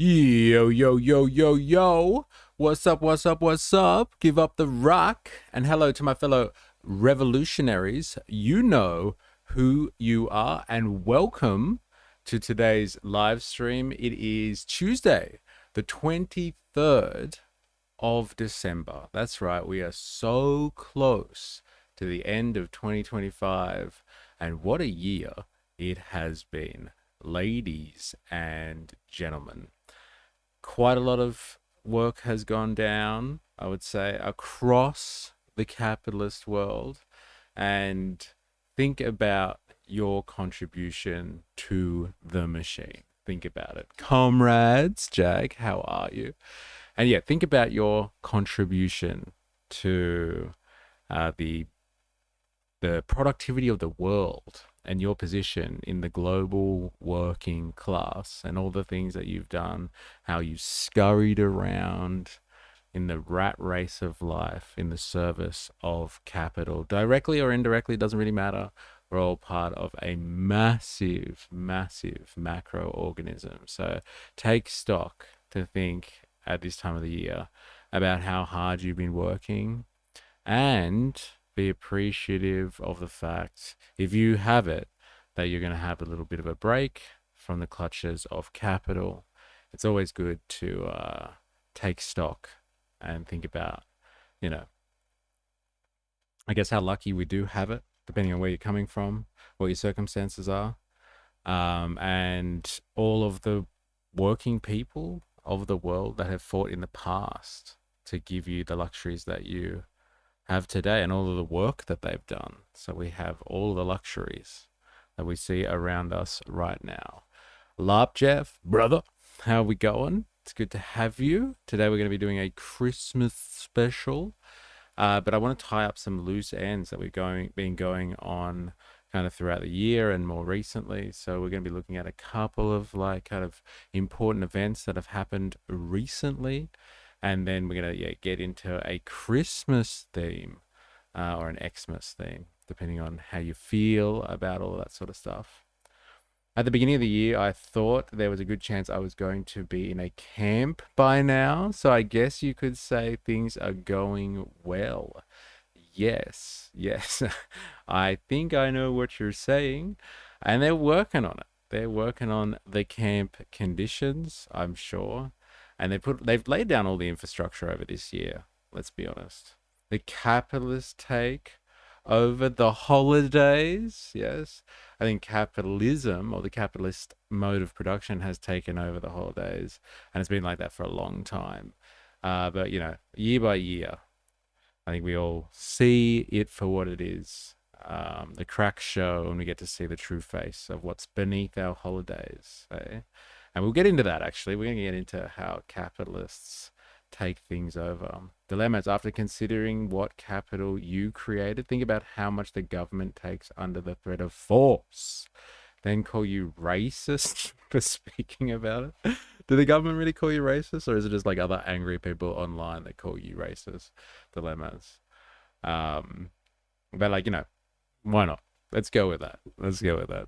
Yo, yo, yo, yo, yo. What's up, what's up, what's up? Give up the rock. And hello to my fellow revolutionaries. You know who you are, and welcome to today's live stream. It is Tuesday, the 23rd of December. That's right, we are so close to the end of 2025, and what a year it has been, ladies and gentlemen. Quite a lot of work has gone down, I would say, across the capitalist world. And think about your contribution to the machine. Think about it. Comrades, Jag, how are you? And yeah, think about your contribution to the productivity of the world and your position in the global working class and all the things that you've done, how you scurried around in the rat race of life in the service of capital, directly or indirectly, doesn't really matter. We're all part of a massive, massive macro organism. So take stock to think at this time of the year about how hard you've been working, and be appreciative of the fact, if you have it, that you're going to have a little bit of a break from the clutches of capital. It's always good to take stock and think about, I guess how lucky we do have it, depending on where you're coming from, what your circumstances are, and all of the working people of the world that have fought in the past to give you the luxuries that you have today and all of the work that they've done. So we have all the luxuries that we see around us right now. Larp Jeff, brother, how are we going? It's good to have you. Today we're going to be doing a Christmas special, but I want to tie up some loose ends that we've been going on kind of throughout the year and more recently. So we're going to be looking at a couple of kind of important events that have happened recently. And then we're going to get into a Christmas theme or an Xmas theme, depending on how you feel about all of that sort of stuff. At the beginning of the year, I thought there was a good chance I was going to be in a camp by now. So I guess you could say things are going well. Yes. I think I know what you're saying. And they're working on it. They're working on the camp conditions, I'm sure. And they've laid down all the infrastructure over this year, let's be honest. The capitalist take over the holidays, yes. I think capitalism, or the capitalist mode of production, has taken over the holidays. And it's been like that for a long time. But, year by year, I think we all see it for what it is. The cracks show, and we get to see the true face of what's beneath our holidays, eh? And we'll get into that, actually. We're going to get into how capitalists take things over. Dilemmas. After considering what capital you created, think about how much the government takes under the threat of force. Then call you racist for speaking about it. Do the government really call you racist? Or is it just like other angry people online that call you racist? Dilemmas. But why not? Let's go with that. It's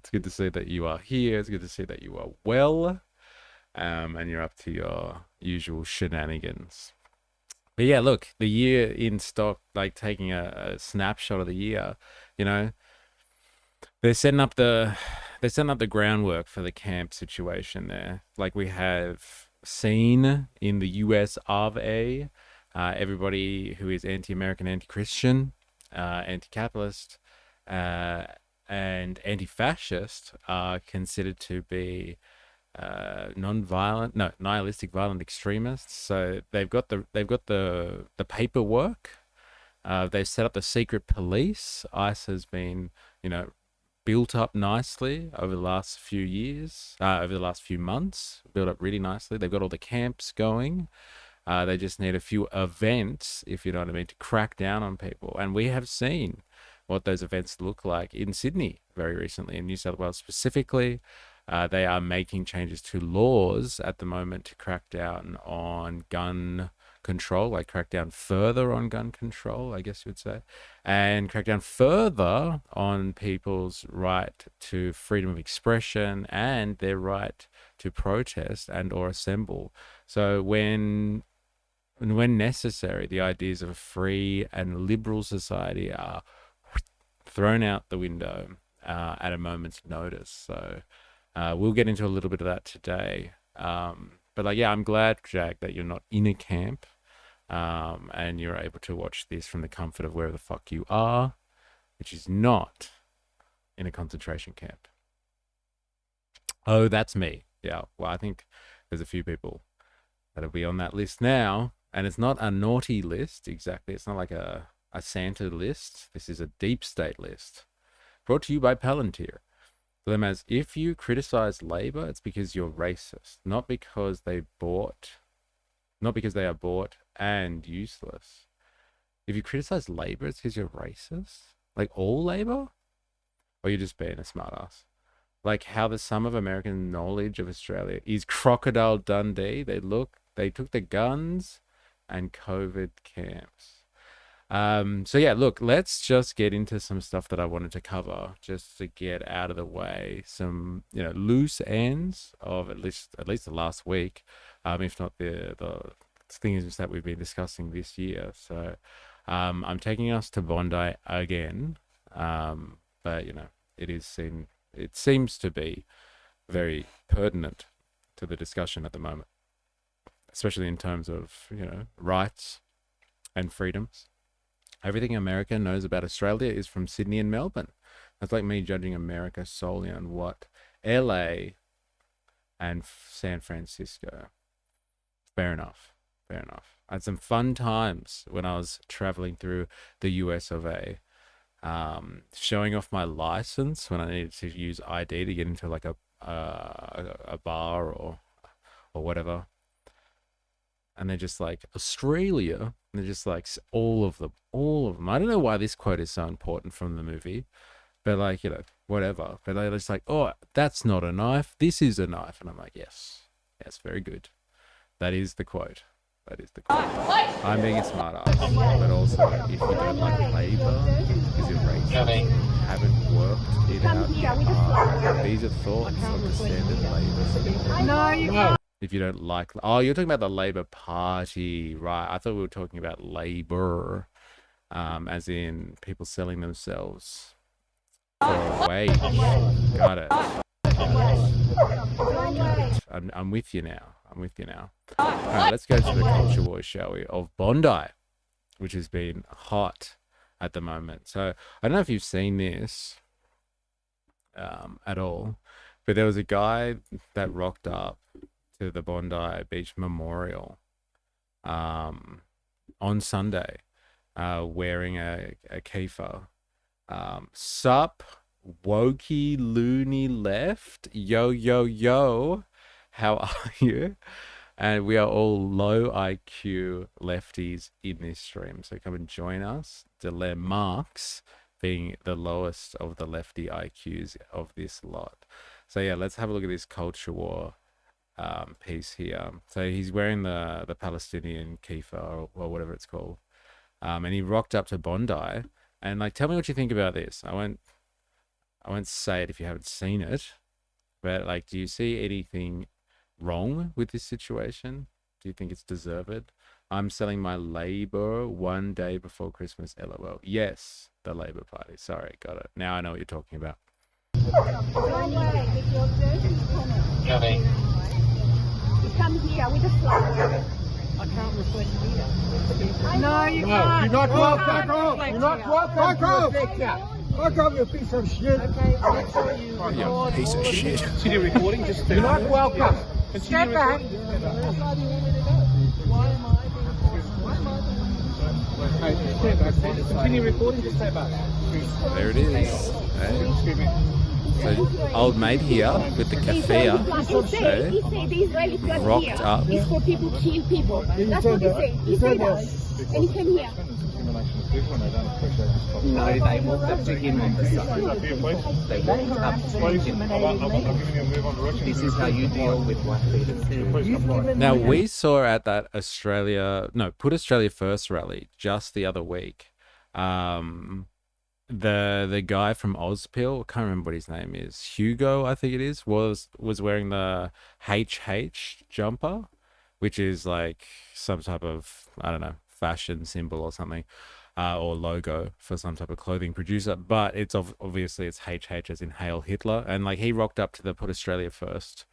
good to see that you are here. It's good to see that you are well. And you're up to your usual shenanigans. But yeah, look, the year in stock, like taking a snapshot of the year, they're setting up the groundwork for the camp situation there. Like we have seen in the US of A, everybody who is anti-American, anti-Christian, anti-capitalist, and anti-fascist are considered to be nihilistic violent extremists. So they've got the paperwork. They've set up the secret police. ICE has been built up nicely over the last few years, over the last few months, built up really nicely. They've got all the camps going. They just need a few events, if you know what I mean, to crack down on people. And we have seen what those events look like in Sydney very recently, in New South Wales specifically. They are making changes to laws at the moment to crack down on gun control, like crack down further on gun control, I guess you would say, and crack down further on people's right to freedom of expression and their right to protest and or assemble. So when necessary, the ideas of a free and liberal society are thrown out the window at a moment's notice. So we'll get into a little bit of that today. But like, yeah, I'm glad, Jack, that you're not in a camp and you're able to watch this from the comfort of wherever the fuck you are, which is not in a concentration camp. Oh, that's me. Yeah, well, I think there's a few people that'll be on that list now. And it's not a naughty list, exactly. It's not like a Santa list. This is a deep state list. Brought to you by Palantir. For them as, if you criticize Labor, it's because you're racist, not because they are bought and useless. If you criticize Labor, it's because you're racist? Like all Labor? Or you're just being a smartass? Like how the sum of American knowledge of Australia is Crocodile Dundee. They took the guns and COVID camps. So yeah, look, let's just get into some stuff that I wanted to cover just to get out of the way. Some, loose ends of at least the last week, if not the things that we've been discussing this year. So I'm taking us to Bondi again, but it seems to be very pertinent to the discussion at the moment, especially in terms of rights and freedoms. Everything America knows about Australia is from Sydney and Melbourne. That's like me judging America solely on what LA and San Francisco. Fair enough. I had some fun times when I was traveling through the US of A, showing off my license when I needed to use ID to get into like a bar or whatever. And they're just like, Australia. And they're just like, all of them. I don't know why this quote is so important from the movie, but like, whatever. But they're just like, oh, that's not a knife. This is a knife. And I'm like, yes, very good. That is the quote. I'm being a smart ass. But also, if you don't like Labor, because you're racist, haven't worked it out, these are thoughts of the standard Labor. No. If you don't like... Oh, you're talking about the Labor Party, right? I thought we were talking about Labor, as in people selling themselves for a wage. Got it. I'm with you now. All right, let's go to the culture war, shall we, of Bondi, which has been hot at the moment. So I don't know if you've seen this at all, but there was a guy that rocked up to the Bondi Beach Memorial on Sunday wearing a kefir. Sup, wokey loony left, yo, how are you? And we are all low IQ lefties in this stream, so come and join us. Delay Marx being the lowest of the lefty IQs of this lot. So yeah, let's have a look at this culture war piece here. So he's wearing the Palestinian kefir or whatever it's called, and he rocked up to Bondi. And like, tell me what you think about this. I won't say it if you haven't seen it, but like, do you see anything wrong with this situation? Do you think it's deserved? I'm selling my Labor one day before Christmas, LOL. Yes, the Labor Party. Sorry, got it. Now I know what you're talking about. Come here with the flag. I can't reflect here. No, you can't. You're not welcome. Back off. You're not welcome. Back off. Back off, you piece of shit. Okay, make sure you record. Piece of shit. Continue recording. Just You're not welcome. Step back. Continue recording. Just stay back. There it is. So, old mate here with the kefir, He said the Israelis got rocked here. up. It's for people to kill people. That's what he said. He said that. And he came here. No, they walked up to him on the side. They walked up to him. This is how you deal with white leaders. Now, we saw at that Put Australia First rally just the other week, the guy from Ozpil, I can't remember what his name is. Hugo, I think it is, was wearing the HH jumper, which is like some type of, I don't know, fashion symbol or something, or logo for some type of clothing producer. But it's obviously it's HH as in Hail Hitler, and like he rocked up to the Put Australia First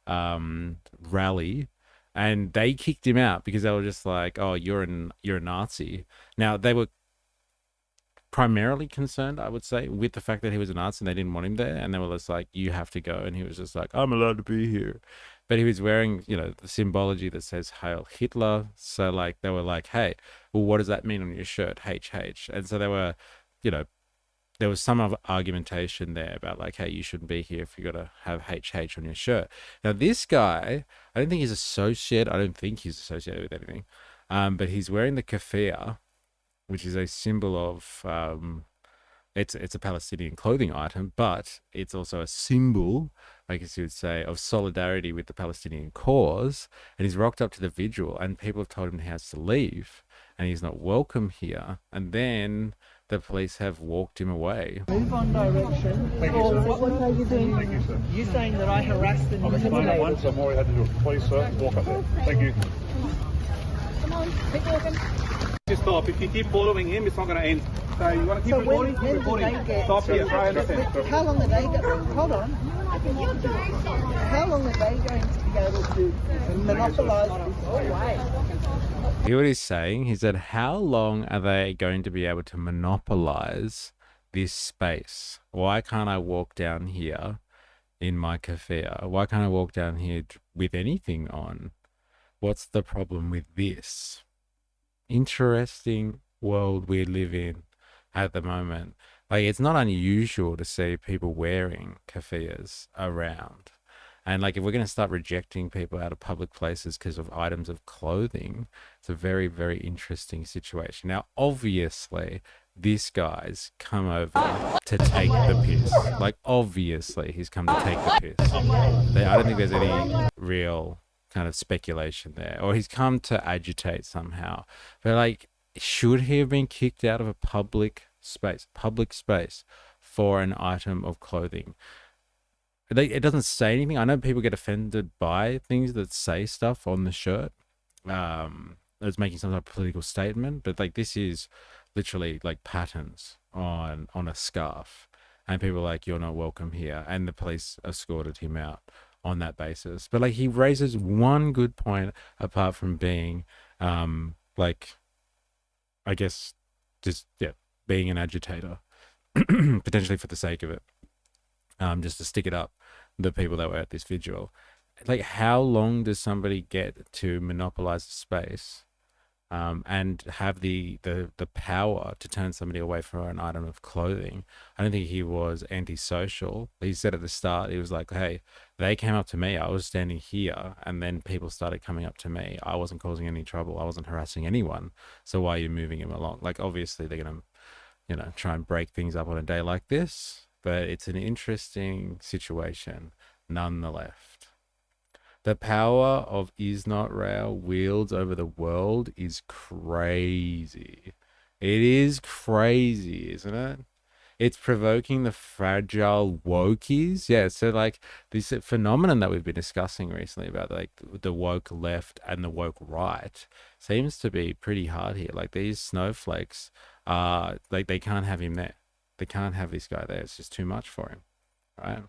rally, and they kicked him out because they were just like, "Oh, you're a Nazi." Now they were primarily concerned, I would say, with the fact that he was a Nazi and they didn't want him there, and they were just like, "You have to go," and he was just like, "I'm allowed to be here," but he was wearing, the symbology that says Hail Hitler, so like they were like, "Hey, well, what does that mean on your shirt, HH?" And so they were, you know, there was some argumentation there about like, "Hey, you shouldn't be here if you got to have HH on your shirt." Now this guy, I don't think he's associated. I don't think he's associated with anything, but he's wearing the keffiyeh, which is a symbol of it's a Palestinian clothing item, but it's also a symbol, I guess you would say, of solidarity with the Palestinian cause. And he's rocked up to the vigil, and people have told him he has to leave, and he's not welcome here. And then the police have walked him away. Move on direction. Thank you, sir. What are you doing? Thank you, sir. You're saying that I harassed and I've explained it once, I'm already had to do it. Please, sir, walk up there. Thank you. Come on, keep walking. Just stop. If you keep following him, it's not going to end. So you want to keep So recording? when Keep did recording. they get... Stop here. Try and understand. How long are they going... Hold on. How long are they going to be able to monopolise this way? Hear what he's saying? He said, how long are they going to be able to monopolize this space? Why can't I walk down here in my keffiyeh? Why can't I walk down here with anything on? What's the problem with this? Interesting world we live in at the moment. Like, it's not unusual to see people wearing keffiyehs around. And like, if we're going to start rejecting people out of public places because of items of clothing, it's a very, very interesting situation. Now, obviously, this guy's come over to take the piss. Like, obviously, he's come to take the piss. I don't think there's any real kind of speculation there. Or he's come to agitate somehow. But like, should he have been kicked out of a public space for an item of clothing? It doesn't say anything. I know people get offended by things that say stuff on the shirt, as making some type of political statement, but like, this is literally like patterns on a scarf, and people are like, "You're not welcome here," and the police escorted him out on that basis. But like, he raises one good point, apart from being like, I guess, just being an agitator, potentially for the sake of it, just to stick it up the people that were at this vigil. Like, how long does somebody get to monopolize the space, and have the power to turn somebody away for an item of clothing? I don't think he was antisocial. He said at the start, he was like, "Hey, they came up to me. I was standing here, and then people started coming up to me. I wasn't causing any trouble. I wasn't harassing anyone. So why are you moving him along?" Like, obviously they're gonna, try and break things up on a day like this. But it's an interesting situation nonetheless. The power of Is Not Real wields over the world is crazy. It is crazy, isn't it? It's provoking the fragile wokies. Yeah, so like, this phenomenon that we've been discussing recently about like the woke left and the woke right seems to be pretty hard here. Like, these snowflakes, like, they can't have him there. They can't have this guy there. It's just too much for him, right?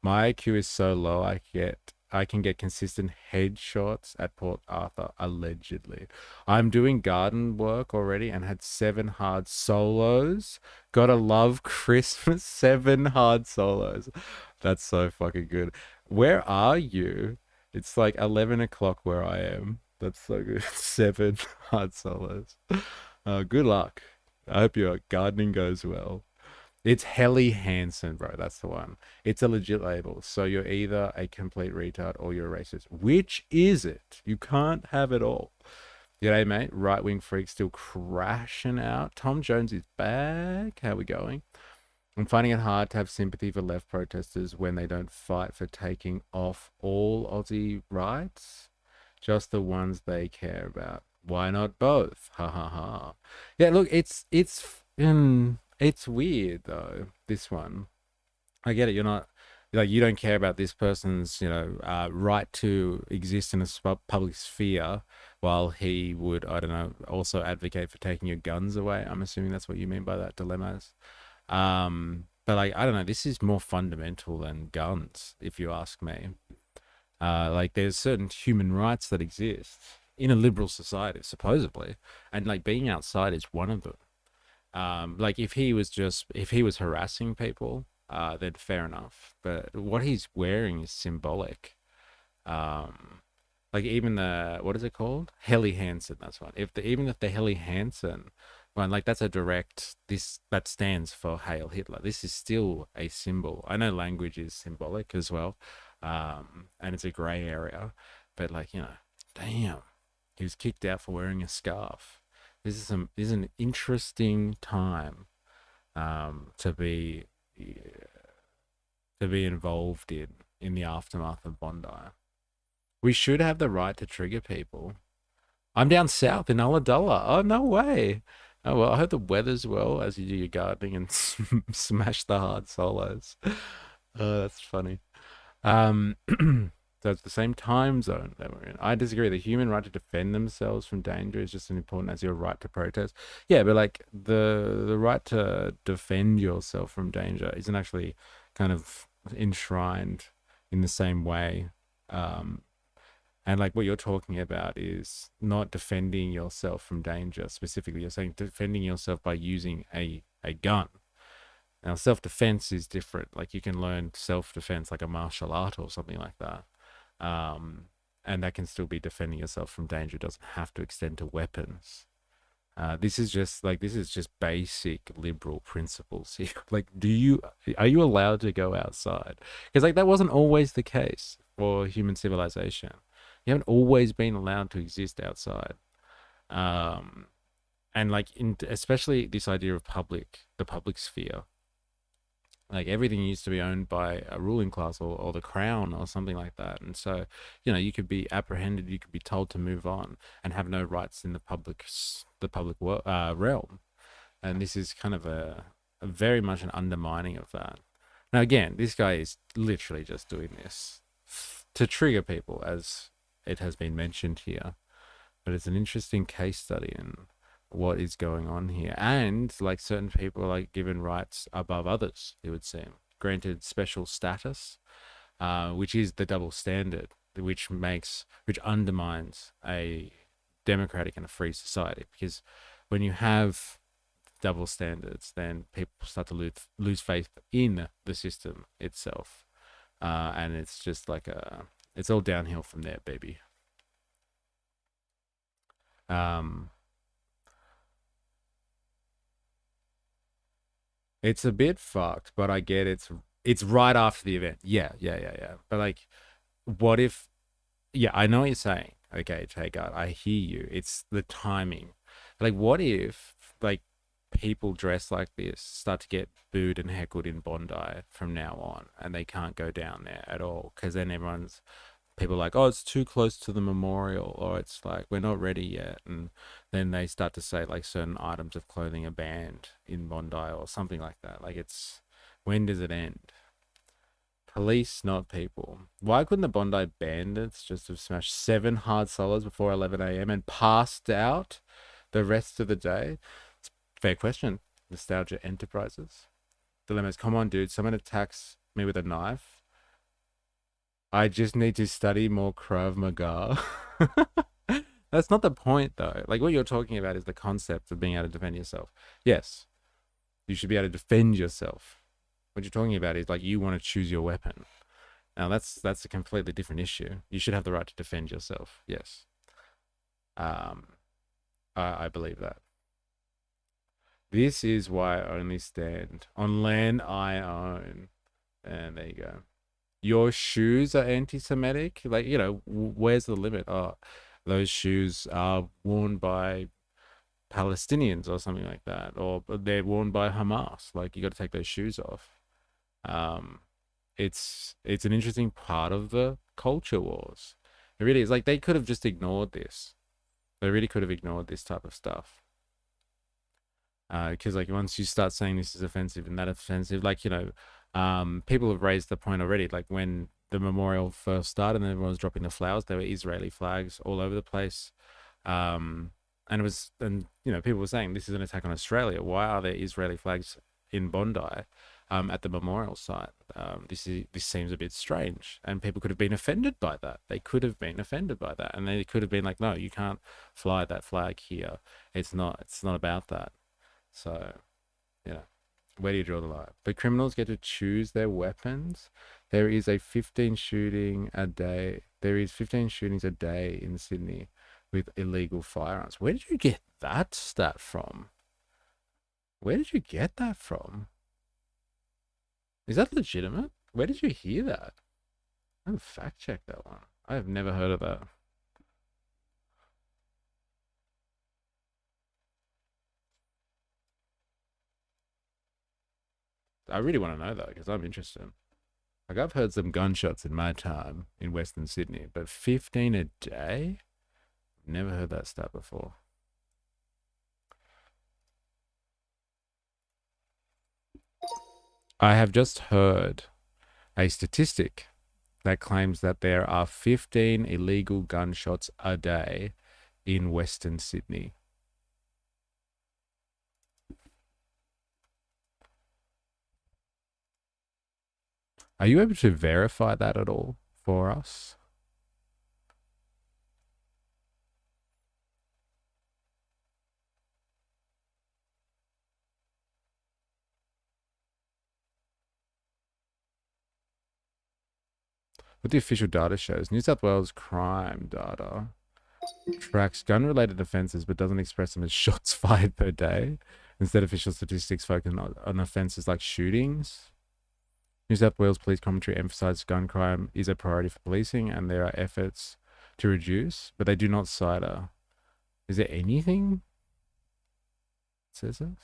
My IQ is so low, I can get consistent headshots at Port Arthur, allegedly. I'm doing garden work already and had 7 hard solos. Gotta love Christmas. 7 hard solos. That's so fucking good. Where are you? It's like 11 o'clock where I am. That's so good. 7 hard solos. Good luck. I hope your gardening goes well. It's Helly Hansen, bro. That's the one. It's a legit label. So you're either a complete retard or you're a racist. Which is it? You can't have it all. G'day, mate. Right-wing freak still crashing out. Tom Jones is back. How we going? I'm finding it hard to have sympathy for left protesters when they don't fight for taking off all Aussie rights, just the ones they care about. Why not both? Ha ha ha. Yeah, look, it's It's weird though, this one. I get it. You're not like you don't care about this person's, right to exist in a public sphere, while he would, I don't know, also advocate for taking your guns away. I'm assuming that's what you mean by that dilemmas. But like I don't know, this is more fundamental than guns, if you ask me. Like there's certain human rights that exist in a liberal society, supposedly, and like being outside is one of them. Like if he was harassing people, then fair enough. But what he's wearing is symbolic. Um, like even the what is it called? Helly Hansen. That's one. Even if the Helly Hansen one, like that's a direct this that stands for Hail Hitler. This is still a symbol. I know language is symbolic as well, and it's a grey area, but like damn, he was kicked out for wearing a scarf. This is an interesting time to be involved in the aftermath of Bondi. We should have the right to trigger people. I'm down south in Ulladulla. Oh, no way. Oh, well, I hope the weather's well as you do your gardening and smash the hard solos. Oh, that's funny. So it's the same time zone that we're in. I disagree. The human right to defend themselves from danger is just as important as your right to protest. Yeah, but like the right to defend yourself from danger isn't actually kind of enshrined in the same way. And like what you're talking about is not defending yourself from danger specifically. You're saying defending yourself by using a gun. Now, self-defense is different. Like you can learn self-defense like a martial art or something like that. And that can still be defending yourself from danger. It doesn't have to extend to weapons. This is just basic liberal principles here. Like, are you allowed to go outside? Because like that wasn't always the case for human civilization. You haven't always been allowed to exist outside. And like especially this idea of the public sphere. Like everything used to be owned by a ruling class or the crown or something like that. And so, you could be apprehended, you could be told to move on and have no rights in the public realm. And this is kind of a very much an undermining of that. Now, again, this guy is literally just doing this to trigger people, as it has been mentioned here. But it's an interesting case study in what is going on here, and like certain people are like given rights above others, it would seem, granted special status, which is the double standard, which undermines a democratic and a free society. Because when you have double standards, then people start to lose faith in the system itself, and it's just like it's all downhill from there, baby. It's a bit fucked, but I get it's right after the event. Yeah. But like, what if? Yeah, I know what you're saying. Okay, Tagart, I hear you. It's the timing. Like, what if like people dressed like this start to get booed and heckled in Bondi from now on, and they can't go down there at all because then people are like, oh, it's too close to the memorial, or it's like we're not ready yet, and then they start to say like certain items of clothing are banned in Bondi or something like that. Like when does it end? Police, not people. Why couldn't the Bondi bandits just have smashed 7 hard solos before 11 a.m. and passed out the rest of the day? It's a fair question. Nostalgia Enterprises. Dilemmas. Come on, dude. Someone attacks me with a knife. I just need to study more Krav Maga. That's not the point, though. Like, what you're talking about is the concept of being able to defend yourself. Yes, you should be able to defend yourself. What you're talking about is, like, you want to choose your weapon. Now, that's a completely different issue. You should have the right to defend yourself. Yes. I believe that. This is why I only stand on land I own. And there you go. Your shoes are anti-Semitic? Like, where's the limit? Oh, those shoes are worn by Palestinians or something like that, or they're worn by Hamas. Like, you got to take those shoes off. It's an interesting part of the culture wars. It really is. Like, they could have just ignored this. They really could have ignored this type of stuff. Because like once you start saying this is offensive and that offensive, like people have raised the point already. Like when the memorial first started and everyone was dropping the flowers, there were Israeli flags all over the place. And people were saying this is an attack on Australia. Why are there Israeli flags in Bondi at the memorial site? This seems a bit strange, and people could have been offended by that. They could have been offended by that, and they could have been like, no, you can't fly that flag here. It's not about that. So, where do you draw the line? But criminals get to choose their weapons. There is 15 shootings a day in Sydney with illegal firearms. Where did you get that stat from? Where did you get that from? Is that legitimate? Where did you hear that? I haven't fact checked that one. I have never heard of that. I really want to know though, because I'm interested. Like I've heard some gunshots in my time in Western Sydney, but 15 a day? Never heard that stat before. I have just heard a statistic that claims that there are 15 illegal gunshots a day in Western Sydney. Are you able to verify that at all for us? What the official data shows, New South Wales crime data tracks gun-related offences but doesn't express them as shots fired per day. Instead, official statistics focus on offences like shootings. New South Wales police commentary emphasises gun crime is a priority for policing and there are efforts to reduce, but they do not cite Is there anything that says this?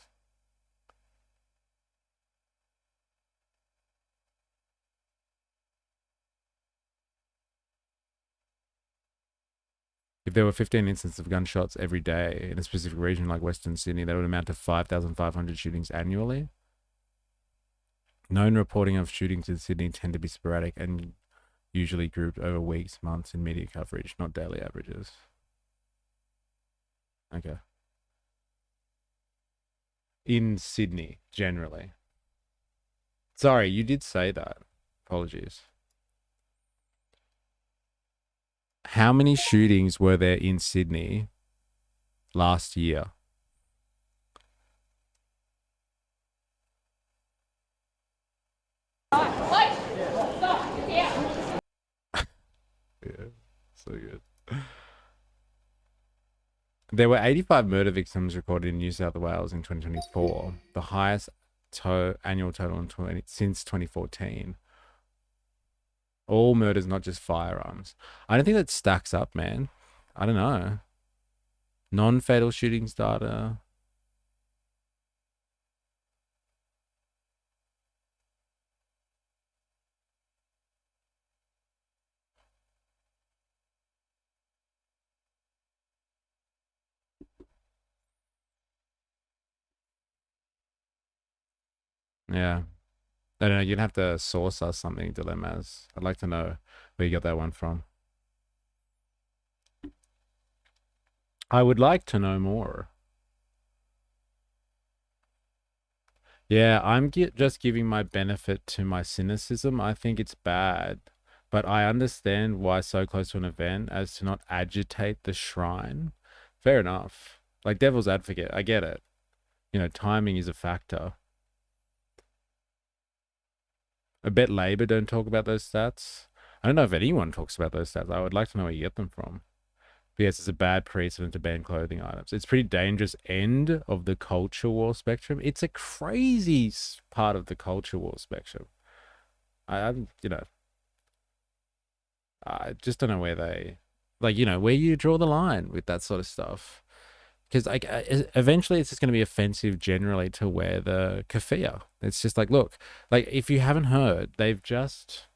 If there were 15 instances of gunshots every day in a specific region like Western Sydney, that would amount to 5,500 shootings annually. Known reporting of shootings in Sydney tend to be sporadic and usually grouped over weeks, months in media coverage, not daily averages. Okay. In Sydney, generally. Sorry, you did say that. Apologies. How many shootings were there in Sydney last year? Yeah, so good. There were 85 murder victims recorded in New South Wales in 2024, the highest annual total since 2014. All murders, not just firearms. I don't think that stacks up, man. I don't know. Non-fatal shootings data. Yeah. I don't know. You'd have to source us something, Dilemmas. I'd like to know where you got that one from. I would like to know more. Yeah, I'm just giving my benefit to my cynicism. I think it's bad, but I understand why so close to an event as to not agitate the shrine. Fair enough. Like devil's advocate, I get it. Timing is a factor. I bet Labor don't talk about those stats. I don't know if anyone talks about those stats. I would like to know where you get them from. But yes, it's a bad precedent to ban clothing items. It's pretty dangerous end of the culture war spectrum. It's a crazy part of the culture war spectrum. I just don't know where they, where you draw the line with that sort of stuff. Because eventually it's just going to be offensive generally to wear the keffiyeh. It's just like, look, if you haven't heard, they've brought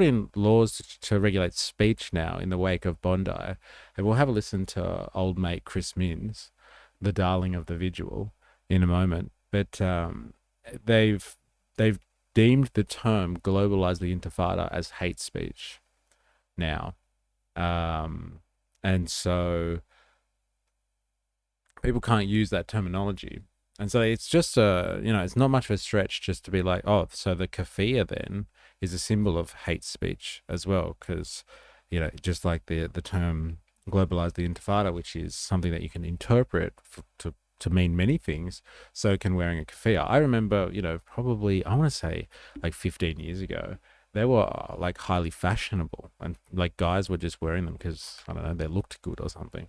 in laws to regulate speech now in the wake of Bondi. And we'll have a listen to old mate Chris Minns the darling of the vigil in a moment, but they've deemed the term globalize the intifada as hate speech now. And so people can't use that terminology. And so it's just it's not much of a stretch just to be like, oh, so the kafir then is a symbol of hate speech as well, because, just like the term globalize the intifada, which is something that you can interpret to mean many things, so can wearing a kafir. I remember, probably, I want to say like 15 years ago, they were like highly fashionable, and like guys were just wearing them because, I don't know, they looked good or something.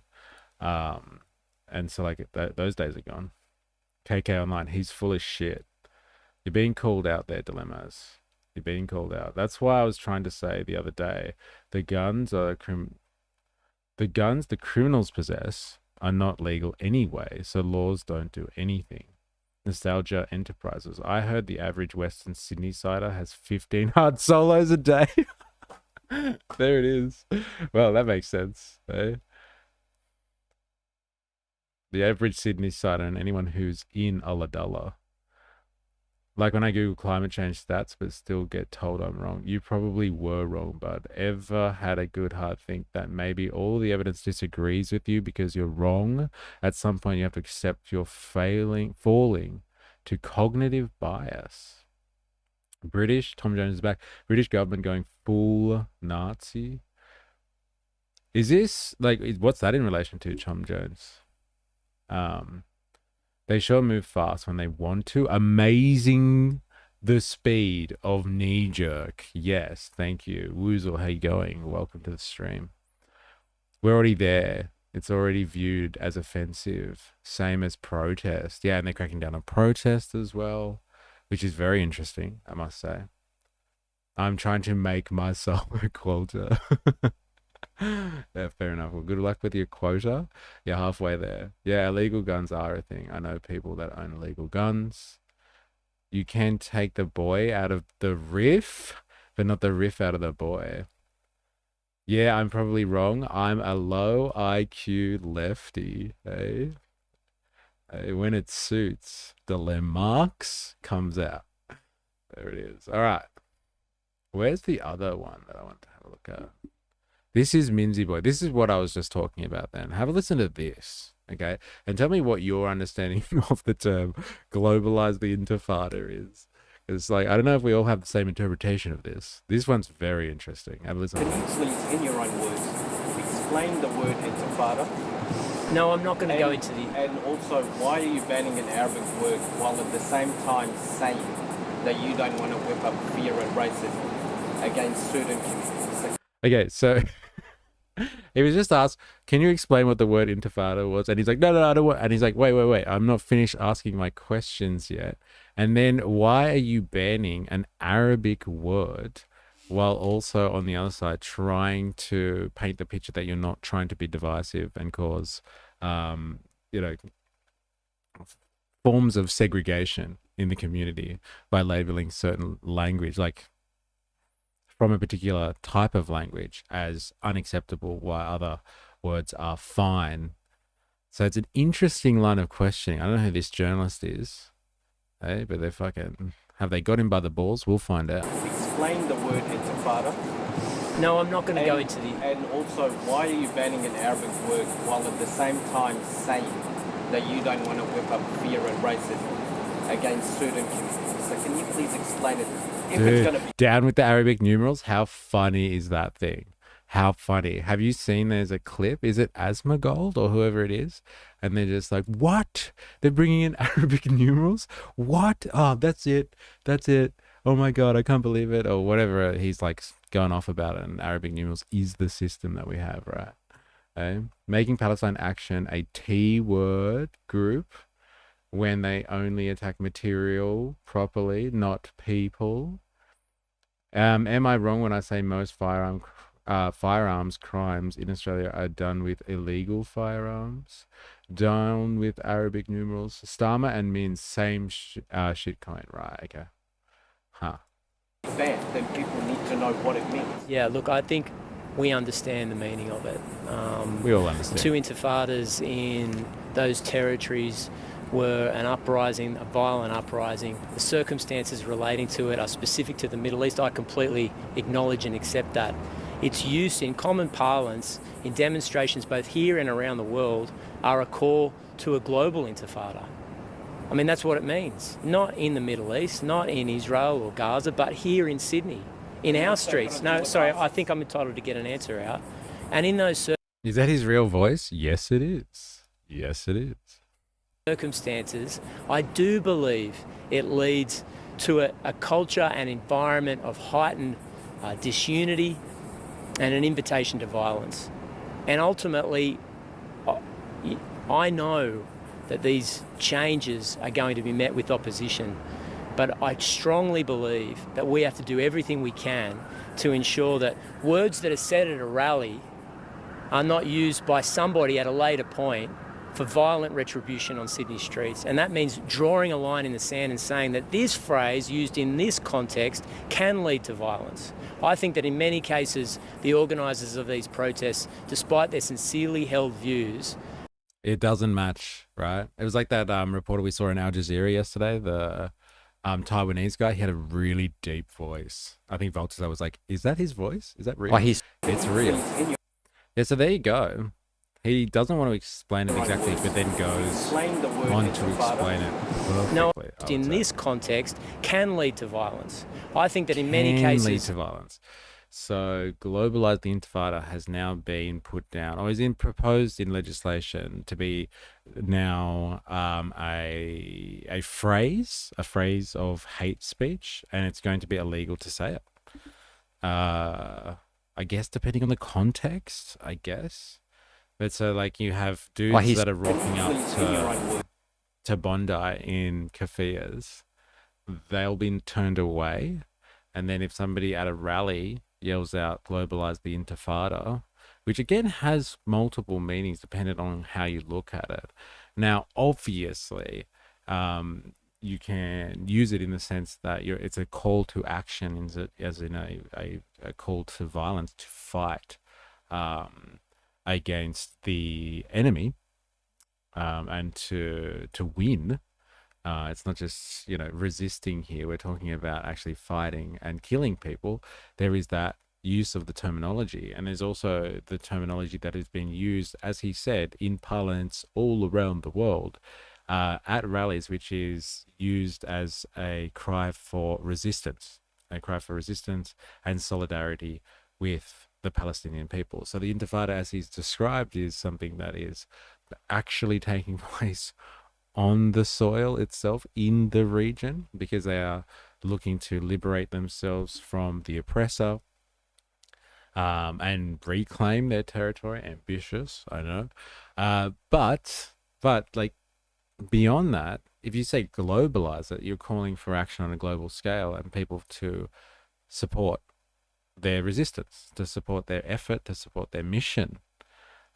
And so like those days are gone. KK Online, he's full of shit. You're being called out there, Dilemmas. You're being called out. That's why I was trying to say the other day, the guns the criminals possess are not legal anyway, so laws don't do anything. Nostalgia Enterprises. I heard the average Western Sydney sider has 15 hard solos a day. There it is. Well, that makes sense, eh? The average Sydney sider and anyone who's in Ulladulla. Like when I Google climate change stats but still get told I'm wrong. You probably were wrong, bud. Ever had a good hard think that maybe all the evidence disagrees with you because you're wrong? At some point you have to accept you're falling to cognitive bias. Tom Jones is back. British government going full Nazi. Is this, like, what's that in relation to, Tom Jones? They sure move fast when they want to. Amazing the speed of knee jerk. Yes, thank you. Woozle, how you going? Welcome to the stream. We're already there. It's already viewed as offensive. Same as protest. Yeah, and they're cracking down on protest as well, which is very interesting, I must say. I'm trying to make myself a quota. Yeah, fair enough. Well, good luck with your quota. You're halfway there. Yeah, illegal guns are a thing. I know people that own illegal guns. You can take the boy out of the riff, but not the riff out of the boy. Yeah, I'm probably wrong. I'm a low IQ lefty, eh? When it suits, the Lemarx comes out. There it is. All right. Where's the other one that I want to have a look at? This is Minzy Boy. This is what I was just talking about then. Have a listen to this, okay? And tell me what your understanding of the term globalize the intifada is. It's like, I don't know if we all have the same interpretation of this. This one's very interesting. Have a listen. Can you please, in your own words, explain the word intifada? No, I'm not going to go into the... And also, why are you banning an Arabic word while at the same time saying that you don't want to whip up fear and racism against certain communities? Okay, so he was just asked, can you explain what the word intifada was? And he's like, no, I don't want. And he's like, wait, I'm not finished asking my questions yet. And then why are you banning an Arabic word while also on the other side trying to paint the picture that you're not trying to be divisive and cause, forms of segregation in the community by labeling certain language, like from a particular type of language, as unacceptable while other words are fine. So it's an interesting line of questioning. I don't know who this journalist is, hey, but they're fucking... Have they got him by the balls? We'll find out. Explain the word intifada. No, I'm not going to go into the... And also, why are you banning an Arabic word while at the same time saying that you don't want to whip up fear and racism against certain communities? So can you please explain it? If Dude, it's going to be... down with the Arabic numerals. How funny is that thing? How funny. Have you seen there's a clip? Is it Asmongold or whoever it is? And they're just like, what? They're bringing in Arabic numerals? What? Oh, that's it. Oh my God, I can't believe it. Or whatever he's like going off about it. And Arabic numerals is the system that we have, right? Okay? Making Palestine Action a T-word group when they only attack material properly, not people. Am I wrong when I say most firearms crimes in Australia are done with illegal firearms? Done with Arabic numerals? Starmer and Min, same shitcoin, right? Okay. Huh. banned, then people need to know what it means. Yeah, look, I think we understand the meaning of it. We all understand. Two intifadas in those territories were an uprising, a violent uprising. The circumstances relating to it are specific to the Middle East. I completely acknowledge and accept that. Its use in common parlance, in demonstrations both here and around the world, are a call to a global intifada. I mean, that's what it means. Not in the Middle East, not in Israel or Gaza, but here in Sydney, in our streets. No, sorry, I think I'm entitled to get an answer out. And in those Is that his real voice? Yes, it is. Yes, it is. circumstances, I do believe it leads to a culture and environment of heightened disunity and an invitation to violence. And ultimately, I know that these changes are going to be met with opposition, but I strongly believe that we have to do everything we can to ensure that words that are said at a rally are not used by somebody at a later point for violent retribution on Sydney streets. And that means drawing a line in the sand and saying that this phrase used in this context can lead to violence. I think that in many cases, the organisers of these protests, despite their sincerely held views, it doesn't match, right? It was like that reporter we saw in Al Jazeera yesterday, the Taiwanese guy. He had a really deep voice. I think Voltaire was like, is that his voice? Is that real? It's real. Yeah, so there you go. He doesn't want to explain it exactly, but then goes on to explain it perfectly. no, in this context, can lead to violence. I think that in many Can cases, lead to violence. So globalized the Intifada has now been put down, or is proposed in legislation to be now a phrase of hate speech, and it's going to be illegal to say it. I guess depending on the context, I guess. But so like you have dudes that are rocking up to Bondi in kaffirs, they'll be turned away. And then if somebody at a rally yells out globalize the Intifada, which again has multiple meanings depending on how you look at it. Now, obviously, you can use it in the sense that it's a call to action, as in a call to violence, to fight against the enemy, and to win. It's not just resisting here. We're talking about actually fighting and killing people. There is that use of the terminology, and there's also the terminology that has been used, as he said, in parlance all around the world at rallies, which is used as a cry for resistance, and solidarity with the Palestinian people. So the Intifada, as he's described, is something that is actually taking place on the soil itself in the region, because they are looking to liberate themselves from the oppressor and reclaim their territory. Ambitious, I know. But like beyond that, if you say globalize it, you're calling for action on a global scale and people to support their resistance, to support their effort, to support their mission.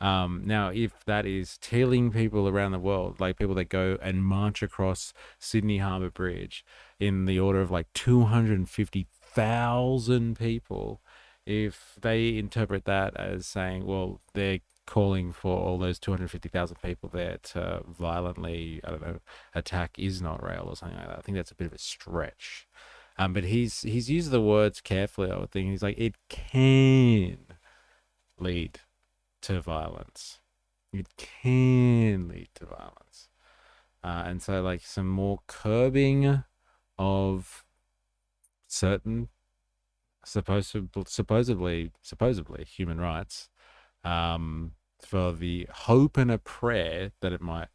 Now, if that is telling people around the world, like people that go and march across Sydney Harbour Bridge in the order of like 250,000 people, if they interpret that as saying, well, they're calling for all those 250,000 people there to violently, attack Israel or something like that, I think that's a bit of a stretch. But he's used the words carefully, I would think. He's like, it can lead to violence. It can lead to violence. And so like some more curbing of certain supposedly human rights, for the hope and a prayer that it might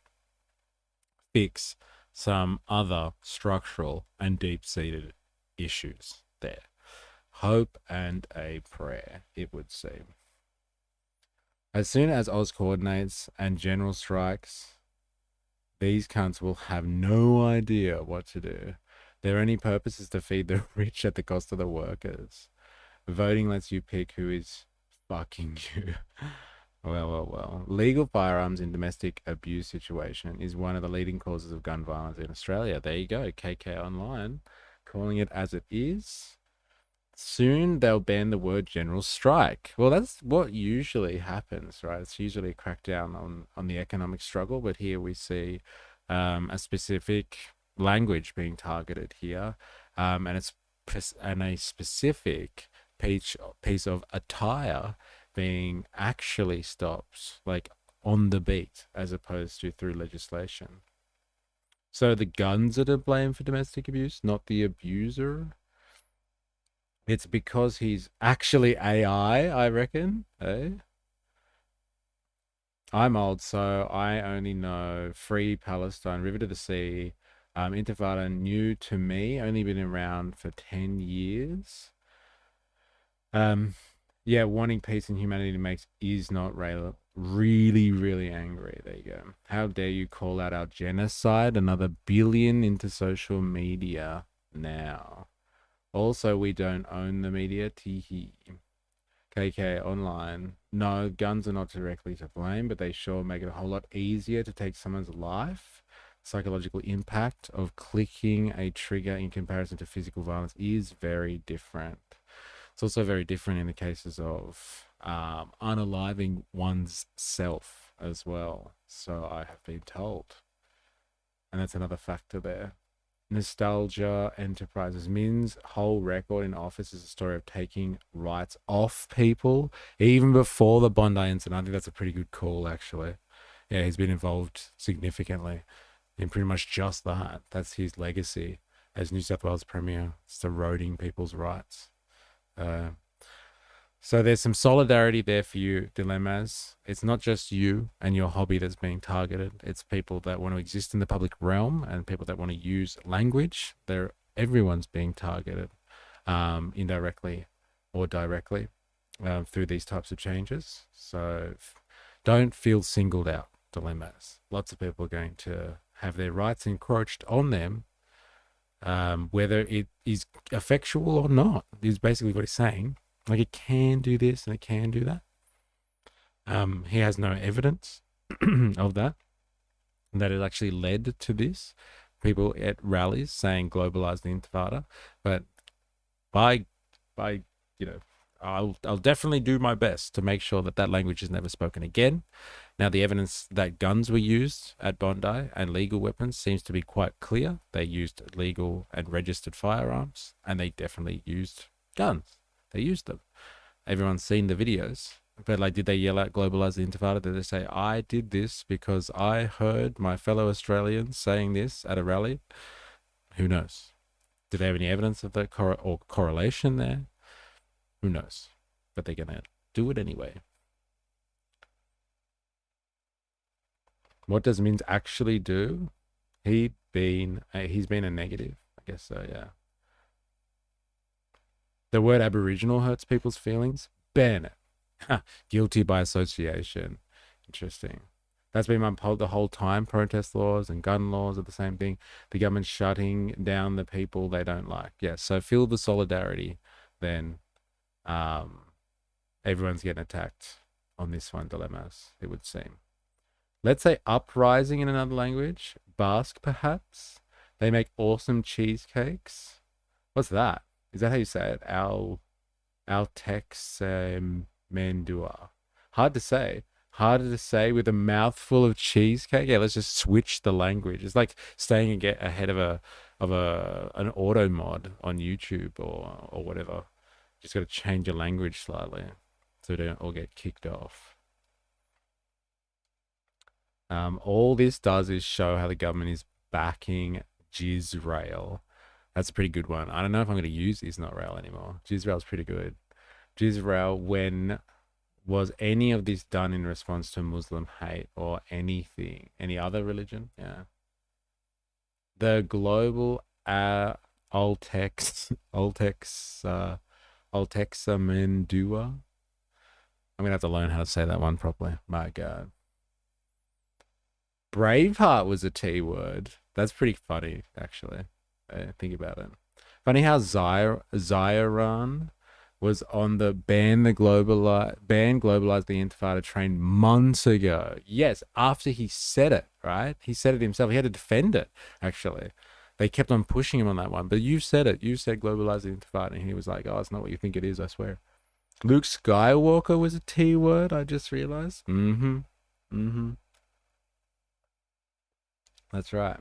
fix some other structural and deep-seated issues there. Hope and a prayer, it would seem. As soon as Oz coordinates and general strikes, these cunts will have no idea what to do. Their only purpose is to feed the rich at the cost of the workers. Voting lets you pick who is fucking you. Well. Legal firearms in domestic abuse situation is one of the leading causes of gun violence in Australia. There you go, KK Online, calling it as it is. soon they'll ban the word general strike. Well, that's what usually happens, right? It's usually a crackdown on the economic struggle, but here we see a specific language being targeted here, and a specific piece of attire being actually stopped, like on the beat, as opposed to through legislation. So the guns are to blame for domestic abuse, not the abuser. It's because he's actually AI, I reckon. Eh? I'm old, so I only know Free Palestine, River to the Sea, Intifada, new to me, only been around for 10 years. Yeah, wanting peace and humanity makes is not really, really angry. There you go. How dare you call out our genocide? Another billion into social media now. Also, we don't own the media. Teehee. KK online. No, guns are not directly to blame, but they sure make it a whole lot easier to take someone's life. Psychological impact of clicking a trigger in comparison to physical violence is very different. It's also very different in the cases of unaliving one's self as well. So I have been told. And that's another factor there. Nostalgia Enterprises. Min's whole record in office is a story of taking rights off people, even before the Bondi incident. I think that's a pretty good call, actually. Yeah, he's been involved significantly in pretty much just that. That's his legacy as New South Wales Premier. It's eroding people's rights. So there's some solidarity there for you, Dilemmas. It's not just you and your hobby that's being targeted. It's people that want to exist in the public realm and people that want to use language. Everyone's being targeted indirectly or directly through these types of changes. So don't feel singled out, Dilemmas. Lots of people are going to have their rights encroached on them, whether it is effectual or not, is basically what he's saying. Like, it can do this and it can do that. He has no evidence of that it actually led to this. People at rallies saying globalize the Intifada, but by I'll definitely do my best to make sure that language is never spoken again. Now, the evidence that guns were used at Bondi and legal weapons seems to be quite clear. They used legal and registered firearms, and they definitely used guns. They used them. Everyone's seen the videos. But did they yell out globalize the Intifada? Did they say, I did this because I heard my fellow Australians saying this at a rally? Who knows? Did they have any evidence of that correlation there? Who knows? But they're going to do it anyway. What does Minz actually do? He's been a negative. I guess so, yeah. The word Aboriginal hurts people's feelings. Ban it. Guilty by association. Interesting. That's been my the whole time. Protest laws and gun laws are the same thing. The government shutting down the people they don't like. Yeah, so feel the solidarity then. Everyone's getting attacked on this one, Dilemmas, it would seem. Let's say uprising in another language. Basque, perhaps. They make awesome cheesecakes. What's that? Is that how you say it? Altex Mandua. Hard to say. Harder to say with a mouthful of cheesecake. Yeah, let's just switch the language. It's like staying ahead of an auto mod on YouTube or whatever. Just got to change your language slightly so they don't all get kicked off. All this does is show how the government is backing Jizrael. That's a pretty good one. I don't know if I'm going to use Is Not Rail anymore. Jizrael's pretty good. Jizrael, when was any of this done in response to Muslim hate or anything? Any other religion? Yeah. The global Altexa Mendua. I'm going to have to learn how to say that one properly. My God. Braveheart was a T word. That's pretty funny, actually. Think about it. Funny how Zion was on the ban globalize the Intifada train months ago. Yes, after he said it, right? He said it himself. He had to defend it, actually. they kept on pushing him on that one. But you said it. You said globalizing intifada, and he was like, "Oh, it's not what you think it is. I swear." Luke Skywalker was a T word. I just realized. That's right.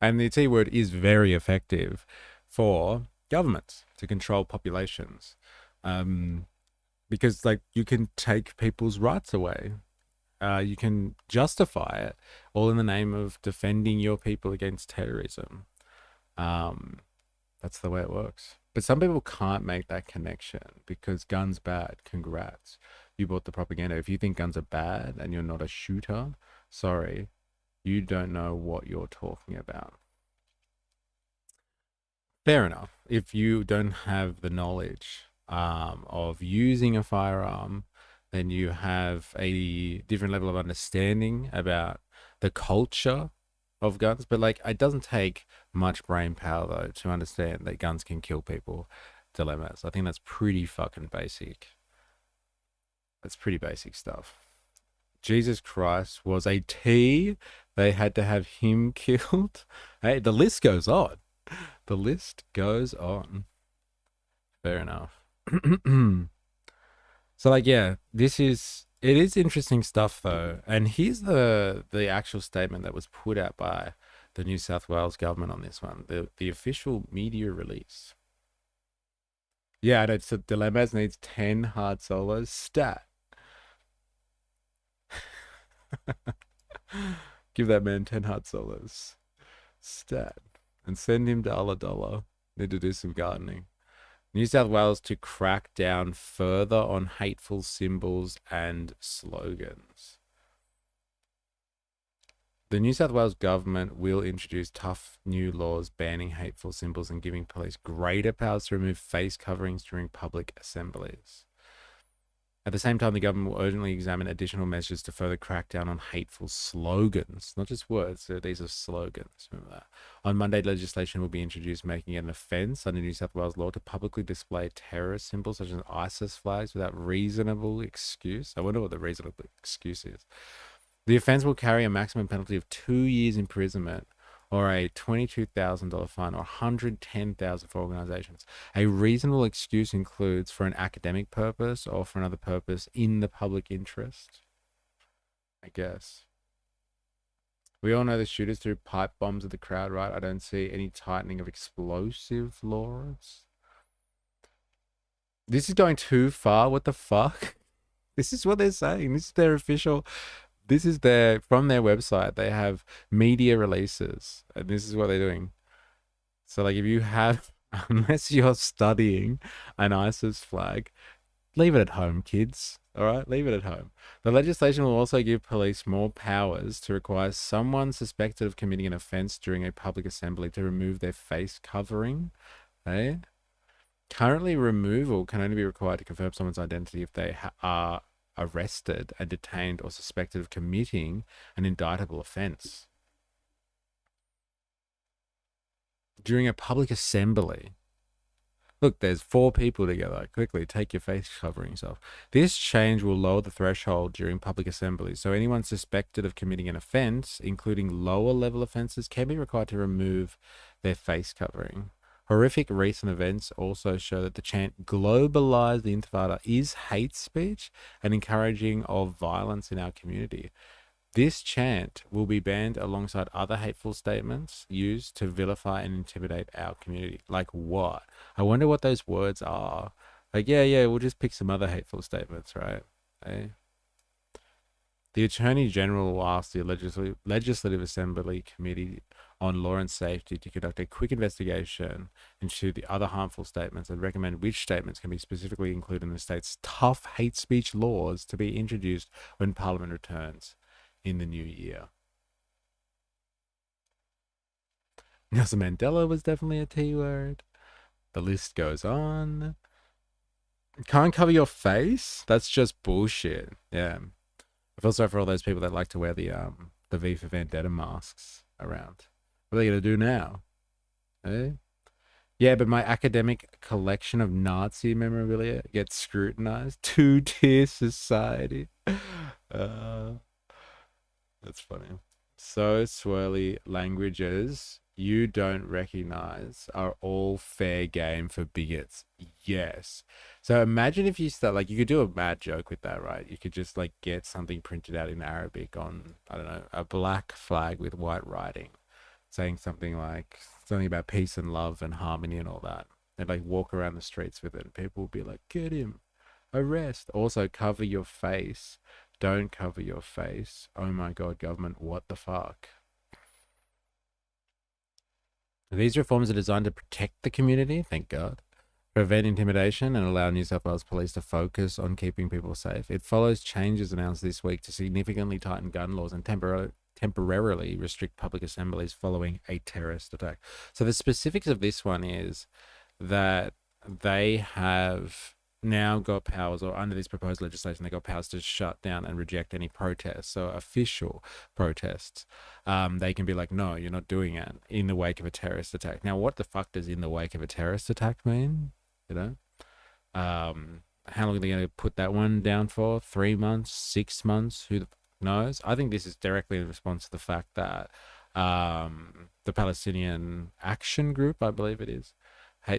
And the T word is very effective for governments to control populations, because like you can take people's rights away. You can justify it all in the name of defending your people against terrorism. That's the way it works. But some people can't make that connection because guns bad. Congrats. You bought the propaganda. If you think guns are bad and you're not a shooter, sorry, you don't know what you're talking about. Fair enough. If you don't have the knowledge of using a firearm, then you have a different level of understanding about the culture of guns. But like, it doesn't take much brain power though to understand that guns can kill people. Dilemmas. I think that's pretty fucking basic. That's pretty basic stuff. Jesus Christ was a T. They had to have him killed. Hey, the list goes on. The list goes on. Fair enough. So like, yeah, it is interesting stuff though. And here's the actual statement that was put out by the New South Wales government on this one. The official media release. Yeah, and it's Dilemmas needs 10 hard solos. Stat. Give that man 10 hard solos. Stat. And send him to $1. Need to do some gardening. New South Wales to crack down further on hateful symbols and slogans. The New South Wales government will introduce tough new laws banning hateful symbols and giving police greater powers to remove face coverings during public assemblies. At the same time, the government will urgently examine additional measures to further crack down on hateful slogans, not just words. So these are slogans. Remember that. On Monday, legislation will be introduced making it an offence under New South Wales law to publicly display terrorist symbols such as ISIS flags without reasonable excuse. I wonder what the reasonable excuse is. The offence will carry a maximum penalty of 2 years imprisonment or a $22,000 fine or $110,000 for organisations. A reasonable excuse includes for an academic purpose or for another purpose in the public interest, I guess. We all know the shooters threw pipe bombs at the crowd, right? I don't see any tightening of explosive laws. This is going too far. What the fuck? This is what they're saying. This is their official... This is from their website. They have media releases, and this is what they're doing. So, like, if you have, unless you're studying an ISIS flag, leave it at home, kids. All right, leave it at home. The legislation will also give police more powers to require someone suspected of committing an offence during a public assembly to remove their face covering. Eh? Currently, removal can only be required to confirm someone's identity if they are arrested and detained or suspected of committing an indictable offence. During a public assembly, look, there's 4 people together. Quickly, take your face coverings off. This change will lower the threshold during public assemblies, so anyone suspected of committing an offence, including lower level offences, can be required to remove their face covering. Horrific recent events also show that the chant "globalize the intifada" is hate speech and encouraging of violence in our community. This chant will be banned alongside other hateful statements used to vilify and intimidate our community. Like what? I wonder what those words are. Like, yeah, we'll just pick some other hateful statements, right? Eh? The Attorney General will ask the Legislative Assembly Committee on Law and Safety to conduct a quick investigation into the other harmful statements and recommend which statements can be specifically included in the state's tough hate speech laws to be introduced when Parliament returns in the new year. Nelson Mandela was definitely a T word. The list goes on. Can't cover your face? That's just bullshit. Yeah. I feel sorry for all those people that like to wear the V for Vendetta masks around. What are they going to do now? Eh? Yeah, but my academic collection of Nazi memorabilia gets scrutinized. 2-tier society. That's funny. so swirly languages you don't recognize are all fair game for bigots. Yes. So imagine if you start, like, you could do a mad joke with that, right? You could just like get something printed out in Arabic on, I don't know, a black flag with white writing, saying something like something about peace and love and harmony and all that. And like walk around the streets with it, and people will be like, get him, arrest. Also, cover your face. Don't cover your face. Oh my God, government, what the fuck? These reforms are designed to protect the community, thank God, prevent intimidation, and allow New South Wales Police to focus on keeping people safe. It follows changes announced this week to significantly tighten gun laws and temporarily restrict public assemblies following a terrorist attack. So the specifics of this one is that they have now got powers, or under this proposed legislation, they got powers to shut down and reject any protests. So official protests, they can be like, no, you're not doing it in the wake of a terrorist attack. Now, what the fuck does in the wake of a terrorist attack mean? You know, how long are they going to put that one down for? 3 months, 6 months? Who the fuck knows? I think this is directly in response to the fact that the Palestinian Action Group, I believe it is,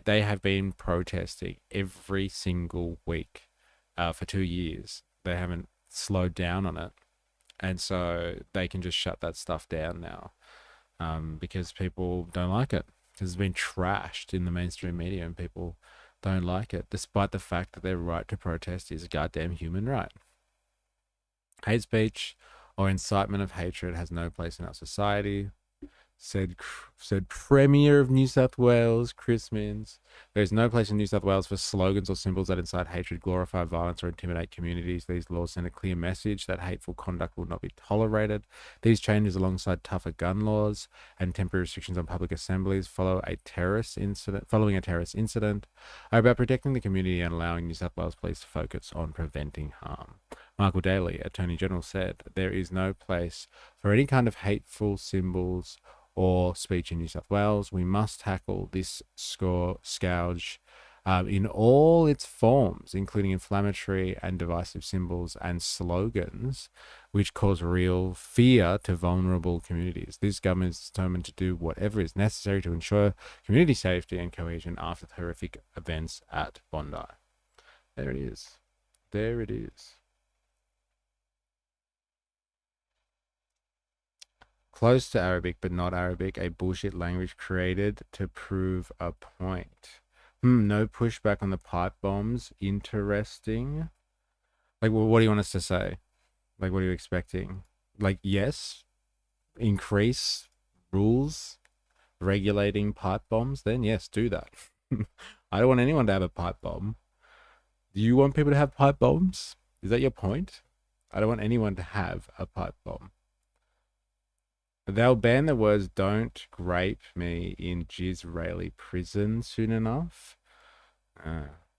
they have been protesting every single week for 2 years. They haven't slowed down on it. And so they can just shut that stuff down now because people don't like it. Because it's been trashed in the mainstream media and people don't like it, despite the fact that their right to protest is a goddamn human right. Hate speech or incitement of hatred has no place in our society. Said Premier of New South Wales, Chris Minns. There is no place in New South Wales for slogans or symbols that incite hatred, glorify violence, or intimidate communities. These laws send a clear message that hateful conduct will not be tolerated. These changes, alongside tougher gun laws and temporary restrictions on public assemblies following a terrorist incident, are about protecting the community and allowing New South Wales Police to focus on preventing harm. Michael Daly, Attorney General, said there is no place for any kind of hateful symbols or speech in New South Wales. We must tackle this scourge in all its forms, including inflammatory and divisive symbols and slogans which cause real fear to vulnerable communities. This government is determined to do whatever is necessary to ensure community safety and cohesion after the horrific events at Bondi. There it is. There it is. Close to Arabic, but not Arabic, a bullshit language created to prove a point. No pushback on the pipe bombs. Interesting. Like, well, what do you want us to say? Like, what are you expecting? Like, yes, increase rules regulating pipe bombs, then yes, do that. I don't want anyone to have a pipe bomb. Do you want people to have pipe bombs? Is that your point? I don't want anyone to have a pipe bomb. They'll ban the words "don't grape me" in Jizraeli prison soon enough.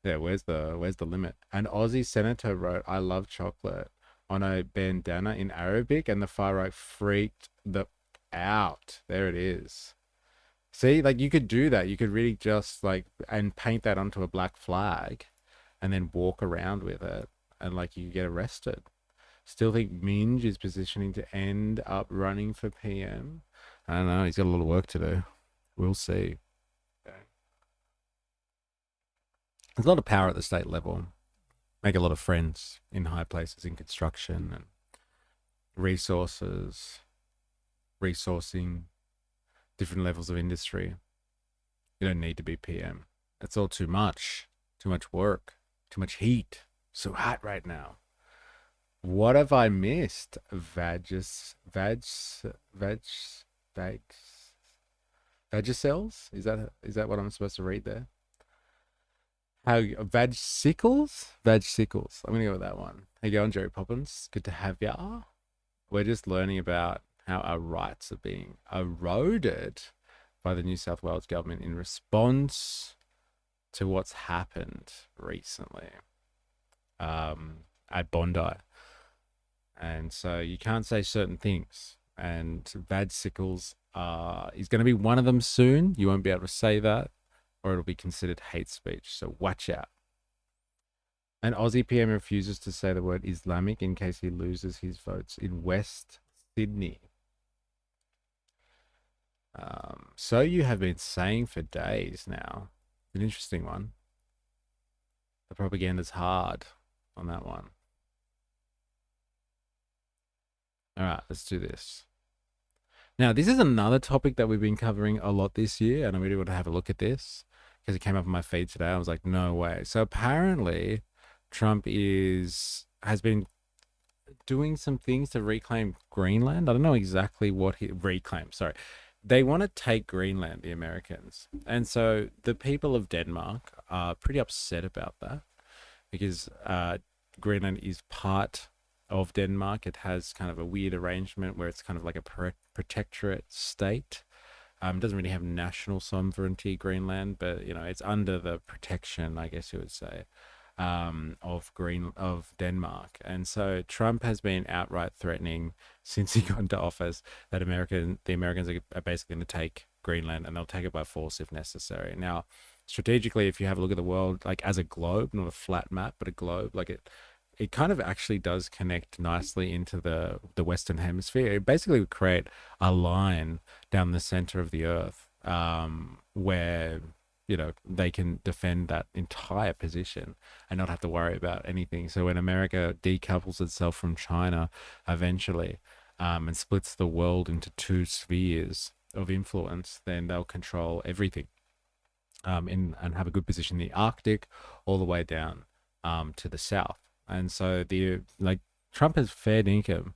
Yeah, where's the limit? An Aussie senator wrote "I love chocolate" on a bandana in Arabic, and the far right freaked out. There it is. See, like, you could do that. You could really just and paint that onto a black flag and then walk around with it, and like, you get arrested. Still think Minge is positioning to end up running for PM. I don't know. He's got a lot of work to do. We'll see. Okay. There's a lot of power at the state level. Make a lot of friends in high places in construction and resources, resourcing, different levels of industry. You don't need to be PM. It's all too much. Too much work. Too much heat. So hot right now. What have I missed? Vagicells? Is that what I'm supposed to read there? Vagicles? Vagicles. I'm gonna go with that one. How you going, Jerry Poppins? Good to have ya. We're just learning about how our rights are being eroded by the New South Wales government in response to what's happened recently at Bondi. And so you can't say certain things. And Vagicles is going to be one of them soon. You won't be able to say that, or it'll be considered hate speech. So watch out. An Aussie PM refuses to say the word Islamic in case he loses his votes in West Sydney. So you have been saying for days now. An interesting one. The propaganda's hard on that one. All right, let's do this. Now, this is another topic that we've been covering a lot this year, and I really want to have a look at this because it came up on my feed today. I was like, no way. So apparently, Trump has been doing some things to reclaim Greenland. I don't know exactly what he reclaimed. Sorry. They want to take Greenland, the Americans. And so the people of Denmark are pretty upset about that because Greenland is part of Denmark. It has kind of a weird arrangement where it's kind of like a protectorate state. It doesn't really have national sovereignty, Greenland, but it's under the protection, I guess you would say, of Denmark. And so Trump has been outright threatening since he got into office that the Americans are basically going to take Greenland, and they'll take it by force if necessary. Now, strategically, if you have a look at the world like as a globe, not a flat map, but a globe, like it kind of actually does connect nicely into the Western Hemisphere. It basically would create a line down the center of the Earth where they can defend that entire position and not have to worry about anything. So when America decouples itself from China eventually and splits the world into two spheres of influence, then they'll control everything and have a good position in the Arctic all the way down to the south. And so Trump has fair dinkum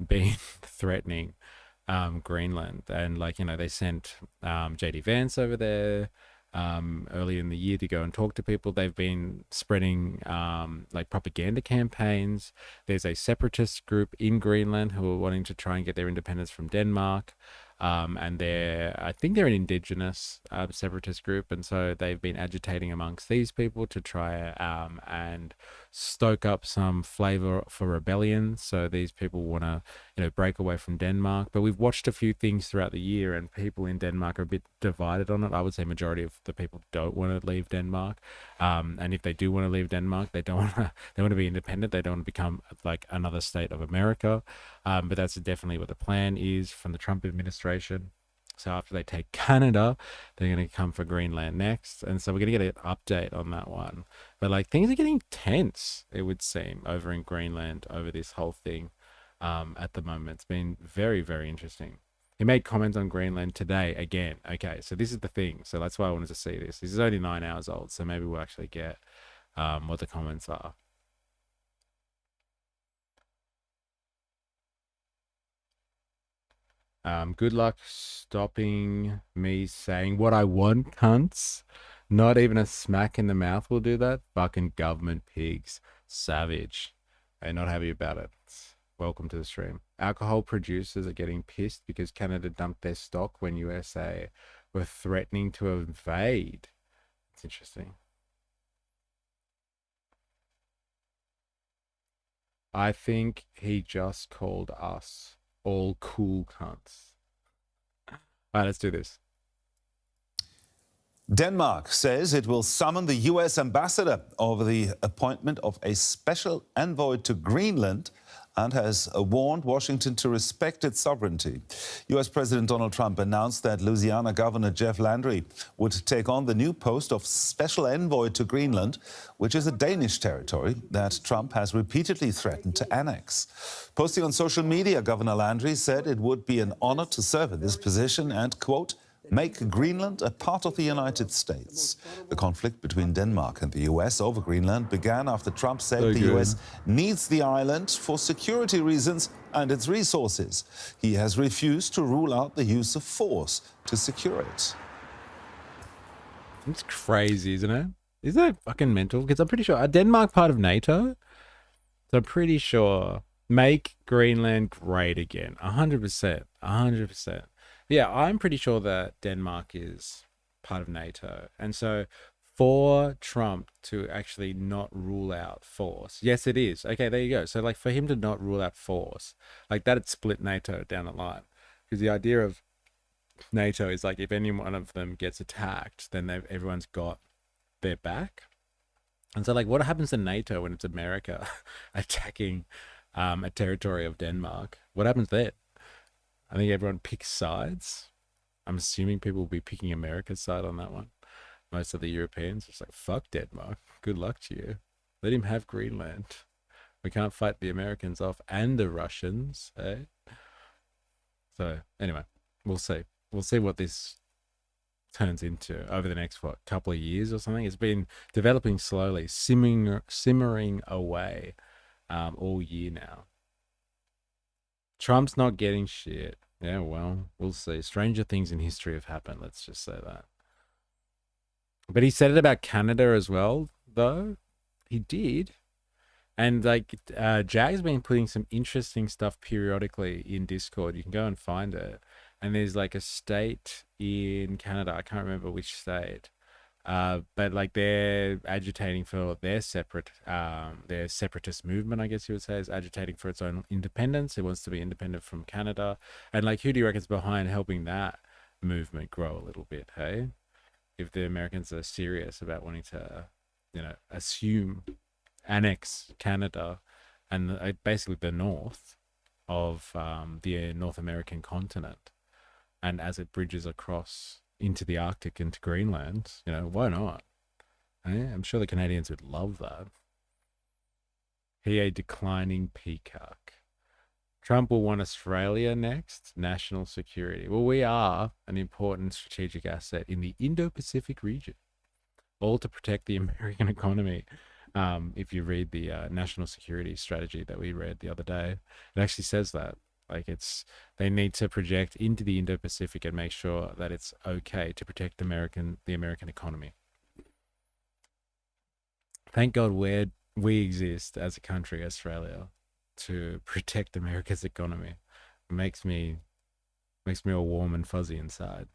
been threatening Greenland, and they sent JD Vance over there early in the year to go and talk to people. They've been spreading propaganda campaigns. There's a separatist group in Greenland who are wanting to try and get their independence from Denmark. And I think they're an indigenous separatist group, and so they've been agitating amongst these people to try and stoke up some flavor for rebellion. So these people want to, break away from Denmark. But we've watched a few things throughout the year, and people in Denmark are a bit divided on it. I would say majority of the people don't want to leave Denmark, and if they do want to leave Denmark, they want to be independent. They don't want to become like another state of America. But that's definitely what the plan is from the Trump administration. So after they take Canada, they're going to come for Greenland next. And so we're going to get an update on that one. But things are getting tense, it would seem, over in Greenland over this whole thing at the moment. It's been very, very interesting. He made comments on Greenland today again. Okay, so this is the thing. So that's why I wanted to see this. This is only 9 hours old, so maybe we'll actually get what the comments are. Good luck stopping me saying what I want, cunts. Not even a smack in the mouth will do that. Fucking government pigs. Savage. I'm not happy about it. Welcome to the stream. Alcohol producers are getting pissed because Canada dumped their stock when USA were threatening to invade. It's interesting. I think he just called us all cool cunts. All right, let's do this. Denmark says it will summon the U.S. ambassador over the appointment of a special envoy to Greenland and has warned Washington to respect its sovereignty. U.S. President Donald Trump announced that Louisiana Governor Jeff Landry would take on the new post of special envoy to Greenland, which is a Danish territory that Trump has repeatedly threatened to annex. Posting on social media, Governor Landry said it would be an honor to serve in this position and, quote, make Greenland a part of the United States. The conflict between Denmark and the U.S. over Greenland began after Trump said the U.S. needs the island for security reasons and its resources. He has refused to rule out the use of force to secure it. It's crazy, isn't it? Isn't that fucking mental? Because I'm pretty sure, are Denmark part of NATO? So I'm pretty sure make Greenland great again. 100%. 100%. Yeah, I'm pretty sure that Denmark is part of NATO. And so for Trump to actually not rule out force, yes, it is. Okay, there you go. So for him to not rule out force, that'd split NATO down the line. Because the idea of NATO is if any one of them gets attacked, then everyone's got their back. And so what happens to NATO when it's America attacking a territory of Denmark? What happens there? I think everyone picks sides. I'm assuming people will be picking America's side on that one. Most of the Europeans, it's like, fuck Denmark. Good luck to you. Let him have Greenland. We can't fight the Americans off and the Russians, eh? So anyway, we'll see. We'll see what this turns into over the next, couple of years or something. It's been developing slowly, simmering away all year now. Trump's not getting shit. Yeah, well, we'll see. Stranger things in history have happened, let's just say that. But he said it about Canada as well, though. He did. And like Jag's been putting some interesting stuff periodically in Discord. You can go and find it. And there's like a state in Canada, I can't remember which state, but like they're agitating for their separatist movement, I guess you would say, is agitating for its own independence. It wants to be independent from Canada. And like, who do you reckon's behind helping that movement grow a little bit, hey? If the Americans are serious about wanting to, annex Canada and basically the north of the North American continent, and as it bridges across into the Arctic, into Greenland, why not? I'm sure the Canadians would love that. He a declining peacock. Trump will want Australia next. National security. Well, we are an important strategic asset in the Indo-Pacific region, all to protect the American economy. If you read the national security strategy that we read the other day, it actually says that. Like, they need to project into the Indo-Pacific and make sure that it's okay to protect the American economy. Thank God we exist as a country, Australia, to protect America's economy. It makes me all warm and fuzzy inside.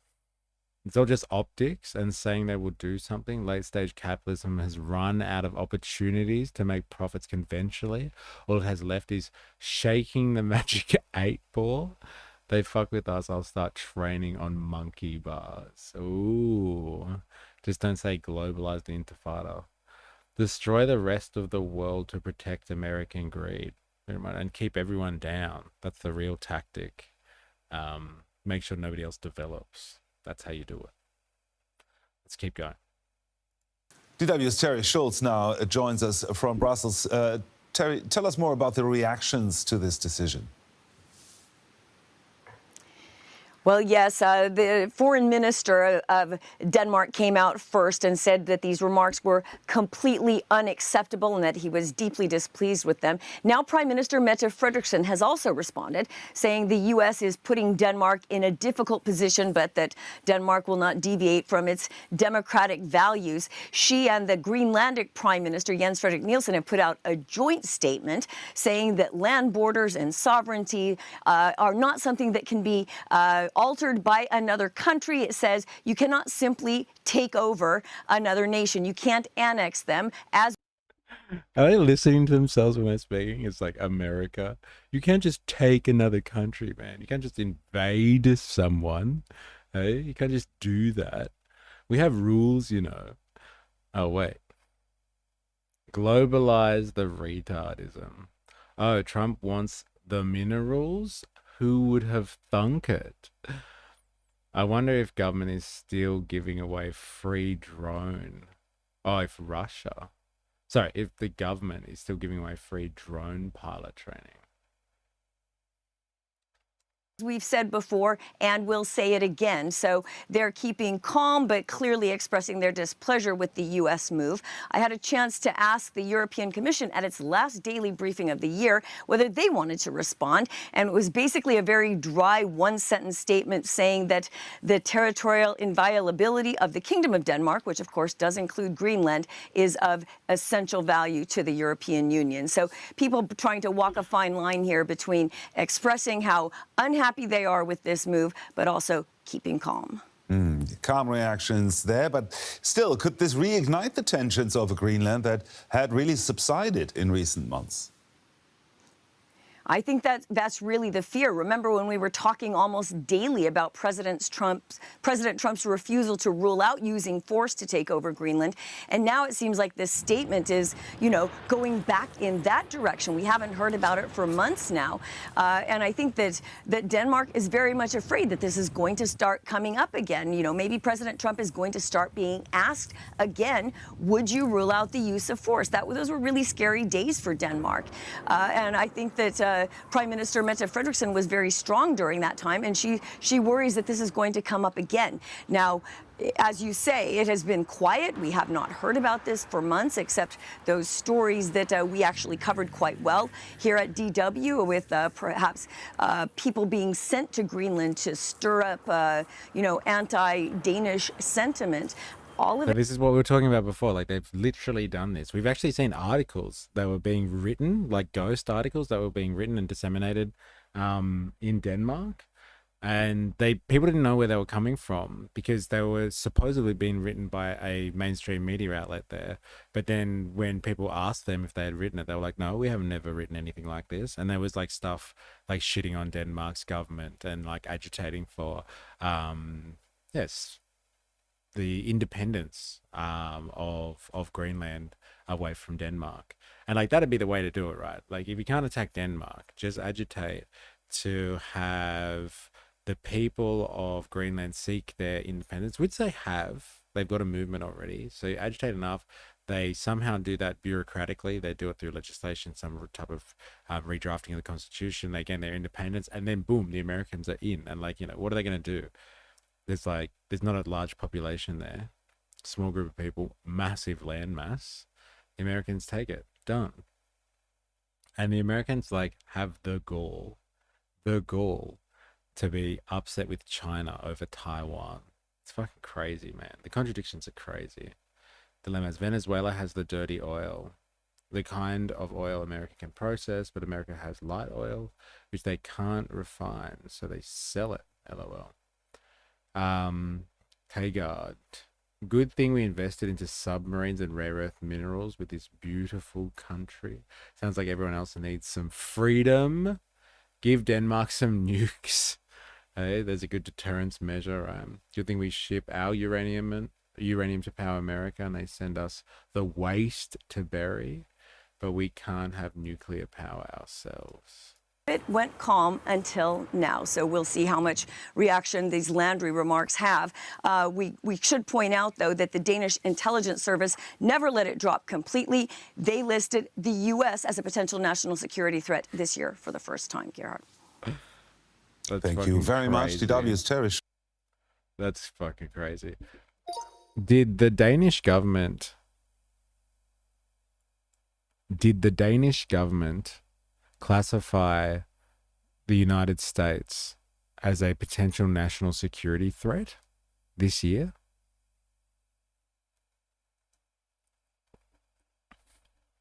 It's all just optics and saying they will do something. Late stage capitalism has run out of opportunities to make profits conventionally. All it has left is shaking the magic 8-ball. They fuck with us, I'll start training on monkey bars. Ooh. Just don't say globalize the intifada. Destroy the rest of the world to protect American greed. And keep everyone down. That's the real tactic. Make sure nobody else develops. That's how you do it. Let's keep going. DW's Terry Schultz now joins us from Brussels. Terry, tell us more about the reactions to this decision. Well, yes, the foreign minister of Denmark came out first and said that these remarks were completely unacceptable and that he was deeply displeased with them. Now, Prime Minister Mette Frederiksen has also responded, saying the U.S. is putting Denmark in a difficult position, but that Denmark will not deviate from its democratic values. She and the Greenlandic Prime Minister, Jens Frederik Nielsen, have put out a joint statement saying that land borders and sovereignty are not something that can be altered by another country. It says you cannot simply take over another nation. You can't annex them. As are they listening to themselves when they're speaking? It's like, America, you can't just take another country, man. You can't just invade someone. Hey, you can't just do that. We have rules, Oh, wait. Globalize the retardism. Oh, Trump wants the minerals? Who would have thunk it? I wonder if government is still giving away free drone. Oh, if the government is still giving away free drone pilot training. we've said before, and we'll say it again. So they're keeping calm, but clearly expressing their displeasure with the U.S. move. I had a chance to ask the European Commission at its last daily briefing of the year whether they wanted to respond, and it was basically a very dry one-sentence statement saying that the territorial inviolability of the Kingdom of Denmark, which of course does include Greenland, is of essential value to the European Union. So people trying to walk a fine line here between expressing how unhappy they are with this move, but also keeping calm. Calm reactions there, but still, could this reignite the tensions over Greenland that had really subsided in recent months? I think that's really the fear. Remember when we were talking almost daily about President Trump's refusal to rule out using force to take over Greenland, and now it seems like this statement is, going back in that direction. We haven't heard about it for months now, and I think that Denmark is very much afraid that this is going to start coming up again. Maybe President Trump is going to start being asked again, would you rule out the use of force? Those were really scary days for Denmark, and I think that Prime Minister Mette Frederiksen was very strong during that time, and she worries that this is going to come up again. Now, as you say, it has been quiet. We have not heard about this for months, except those stories that we actually covered quite well here at DW, with perhaps people being sent to Greenland to stir up, anti-Danish sentiment. All of So this is what we were talking about before. Like, they've literally done this. We've actually seen articles that were being written, like ghost articles that were being written and disseminated in Denmark. And people didn't know where they were coming from because they were supposedly being written by a mainstream media outlet there. But then when people asked them if they had written it, they were like, no, we have never written anything like this. And there was like stuff like shitting on Denmark's government and like agitating for, the independence of Greenland away from Denmark. And like, that'd be the way to do it, right? Like, if you can't attack Denmark, just agitate to have the people of Greenland seek their independence, which they have. They've got a movement already. So you agitate enough, they somehow do that bureaucratically. They do it through legislation, some type of redrafting of the constitution. They gain their independence, and then boom, the Americans are in. And like, what are they going to do? There's not a large population there, small group of people, massive land mass. The Americans take it, done. And the Americans have the gall to be upset with China over Taiwan. It's fucking crazy, man. The contradictions are crazy. Dilemmas. Venezuela has the dirty oil, the kind of oil America can process, but America has light oil, which they can't refine, so they sell it. LOL. Tegard. Good thing we invested into submarines and rare earth minerals with this beautiful country. Sounds like everyone else needs some freedom. Give Denmark some nukes. Hey, there's a good deterrence measure. Good thing we ship our uranium to power America, and they send us the waste to bury, but we can't have nuclear power ourselves. It went calm until now, so we'll see how much reaction these Landry remarks have. We should point out, though, that the Danish intelligence service never let it drop completely. They listed the U.S. as a potential national security threat this year for the first time, Gerhard. Thank you very much, DW's Terry. That's fucking crazy. Did the Danish government classify the United States as a potential national security threat this year?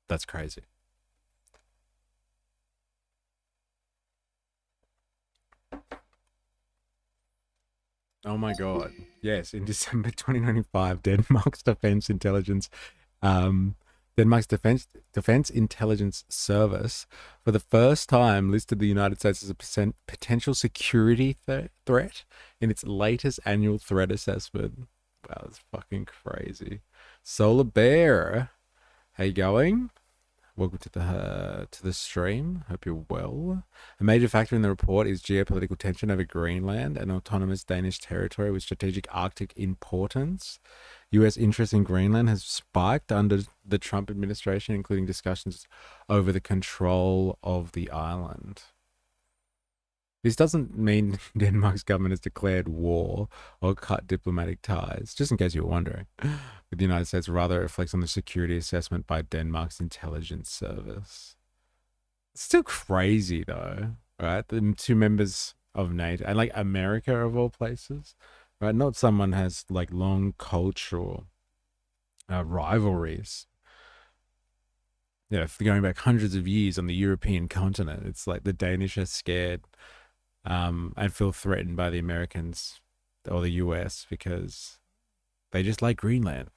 That's crazy. Oh my God. Yes, in December 2025, Denmark's Defense Intelligence Service for the first time listed the United States as a potential security threat in its latest annual threat assessment. Wow, that's fucking crazy. Solar Bear, how you going? Welcome to the stream. Hope you're well. A major factor in the report is geopolitical tension over Greenland, an autonomous Danish territory with strategic Arctic importance. U.S. interest in Greenland has spiked under the Trump administration, including discussions over the control of the island. This doesn't mean Denmark's government has declared war or cut diplomatic ties, just in case you were wondering. With the United States, rather, it reflects on the security assessment by Denmark's intelligence service. It's still crazy, though, right? The two members of NATO, and like America of all places, right? Not someone has like long cultural rivalries. Yeah, going back hundreds of years on the European continent, it's like the Danish are scared and feel threatened by the Americans or the US because they just like Greenland.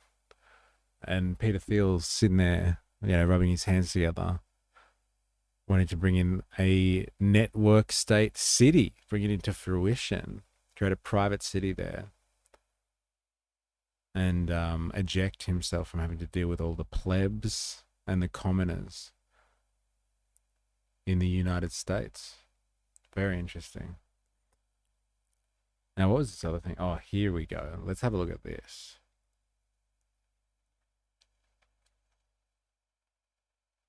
And Peter Thiel's sitting there, rubbing his hands together, wanting to bring in a network state city, bring it into fruition, create a private city there, and eject himself from having to deal with all the plebs and the commoners in the United States. Very interesting. Now, what was this other thing? Oh, here we go. Let's have a look at this.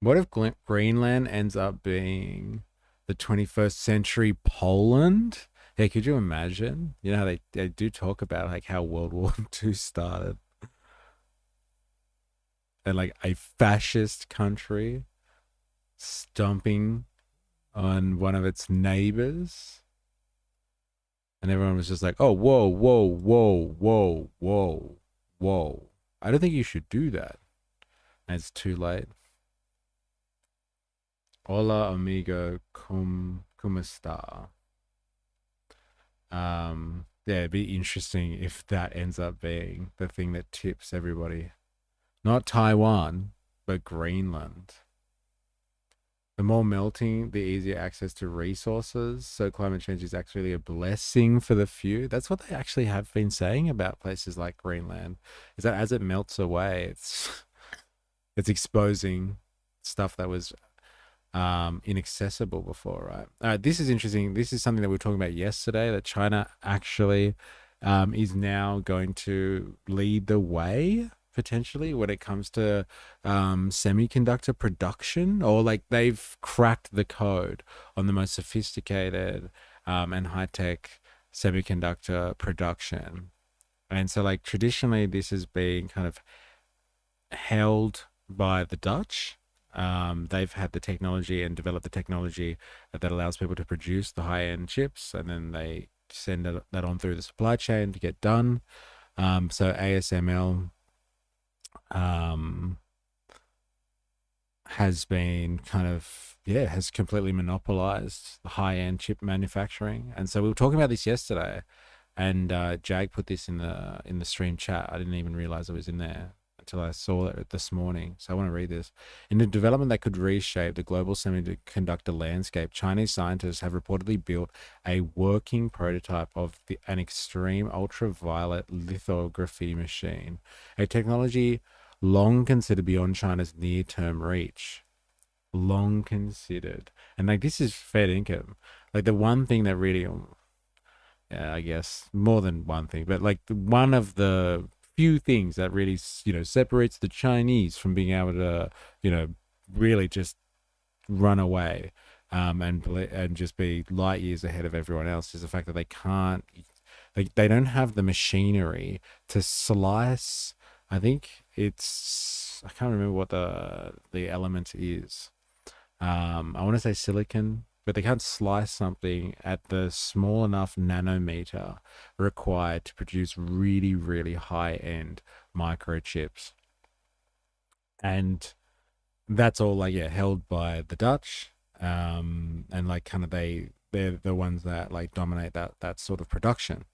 What if Greenland ends up being the 21st century Poland? Yeah, could you imagine? You know how they do talk about like how World War II started. And like a fascist country stomping on one of its neighbors. And everyone was just like, oh, whoa, whoa, whoa, whoa, whoa, whoa. I don't think you should do that. And it's too late. Hola, amigo, ¿cómo está? Yeah, it'd be interesting if that ends up being the thing that tips everybody. Not Taiwan, but Greenland. The more melting, the easier access to resources. So climate change is actually a blessing for the few. That's what they actually have been saying about places like Greenland, is that as it melts away, it's exposing stuff that was inaccessible before, right? This is interesting. This is something that we were talking about yesterday, that China actually is now going to lead the way potentially when it comes to semiconductor production, or like they've cracked the code on the most sophisticated and high-tech semiconductor production. And so like traditionally this has been kind of held by the Dutch. They've had the technology and developed the technology that allows people to produce the high-end chips, and then they send that on through the supply chain to get done. So ASML has been kind of, has completely monopolized the high-end chip manufacturing. And so we were talking about this yesterday, and Jag put this in the stream chat. I didn't even realize it was in there until I saw it this morning. So I want to read this. In a development that could reshape the global semiconductor landscape, Chinese scientists have reportedly built a working prototype of an extreme ultraviolet lithography machine, a technology long considered beyond China's near-term reach. Long considered. And like, this is fair income. Like the one thing that really, I guess more than one thing, but like one of the few things that really, separates the Chinese from being able to, really just run away and just be light years ahead of everyone else is the fact that they can't, they don't have the machinery to slice. I think I can't remember what the element is. I want to say silicon, but they can't slice something at the small enough nanometer required to produce really, really high-end microchips. And that's all held by the Dutch. And like kind of they're the ones that like dominate that sort of production.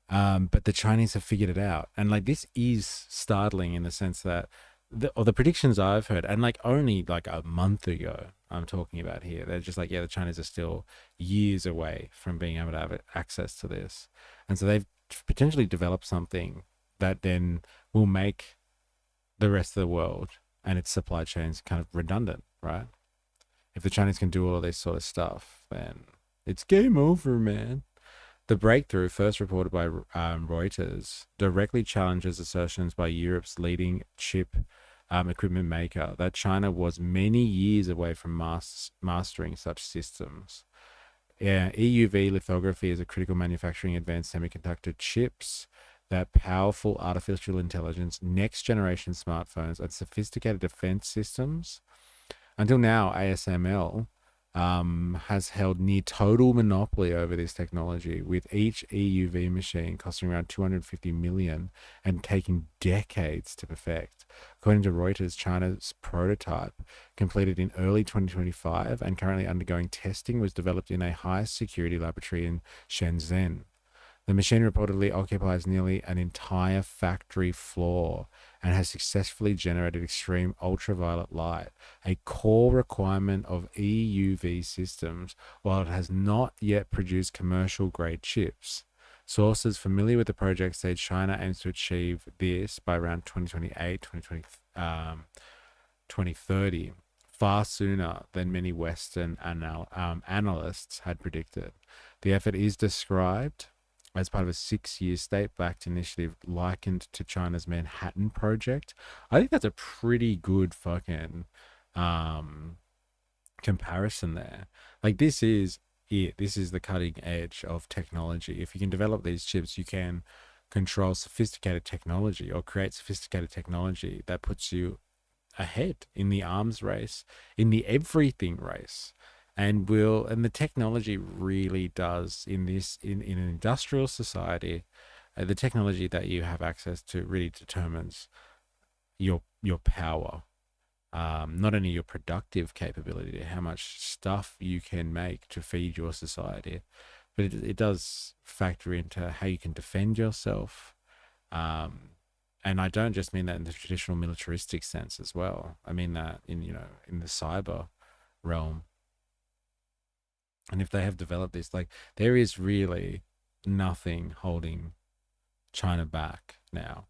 But the Chinese have figured it out. And like this is startling in the sense that the predictions I've heard, and like only like a month ago, I'm talking about here, they're just like, the Chinese are still years away from being able to have access to this. And so they've potentially developed something that then will make the rest of the world and its supply chains kind of redundant, right? If the Chinese can do all of this sort of stuff, then it's game over, man. The breakthrough, first reported by Reuters, directly challenges assertions by Europe's leading chip equipment maker that China was many years away from mastering such systems. EUV lithography is a critical manufacturing advanced semiconductor chips that powerful artificial intelligence, next-generation smartphones, and sophisticated defense systems. Until now, ASML has held near total monopoly over this technology, with each EUV machine costing around 250 million and taking decades to perfect. According to Reuters, China's prototype, completed in early 2025 and currently undergoing testing, was developed in a high security laboratory in Shenzhen. The machine reportedly occupies nearly an entire factory floor and has successfully generated extreme ultraviolet light, a core requirement of EUV systems, while it has not yet produced commercial grade chips. Sources familiar with the project say China aims to achieve this by around 2028, 2030, far sooner than many Western analysts had predicted. The effort is described as part of a 6-year state-backed initiative likened to China's Manhattan Project. I think that's a pretty good fucking comparison there. Like, this is it. This is the cutting edge of technology. If you can develop these chips, you can control sophisticated technology or create sophisticated technology that puts you ahead in the arms race, in the everything race. And the technology really does in an industrial society, the technology that you have access to really determines your power. Not only your productive capability, how much stuff you can make to feed your society, but it does factor into how you can defend yourself. And I don't just mean that in the traditional militaristic sense as well. I mean that in the cyber realm. And if they have developed this, like, there is really nothing holding China back now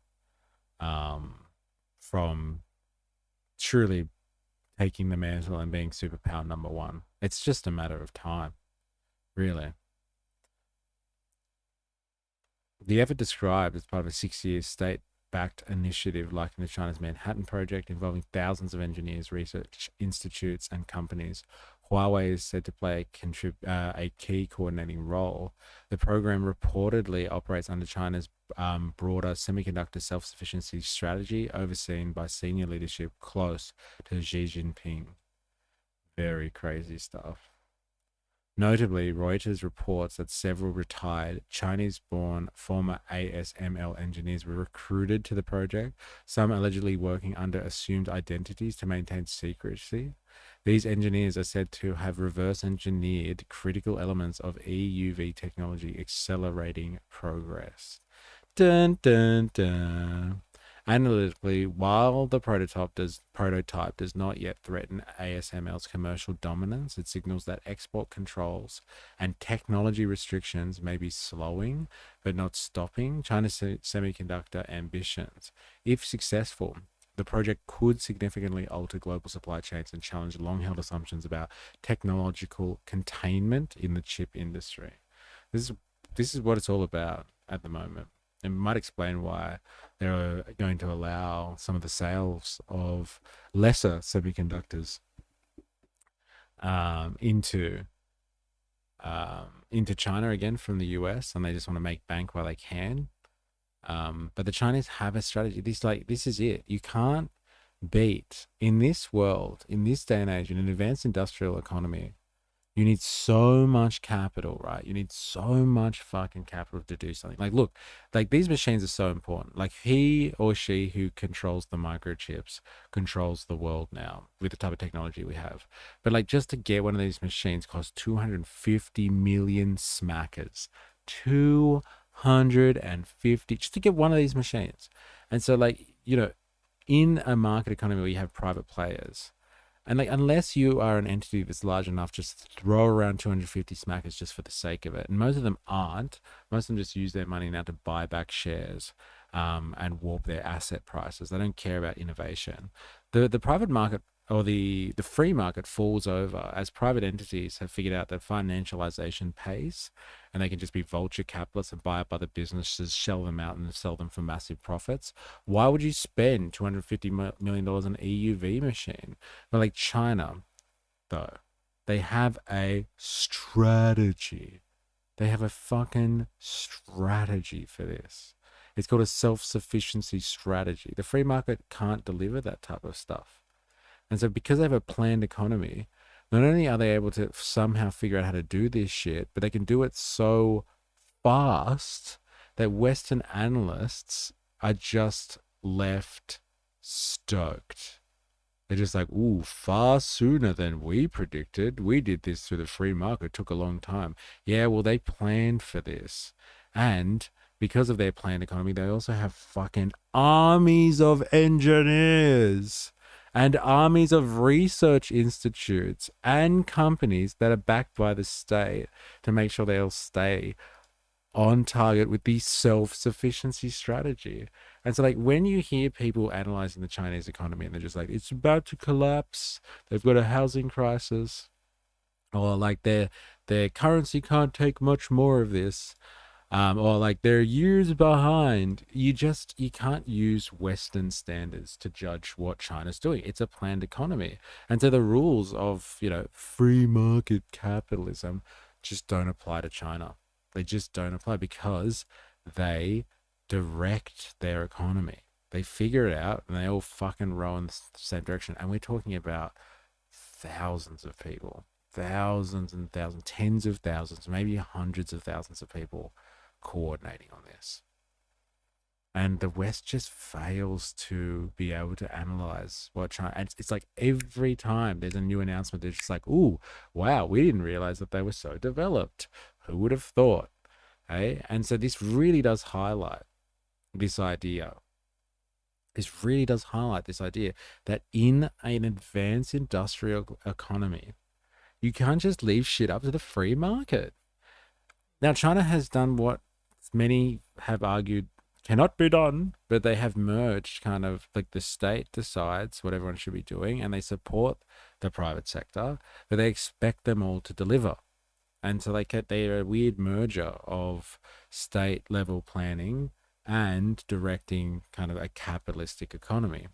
from truly taking the mantle and being superpower number one. It's just a matter of time, really. The effort described as part of a 6-year state-backed initiative likened to China's Manhattan Project, involving thousands of engineers, research institutes, and companies. Huawei is said to play a key coordinating role. The program reportedly operates under China's broader semiconductor self-sufficiency strategy, overseen by senior leadership close to Xi Jinping. Very crazy stuff. Notably, Reuters reports that several retired Chinese-born former ASML engineers were recruited to the project, some allegedly working under assumed identities to maintain secrecy. These engineers are said to have reverse-engineered critical elements of EUV technology, accelerating progress. Dun, dun, dun. Analytically, while the prototype does not yet threaten ASML's commercial dominance, it signals that export controls and technology restrictions may be slowing but not stopping China's semiconductor ambitions. If successful, the project could significantly alter global supply chains and challenge long-held assumptions about technological containment in the chip industry. This is what it's all about at the moment. It might explain why they're going to allow some of the sales of lesser semiconductors into China again from the US, and they just want to make bank while they can. But the Chinese have a strategy. This is it. You can't beat in this world, in this day and age, in an advanced industrial economy. You need so much capital, right? You need so much fucking capital to do something. Like, look, like, these machines are so important. Like, he or she who controls the microchips controls the world now with the type of technology we have. But, like, just to get one of these machines costs 250 million smackers. 250 just to get one of these machines. And so, like, in a market economy where you have private players, and, like, unless you are an entity that's large enough, just throw around 250 smackers just for the sake of it. And most of them aren't. Most of them just use their money now to buy back shares and warp their asset prices. They don't care about innovation. The private market, or the free market, falls over as private entities have figured out that financialization pays, and they can just be vulture capitalists and buy up other businesses, shell them out, and sell them for massive profits. Why would you spend $250 million on an EUV machine? But, like, China, though, they have a strategy. They have a fucking strategy for this. It's called a self-sufficiency strategy. The free market can't deliver that type of stuff. And so because they have a planned economy, not only are they able to somehow figure out how to do this shit, but they can do it so fast that Western analysts are just left stoked. They're just like, ooh, far sooner than we predicted. We did this through the free market. It took a long time. Yeah, well, they planned for this. And because of their planned economy, they also have fucking armies of engineers and armies of research institutes and companies that are backed by the state to make sure they'll stay on target with the self-sufficiency strategy. And so, like, when you hear people analyzing the Chinese economy and they're just like, it's about to collapse, they've got a housing crisis, or like their currency can't take much more of this, or like they're years behind, you can't use Western standards to judge what China's doing. It's a planned economy. And so the rules of, free market capitalism just don't apply to China. They just don't apply because they direct their economy. They figure it out and they all fucking row in the same direction. And we're talking about thousands of people, thousands and thousands, tens of thousands, maybe hundreds of thousands of people coordinating on this. And the West just fails to be able to analyze what China, and it's like every time there's a new announcement, they're just like, ooh, wow, we didn't realize that they were so developed. Who would have thought? Hey? And so this really does highlight this idea. This really does highlight this idea that in an advanced industrial economy, you can't just leave shit up to the free market. Now, China has done what many have argued cannot be done, but they have merged kind of like the state decides what everyone should be doing and they support the private sector, but they expect them all to deliver. And so they're a weird merger of state level planning and directing kind of a capitalistic economy.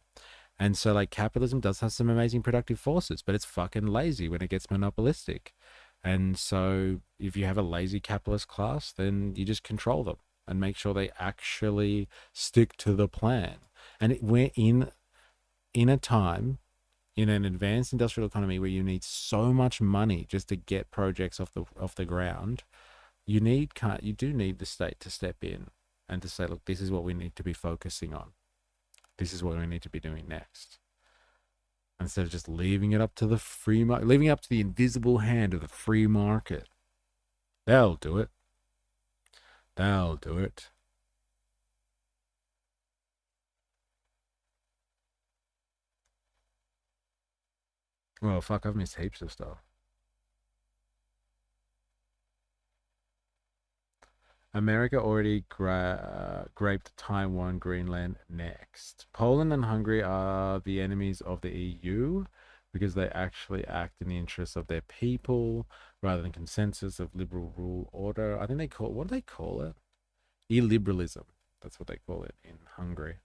And so like capitalism does have some amazing productive forces, but it's fucking lazy when it gets monopolistic. And so if you have a lazy capitalist class, then you just control them and make sure they actually stick to the plan. And we're in a time in an advanced industrial economy where you need so much money just to get projects off the ground. You do need the state to step in and to say, look, this is what we need to be focusing on. This is what we need to be doing next. Instead of just leaving it up to the free market, leaving it up to the invisible hand of the free market. They'll do it. They'll do it. Well, fuck, I've missed heaps of stuff. America already graped Taiwan, Greenland next. Poland and Hungary are the enemies of the EU because they actually act in the interests of their people rather than consensus of liberal rule order. I think what do they call it? Illiberalism. That's what they call it in Hungary.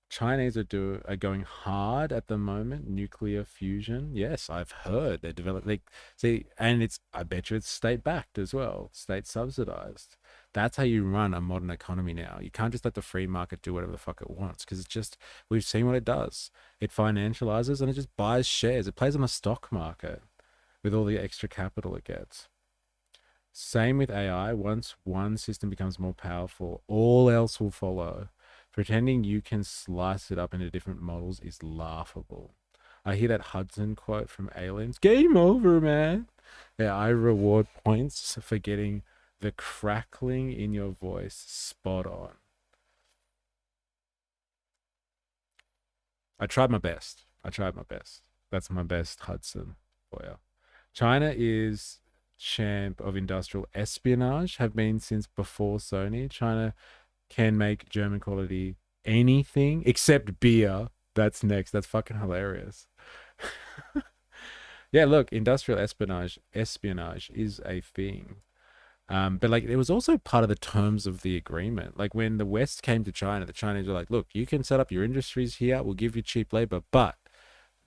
Chinese are going hard at the moment. Nuclear fusion. Yes, I've heard they're developing. I bet you it's state backed as well, state subsidized. That's how you run a modern economy now. You can't just let the free market do whatever the fuck it wants because we've seen what it does. It financializes and it just buys shares. It plays on the stock market with all the extra capital it gets. Same with AI. Once one system becomes more powerful, all else will follow. Pretending you can slice it up into different models is laughable. I hear that Hudson quote from Aliens. Game over, man. Yeah, I reward points for getting the crackling in your voice spot on. I tried my best. That's my best Hudson for you. China is champ of industrial espionage, have been since before Sony. China can make German quality anything except beer. That's next. That's fucking hilarious. Yeah, look, industrial espionage is a thing. But like it was also part of the terms of the agreement. Like when the West came to China, the Chinese were like, look, you can set up your industries here, we'll give you cheap labor, but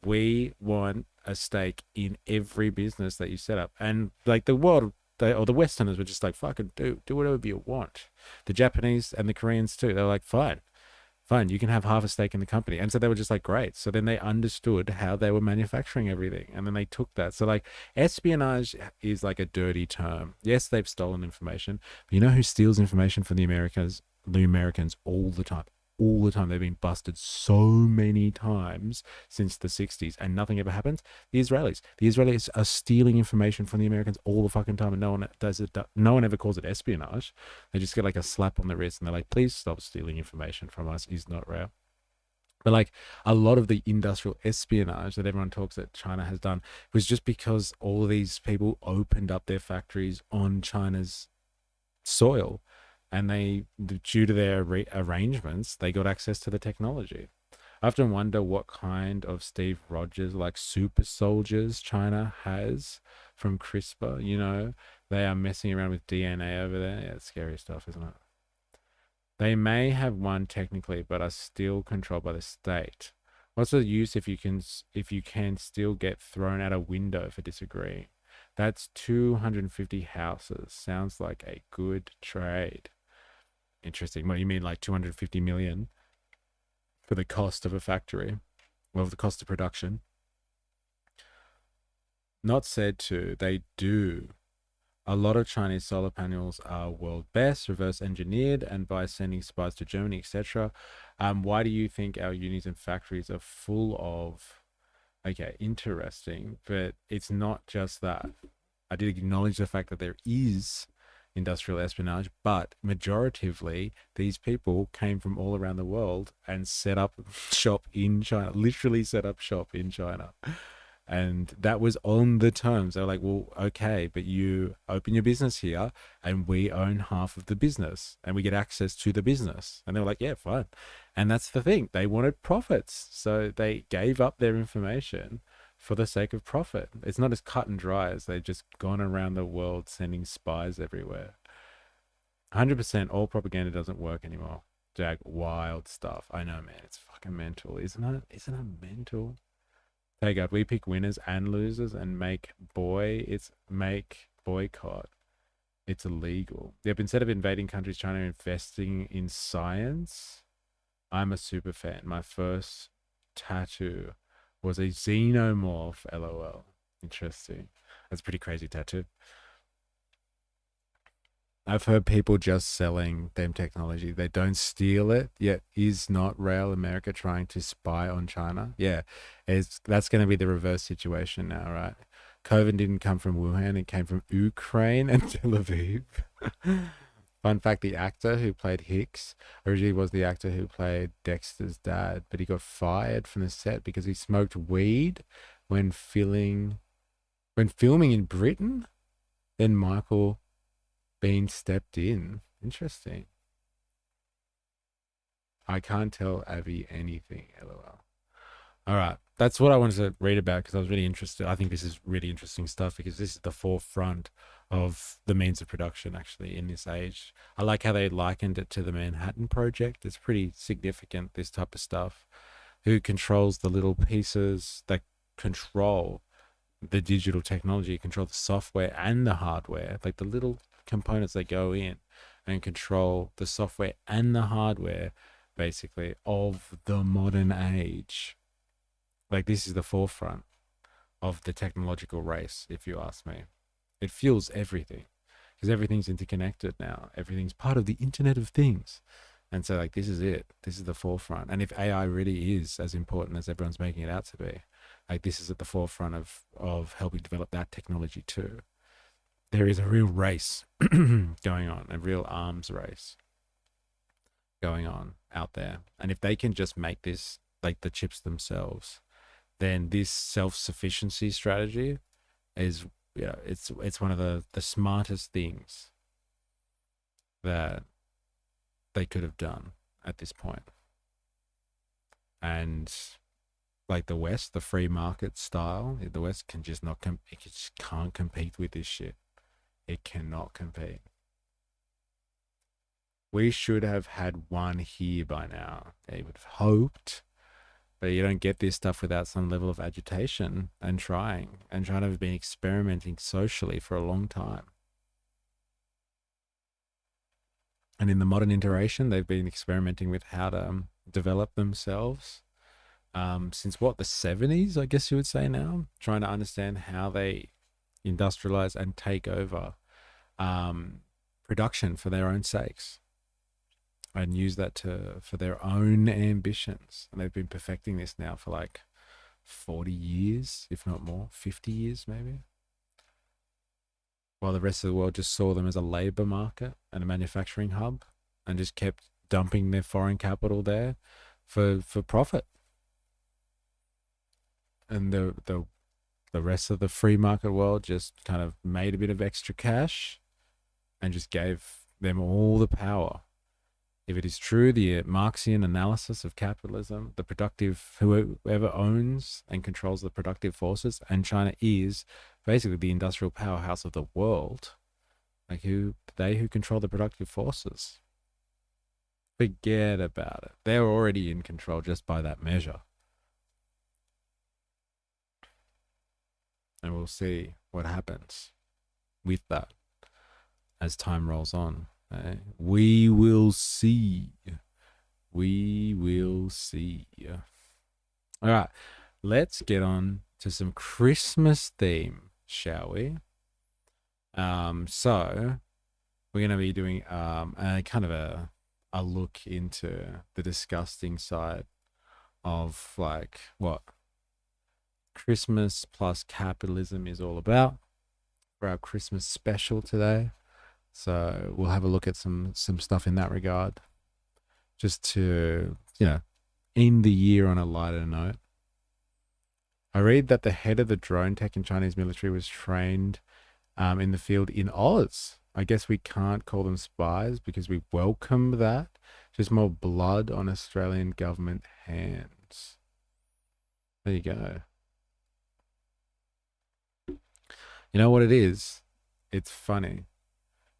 we want a stake in every business that you set up. And like the world, the Westerners were just like, fucking do whatever you want. The Japanese and the Koreans too, they were like, fine, you can have half a stake in the company. And so they were just like, great. So then they understood how they were manufacturing everything. And then they took that. So like espionage is like a dirty term. Yes, they've stolen information, but you know who steals information from the Americans all the time? all the time. They've been busted so many times since the 60s, and nothing ever happens. The Israelis are stealing information from the Americans all the fucking time, and no one does it. No one ever calls it espionage. They just get like a slap on the wrist, and they're like, "Please stop stealing information from us. It's not real." But like a lot of the industrial espionage that everyone talks that China has done was just because all of these people opened up their factories on China's soil, and they, due to their arrangements, they got access to the technology. I often wonder what kind of Steve Rogers, like super soldiers, China has from CRISPR. You know, they are messing around with DNA over there. Yeah, it's scary stuff, isn't it? They may have won technically, but are still controlled by the state. What's the use if you can still get thrown out a window for disagreeing? That's 250 houses. Sounds like a good trade. Interesting. What, you mean like 250 million for the cost of a factory? Well, the cost of production. Not said to, they do. A lot of Chinese solar panels are world best, reverse engineered, and by sending spies to Germany, etc. Why do you think our unis and factories are full of? Okay, interesting, but it's not just that. I did acknowledge the fact that there is industrial espionage, but majoritively, these people came from all around the world and set up shop in China, literally set up shop in China. And that was on the terms. They were like, well, okay, but you open your business here and we own half of the business and we get access to the business. And they were like, yeah, fine. And that's the thing. They wanted profits. So they gave up their information for the sake of profit. It's not as cut and dry as they've just gone around the world sending spies everywhere. 100% all propaganda doesn't work anymore. Jag, wild stuff. I know, man. It's fucking mental, isn't it? Isn't it mental? Hey God, we pick winners and losers and make boycott. It's illegal. Yep, instead of invading countries, China investing in science. I'm a super fan. My first tattoo was a xenomorph, LOL. Interesting. That's a pretty crazy tattoo. I've heard people just selling them technology. They don't steal it, yet is not real America trying to spy on China? Yeah, that's going to be the reverse situation now, right? COVID didn't come from Wuhan. It came from Ukraine and Tel Aviv. Fun fact, the actor who played Hicks originally was the actor who played Dexter's dad, but he got fired from the set because he smoked weed when filming in Britain. Then Michael Bean stepped in. Interesting. I can't tell Avi anything, LOL. All right. That's what I wanted to read about because I was really interested. I think this is really interesting stuff because this is the forefront of the means of production actually in this age. I like how they likened it to the Manhattan Project. It's pretty significant, this type of stuff. Who controls the little pieces that control the digital technology, control the software and the hardware, like the little components that go in and control the software and the hardware basically of the modern age. Like this is the forefront of the technological race, if you ask me. It fuels everything because everything's interconnected now. Everything's part of the Internet of Things. And so like this is it. This is the forefront. And if AI really is as important as everyone's making it out to be, like this is at the forefront of helping develop that technology too. There is a real race going on, a real arms race going on out there. And if they can just make this like the chips themselves, then this self-sufficiency strategy is, you know, it's one of the smartest things that they could have done at this point. And like the West, the free market style, the West can just not it just can't compete with this shit. It cannot compete. We should have had one here by now. They would have hoped, but you don't get this stuff without some level of agitation and trying. And China have been experimenting socially for a long time. And in the modern iteration, they've been experimenting with how to develop themselves since what, the 70s, I guess you would say now, trying to understand how they industrialize and take over production for their own sakes. and use that for their own ambitions. And they've been perfecting this now for like 40 years, if not more, 50 years maybe. While the rest of the world just saw them as a labor market and a manufacturing hub and just kept dumping their foreign capital there for profit. And the rest of the free market world just kind of made a bit of extra cash and just gave them all the power. If it is true, the Marxian analysis of capitalism, the productive, whoever owns and controls the productive forces, and China is basically the industrial powerhouse of the world, like who control the productive forces. Forget about it. They're already in control just by that measure. And we'll see what happens with that as time rolls on. We will see. We will see. All right, let's get on to some Christmas theme, shall we? So we're going to be doing a kind of a look into the disgusting side of like what Christmas plus capitalism is all about for our Christmas special today. So we'll have a look at some stuff in that regard, just to, end the year on a lighter note. I read that the head of the drone tech in Chinese military was trained in the field in Oz. I guess we can't call them spies because we welcome that. Just more blood on Australian government hands. There you go. You know what it is? It's funny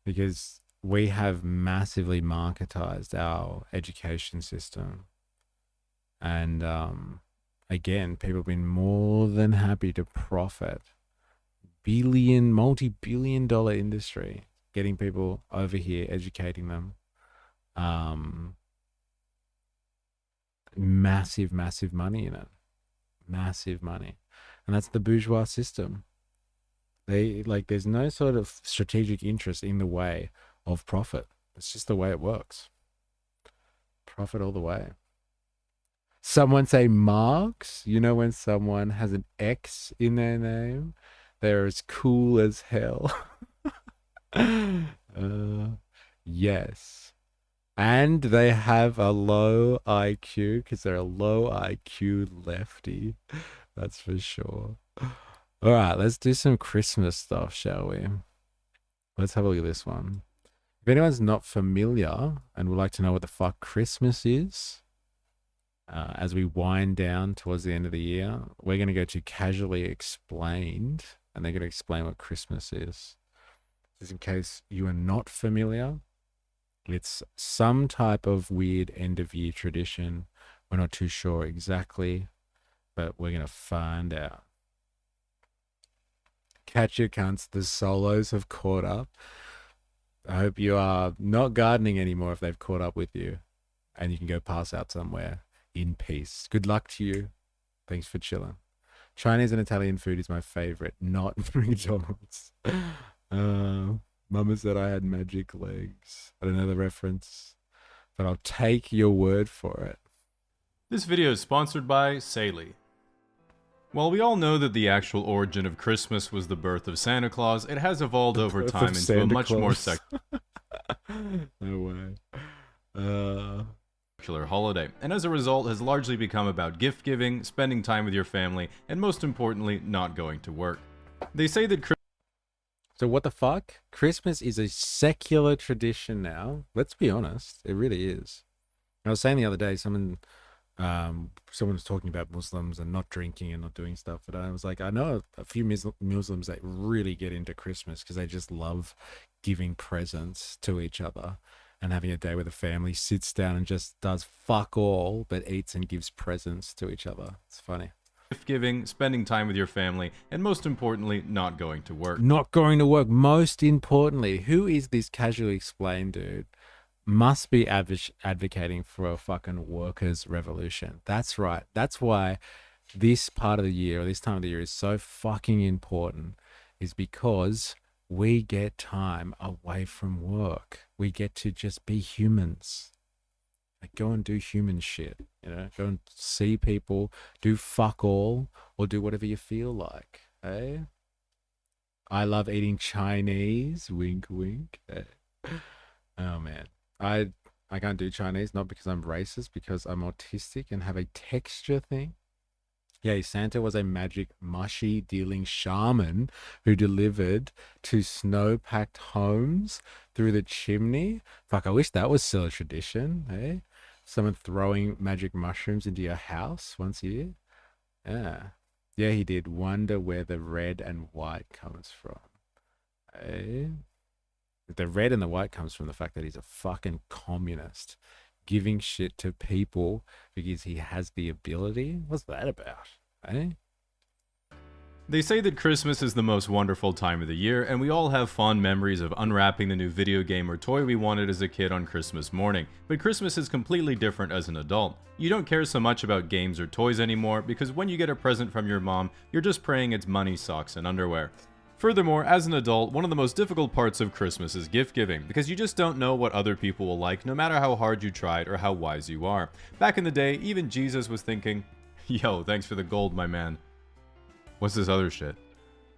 because we have massively marketized our education system. And again, people have been more than happy to profit. Multi-billion dollar industry, getting people over here, educating them. Massive money in it. Massive money. And that's the bourgeois system. There's no sort of strategic interest in the way of profit. It's just the way it works. Profit all the way. Someone say Marx. You know when someone has an X in their name, they're as cool as hell. Yes. And they have a low IQ because they're a low IQ lefty. That's for sure. All right, let's do some Christmas stuff, shall we? Let's have a look at this one. If anyone's not familiar and would like to know what the fuck Christmas is, as we wind down towards the end of the year, we're going to go to Casually Explained, and they're going to explain what Christmas is. Just in case you are not familiar, it's some type of weird end-of-year tradition. We're not too sure exactly, but we're going to find out. Catch your cunts, the solos have caught up. I hope you are not gardening anymore if they've caught up with you, and you can go pass out somewhere in peace. Good luck to you. Thanks for chilling. Chinese and Italian food is my favorite, not McDonald's. Mama said I had magic legs. I don't know the reference, but I'll take your word for it. This video is sponsored by Saley. While we all know that the actual origin of Christmas was the birth of Santa Claus, it has evolved over time into a much more No way. secular holiday, and as a result has largely become about gift giving, spending time with your family, and most importantly, not going to work. They say that So what the fuck? Christmas is a secular tradition now. Let's be honest, it really is. I was saying the other day, someone was talking about Muslims and not drinking and not doing stuff, but I was like, I know a few Muslims that really get into Christmas because they just love giving presents to each other and having a day where the family sits down and just does fuck all but eats and gives presents to each other. It's funny. gift giving, spending time with your family, and most importantly, not going to work. Not going to work. Most importantly, who is this Casually Explained dude? Must be advocating for a fucking workers' revolution. That's right. That's why this part of the year, or this time of the year, is so fucking important, is because we get time away from work. We get to just be humans. Like, go and do human shit, you know? Go and see people, do fuck all, or do whatever you feel like, eh? I love eating Chinese, wink, wink. Oh, man. I can't do Chinese, not because I'm racist, because I'm autistic and have a texture thing. Yeah, Santa was a magic mushy dealing shaman who delivered to snow-packed homes through the chimney. Fuck, I wish that was still a tradition, eh? Someone throwing magic mushrooms into your house once a year. Yeah. Yeah, he did. Wonder where the red and white comes from. Eh? The red and the white comes from the fact that he's a fucking communist, giving shit to people because he has the ability. What's that about, eh? They say that Christmas is the most wonderful time of the year, and we all have fond memories of unwrapping the new video game or toy we wanted as a kid on Christmas morning. But Christmas is completely different as an adult. You don't care so much about games or toys anymore, because when you get a present from your mom, you're just praying it's money, socks, and underwear. Furthermore, as an adult, one of the most difficult parts of Christmas is gift giving, because you just don't know what other people will like, no matter how hard you tried or how wise you are. Back in the day, even Jesus was thinking, yo, thanks for the gold, my man. What's this other shit?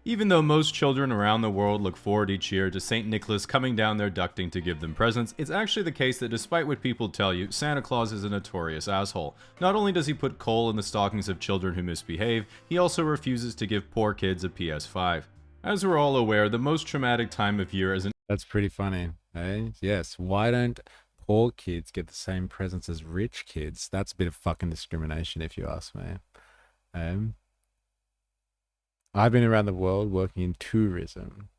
Even though most children around the world look forward each year to St. Nicholas coming down their ducting to give them presents, it's actually the case that despite what people tell you, Santa Claus is a notorious asshole. Not only does he put coal in the stockings of children who misbehave, he also refuses to give poor kids a PS5. As we're all aware, the most traumatic time of year is an— That's pretty funny, eh? Yes, why don't poor kids get the same presents as rich kids? That's a bit of fucking discrimination, if you ask me. I've been around the world working in tourism.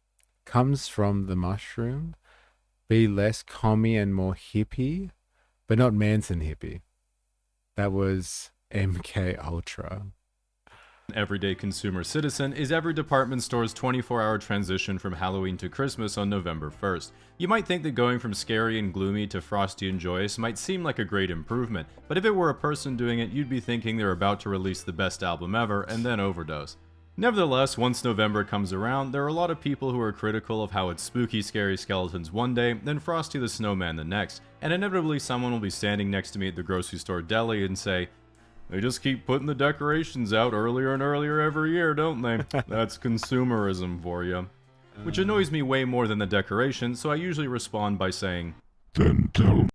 Comes from the mushroom. Be less commie and more hippie, but not Manson hippie. That was MK Ultra. Everyday consumer citizen is every department store's 24-hour transition from Halloween to Christmas on November 1st. You might think that going from scary and gloomy to frosty and joyous might seem like a great improvement, but if it were a person doing it, you'd be thinking they're about to release the best album ever and then overdose. Nevertheless, once November comes around, there are a lot of people who are critical of how it's spooky, scary skeletons one day, then Frosty the Snowman the next, and inevitably someone will be standing next to me at the grocery store deli and say, "They just keep putting the decorations out earlier and earlier every year, don't they? That's consumerism for you." Which annoys me way more than the decoration, so I usually respond by saying, Then tell me.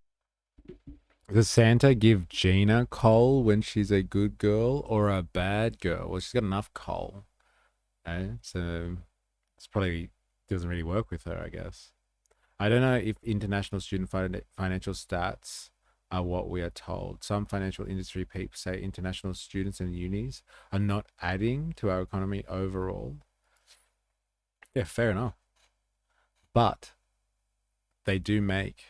Does Santa give Gina coal when she's a good girl or a bad girl? Well, she's got enough coal. So it's probably doesn't really work with her, I guess. I don't know if international student financial stats are what we are told. Some financial industry peeps say international students and unis are not adding to our economy overall. Yeah, fair enough. But they do make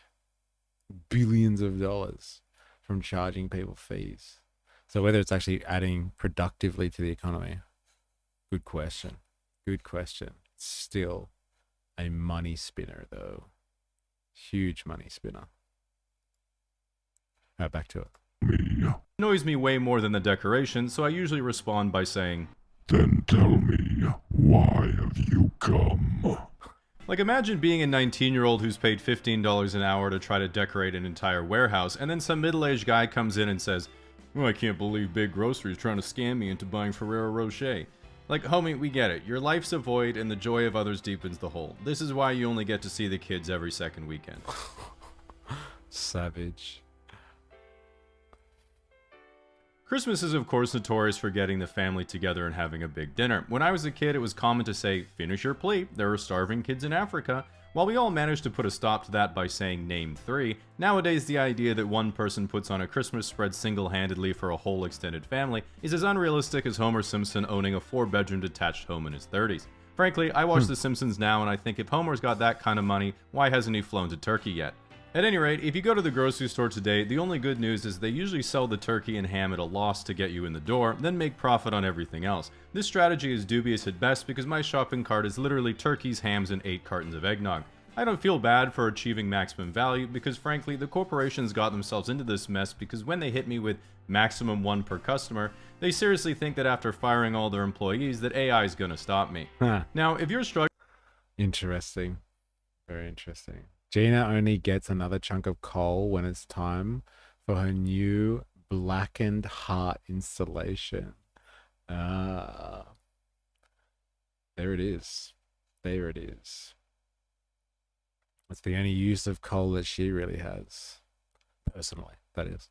billions of dollars from charging people fees. So whether it's actually adding productively to the economy, good question. Good question. It's still a money spinner, though. Huge money spinner. All right, back to it. annoys me way more than the decoration, so I usually respond by saying, Then tell me, why have you come? Like, imagine being a 19-year-old who's paid $15 an hour to try to decorate an entire warehouse, and then some middle-aged guy comes in and says, "Oh, I can't believe Big Grocery is trying to scam me into buying Ferrero Rocher." Like, homie, we get it. Your life's a void, and the joy of others deepens the hole. This is why you only get to see the kids every second weekend. Savage. Christmas is of course notorious for getting the family together and having a big dinner. When I was a kid, it was common to say, "Finish your plate, there are starving kids in Africa." While we all managed to put a stop to that by saying name 3, nowadays the idea that one person puts on a Christmas spread single-handedly for a whole extended family is as unrealistic as Homer Simpson owning a 4-bedroom detached home in his 30s. Frankly, I watch The Simpsons now and I think if Homer's got that kind of money, why hasn't he flown to Turkey yet? At any rate, if you go to the grocery store today, the only good news is they usually sell the turkey and ham at a loss to get you in the door, then make profit on everything else. This strategy is dubious at best because my shopping cart is literally turkeys, hams, and 8 cartons of eggnog. I don't feel bad for achieving maximum value because frankly, the corporations got themselves into this mess because when they hit me with maximum 1 per customer, they seriously think that after firing all their employees that AI is gonna stop me. Now, if you're struggling... Interesting. Very interesting. Gina only gets another chunk of coal when it's time for her new blackened heart installation. There it is. There it is. It's the only use of coal that she really has. Personally, that is.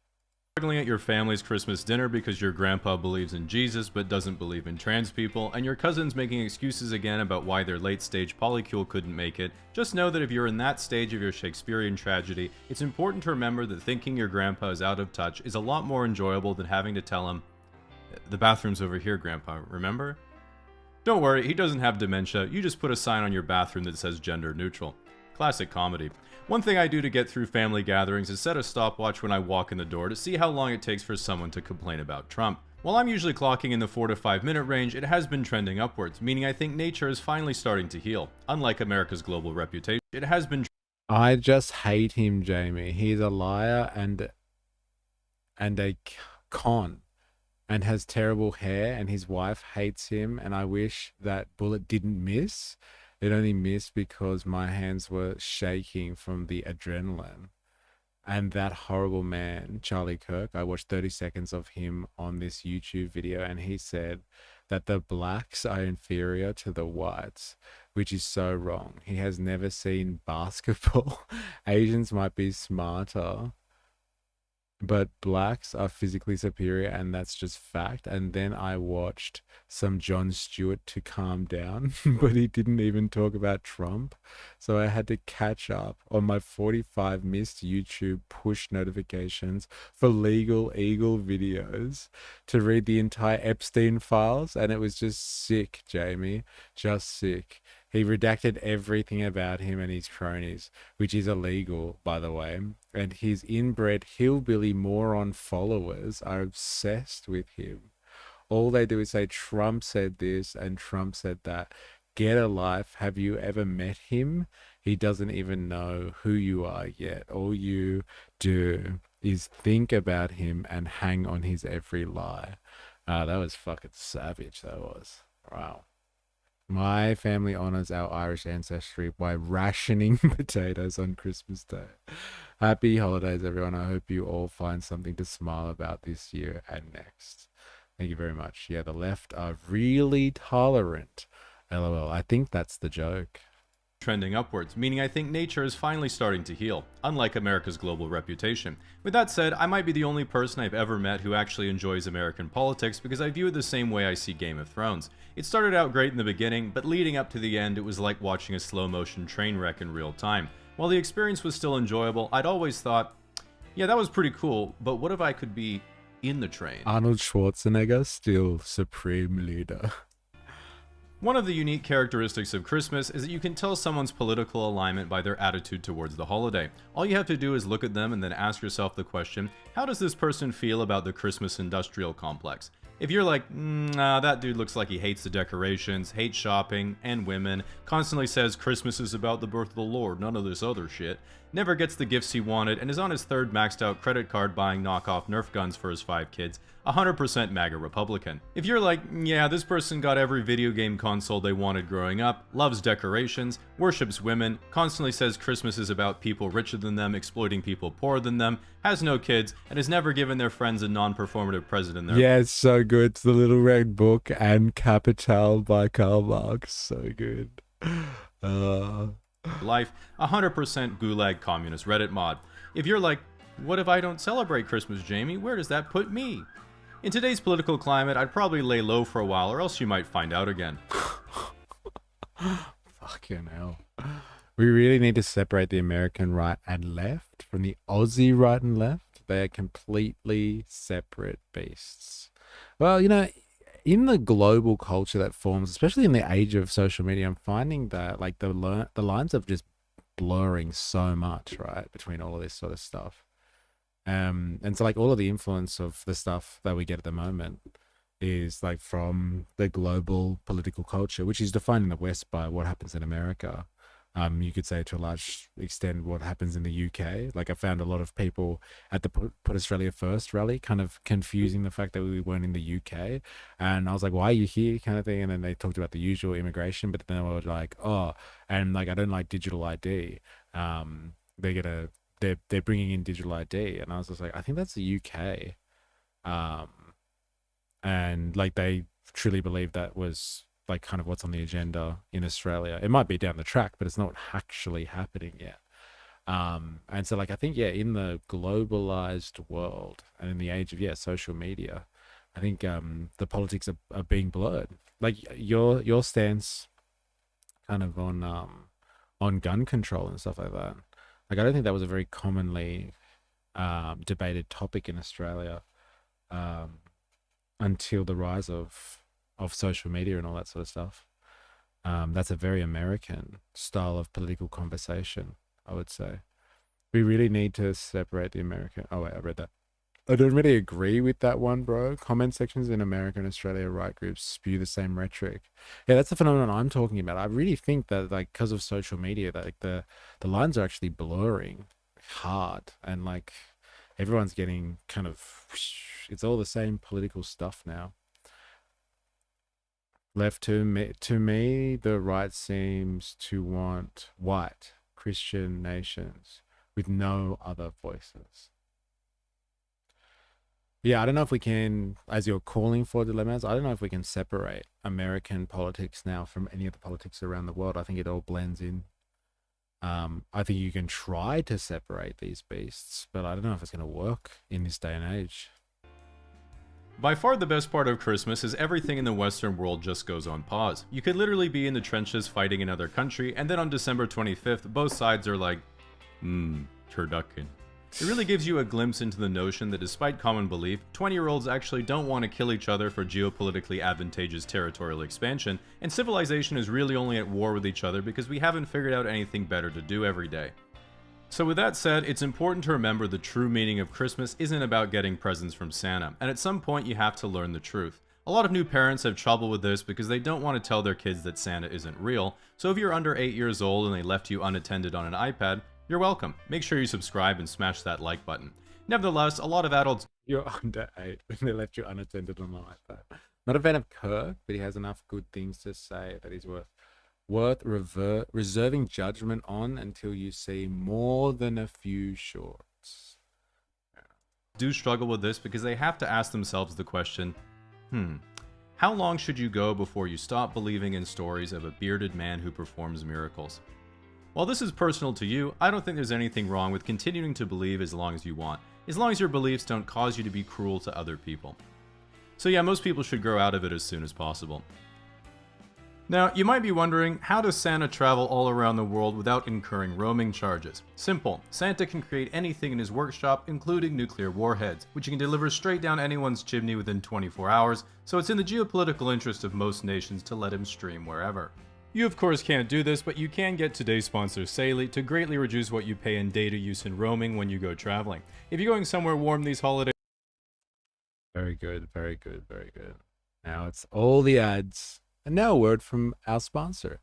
Struggling at your family's Christmas dinner because your grandpa believes in Jesus but doesn't believe in trans people, and your cousin's making excuses again about why their late-stage polycule couldn't make it, just know that if you're in that stage of your Shakespearean tragedy, it's important to remember that thinking your grandpa is out of touch is a lot more enjoyable than having to tell him, "The bathroom's over here, Grandpa, remember?" Don't worry, he doesn't have dementia, you just put a sign on your bathroom that says gender neutral. Classic comedy. One thing I do to get through family gatherings is set a stopwatch when I walk in the door to see how long it takes for someone to complain about Trump. While I'm usually clocking in the 4 to 5 minute range, it has been trending upwards, meaning I think nature is finally starting to heal. Unlike America's global reputation, it has been... I just hate him, Jamie. He's a liar and a con, and has terrible hair, and his wife hates him, and I wish that bullet didn't miss. It only missed because my hands were shaking from the adrenaline. And that horrible man, Charlie Kirk, I watched 30 seconds of him on this YouTube video, and he said that the blacks are inferior to the whites, which is so wrong. He has never seen basketball. Asians might be smarter, but blacks are physically superior, and that's just fact. And then I watched some Jon Stewart to calm down, but he didn't even talk about Trump. So I had to catch up on my 45 missed YouTube push notifications for Legal Eagle videos to read the entire Epstein files, and it was just sick, Jamie. Just sick. He redacted everything about him and his cronies, which is illegal, by the way. And his inbred hillbilly moron followers are obsessed with him. All they do is say, Trump said this and Trump said that. Get a life. Have you ever met him? He doesn't even know who you are yet. All you do is think about him and hang on his every lie. That was fucking savage, that was. Wow. My family honors our Irish ancestry by rationing potatoes on Christmas Day. Happy holidays, everyone. I hope you all find something to smile about this year and next. Thank you very much. Yeah, the left are really tolerant. LOL. I think that's the joke. Trending upwards, meaning I think nature is finally starting to heal, unlike America's global reputation. With that said, I might be the only person I've ever met who actually enjoys American politics because I view it the same way I see Game of Thrones. It started out great in the beginning, but leading up to the end, it was like watching a slow-motion train wreck in real time. While the experience was still enjoyable, I'd always thought, yeah, that was pretty cool, but what if I could be in the train? Arnold Schwarzenegger, still supreme leader. One of the unique characteristics of Christmas is that you can tell someone's political alignment by their attitude towards the holiday. All you have to do is look at them and then ask yourself the question, how does this person feel about the Christmas industrial complex? If you're like, nah, that dude looks like he hates the decorations, hates shopping, and women, constantly says Christmas is about the birth of the Lord, none of this other shit, never gets the gifts he wanted, and is on his third maxed out credit card buying knockoff Nerf guns for his 5 kids, 100% MAGA Republican. If you're like, yeah, this person got every video game console they wanted growing up, loves decorations, worships women, constantly says Christmas is about people richer than them exploiting people poorer than them, has no kids, and has never given their friends a non-performative present in their... Yeah, it's so good. It's The Little Red Book and Capital by Karl Marx. So good. life, 100% gulag communist Reddit mod. If you're like, what if I don't celebrate Christmas, Jamie? Where does that put me? In today's political climate, I'd probably lay low for a while, or else you might find out again. Fucking hell. We really need to separate the American right and left from the Aussie right and left. They are completely separate beasts. Well, you know, in the global culture that forms, especially in the age of social media, I'm finding that like the lines are just blurring so much, right, between all of this sort of stuff. And so like all of the influence of the stuff that we get at the moment is like from the global political culture, which is defined in the West by what happens in America. You could say to a large extent what happens in the UK. Like I found a lot of people at the Put Australia First rally kind of confusing the fact that we weren't in the UK. And I was like, why are you here kind of thing? And then they talked about the usual immigration, but then they were like, oh, and like, I don't like digital ID. They're going to they're bringing in digital ID, and I was just like, I think that's the UK, and like they truly believe that was like kind of what's on the agenda in Australia. It might be down the track, but it's not actually happening yet. And so like I think in the globalized world and in the age of social media, I think the politics are being blurred. Like your stance kind of on gun control and stuff like that. Like I don't think that was a very commonly debated topic in Australia until the rise of social media and all that sort of stuff. That's a very American style of political conversation, I would say. We really need to separate the American. Oh wait, I read that. I don't really agree with that one, bro. Comment sections in America and Australia right groups spew the same rhetoric. Yeah, that's the phenomenon I'm talking about. I really think that like because of social media, that like the lines are actually blurring hard, and like everyone's getting kind of it's all the same political stuff now. Left to me, the right seems to want white Christian nations with no other voices. Yeah, I don't know if we can, as you're calling for dilemmas, I don't know if we can separate American politics now from any of the politics around the world. I think it all blends in. I think you can try to separate these beasts, but I don't know if it's going to work in this day and age. By far the best part of Christmas is everything in the Western world just goes on pause. You could literally be in the trenches fighting another country, and then on December 25th, both sides are like, turducken. It really gives you a glimpse into the notion that despite common belief, 20-year-olds actually don't want to kill each other for geopolitically advantageous territorial expansion, and civilization is really only at war with each other because we haven't figured out anything better to do every day. So with that said, it's important to remember the true meaning of Christmas isn't about getting presents from Santa, and at some point you have to learn the truth. A lot of new parents have trouble with this because they don't want to tell their kids that Santa isn't real, so if you're under 8 years old and they left you unattended on an iPad, you're welcome. Make sure you subscribe and smash that like button. Nevertheless, a lot of adults... You're under 8 when they left you unattended on the iPad. Not a fan of Kirk, but he has enough good things to say that he's worth reserving judgment on until you see more than a few shorts. do struggle with this because they have to ask themselves the question, how long should you go before you stop believing in stories of a bearded man who performs miracles? While this is personal to you, I don't think there's anything wrong with continuing to believe as long as you want, as long as your beliefs don't cause you to be cruel to other people. So yeah, most people should grow out of it as soon as possible. Now, you might be wondering, how does Santa travel all around the world without incurring roaming charges? Simple. Santa can create anything in his workshop, including nuclear warheads, which he can deliver straight down anyone's chimney within 24 hours, so it's in the geopolitical interest of most nations to let him stream wherever. You of course can't do this, but you can get today's sponsor Saley to greatly reduce what you pay in data use and roaming when you go traveling. If you're going somewhere warm these holidays... Very good, very good, very good. Now it's all the ads. And now a word from our sponsor.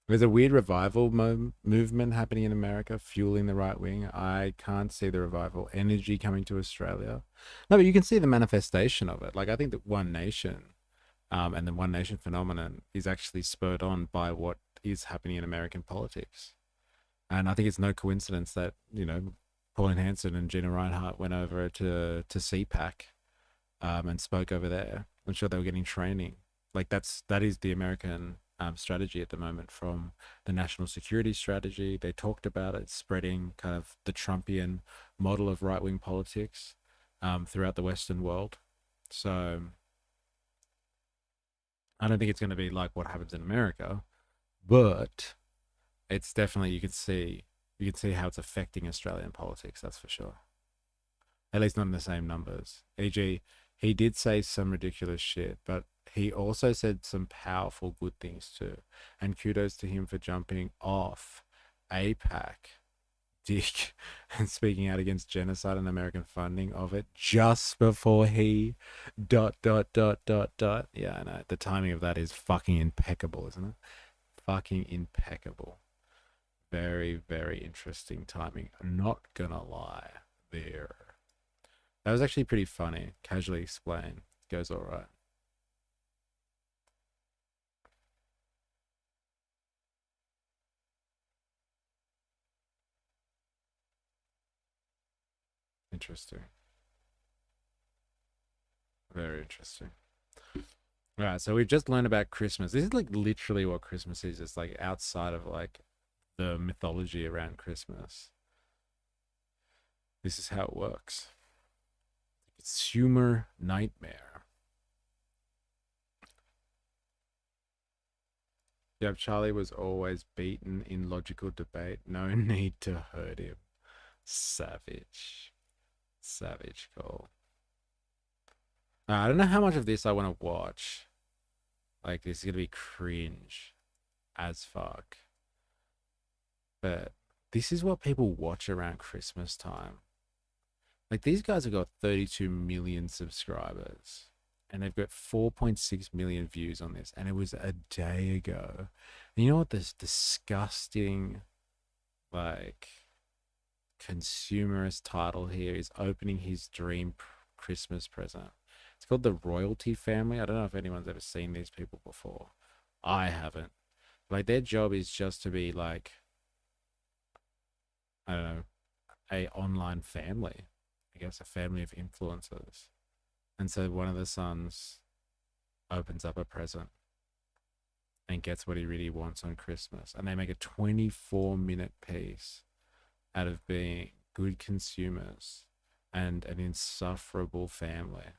There's a weird revival movement happening in America, fueling the right wing. I can't see the revival energy coming to Australia. No, but you can see the manifestation of it. Like, I think that One Nation and the One Nation phenomenon is actually spurred on by what is happening in American politics. And I think it's no coincidence that, you know, Pauline Hanson and Gina Reinhart went over to CPAC and spoke over there. I'm sure they were getting training. Like that is the American strategy at the moment, from the national security strategy. They talked about it spreading kind of the Trumpian model of right-wing politics throughout the Western world. So I don't think it's going to be like what happens in America, but it's definitely, you can see how it's affecting Australian politics. That's for sure. At least not in the same numbers. E.g., he did say some ridiculous shit, but he also said some powerful good things too. And kudos to him for jumping off APAC, dick, and speaking out against genocide and American funding of it just before he ... Yeah, I know. The timing of that is fucking impeccable, isn't it? Fucking impeccable. Very, very interesting timing. I'm not gonna lie there. That was actually pretty funny. Casually explained. Goes all right. Interesting. Very interesting. All right, so we've just learned about Christmas. This is like literally what Christmas is. It's like outside of like the mythology around Christmas. This is how it works. Consumer nightmare. Yeah, Charlie was always beaten in logical debate. No need to hurt him. Savage. Savage call. I don't know how much of this I want to watch. Like, this is going to be cringe as fuck. But this is what people watch around Christmas time. Like, these guys have got 32 million subscribers. And they've got 4.6 million views on this. And it was a day ago. And you know what this disgusting, like, consumerist title here is? Opening his dream Christmas present. It's called the Royalty Family. I don't know if anyone's ever seen these people before. I haven't. Like, their job is just to be like, I don't know, a online family. I guess a family of influencers. And so one of the sons opens up a present and gets what he really wants on Christmas. And they make a 24-minute piece out of being good consumers and an insufferable family.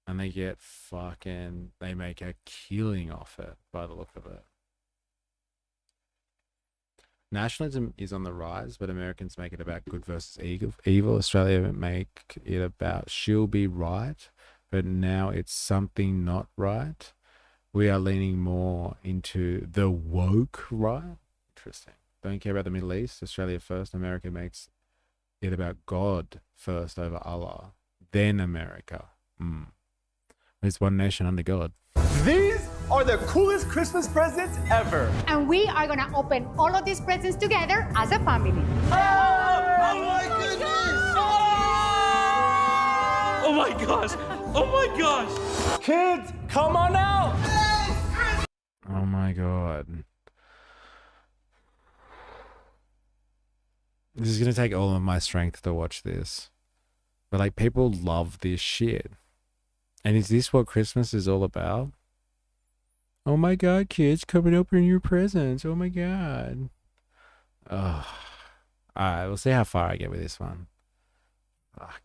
And they get they make a killing off it by the look of it. Nationalism is on the rise, but Americans make it about good versus evil. Australia make it about she'll be right, but now it's something not right. We are leaning more into the woke right. Interesting. Don't care about the Middle East. Australia first. America makes it about God first over Allah, then America. There's one nation under God. These are the coolest Christmas presents ever. And we are gonna open all of these presents together as a family. Oh my goodness! Oh my gosh! Oh my gosh! Kids, come on out! Oh my God. This is going to take all of my strength to watch this. But like, people love this shit. And is this what Christmas is all about? Oh my God, kids, come and open your presents. Oh my God. Ugh. Alright, we'll see how far I get with this one. Fuck.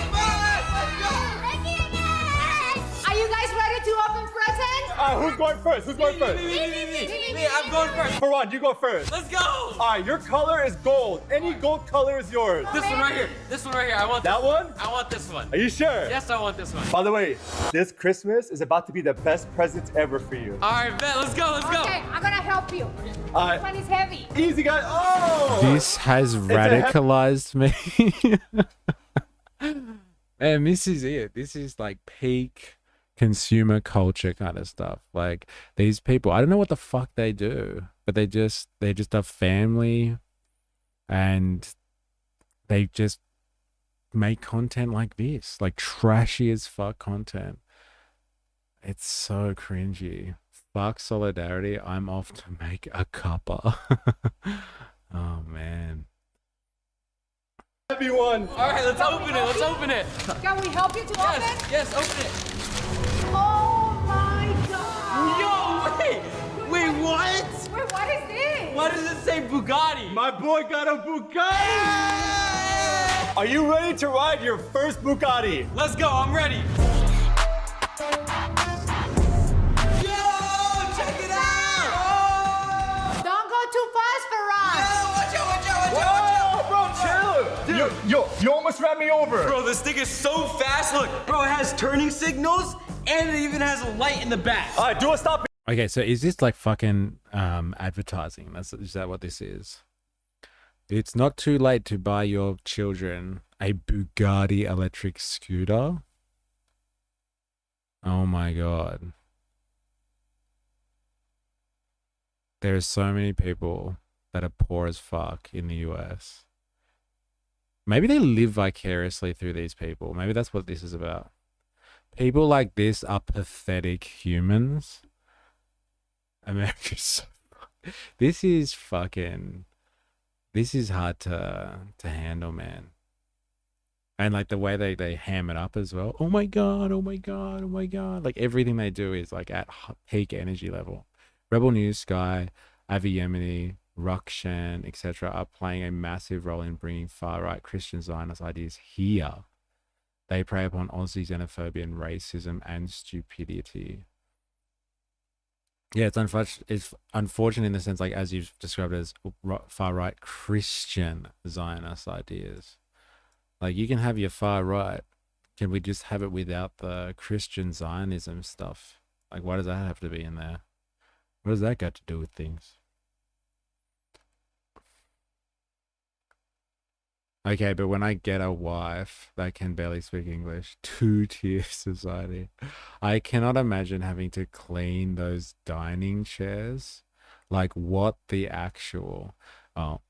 Are you guys ready to open presents? Who's going first? Who's going first? Me, I'm going first. Farhan, you go first. Let's go! Alright, your color is gold. Any gold color is yours. This one right here. This one right here. I want that one? I want this one. Are you sure? Yes, I want this one. By the way, this Christmas is about to be the best present ever for you. Alright, bet. Let's go. Let's go. Okay, I'm gonna help you. Alright. This one is heavy. Easy, guys. Oh! This has radicalized me. And this is it. This is like peak consumer culture kind of stuff. Like, these people, I don't know what the fuck they do, but they're just a family, and they just make content like this, like trashy as fuck content. It's so cringy. Fuck solidarity. I'm off to make a cuppa. Oh man. Everyone. Alright, let's open it. Let's open it. Can we help you to open? Yes, open it. Oh my God! Yo, wait, what? Wait, what is this? Why does it say Bugatti? My boy got a Bugatti! Are you ready to ride your first Bugatti? Let's go, I'm ready. Don't go too fast, Farhan. Whoa, bro, chill! You almost ran me over. Bro, this thing is so fast. Look, bro, it has turning signals, and it even has a light in the back. All right, do a stop. Okay, so is this like fucking advertising? Is that what this is? It's not too late to buy your children a Bugatti electric scooter. Oh my God. There are so many people that are poor as fuck in the US. Maybe they live vicariously through these people. Maybe that's what this is about. People like this are pathetic humans. America's so this is hard to handle, man. And like the way they ham it up as well. Oh my god, oh my god, oh my god. Like everything they do is like at peak energy level. Rebel News, Sky, Avi Yemeni, Rukshan, etc. are playing a massive role in bringing far-right Christian Zionist ideas here. They prey upon Aussie xenophobia and racism and stupidity. Yeah, it's unfortunate in the sense, like, as you've described it, as far-right Christian Zionist ideas. Like, you can have your far-right. Can we just have it without the Christian Zionism stuff? Like, why does that have to be in there? What does that got to do with things? Okay, but when I get a wife that can barely speak English, two-tier society, I cannot imagine having to clean those dining chairs. Like, what the actual... Oh,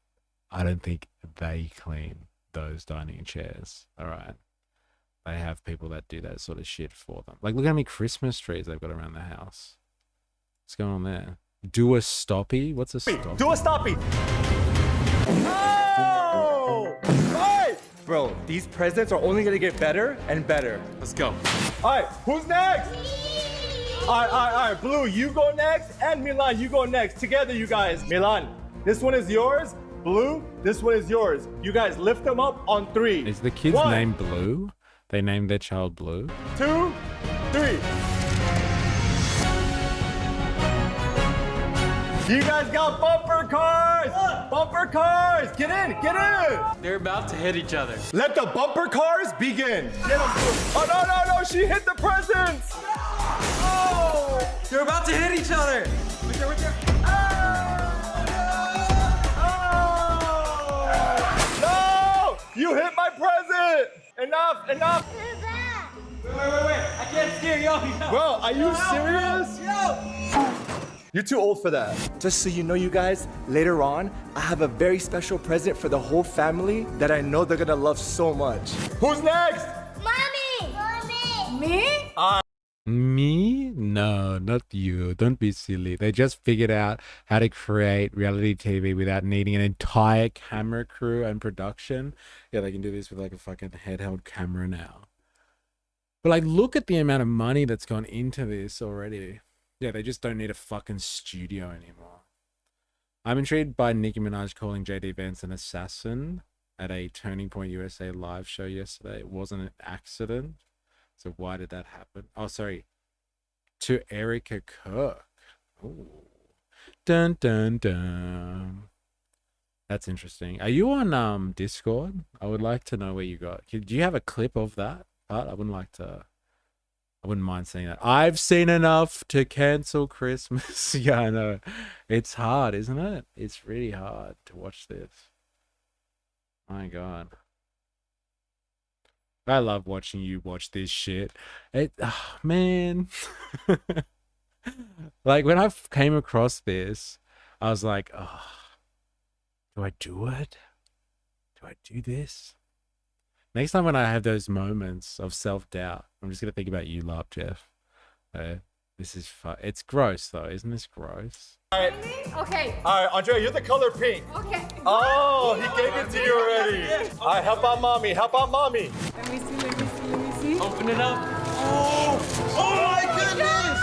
I don't think they clean those dining chairs. All right. They have people that do that sort of shit for them. Like, look how many Christmas trees they've got around the house. What's going on there? Do a stoppy? What's a stoppy? Do a stoppy. Oh! Hey! Bro, these presents are only gonna get better and better. Let's go. All right, who's next? All right. Blue, you go next, and Milan, you go next. Together, you guys. Milan, this one is yours. Blue, this one is yours. You guys lift them up on 3. Is the kid's name Blue? They named their child Blue? 2, 3. You guys got bumper cars! Bumper cars! Get in! Get in! They're about to hit each other. Let the bumper cars begin! Get them. Oh, no! She hit the presents! Oh! They're about to hit each other. Right there. No! You hit my present! Enough! Wait. I can't steer, yo. Bro, are you serious? You're too old for that. Just so you know, you guys, later on, I have a very special present for the whole family that I know they're gonna love so much. Who's next? Mommy! Me? Me? No, not you. Don't be silly. They just figured out how to create reality TV without needing an entire camera crew and production. Yeah, they can do this with like a fucking handheld camera now. But like, look at the amount of money that's gone into this already. Yeah, they just don't need a fucking studio anymore. I'm intrigued by Nicki Minaj calling JD Vance an assassin at a Turning Point USA live show yesterday. It wasn't an accident. So why did that happen? Oh, sorry. To Erica Kirk. Ooh. Dun, dun, dun. That's interesting. Are you on Discord? I would like to know where you got. Do you have a clip of that part? I wouldn't mind seeing that. I've seen enough to cancel Christmas. Yeah, I know. It's hard, isn't it? It's really hard to watch this. My God. I love watching you watch this shit. Man. Like, when I came across this, I was like, oh, do I do it? Do I do this? Next time when I have those moments of self-doubt, I'm just going to think about you, Love, Jeff. This is fun. It's gross, though. Isn't this gross? All right. Okay. All right, Andrea, you're the color pink. Okay. Oh, he gave it to you already. All right, help out mommy. Let me see. Open it up. Oh my goodness!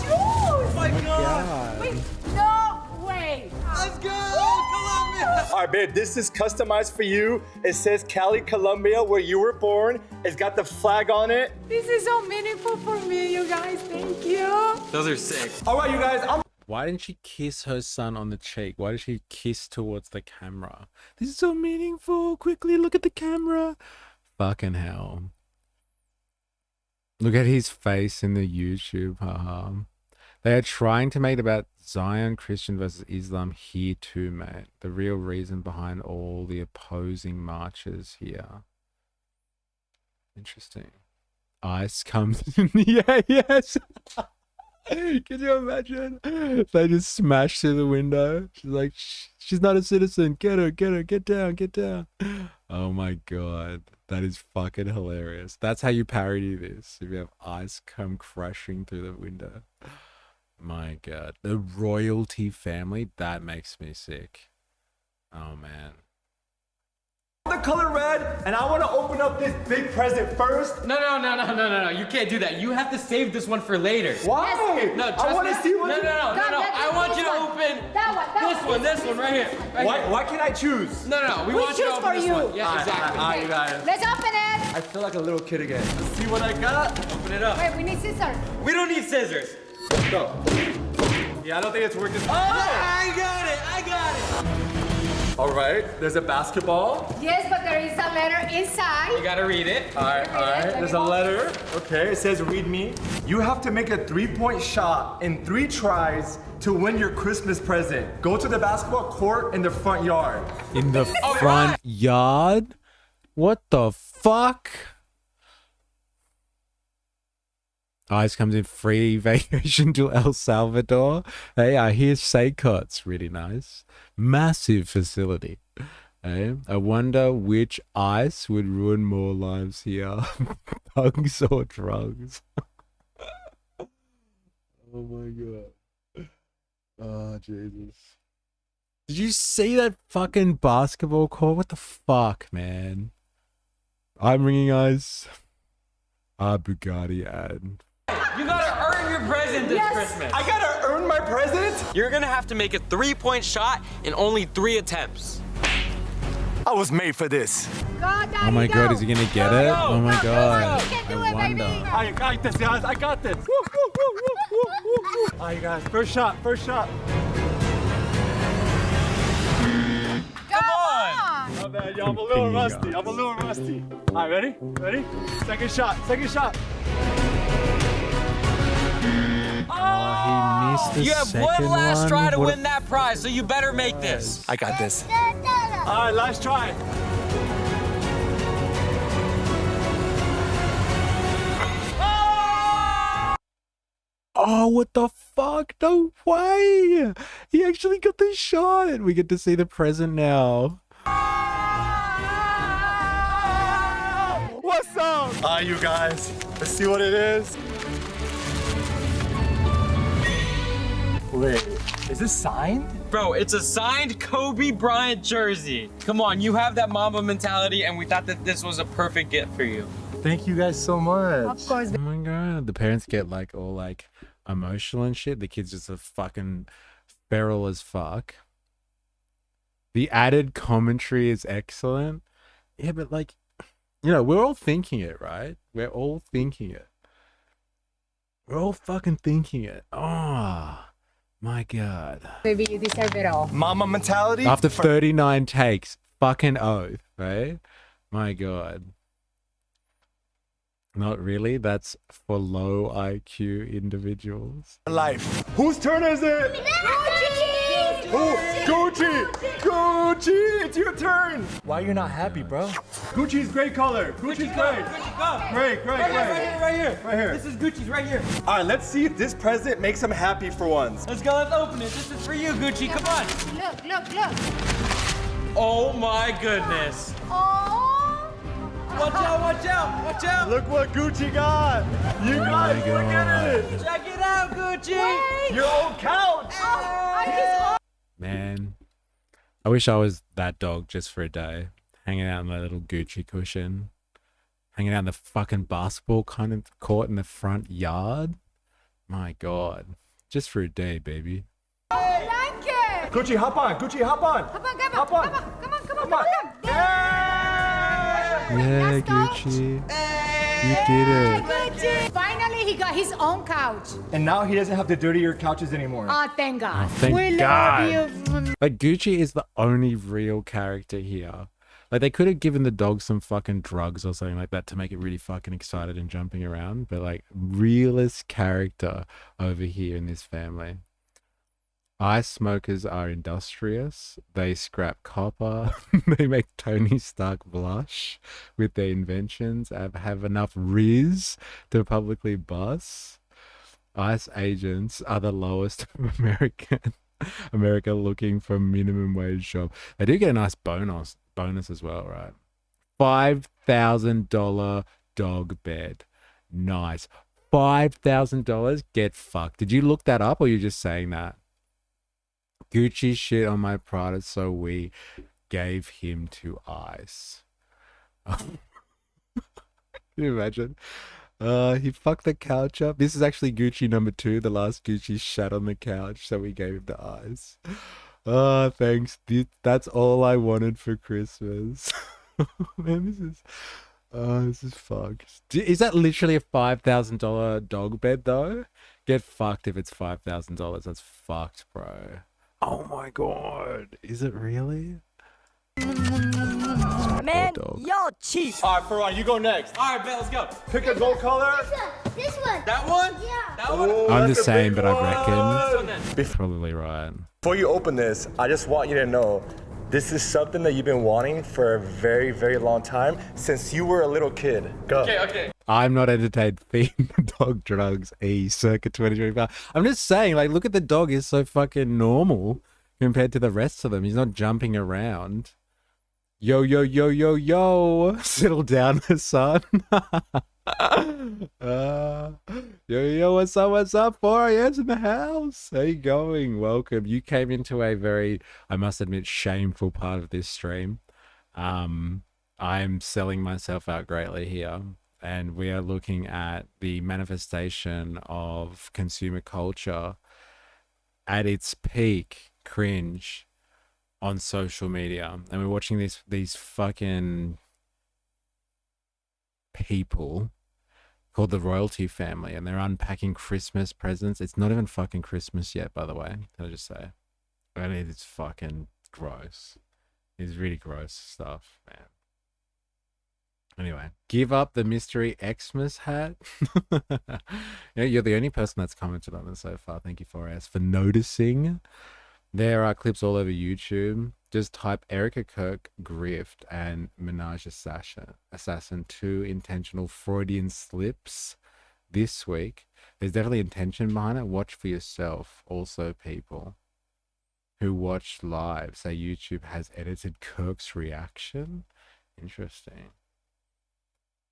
Shoes! Oh my God. Wait, no way. Let's go, Colombia. All right, babe, this is customized for you. It says Cali, Colombia, where you were born. It's got the flag on it. This is so meaningful for me, you guys. Thank you. Those are sick. All right, you guys, Why didn't she kiss her son on the cheek? Why did she kiss towards the camera? This is so meaningful. Quickly, look at the camera. Fucking hell. Look at his face in the YouTube. Haha. They are trying to make it about Zion, Christian versus Islam here too, mate. The real reason behind all the opposing marches here. Interesting. Ice comes in. Yeah, yes. Can you imagine? They just smash through the window. She's like, she's not a citizen. Get her, get down. Oh my God. That is fucking hilarious. That's how you parody this. If you have ice come crashing through the window. My God. The royalty family, that makes me sick. Oh man. The color red, and I want to open up this big present first. No. You can't do that. You have to save this one for later. Why? No, I want to see what. No. I want you to open this one right here. Why can't I choose? No. We want you to open this one. Yeah, exactly. You got it. Let's open it. I feel like a little kid again. Let's see what I got. Open it up. Wait, we need scissors. We don't need scissors. Let's go. Yeah, I don't think it's working. Oh, I got it. All right, there's a basketball. Yes, but there is a letter inside. You gotta read it. All right. There's a letter. Okay, it says read me. You have to make a 3-point shot in 3 tries to win your Christmas present. Go to the basketball court in the front yard. In the front yard? What the fuck? Ice comes in free vacation to El Salvador. Hey, I hear Saycot's really nice. Massive facility. Hey, I wonder which ice would ruin more lives here. Thugs or drugs? Oh my god. Oh, Jesus. Did you see that fucking basketball court? What the fuck, man? I'm ringing ice. Bugatti ad. You gotta earn your present this Christmas. I gotta earn my present? You're gonna have to make a 3-point shot in only 3 attempts. I was made for this. Oh my god, is he gonna get it? Oh my god. I wonder. I got this, guys. I got this. All right, guys. First shot. Come on! Oh, man, yo, I'm a little rusty. All right, ready? Second shot. Oh, he missed the You have second one last try to What win that prize, so you better make this. I got this. All right, last try. Oh, what the fuck? No way! He actually got the shot. We get to see the present now. What's up? You guys. Let's see what it is. Wait, is this signed? Bro, it's a signed Kobe Bryant jersey. Come on, you have that Mamba mentality, and we thought that this was a perfect gift for you. Thank you guys so much. Of course. Oh my god. The parents get like all like emotional and shit. The kid's just a fucking feral as fuck. The added commentary is excellent. Yeah, but like, you know, we're all thinking it, right? We're all thinking it. We're all fucking thinking it. Oh, my God. Baby, you deserve it all. Mama mentality? After 39 takes, fucking oath, right? My God. Not really. That's for low IQ individuals. Life. Whose turn is it? Gucci! It's your turn! Why are you not happy, bro? Gucci's great color. Gucci's great. Great. Right here. Right here. This is Gucci's right here. All right, let's see if this present makes him happy for once. Let's go, let's open it. This is for you, Gucci. Come on. Look. Oh my goodness. Oh. Watch out. Look what Gucci got. You guys, look at it. Check it out, Gucci. Wait. Your own couch. Man, I wish I was that dog just for a day. Hanging out in my little Gucci cushion. Hanging out in the fucking basketball kind of court in the front yard. My God. Just for a day, baby. Thank you. Gucci, hop on. Come on. Yeah, Gucci. You did it. Gucci. Finally, he got his own couch. And now he doesn't have to dirty your couches anymore. Oh, thank God. Thank we God. love you. Like, Gucci is the only real character here. Like, they could have given the dog some fucking drugs or something like that to make it really fucking excited and jumping around. But, like, realest character over here in this family. Ice smokers are industrious. They scrap copper. They make Tony Stark blush with their inventions. Have enough riz to publicly bust. ICE agents are the lowest of America looking for minimum wage job. They do get a nice bonus as well, right? $5,000 dog bed. Nice. $5,000? Get fucked. Did you look that up or you just saying that? Gucci shit on my Prada, so we gave him to ICE. Can you imagine? He fucked the couch up. This is actually Gucci number 2. The last Gucci shat on the couch, so we gave him the eyes. Oh, thanks. That's all I wanted for Christmas. Man, this is fucked. Is that literally a $5,000 dog bed though? Get fucked if it's $5,000. That's fucked, bro. Oh my god. Is it really? Man, dog. y'all cheap. All right, Ferran, you go next. All right, bet, let's go. Pick a gold color. This one. That one? Yeah. That one? Ooh, I'm that's the a same, big but I one. reckon probably right. Before you open this, I just want you to know this is something that you've been wanting for a very, very long time since you were a little kid. Go. Okay. I'm not entertained feeding the dog drugs, circa 2025. I'm just saying, like, look at the dog. He's so fucking normal compared to the rest of them. He's not jumping around. Yo, yo, yo, yo, yo. Settle down, son. Yo, yo, what's up, 4AM's in the house? How you going? Welcome. You came into a very, I must admit, shameful part of this stream. I'm selling myself out greatly here, and we are looking at the manifestation of consumer culture at its peak cringe on social media, and we're watching these fucking people called the royalty family, and they're unpacking Christmas presents. It's not even fucking Christmas yet, by the way. Can I just say? And it's fucking gross. It's really gross stuff, man. Anyway, give up the mystery Xmas hat. Yeah, you're the only person that's commented on it so far. Thank you, 4S, for noticing. There are clips all over YouTube. Just type Erica Kirk grift and Minaj assassin 2 intentional Freudian slips this week. There's definitely intention behind it. Watch for yourself. Also, people who watch live say YouTube has edited Kirk's reaction. Interesting.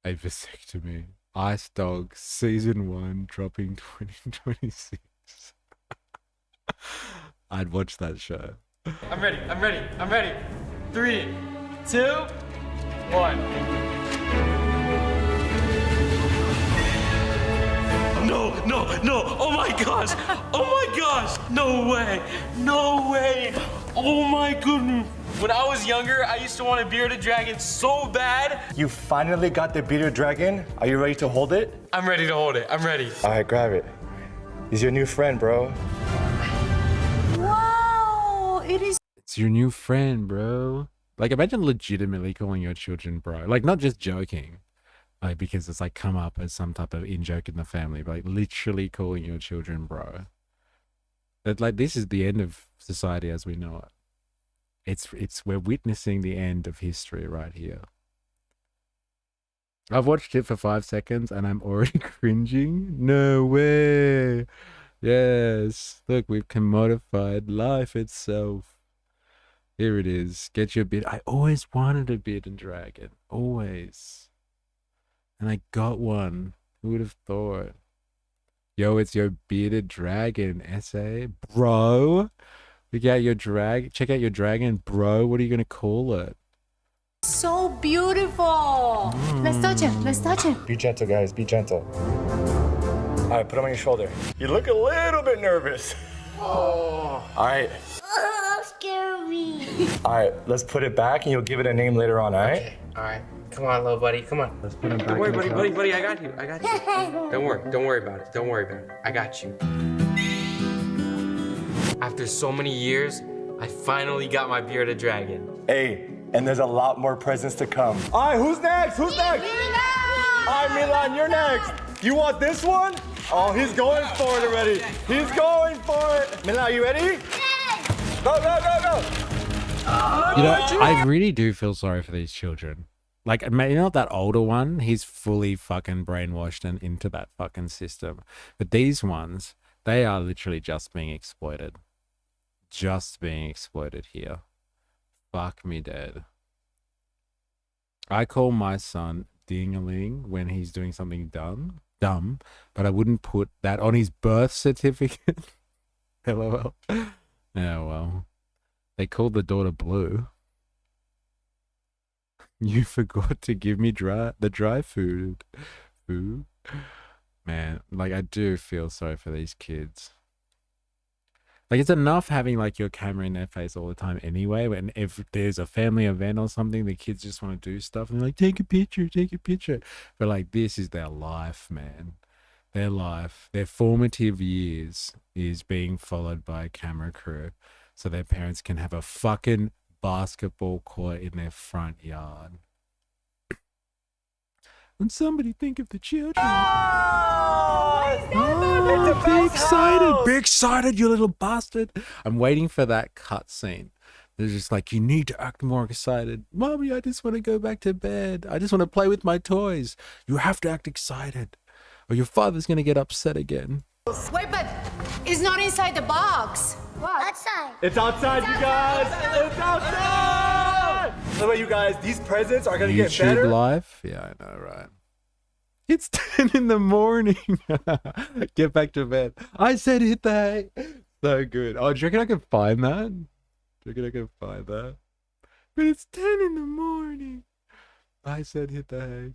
A vasectomy. Ice Dog season 1 dropping 2026. I'd watch that show. I'm ready. 3, 2, 1. No. Oh my gosh. No way. Oh my goodness. When I was younger, I used to want a bearded dragon so bad. You finally got the bearded dragon. Are you ready to hold it? I'm ready to hold it. I'm ready. All right, grab it. He's your new friend, bro. Wow, it is. It's your new friend, bro. Like, imagine legitimately calling your children bro. Like, not just joking. Like, because it's like come up as some type of in-joke in the family, but like literally calling your children bro. That, like, this is the end of society as we know it. We're witnessing the end of history right here. I've watched it for 5 seconds and I'm already cringing. No way. Yes. Look, we've commodified life itself. Here it is. Get your beard. I always wanted a bearded dragon. Always. And I got one. Who would have thought? Yo, it's your bearded dragon, SA. Bro. Check out your dragon, bro. What are you gonna call it? So beautiful. Let's touch him. Be gentle, guys. Be gentle. All right, put him on your shoulder. You look a little bit nervous. Oh. All right. Oh, scary. All right, let's put it back and you'll give it a name later on, all right? Okay. All right. Come on, little buddy. Come on. Let's put him back. Don't worry, buddy. I got you. Don't worry about it. I got you. After so many years, I finally got my bearded dragon. Hey, and there's a lot more presents to come. All right, who's next? All right, Milan, you're next. You want this one? Oh, he's going for it already. He's going for it. Milan, you ready? Go. You know, I really do feel sorry for these children. Like, you know, that older one, he's fully fucking brainwashed and into that fucking system. But these ones, they are literally just being exploited. Just being exploited here. Fuck me dead. I call my son ding-a-ling when he's doing something dumb, but I wouldn't put that on his birth certificate. LOL. Yeah, well. They called the daughter Blue. You forgot to give me the dry food. Food? Man, like I do feel sorry for these kids. Like it's enough having like your camera in their face all the time anyway. When if there's a family event or something, the kids just want to do stuff and they're like, take a picture, take a picture. But like this is their life, man. Their life, their formative years is being followed by a camera crew so their parents can have a fucking basketball court in their front yard. And somebody think of the children. Oh, be excited. Be excited, you little bastard. I'm waiting for that cutscene. They're just like, you need to act more excited. Mommy, I just want to go back to bed. I just want to play with my toys. You have to act excited or your father's going to get upset again. Wait, but it's not inside the box. What? Outside. It's outside, you guys. It's outside. By the way, you guys, these presents are gonna get better. YouTube live? Yeah, I know, right? It's 10 in the morning. Get back to bed. I said hit the hay. So good. Oh, do you reckon I can find that? Do you reckon I can find that? But it's 10 in the morning. I said hit the hay.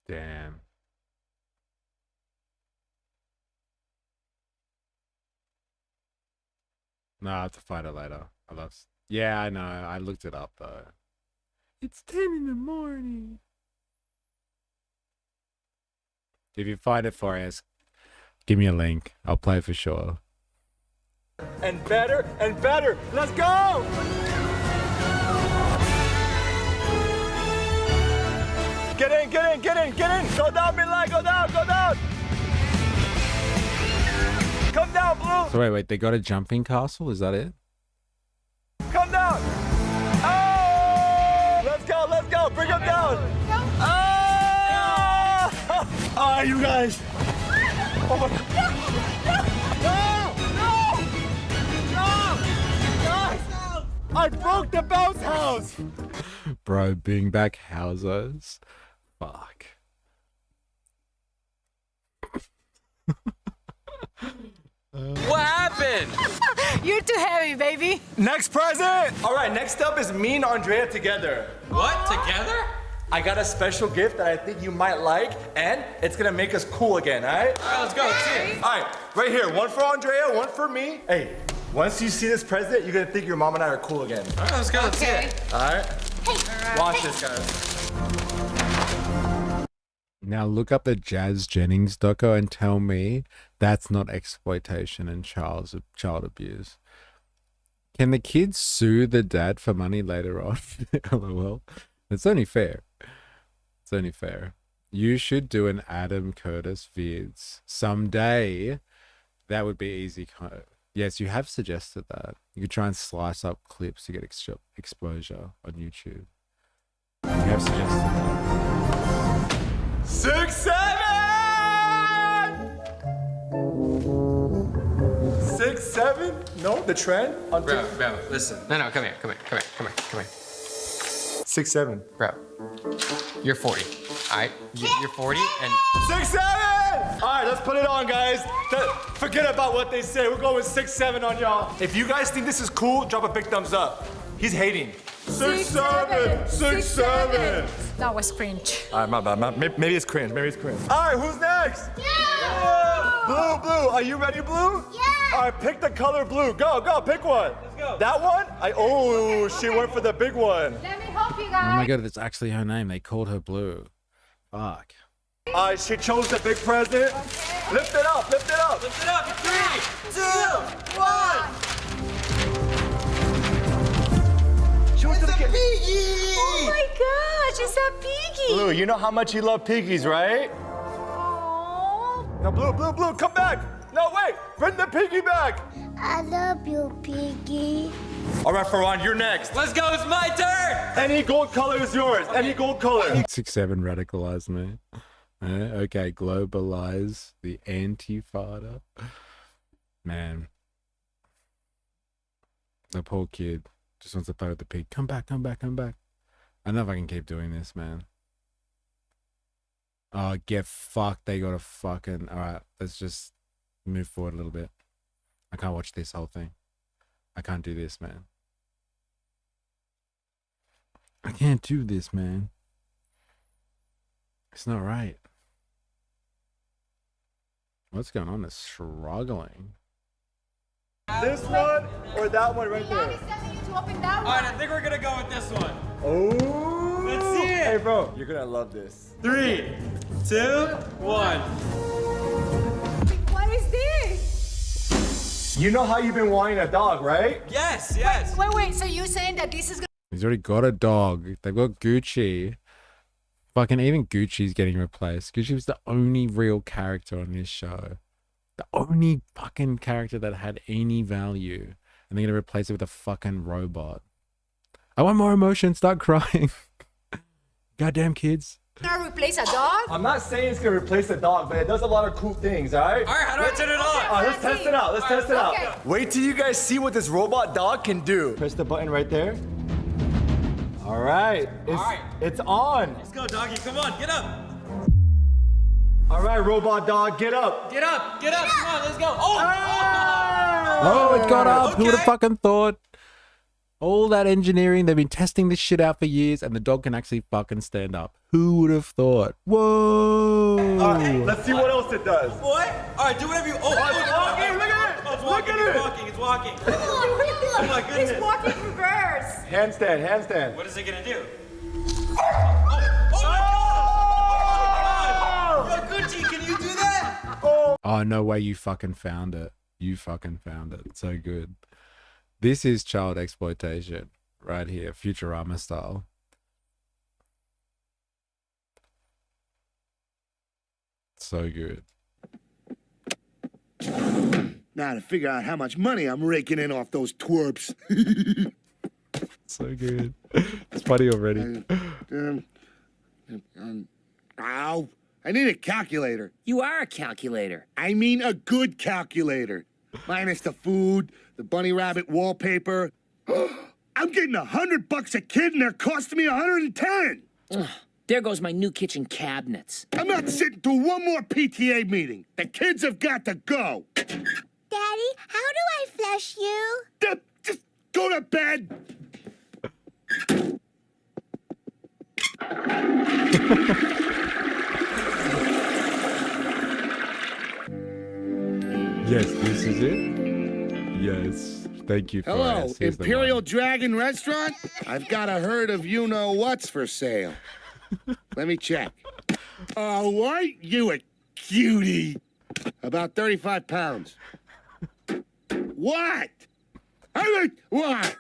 Damn. No, I have to find it later. Yeah, I know. I looked it up though. It's 10 in the morning. If you find it for us, give me a link. I'll play for sure. And better and better. Let's go! Get in, get in, get in, get in! Go down, midline, go down, go down! Come down, Blue! So wait, they got a jumping castle? Is that it? Come down! Oh! Let's go! Bring him down! Oh! Ah, you guys! Oh my God! No! I broke the bounce house! Bro, bring back houses. Fuck. What happened? You're too heavy, baby. Next present! All right, next up is me and Andrea together. What? Together? I got a special gift that I think you might like, and it's gonna make us cool again, all right? All right, let's go. Let's see it. All right, right here. One for Andrea, one for me. Hey, once you see this present, you're gonna think your mom and I are cool again. All right, let's go. Let's see it. All right? Watch this, guys. Now look up the Jazz Jennings doco and tell me that's not exploitation and child abuse. Can the kids sue the dad for money later on? LOL. It's only fair. It's only fair. You should do an Adam Curtis vids someday. That would be easy. Yes, you have suggested that. You could try and slice up clips to get exposure on YouTube. You have suggested that. 6, 7! 6, 7? No, the trend? Bro, listen. No, come here. 6, 7. Bro, you're 40. All right? You're 40 and... 6, 7! All right, let's put it on, guys. Forget about what they say. We're going with 6, 7 on y'all. If you guys think this is cool, drop a big thumbs up. He's hating. 6, 7! 6, 7! That was cringe. All right, my bad. Maybe it's cringe. All right, who's next? Yeah! Blue. Are you ready, Blue? Yeah! All right, pick the color blue. Go, pick one. Let's go. That one? She went for the big one. Let me help you Oh guys. my god, that's actually her name. They called her Blue. Fuck. All right, she chose the big present. Okay. Lift it up. 3, 2, 1. It's a piggy! Oh my gosh, it's a piggy! Blue, you know how much you love piggies, right? Aww. Now, Blue, come back. No, wait, bring the piggy back. I love you, piggy. All right, Farhan, you're next. Let's go, it's my turn! Any gold color is yours. Any gold color. 6-7 radicalized me. Okay, globalize the anti-fada. Man. The poor kid just wants to play with the pig. Come back, come back, come back. I don't know if I can keep doing this, man. Oh, get fucked. They got a fucking... Alright, let's just move forward a little bit. I can't watch this whole thing. I can't do this, man. I can't do this, man. It's not right. What's going on? It's struggling. This one or that one right there? Alright, I think we're gonna go with this one. Oh. Let's see it. Hey, bro, you're gonna love this. 3, 2, 1. What is this? You know how you've been wanting a dog, right? Yes, yes. Wait. So you're saying that this is gonna... He's already got a dog. They've got Gucci. Fucking even Gucci's getting replaced. Gucci was the only real character on this show. The only fucking character that had any value. And they're gonna replace it with a fucking robot. I want more emotion. Start crying. Goddamn kids. Gonna replace a dog? I'm not saying it's gonna replace the dog, but it does a lot of cool things, alright? Alright, how do I turn it on? Let's test it out. Let's test it okay. out. Wait till you guys see what this robot dog can do. Press the button right there. Alright. It's on. Let's go, doggy. Come on, get up. Alright, robot dog, get up. Get up, get up. Come on, let's go. Oh! Oh, it got up. Okay. Who would have fucking thought? All that engineering, they've been testing this shit out for years, and the dog can actually fucking stand up. Who would have thought? Whoa! Alright, let's see what else it does. What? Alright, do whatever you... Oh, it's walking, look at it! Oh, it's Look walking, at it's it! walking, it's walking. Oh my goodness. It's walking reverse. Handstand, handstand. What is it gonna do? Oh my god! Yo, Gucci, can you do that? Oh, no way you fucking found it. You fucking found it. So good. This is child exploitation right here, Futurama style. So good. Now to figure out how much money I'm raking in off those twerps. So good. It's funny already. Ow. I need a calculator. You are a calculator. I mean a good calculator. Minus the food, the bunny rabbit wallpaper. I'm getting $100 a kid and they're costing me 110. Ugh, there goes my new kitchen cabinets. I'm not sitting through one more PTA meeting. The kids have got to go. Daddy, how do I flush you? Just go to bed. Yes, this is it. Yes. Thank you for Hello, us. Here's the Imperial one. Dragon Restaurant? I've got a herd of you-know-what's for sale. Let me check. Oh, aren't you a cutie? About 35 pounds. What? What?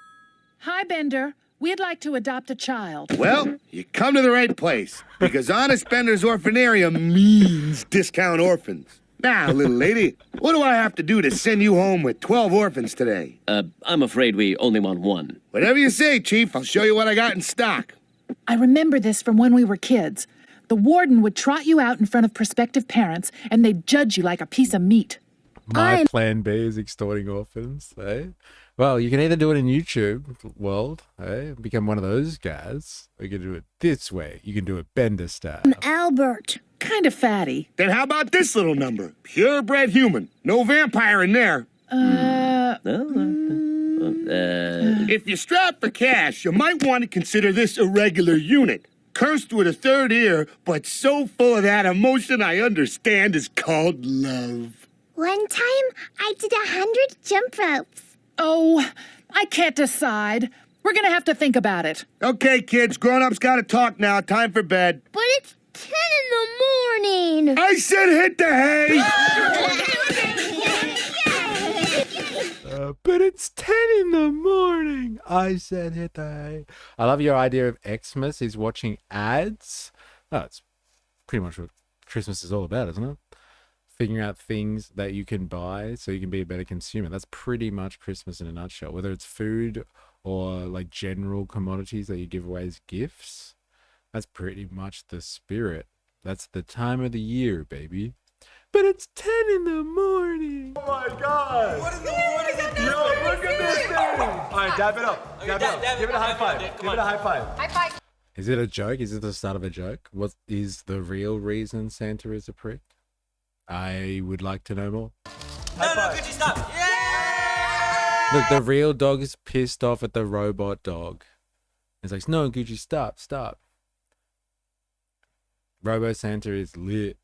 Hi, Bender. We'd like to adopt a child. Well, you come to the right place, because Honest Bender's Orphanarium means discount orphans. Now, little lady, what do I have to do to send you home with 12 orphans today? I'm afraid we only want one. Whatever you say, Chief. I'll show you what I got in stock. I remember this from when we were kids. The warden would trot you out in front of prospective parents, and they'd judge you like a piece of meat. My plan B is extorting orphans, eh? Well, you can either do it in YouTube world, eh? Become one of those guys, or you can do it this way. You can do it Bender style. Albert. Kind of fatty. Then how about this little number? Purebred human. No vampire in there. If you're strapped for cash, you might want to consider this a regular unit. Cursed with a third ear, but so full of that emotion I understand is called love. One time, I did 100 jump ropes. Oh, I can't decide. We're gonna have to think about it. Okay, kids, grown-ups gotta talk now. Time for bed. But it's 10 in the morning. I said hit the hay! But it's 10 in the morning. I said hit the hay. I love your idea of Xmas is watching ads. Oh, it's pretty much what Christmas is all about, isn't it? figuring out things that you can buy so you can be a better consumer. That's pretty much Christmas in a nutshell. Whether it's food or like general commodities that you give away as gifts, that's pretty much the spirit. That's the time of the year, baby. But it's 10 in the morning. Oh my God! What in the morning is it? Yo, look at this thing! All right, dab it up. Dab it up. Give it a high five. Give it a high five. High five. Is it a joke? Is it the start of a joke? What is the real reason Santa is a prick? I would like to know more. No, Gucci, stop. Yeah! Look, the real dog is pissed off at the robot dog. It's like, no, Gucci, stop. Robo Santa is lit.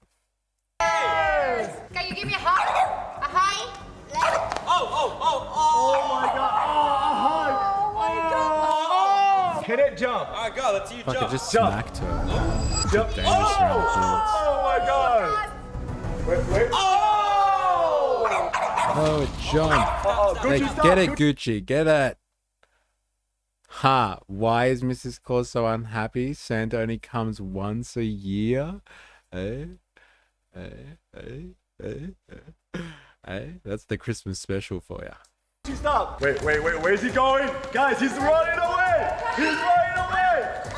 Can you give me a hug? A high? Oh my God! Oh my God! Can it jump? All right, go. Let's see you Fuck, jump. I just smacked her. Jump. Dangerous round Oh my God! Wait. Oh! Oh, it jumped. Gucci, Like, stop. get it, Gucci. Get it. Ha! Why is Mrs. Claus so unhappy? Santa only comes once a year? Hey, that's the Christmas special for ya. Stop. Wait. Where's he going? Guys, he's running away.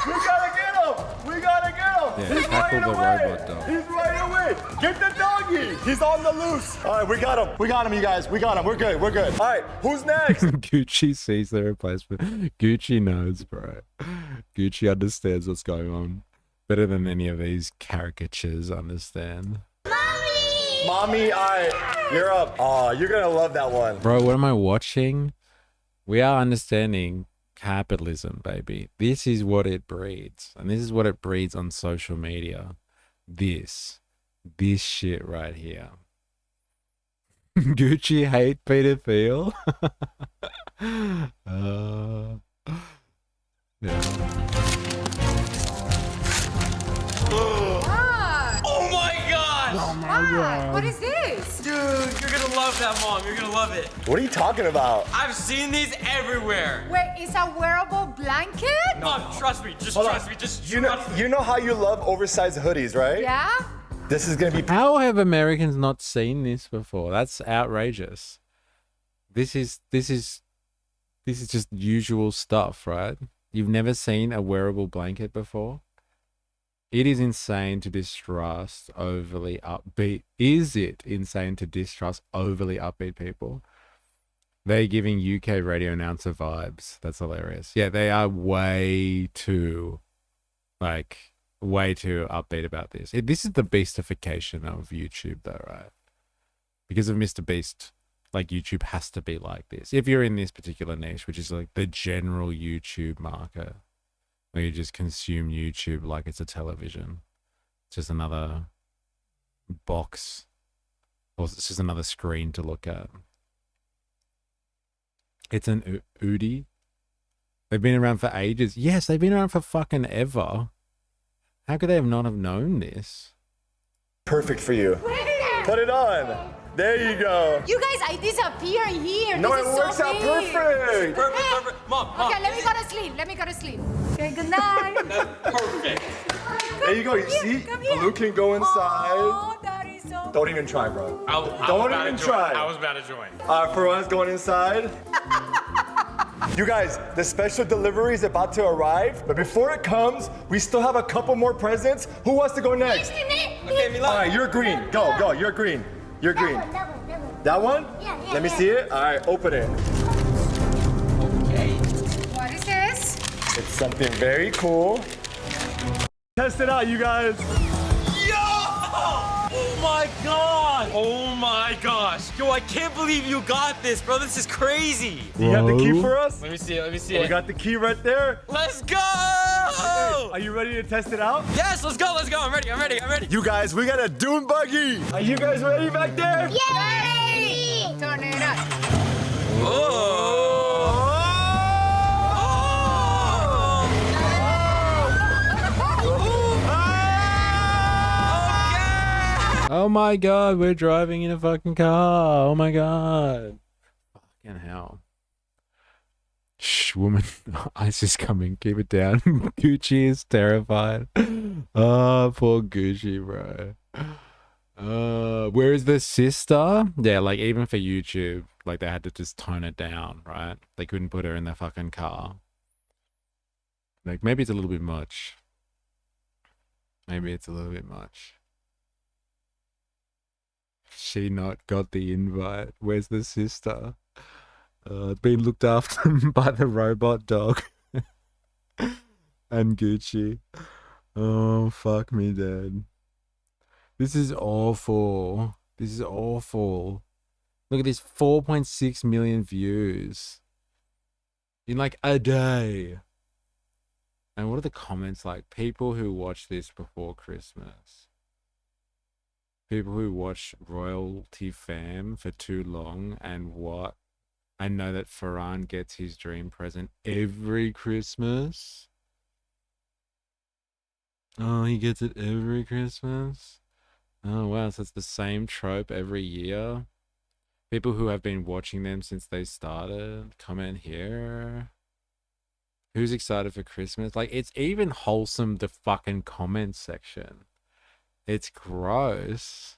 We gotta get him. Yeah, He's tackle running the away. robot dog. He's running away. Get the doggy. He's on the loose. All right, we got him, you guys. We got him. We're good. All right, who's next? Gucci sees the replacement. Gucci knows, bro. Gucci understands what's going on better than any of these caricatures understand. Mommy, all right, you're up. Oh, you're gonna love that one. Bro, what am I watching? We are understanding capitalism, baby. This is what it breeds. And this is what it breeds on social media. This shit right here. Gucci hate Peter Thiel. Yeah. Oh my gosh! What is this? Dude, you're gonna love that, Mom. You're gonna love it. What are you talking about? I've seen these everywhere. Wait, it's a wearable blanket? Mom, trust me. Just Hold trust on. me. Just You trust me. know how you love oversized hoodies, right? Yeah? This is gonna be. How have Americans not seen this before? That's outrageous. This is just usual stuff, right? You've never seen a wearable blanket before? It is insane to distrust overly upbeat. Is it insane to distrust overly upbeat people? They're giving UK radio announcer vibes. That's hilarious. Yeah, they are way too upbeat about this. This is the beastification of YouTube though, right? Because of Mr. Beast, like YouTube has to be like this. If you're in this particular niche, which is like the general YouTube market, where you just consume YouTube like it's a television. It's just another box. Or it's just another screen to look at. It's an Udi. They've been around for ages. Yes, they've been around for fucking ever. How could they not have known this? Perfect for you. Put it on. There you go. You guys, I disappear here. No, This it is works so out big. perfect. Perfect. Mom. Okay, let me go to sleep. Okay, good night. Perfect. There you go. You see? Blue can go inside. Oh, that is so Don't even try, bro. Don't even try. I was about to join. For us going inside. You guys, the special delivery is about to arrive, but before it comes, we still have a couple more presents. Who wants to go next? Okay, Milan. All right, you're green. Go. You're green. That one? Yeah. Let me see it. All right, open it. Okay. What is this? It's something very cool. Test it out, you guys. Yo! Oh my god! Oh my gosh! Yo, I can't believe you got this, bro. This is crazy. Do you have the key for us? Let me see it. We got the key right there. Let's go! Are you ready to test it out? Yes, let's go. I'm ready. You guys, we got a dune buggy. Are you guys ready back there? Yay! Turn it up. Oh my god, we're driving in a fucking car. Oh my god. Fucking hell. Shh, woman. Ice is coming. Keep it down. Gucci is terrified. Oh, poor Gucci, bro. Where is the sister? Yeah, like even for YouTube, like they had to just tone it down, right? They couldn't put her in their fucking car. Like maybe it's a little bit much. Maybe it's a little bit much. She not got the invite. Where's the sister? Being looked after by the robot dog. And Gucci. Oh, fuck me, Dad. This is awful. This is awful. Look at this, 4.6 million views. In like a day. And what are the comments like? People who watch this before Christmas. People who watch Royalty Fam for too long and what? I know that Farhan gets his dream present every Christmas. Oh, he gets it every Christmas? Oh, wow. So it's the same trope every year. People who have been watching them since they started. Comment here. Who's excited for Christmas? Like, it's even wholesome, the fucking comments section. It's gross.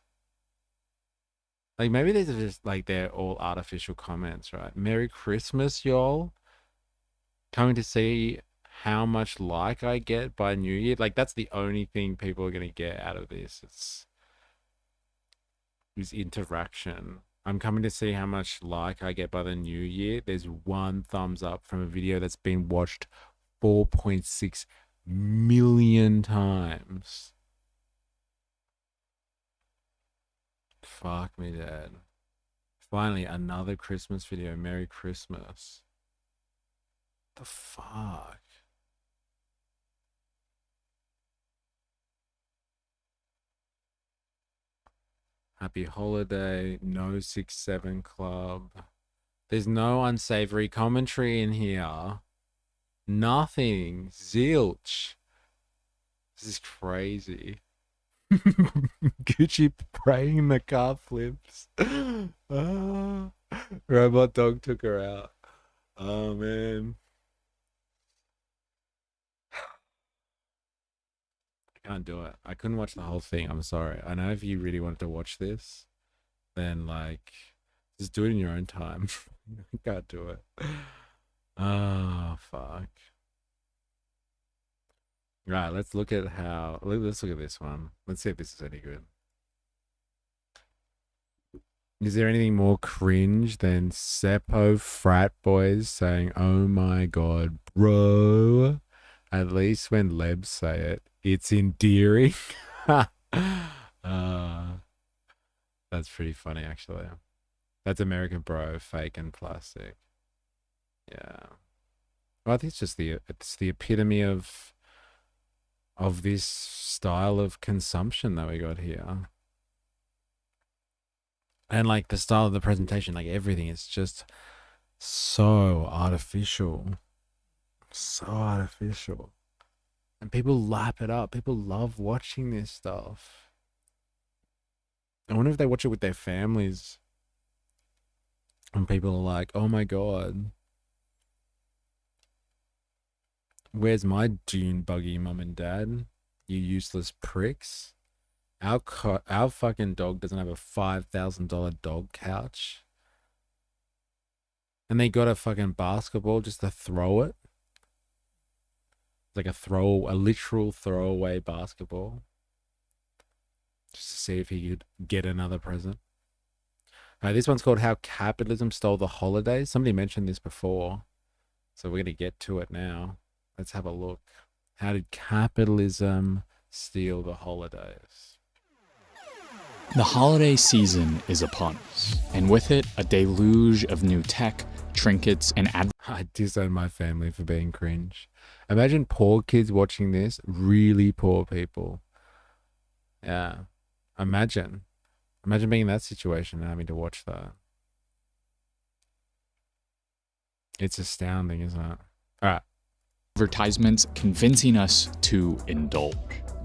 Like, maybe these are just, like, they're all artificial comments, right? Merry Christmas, y'all. Coming to see how much like I get by New Year. Like, that's the only thing people are going to get out of this. It's interaction. I'm coming to see how much like I get by the New Year. There's one thumbs up from a video that's been watched 4.6 million times. Fuck me, Dad. Finally, another Christmas video. Merry Christmas. The fuck? Happy holiday. No 6-7 club. There's no unsavory commentary in here. Nothing. Zilch. This is crazy. Gucci praying the car flips. Robot dog took her out. Oh, man. I can't do it. I couldn't watch the whole thing. I'm sorry. I know if you really wanted to watch this, then, like, just do it in your own time. I can't do it. Oh, fuck. Right, let's look at how... Let's look at this one. Let's see if this is any good. Is there anything more cringe than Seppo frat boys saying, oh my god, bro? At least when Lebs say it, it's endearing. That's pretty funny, actually. That's American Bro, fake and plastic. Yeah. Well, I think it's just it's the epitome of this style of consumption that we got here. And like the style of the presentation, like everything is just so artificial. So artificial. And people lap it up. People love watching this stuff. I wonder if they watch it with their families. And people are like, oh my god. Where's my dune buggy, mum and dad? You useless pricks. Our fucking dog doesn't have a $5,000 dog couch. And they got a fucking basketball just to throw it. Like a literal throwaway basketball. Just to see if he could get another present. This one's called How Capitalism Stole the Holidays. Somebody mentioned this before. So we're going to get to it now. Let's have a look. How did capitalism steal the holidays? The holiday season is upon us, and with it, a deluge of new tech, trinkets, and I disown my family for being cringe. Imagine poor kids watching this. Really poor people. Yeah. Imagine being in that situation and having to watch that. It's astounding, isn't it? All right. advertisements convincing us to indulge.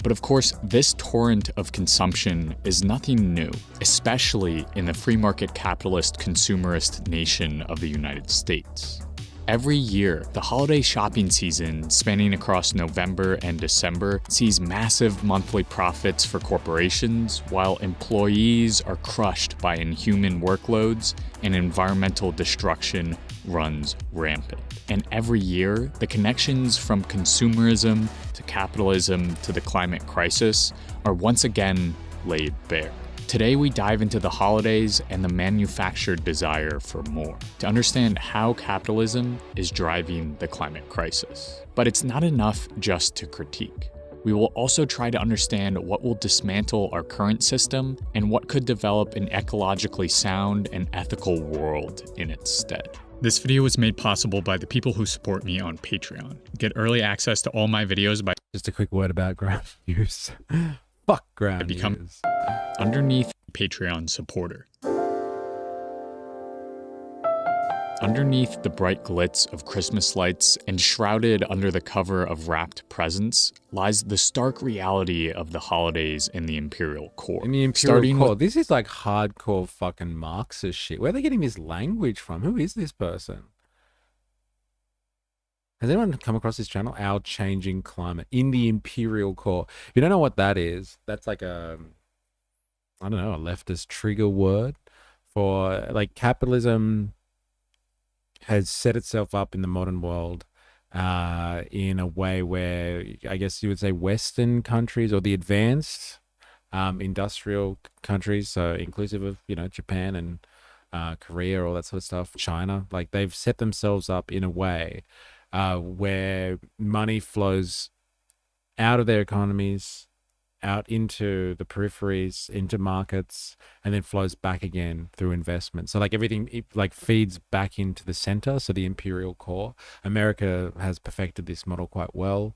But of course, this torrent of consumption is nothing new, especially in the free market capitalist consumerist nation of the United States. Every year, the holiday shopping season, spanning across November and December, sees massive monthly profits for corporations, while employees are crushed by inhuman workloads and environmental destruction runs rampant. And every year, the connections from consumerism to capitalism to the climate crisis are once again laid bare. Today, we dive into the holidays and the manufactured desire for more to understand how capitalism is driving the climate crisis. But it's not enough just to critique. We will also try to understand what will dismantle our current system and what could develop an ecologically sound and ethical world in its stead. This video was made possible by the people who support me on Patreon. Get early access to all my videos by... Just a quick word about ground use. Fuck ground use. Underneath Patreon supporter. Underneath the bright glitz of Christmas lights and shrouded under the cover of wrapped presents lies the stark reality of the holidays in the Imperial Core. In the Imperial Core, this is like hardcore fucking Marxist shit. Where are they getting this language from? Who is this person? Has anyone come across this channel? Our Changing Climate in the Imperial Core. If you don't know what that is, that's like a, I don't know, a leftist trigger word for like capitalism has set itself up in the modern world in a way where I guess you would say Western countries or the advanced industrial countries, so inclusive of, you know, Japan and Korea, all that sort of stuff, China, like they've set themselves up in a way where money flows out of their economies, out into the peripheries, into markets, and then flows back again through investment. So like everything it like feeds back into the center. So the Imperial Core, America has perfected this model quite well.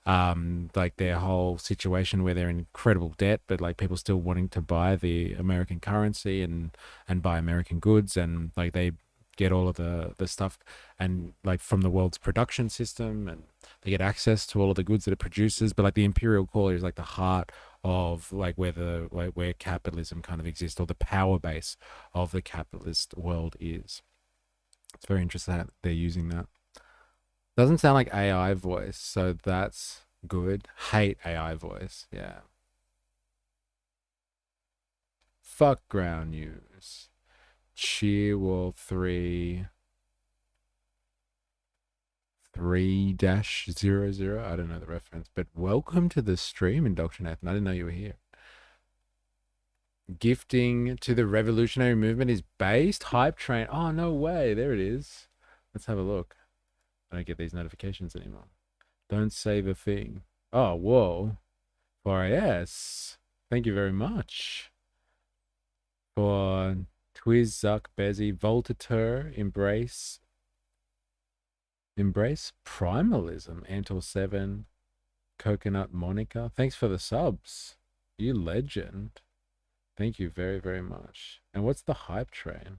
Like their whole situation where they're in incredible debt, but like people still wanting to buy the American currency and buy American goods, and like they get all of the stuff and like from the world's production system, and they get access to all of the goods that it produces. But like the Imperial Core is like the heart of like where capitalism kind of exists, or the power base of the capitalist world is. It's very interesting that they're using that. Doesn't sound like AI voice, so that's good. Hate AI voice, yeah. Fuck ground news. Cheerwall 3-00. I don't know the reference, but welcome to the stream, Indoctrinate. I didn't know you were here. Gifting to the revolutionary movement is based. Hype train. Oh, no way. There it is. Let's have a look. I don't get these notifications anymore. Don't save a thing. Oh, whoa. 4AS. Thank you very much. For Twiz, Zuck, Bezzy, Voltateur, Embrace Primalism, Antor 7, Coconut Monica. Thanks for the subs. You legend. Thank you very, very much. And what's the hype train?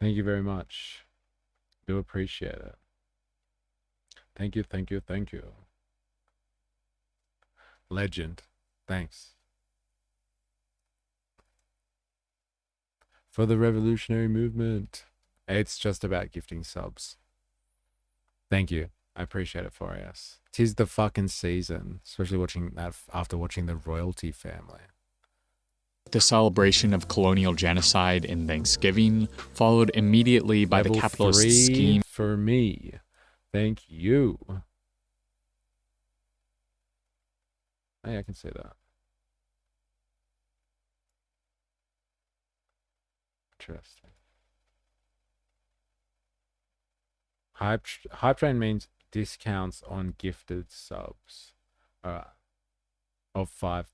Thank you very much. Do appreciate it. Thank you, thank you, thank you. Legend. Thanks. For the revolutionary movement. It's just about gifting subs. Thank you. I appreciate it, 4AS. 'Tis the fucking season, especially watching that after watching the Royalty Family. The celebration of colonial genocide in Thanksgiving, followed immediately by Level the capitalist 3 scheme for me. Thank you. Hey, I can see that. Interesting. Hype train means discounts on gifted subs. All right. Of 5+.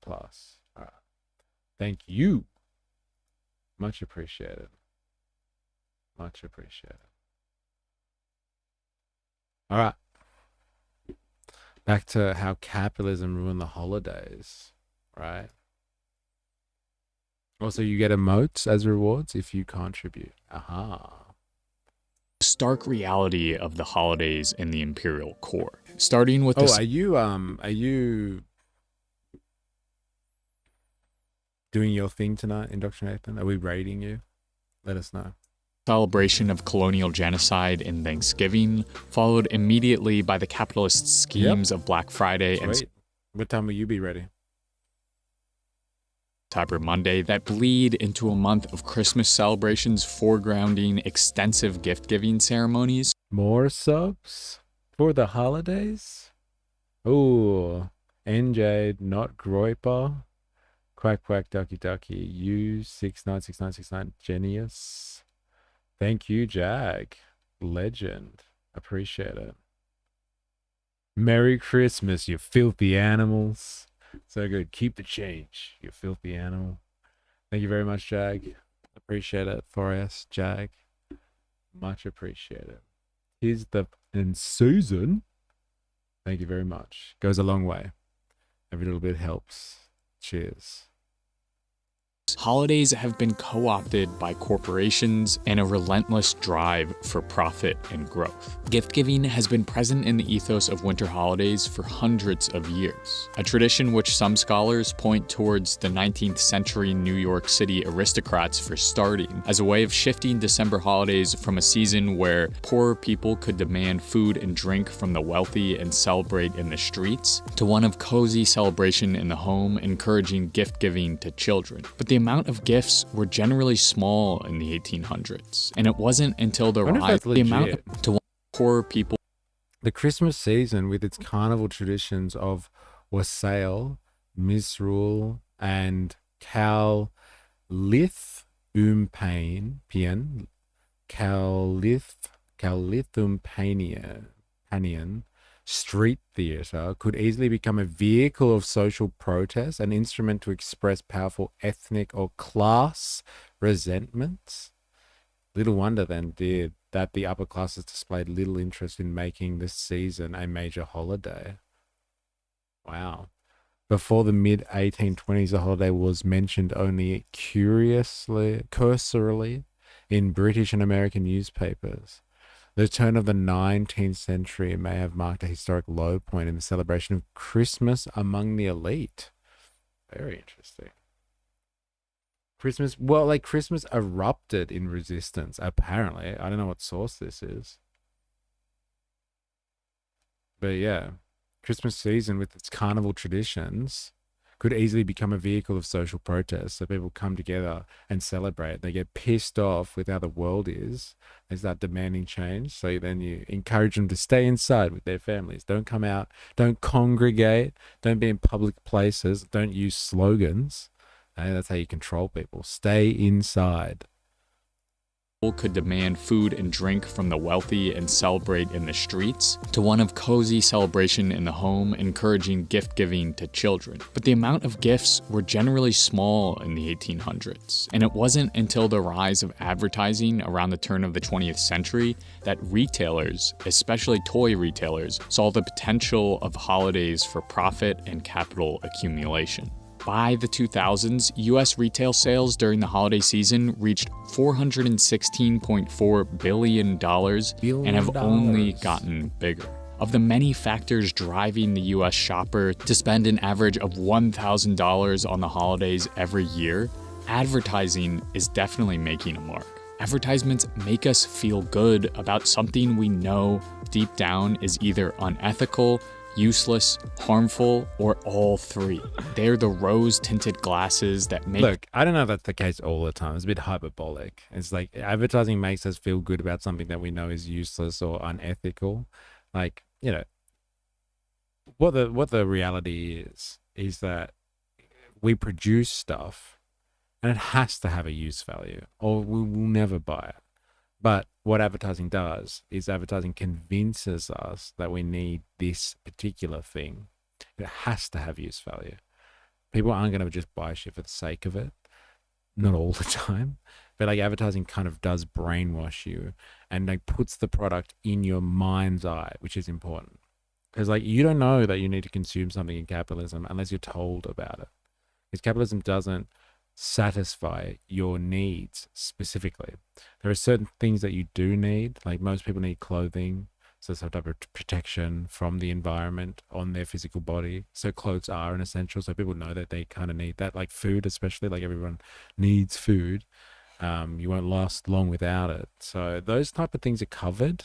All right. Thank you. Much appreciated. Much appreciated. All right. Back to how capitalism ruined the holidays, right? Also, you get emotes as rewards if you contribute. Aha. stark reality of the holidays in the Imperial Core. Starting with are you doing your thing tonight, Indoctrinate? Are we raiding you? let us know. Celebration of colonial genocide in Thanksgiving, followed immediately by the capitalist schemes of Black Friday and Sweet. What time will you be ready? Cyber Monday that bleed into a month of Christmas celebrations foregrounding extensive gift-giving ceremonies. More subs for the holidays? Ooh, NJ, not Groiper. Quack quack ducky ducky. U696969 Genius. Thank you, Jag. Legend. Appreciate it. Merry Christmas, you filthy animals. So good. Keep the change, you filthy animal. Thank you very much, Jag. Appreciate it for us, Jag. Much appreciated. Here's the and Susan. Thank you very much. Goes a long way. Every little bit helps. Cheers. Holidays have been co-opted by corporations and a relentless drive for profit and growth. Gift-giving has been present in the ethos of winter holidays for hundreds of years, a tradition which some scholars point towards the 19th century New York City aristocrats for starting, as a way of shifting December holidays from a season where poorer people could demand food and drink from the wealthy and celebrate in the streets, to one of cozy celebration in the home, encouraging gift-giving to children. But the amount of gifts were generally small in the 1800s, and it wasn't until the rise the amount to poor people. The Christmas season, with its carnival traditions of wassail, misrule, and Calithum Panian street theatre could easily become a vehicle of social protest, an instrument to express powerful ethnic or class resentments. Little wonder then did that the upper classes displayed little interest in making this season a major holiday. Wow. Before the mid-1820s, the holiday was mentioned only cursorily in British and American newspapers. The turn of the 19th century may have marked a historic low point in the celebration of Christmas among the elite. Very interesting. Christmas erupted in resistance, apparently. I don't know what source this is. But yeah, Christmas season with its carnival traditions could easily become a vehicle of social protest. So people come together and celebrate. They get pissed off with how the world is. They start demanding change. So then you encourage them to stay inside with their families. Don't come out. Don't congregate. Don't be in public places. Don't use slogans. That's how you control people. Stay inside. Could demand food and drink from the wealthy and celebrate in the streets, to one of cozy celebration in the home, encouraging gift-giving to children. But the amount of gifts were generally small in the 1800s, and it wasn't until the rise of advertising around the turn of the 20th century that retailers, especially toy retailers, saw the potential of holidays for profit and capital accumulation. By the 2000s, U.S. retail sales during the holiday season reached $416.4 billion and have only gotten bigger. Of the many factors driving the U.S. shopper to spend an average of $1,000 on the holidays every year, advertising is definitely making a mark. Advertisements make us feel good about something we know deep down is either unethical, useless, harmful, or all three. They're the rose-tinted glasses that make... Look, I don't know if that's the case all the time. It's a bit hyperbolic. It's like advertising makes us feel good about something that we know is useless or unethical. Like, you know, what the reality is that we produce stuff and it has to have a use value or we will never buy it. But what advertising does is advertising convinces us that we need this particular thing. It has to have use value. People aren't going to just buy shit for the sake of it. Not all the time. But like advertising kind of does brainwash you and like puts the product in your mind's eye, which is important. Because like you don't know that you need to consume something in capitalism unless you're told about it. Because capitalism doesn't satisfy your needs specifically. There are certain things that you do need, like most people need clothing, so some type of protection from the environment on their physical body. So clothes are an essential, so people know that they kind of need that, like food especially, like everyone needs food. You won't last long without it. So those type of things are covered.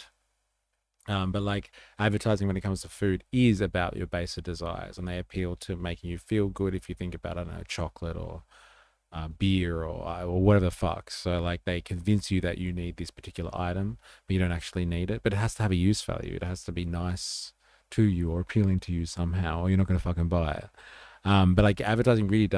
But like advertising when it comes to food is about your basic desires, and they appeal to making you feel good. If you think about, I don't know, chocolate or beer or whatever the fuck. So like they convince you that you need this particular item, but you don't actually need it. But it has to have a use value. It has to be nice to you or appealing to you somehow, or you're not going to fucking buy it. But like advertising really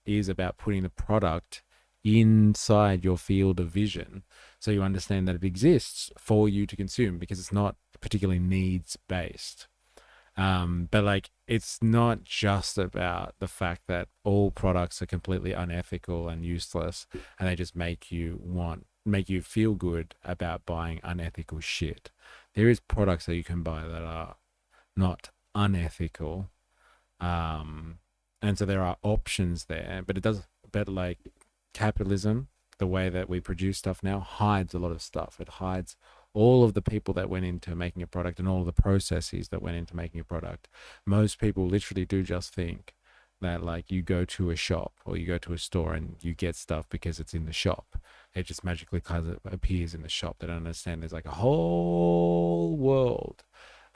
is about putting the product inside your field of vision, so you understand that it exists for you to consume, because it's not particularly needs based. But like it's not just about the fact that all products are completely unethical and useless, and they just make you feel good about buying unethical shit. There is products that you can buy that are not unethical, and so there are options there. But like capitalism, the way that we produce stuff now, hides a lot of stuff. It hides all of the people that went into making a product and all of the processes that went into making a product. Most people literally do just think that like you go to a shop or you go to a store and you get stuff because it's in the shop. It just magically kind of appears in the shop. They don't understand there's like a whole world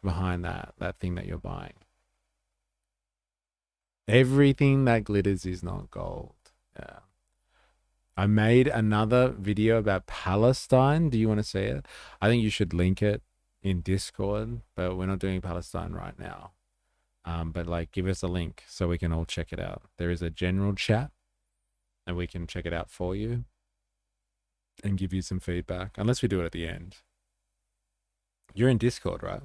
behind that thing that you're buying. Everything that glitters is not gold. Yeah. I made another video about Palestine. Do you want to see it? I think you should link it in Discord, but we're not doing Palestine right now. But like, give us a link so we can all check it out. There is a general chat and we can check it out for you and give you some feedback, unless we do it at the end. You're in Discord, right?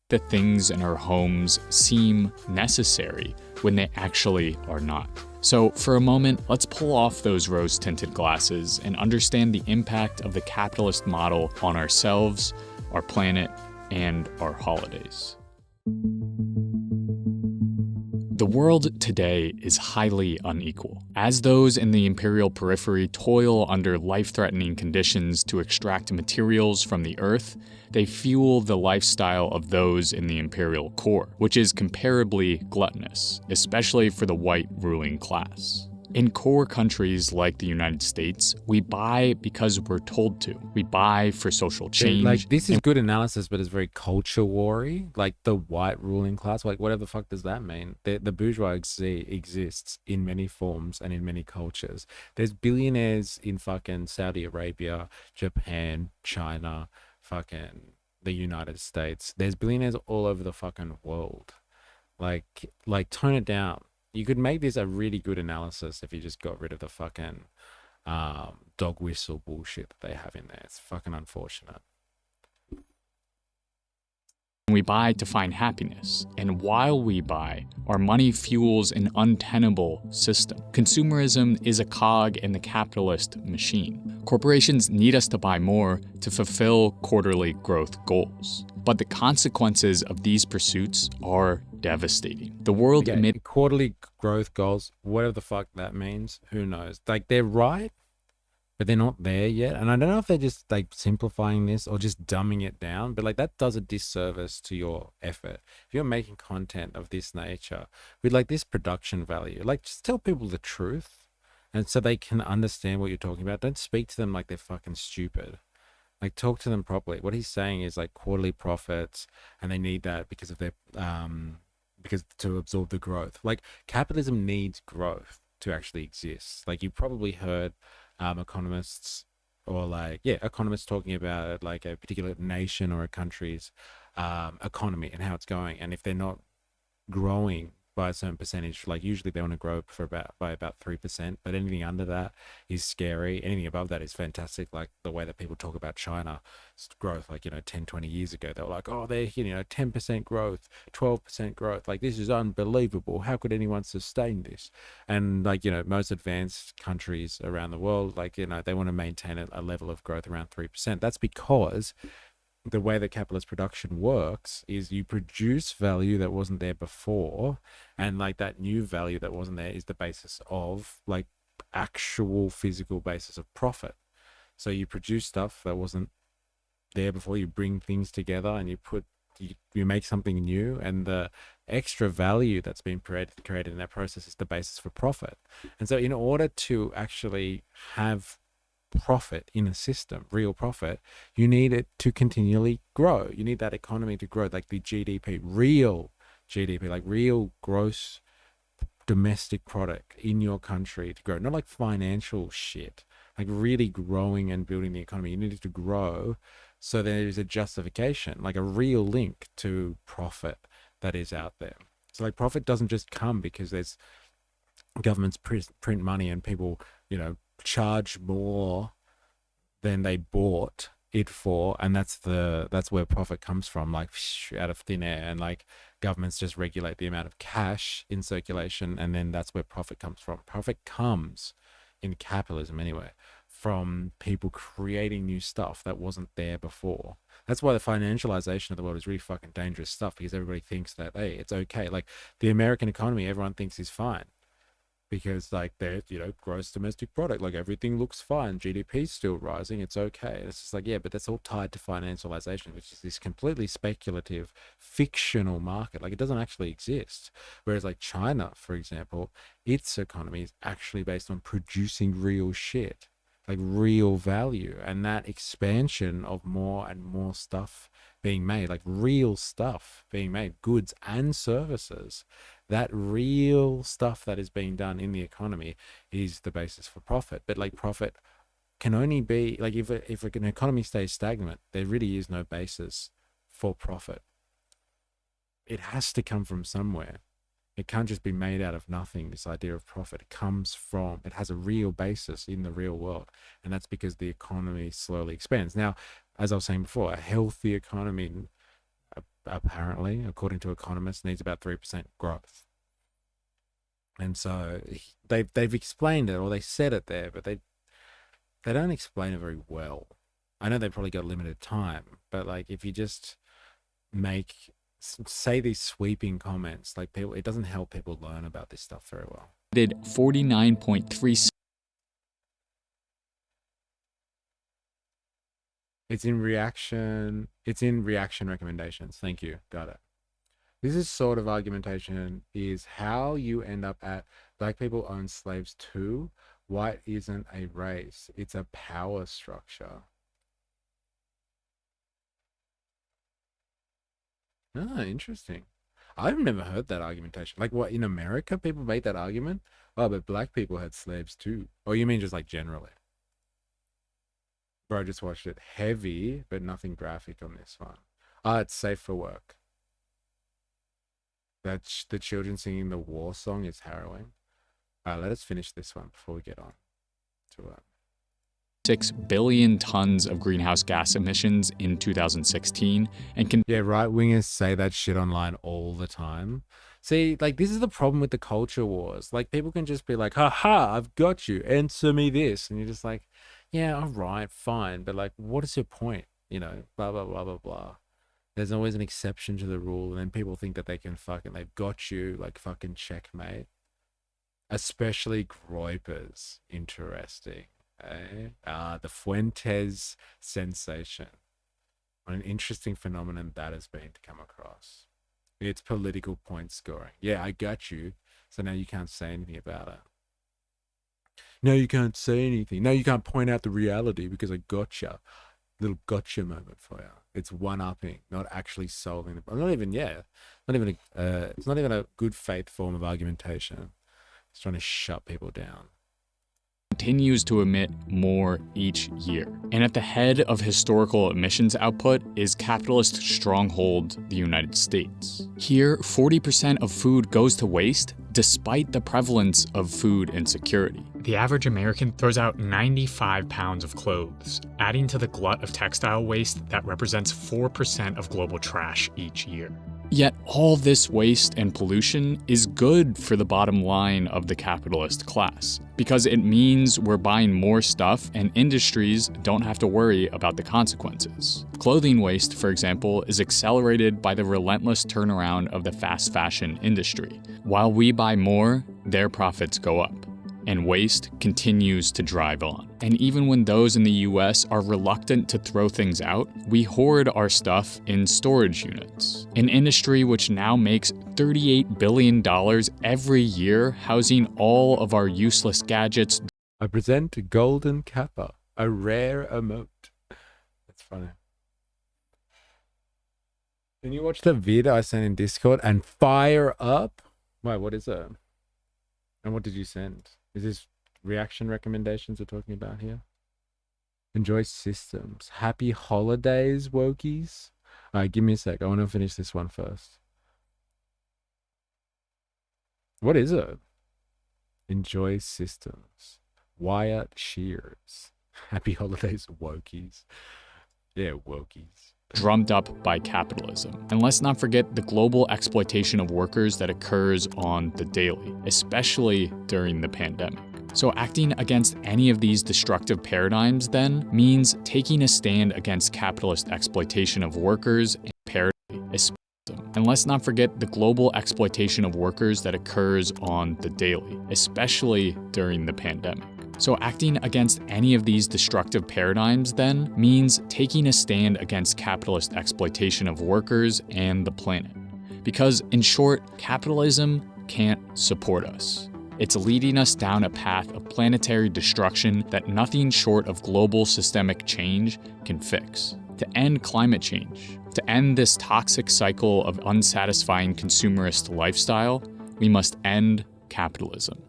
The things in our homes seem necessary when they actually are not. So for a moment, let's pull off those rose-tinted glasses and understand the impact of the capitalist model on ourselves, our planet, and our holidays. The world today is highly unequal. As those in the imperial periphery toil under life-threatening conditions to extract materials from the earth, they fuel the lifestyle of those in the imperial core, which is comparably gluttonous, especially for the white ruling class. In core countries like the United States, we buy because we're told to. We buy for social change. Like, this is good analysis, but it's very culture war-y. Like the white ruling class, like whatever the fuck does that mean? The bourgeoisie exists in many forms and in many cultures. There's billionaires in fucking Saudi Arabia, Japan, China, fucking the United States. There's billionaires all over the fucking world. Like tone it down. You could make this a really good analysis if you just got rid of the fucking dog whistle bullshit that they have in there. It's fucking unfortunate. We buy to find happiness, and while we buy, our money fuels an untenable system. Consumerism is a cog in the capitalist machine. Corporations need us to buy more to fulfill quarterly growth goals. But the consequences of these pursuits are devastating. The world quarterly growth goals, whatever the fuck that means, who knows? Like, they're right, but they're not there yet. And I don't know if they're just like simplifying this or just dumbing it down, but like that does a disservice to your effort. If you're making content of this nature with like this production value, like just tell people the truth, and so they can understand what you're talking about. Don't speak to them like they're fucking stupid. Like, talk to them properly. What he's saying is like quarterly profits, and they need that because of their because to absorb the growth. Like, capitalism needs growth to actually exist. Like, you probably heard economists talking about like a particular nation or a country's economy and how it's going, and if they're not growing by a certain percentage, like usually they want to grow by about 3%, but anything under that is scary. Anything above that is fantastic. Like the way that people talk about China's growth, like 10, 20 years ago, they were like, oh, they're 10% growth, 12% growth, like this is unbelievable, how could anyone sustain this? And like most advanced countries around the world, like they want to maintain a level of growth around 3%. That's because the way that capitalist production works is you produce value that wasn't there before, and like that new value that wasn't there is the basis of like actual physical basis of profit. So you produce stuff that wasn't there before, you bring things together and you put you make something new, and the extra value that's been created in that process is the basis for profit. And so in order to actually have profit in a system, real profit, you need it to continually grow. You need that economy to grow, like the GDP, real GDP, like real gross domestic product in your country to grow, not like financial shit, like really growing and building the economy. You need it to grow so there is a justification, like a real link to profit that is out there. So like profit doesn't just come because there's governments print money and people, charge more than they bought it for, and that's where profit comes from, like out of thin air, and like governments just regulate the amount of cash in circulation, and then that's where profit comes from. Profit comes in capitalism anyway from people creating new stuff that wasn't there before. That's why the financialization of the world is really fucking dangerous stuff, because everybody thinks that, hey, it's okay. Like the American economy, everyone thinks is fine because like they're, gross domestic product, like everything looks fine. GDP's still rising. It's okay. It's just like, yeah, but that's all tied to financialization, which is this completely speculative, fictional market. Like it doesn't actually exist. Whereas like China, for example, its economy is actually based on producing real shit, like real value, and that expansion of more and more stuff being made, like real stuff being made, goods and services. That real stuff that is being done in the economy is the basis for profit. But like profit can only be, like if an economy stays stagnant, there really is no basis for profit. It has to come from somewhere. It can't just be made out of nothing, this idea of profit. It has a real basis in the real world. And that's because the economy slowly expands. Now, as I was saying before, a healthy economy, apparently, according to economists, needs about 3% growth. And so they've explained it, or they said it there, but they don't explain it very well. I know they've probably got limited time, but like if you just say these sweeping comments, like people, it doesn't help people learn about this stuff very well. Did 49.3. It's in reaction recommendations. Thank you. Got it. This is sort of argumentation is how you end up at black people own slaves too. White isn't a race. It's a power structure. Ah, interesting. I've never heard that argumentation. Like what, in America people make that argument? Oh, but black people had slaves too. Oh, you mean just like generally? Bro, I just watched it. Heavy, but nothing graphic on this one. Ah, it's safe for work. That's the children singing the war song is harrowing. Let us finish this one before we get on to it. 6 billion tons of greenhouse gas emissions in 2016 and can... Yeah, right-wingers say that shit online all the time. See, like, this is the problem with the culture wars. Like, people can just be like, haha, I've got you, answer me this. And you're just like, yeah, all right, fine. But, like, what is your point? Blah, blah, blah, blah, blah. There's always an exception to the rule. And then people think that they've got you, like, fucking checkmate. Especially groypers. Interesting. The Fuentes sensation. What an interesting phenomenon that has been to come across. It's political point scoring. Yeah, I got you. So now you can't say anything about it. No, you can't say anything. No, you can't point out the reality because I gotcha. Little gotcha moment for you. It's one-upping, not actually solving the problem. It's not even a good faith form of argumentation. It's trying to shut people down. Continues to emit more each year. And at the head of historical emissions output is capitalist stronghold, the United States. Here, 40% of food goes to waste despite the prevalence of food insecurity. The average American throws out 95 pounds of clothes, adding to the glut of textile waste that represents 4% of global trash each year. Yet all this waste and pollution is good for the bottom line of the capitalist class, because it means we're buying more stuff and industries don't have to worry about the consequences. Clothing waste, for example, is accelerated by the relentless turnaround of the fast fashion industry. While we buy more, their profits go up. and waste continues to drive on. And even when those in the US are reluctant to throw things out, we hoard our stuff in storage units. An industry which now makes $38 billion every year housing all of our useless gadgets. I present Golden Kappa, a rare emote. That's funny. Can you watch the vid I sent in Discord and fire up? Wait, what is it? And what did you send? Is this reaction recommendations we're talking about here? Enjoy systems. Happy holidays, wokies. All right, give me a sec. I want to finish this one first. What is it? Enjoy systems. Wyatt Shears. Happy holidays, wokies. Yeah, wokies. Drummed up by capitalism. And let's not forget the global exploitation of workers that occurs on the daily, especially during the pandemic. So acting against any of these destructive paradigms then means taking a stand against capitalist exploitation of workers and paradigm. And let's not forget the global exploitation of workers that occurs on the daily, especially during the pandemic. So acting against any of these destructive paradigms then means taking a stand against capitalist exploitation of workers and the planet. Because in short, capitalism can't support us. It's leading us down a path of planetary destruction that nothing short of global systemic change can fix. To end climate change, to end this toxic cycle of unsatisfying consumerist lifestyle, we must end capitalism.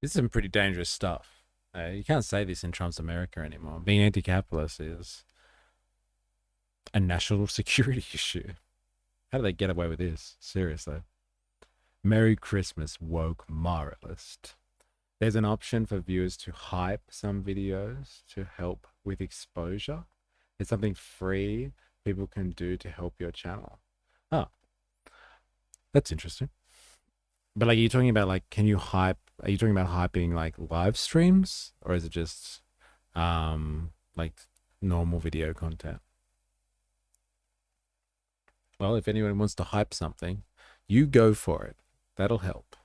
This is some pretty dangerous stuff. You can't say this in Trump's America anymore. Being anti-capitalist is a national security issue. How do they get away with this? Seriously. Merry Christmas, woke moralist. There's an option for viewers to hype some videos to help with exposure. It's something free people can do to help your channel. Oh, that's interesting. But like, are you talking about like, can you hype? Are you talking about hyping like live streams, or is it just like normal video content? Well, if anyone wants to hype something, you go for it. That'll help.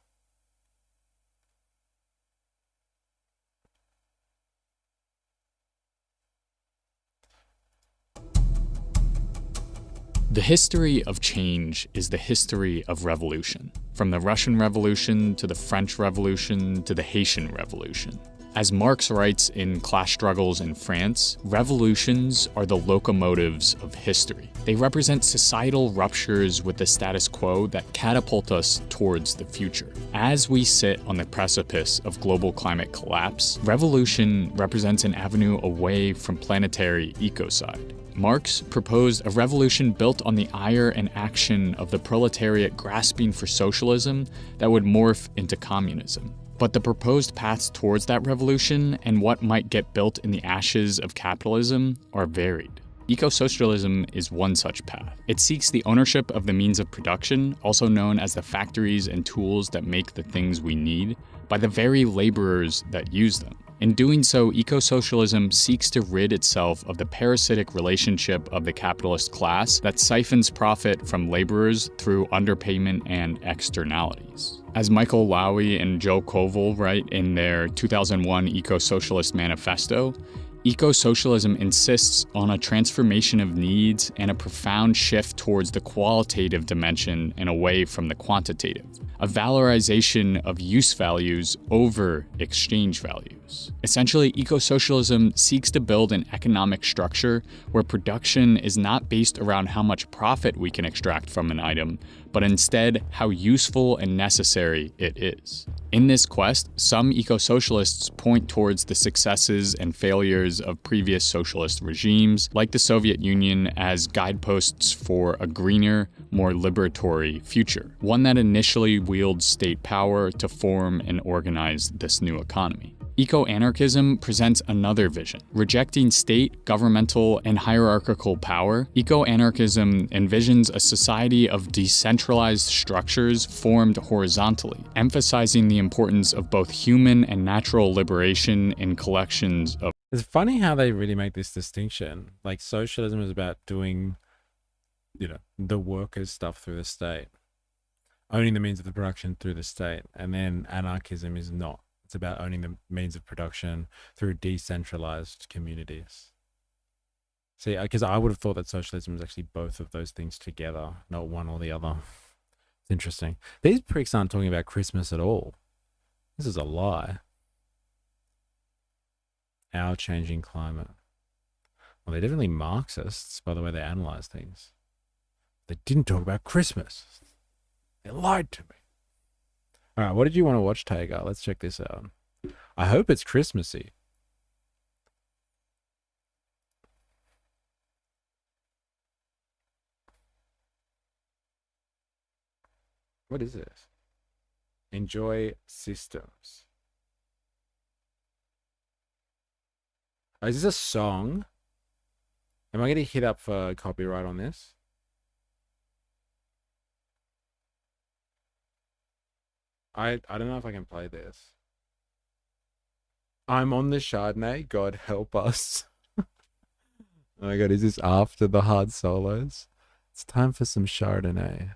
The history of change is the history of revolution, from the Russian Revolution to the French Revolution to the Haitian Revolution. As Marx writes in Class Struggles in France, revolutions are the locomotives of history. They represent societal ruptures with the status quo that catapult us towards the future. As we sit on the precipice of global climate collapse, revolution represents an avenue away from planetary ecocide. Marx proposed a revolution built on the ire and action of the proletariat grasping for socialism that would morph into communism. But the proposed paths towards that revolution and what might get built in the ashes of capitalism are varied. Eco-socialism is one such path. It seeks the ownership of the means of production, also known as the factories and tools that make the things we need, by the very laborers that use them. In doing so, eco-socialism seeks to rid itself of the parasitic relationship of the capitalist class that siphons profit from laborers through underpayment and externalities. As Michael Lowy and Joe Koval write in their 2001 Eco-Socialist Manifesto, eco-socialism insists on a transformation of needs and a profound shift towards the qualitative dimension and away from the quantitative, a valorization of use values over exchange values. Essentially, eco-socialism seeks to build an economic structure where production is not based around how much profit we can extract from an item, but instead how useful and necessary it is. In this quest, some eco-socialists point towards the successes and failures of previous socialist regimes, like the Soviet Union, as guideposts for a greener, more liberatory future, one that initially wields state power to form and organize this new economy. Eco-anarchism presents another vision. Rejecting state, governmental, and hierarchical power, eco-anarchism envisions a society of decentralized structures formed horizontally, emphasizing the importance of both human and natural liberation in collections of... It's funny how they really make this distinction. Like, socialism is about doing, the workers' stuff through the state, owning the means of the production through the state, and then anarchism is not. It's about owning the means of production through decentralized communities. See, because I would have thought that socialism was actually both of those things together, not one or the other. It's interesting. These pricks aren't talking about Christmas at all. This is a lie. Our changing climate. Well, they're definitely Marxists by the way they analyze things. They didn't talk about Christmas. They lied to me. All right, what did you want to watch, Tagar? Let's check this out. I hope it's Christmassy. What is this? Enjoy systems. Oh, is this a song? Am I getting hit up for copyright on this? I don't know if I can play this. I'm on the Chardonnay. God help us. Oh my god, is this after the hard solos? It's time for some Chardonnay.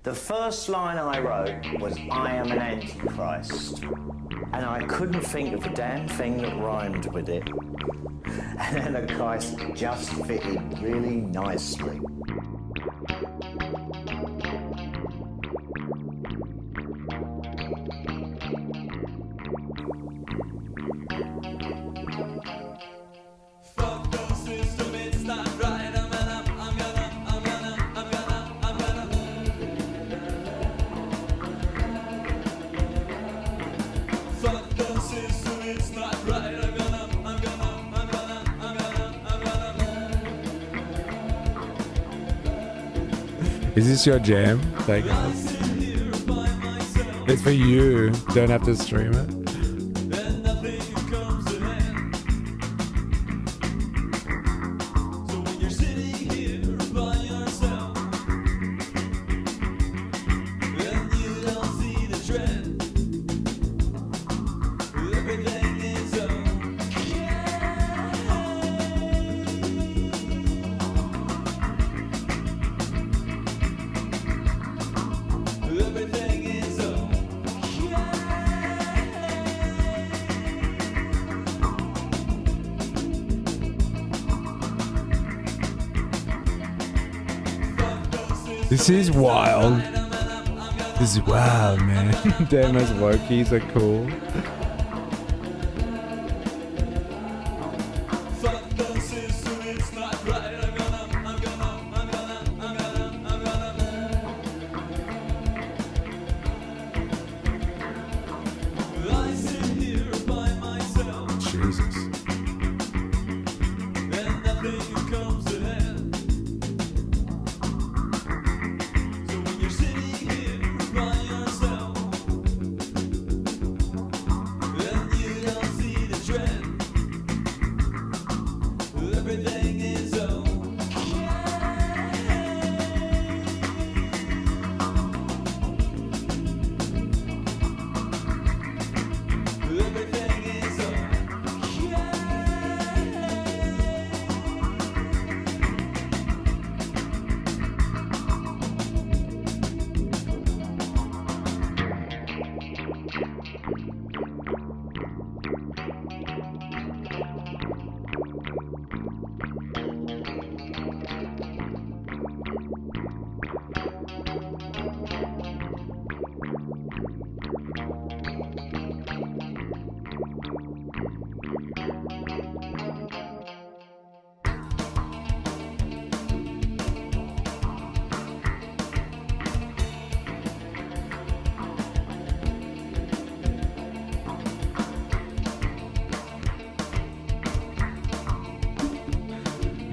The first line I wrote was, I am an antichrist. And I couldn't think of a damn thing that rhymed with it. And then the Christ just fitted really nicely. Is this your jam? Thank God. It's for you. Don't have to stream it. This is wild. This is wild, man. Damn, those Wokies are cool. Jesus.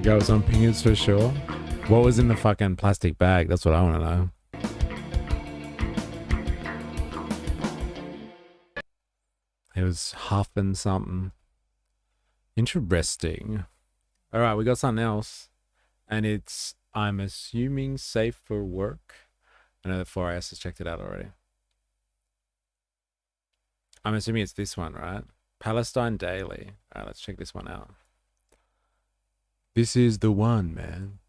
Goes on pingers for sure. What was in the fucking plastic bag? That's what I want to know. It was huffing something. Interesting. All right, we got something else. And it's, I'm assuming, safe for work. I know the 4IS has checked it out already. I'm assuming it's this one, right? Palestine Daily. All right, let's check this one out. This is the one, man.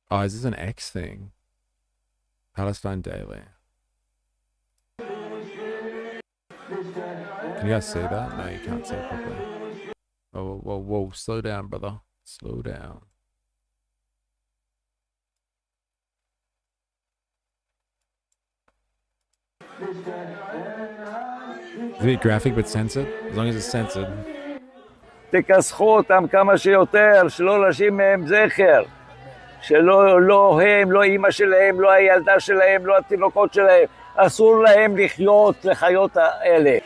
Oh, is this an X thing? Palestine Daily. Can you guys see that? No, you can't see it properly. Oh, whoa, whoa, slow down, brother. Slow down. Is it graphic but censored? As long as it's censored. תכסחו אותם כמה שיותר, שלא להשאיר מהם זכר. שלא הם, לא אמא שלהם, לא הילדה שלהם, לא התינוקות שלהם. אסור להם לחיות לחיות האלה.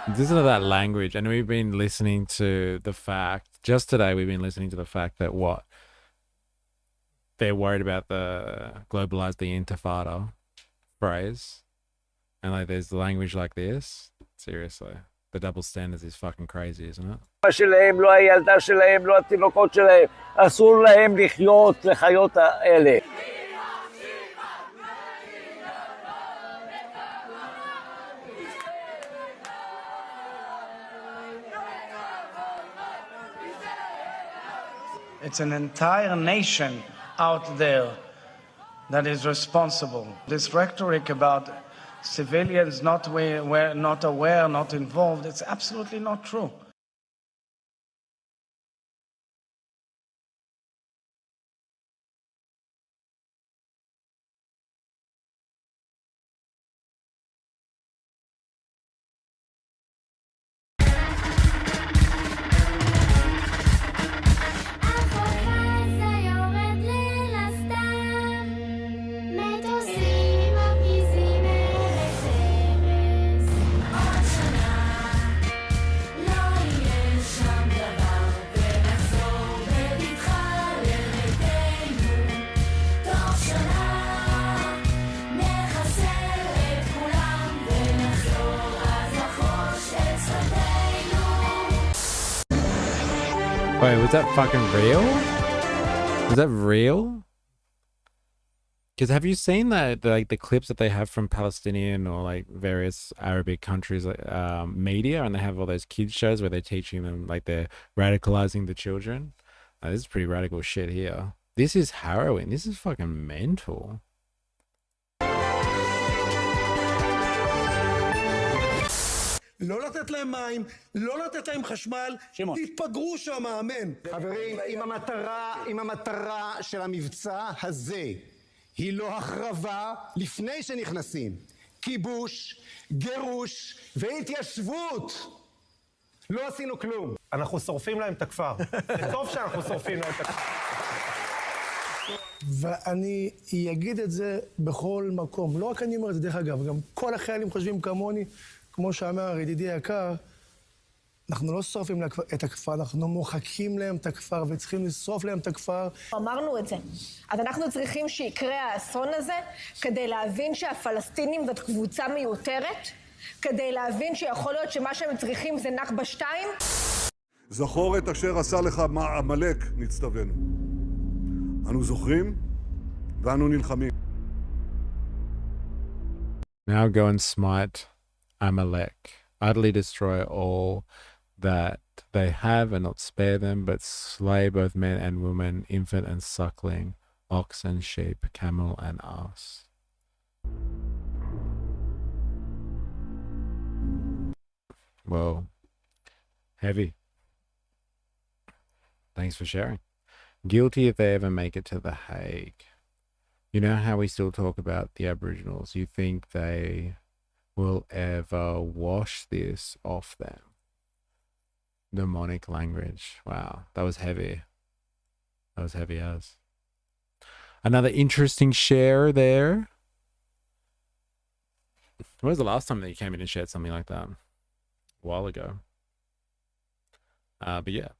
This is that language, and we've been listening to the fact, just today we've been listening to the fact that what? They're worried about the globalize the intifada phrase. And like there's language like this. Seriously. The double standards is fucking crazy, isn't it? אמא שלהם, לא הילדה שלהם, לא התינוקות שלהם. אסור להם לחיות לחיות האלה. It's an entire nation out there that is responsible. This rhetoric about civilians not aware, not involved, it's absolutely not true. Wait, was that fucking real? Was that real? Because have you seen that like the clips that they have from Palestinian or like various Arabic countries like media, and they have all those kids shows where they're teaching them, like they're radicalizing the children? This is pretty radical shit here. This is harrowing. This is fucking mental. לא לתת להם מים, לא לתת להם חשמל, תתפגרו שם, אמן. חברים, אם המטרה של המבצע הזה היא לא החרבה לפני שנכנסים, כיבוש, גירוש והתיישבות, לא עשינו כלום. אנחנו שורפים להם את הכפר. זה טוב שאנחנו שורפים להם את הכפר. ואני אגיד את זה בכל מקום. לא רק אני אומר את זה, דרך אגב, גם כל החיילים חושבים כמוני, כמו שאמר ידידי היקר, אנחנו לא שורפים את הכפר, אנחנו מוחקים להם את הכפר וצריכים לשרוף להם את הכפר. אמרנו את זה. אז אנחנו צריכים שיקרה האסון הזה כדי להבין שהפלסטינים זאת קבוצה מיותרת, כדי להבין שיכול להיות שמה שהם צריכים זה נכבה 2. זכור את אשר עשה לך עמלק, נצטווינו. אנו זוכרים ואנו נלחמים. Now go and smite Amalek, utterly destroy all that they have and not spare them, but slay both men and women, infant and suckling, ox and sheep, camel and ass. Whoa. Heavy. Thanks for sharing. Guilty if they ever make it to The Hague. You know how we still talk about the Aboriginals? You think they will ever wash this off them? Mnemonic language. Wow, that was heavy. That was heavy as. Another interesting share there. When was the last time that you came in and shared something like that? A while ago. But yeah,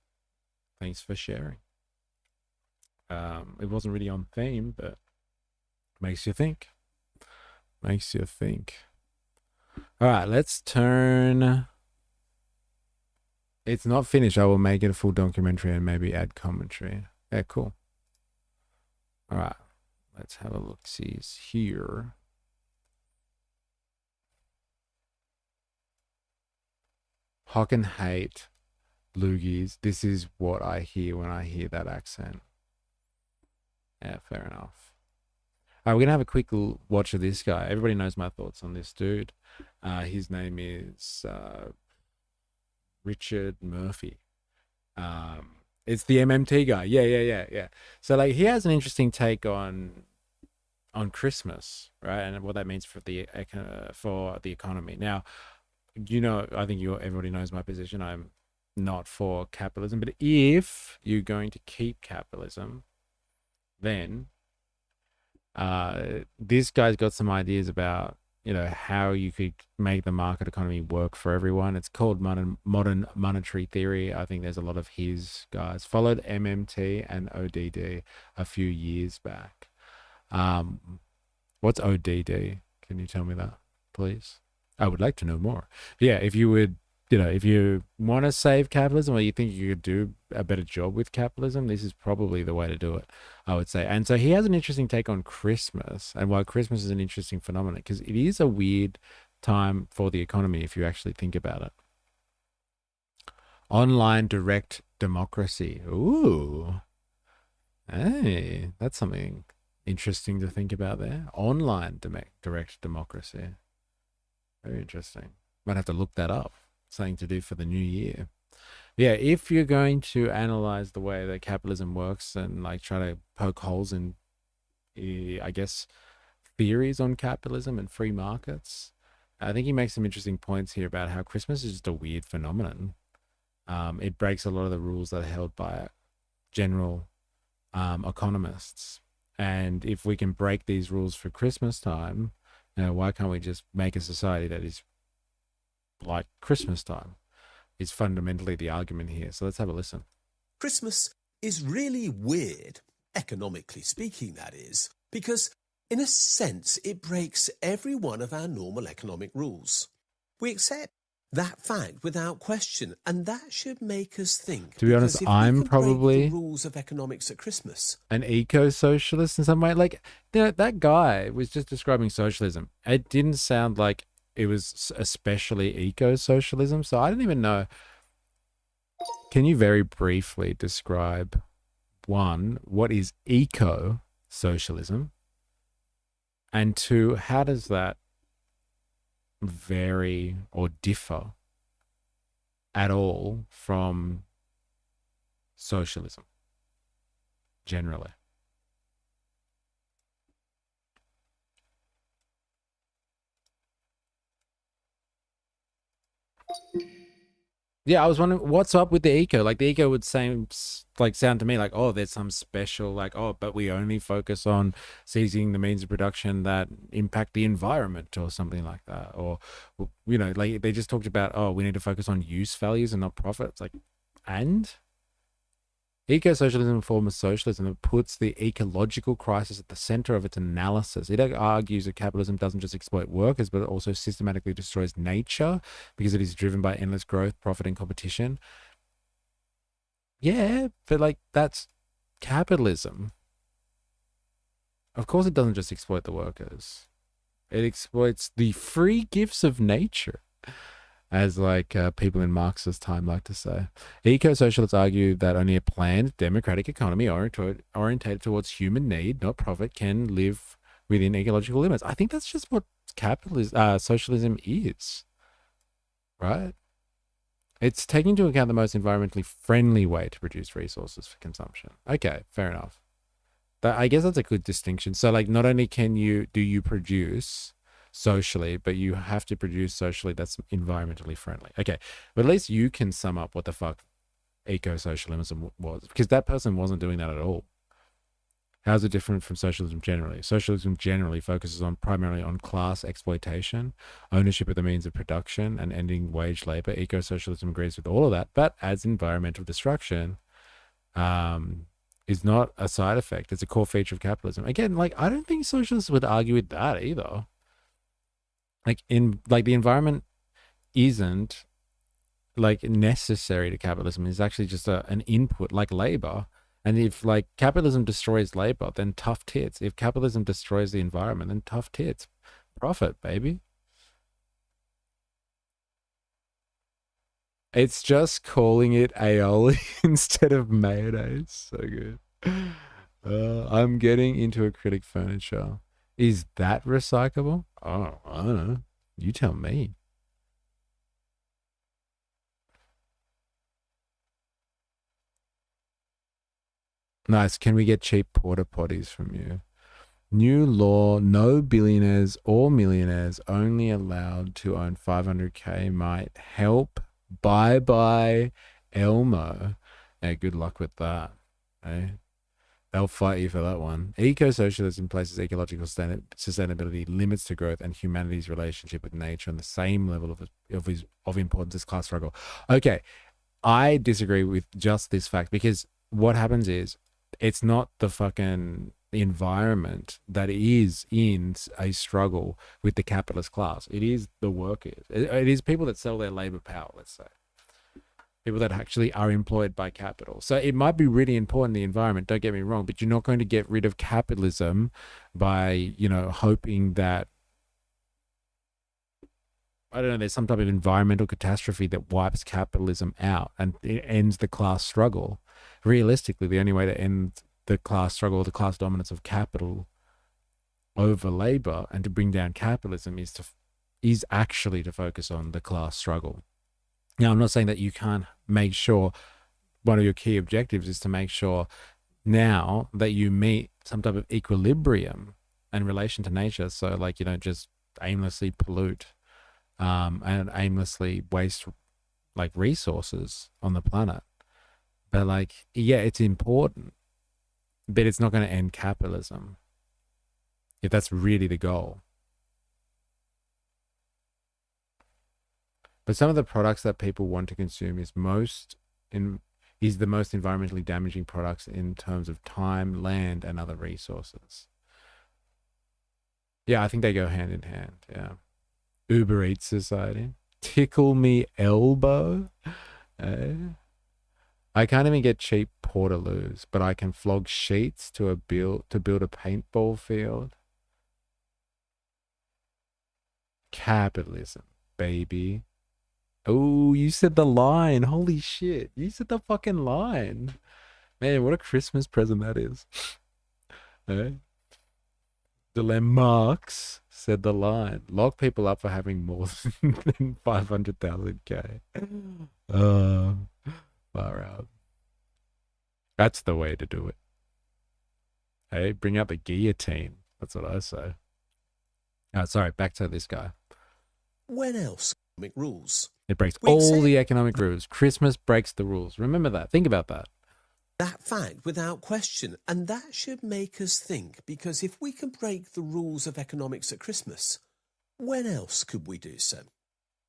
thanks for sharing. It wasn't really on theme, but makes you think. Makes you think. All right, let's turn. It's not finished. I will make it a full documentary and maybe add commentary. Yeah, cool. All right, let's have a look. See here. Hock and hate loogies. This is what I hear when I hear that accent. Yeah, fair enough. All right, we're gonna have a quick watch of this guy. Everybody knows my thoughts on this dude. His name is Richard Murphy. It's the MMT guy. Yeah. So like he has an interesting take on Christmas, right, and what that means for the economy. Now, I think everybody knows my position. I'm not for capitalism, but if you're going to keep capitalism, then this guy's got some ideas about how you could make the market economy work for everyone. It's called modern monetary theory. I think there's a lot of his guys followed MMT and ODD a few years back. What's ODD? Can you tell me that, please? I would like to know more. Yeah, if you would, if you want to save capitalism or you think you could do a better job with capitalism, this is probably the way to do it, I would say. And so he has an interesting take on Christmas and why Christmas is an interesting phenomenon, because it is a weird time for the economy if you actually think about it. Online direct democracy. Ooh. Hey, that's something interesting to think about there. Online direct democracy. Very interesting. Might have to look that up. Something to do for the new year. Yeah, if you're going to analyze the way that capitalism works and like try to poke holes in, I guess, theories on capitalism and free markets, I think he makes some interesting points here about how Christmas is just a weird phenomenon. It breaks a lot of the rules that are held by general economists. And if we can break these rules for Christmas time, why can't we just make a society that is like Christmas time? Is fundamentally the argument here. So let's have a listen. Christmas is really weird, economically speaking, that is, because in a sense it breaks every one of our normal economic rules. We accept that fact without question, and that should make us think. To be honest, I'm probably the rules of economics at Christmas. An eco-socialist in some way. Like, that guy was just describing socialism. It didn't sound like it was especially eco-socialism. So I don't even know. Can you very briefly describe, one, what is eco-socialism? And two, how does that vary or differ at all from socialism generally? Yeah, I was wondering what's up with the eco. Like the eco would sound to me like, oh, there's some special, like, oh, but we only focus on seizing the means of production that impact the environment or something like that. Or, like they just talked about, oh, we need to focus on use values and not profit. It's like, and? Eco-socialism, form of socialism that puts the ecological crisis at the center of its analysis. It argues that capitalism doesn't just exploit workers, but it also systematically destroys nature because it is driven by endless growth, profit, and competition. Yeah, but like that's capitalism. Of course, it doesn't just exploit the workers. It exploits the free gifts of nature, as like people in Marx's time like to say. Eco-socialists argue that only a planned democratic economy orientated towards human need, not profit, can live within ecological limits. I think that's just what socialism is, right? It's taking into account the most environmentally friendly way to produce resources for consumption. Okay, fair enough. I guess that's a good distinction. So like not only do you produce socially, but you have to produce socially that's environmentally friendly. Okay, but at least you can sum up what the fuck eco-socialism was, because that person wasn't doing that at all. How's it different from socialism generally? Socialism generally focuses primarily on class exploitation, ownership of the means of production, and ending wage labor. Eco-socialism agrees with all of that, but adds environmental destruction is not a side effect. It's a core feature of capitalism. Again, like I don't think socialists would argue with that either. The environment isn't like necessary to capitalism. It's actually just an input like labor. And if like capitalism destroys labor, then tough tits. If capitalism destroys the environment, then tough tits. Profit, baby. It's just calling it aioli instead of mayonnaise. So good. I'm getting into acrylic furniture. Is that recyclable? Oh, I don't know. You tell me. Nice. Can we get cheap porta potties from you? New law, no billionaires or millionaires only allowed to own 500k might help. Bye-bye, Elmo. Yeah, good luck with that. Eh? They'll fight you for that one. Eco-socialism places ecological sustainability, limits to growth, and humanity's relationship with nature on the same level of importance as class struggle. Okay, I disagree with just this fact, because what happens is it's not the fucking environment that is in a struggle with the capitalist class. It is the workers. It is people that sell their labor power, let's say. People that actually are employed by capital. So it might be really important, the environment, don't get me wrong, but you're not going to get rid of capitalism by, you know, hoping that, I don't know, there's some type of environmental catastrophe that wipes capitalism out and it ends the class struggle. Realistically, the only way to end the class struggle, the class dominance of capital over labor and to bring down capitalism is actually to focus on the class struggle. Now, I'm not saying that you can't make sure one of your key objectives is to make sure now that you meet some type of equilibrium in relation to nature. So like you don't just aimlessly pollute and aimlessly waste like resources on the planet. But like, yeah, it's important, but it's not going to end capitalism if that's really the goal. But some of the products that people want to consume is the most environmentally damaging products in terms of time, land, and other resources. Yeah, I think they go hand in hand. Yeah. Uber Eats Society. Tickle me elbow. I can't even get cheap portaloos, but I can flog sheets to build a paintball field. Capitalism, baby. Oh, you said the line. Holy shit. You said the fucking line. Man, what a Christmas present that is. Eh? Marx said the line. Lock people up for having more than 500,000k. Far out. That's the way to do it. Hey, bring out the guillotine. That's what I say. Sorry, back to this guy. When else? Economic rules. It breaks all the economic rules. Christmas breaks the rules. Remember that. Think about that. That fact without question. And that should make us think, because if we can break the rules of economics at Christmas, when else could we do so?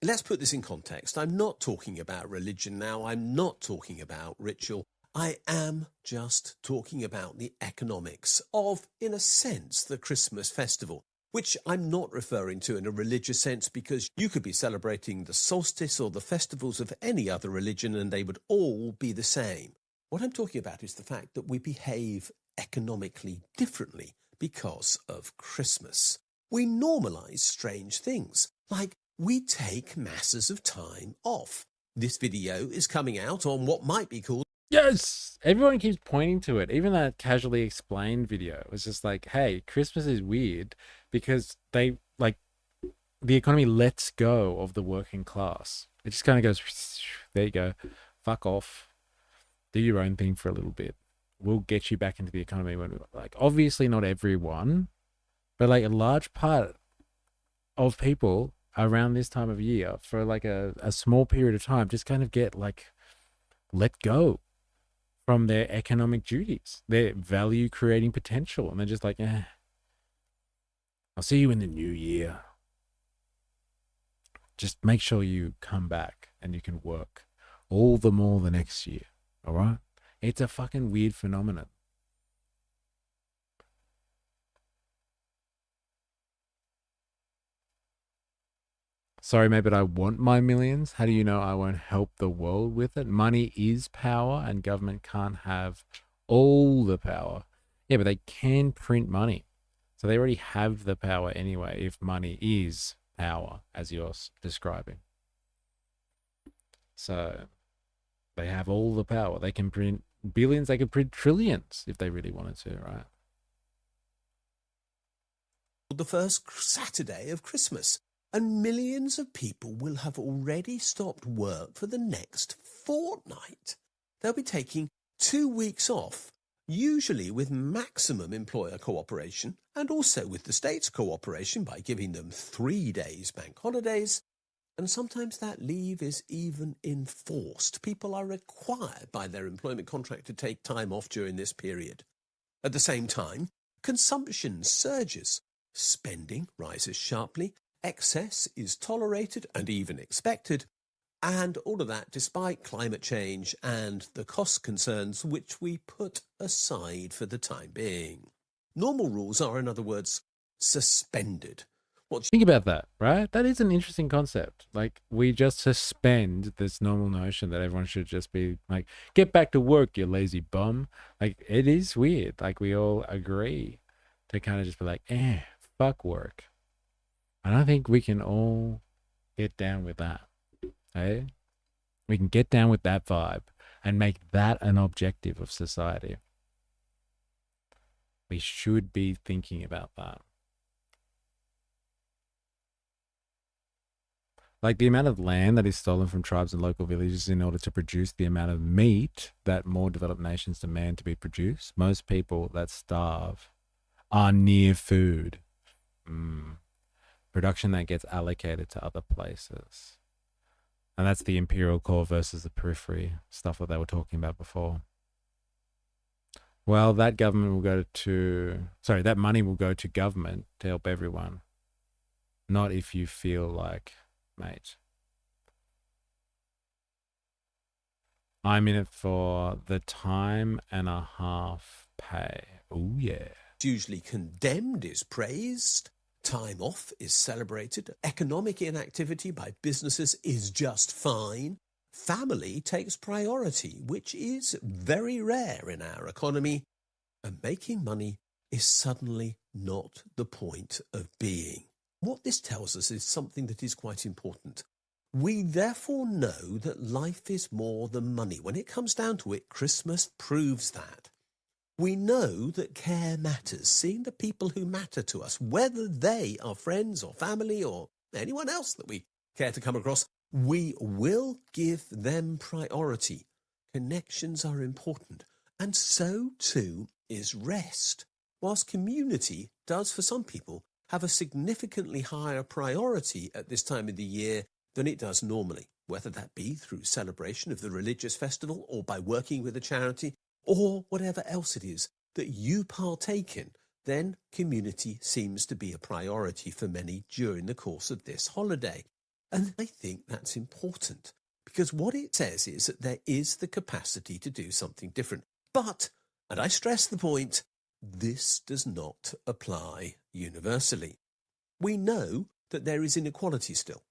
Let's put this in context. I'm not talking about religion now. I'm not talking about ritual. I am just talking about the economics of, in a sense, the Christmas festival, which I'm not referring to in a religious sense, because you could be celebrating the solstice or the festivals of any other religion and they would all be the same. What I'm talking about is the fact that we behave economically differently because of Christmas. We normalise strange things, like we take masses of time off. This video is coming out on what might be called... Yes! Everyone keeps pointing to it. Even that casually explained video was just like, hey, Christmas is weird because the economy lets go of the working class. It just kind of goes, there you go, fuck off. Do your own thing for a little bit. We'll get you back into the economy when we like. Obviously not everyone, but like a large part of people around this time of year for like a small period of time just kind of get like let go from their economic duties, their value creating potential. And they're just like, I'll see you in the new year. Just make sure you come back and you can work all the more the next year. All right? It's a fucking weird phenomenon. Sorry, mate, but I want my millions. How do you know I won't help the world with it? Money is power and government can't have all the power. Yeah, but they can print money. So they already have the power anyway if money is power, as you're describing. So they have all the power. They can print billions, they could print trillions if they really wanted to, right? The first Saturday of Christmas, and millions of people will have already stopped work for the next fortnight. They'll be taking 2 weeks off, usually with maximum employer cooperation, and also with the state's cooperation by giving them 3 days bank holidays. And sometimes that leave is even enforced. People are required by their employment contract to take time off during this period. At the same time, consumption surges. Spending rises sharply. Excess is tolerated and even expected. And all of that despite climate change and the cost concerns which we put aside for the time being. Normal rules are, in other words, suspended. Think about that, right? That is an interesting concept. Like, we just suspend this normal notion that everyone should just be like, get back to work, you lazy bum. Like, it is weird. Like, we all agree to kind of just be like, fuck work. And I think we can all get down with that. Hey? We can get down with that vibe and make that an objective of society. We should be thinking about that. Like, the amount of land that is stolen from tribes and local villages in order to produce the amount of meat that more developed nations demand to be produced. Most people that starve are near food. Production that gets allocated to other places. And that's the imperial core versus the periphery, stuff that they were talking about before. Well, that government will go to, that money will go to government to help everyone. Not if you feel like, mate, I'm in it for the time and a half pay. Oh, yeah. Usually condemned is praised. Time off is celebrated. Economic inactivity by businesses is just fine. Family takes priority, which is very rare in our economy. And making money is suddenly not the point of being. What this tells us is something that is quite important. We therefore know that life is more than money. When it comes down to it, Christmas proves that. We know that care matters, seeing the people who matter to us, whether they are friends or family or anyone else that we care to come across, we will give them priority. Connections are important, and so too is rest. Whilst community does for some people have a significantly higher priority at this time of the year than it does normally, whether that be through celebration of the religious festival or by working with a charity, or whatever else it is that you partake in, then community seems to be a priority for many during the course of this holiday. And I think that's important, because what it says is that there is the capacity to do something different. But, and I stress the point, this does not apply universally. We know that there is inequality still.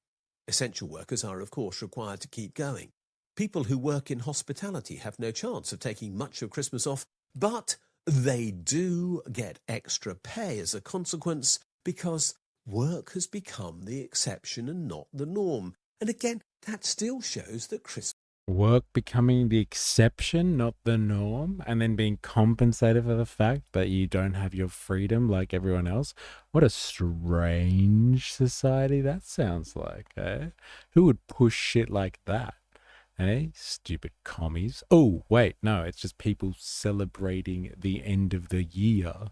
Essential workers are, of course, required to keep going. People who work in hospitality have no chance of taking much of Christmas off, but they do get extra pay as a consequence because work has become the exception and not the norm. And again, that still shows that Christmas... Work becoming the exception, not the norm, and then being compensated for the fact that you don't have your freedom like everyone else. What a strange society that sounds like, eh? Who would push shit like that? Eh? Stupid commies. Oh, wait, no, it's just people celebrating the end of the year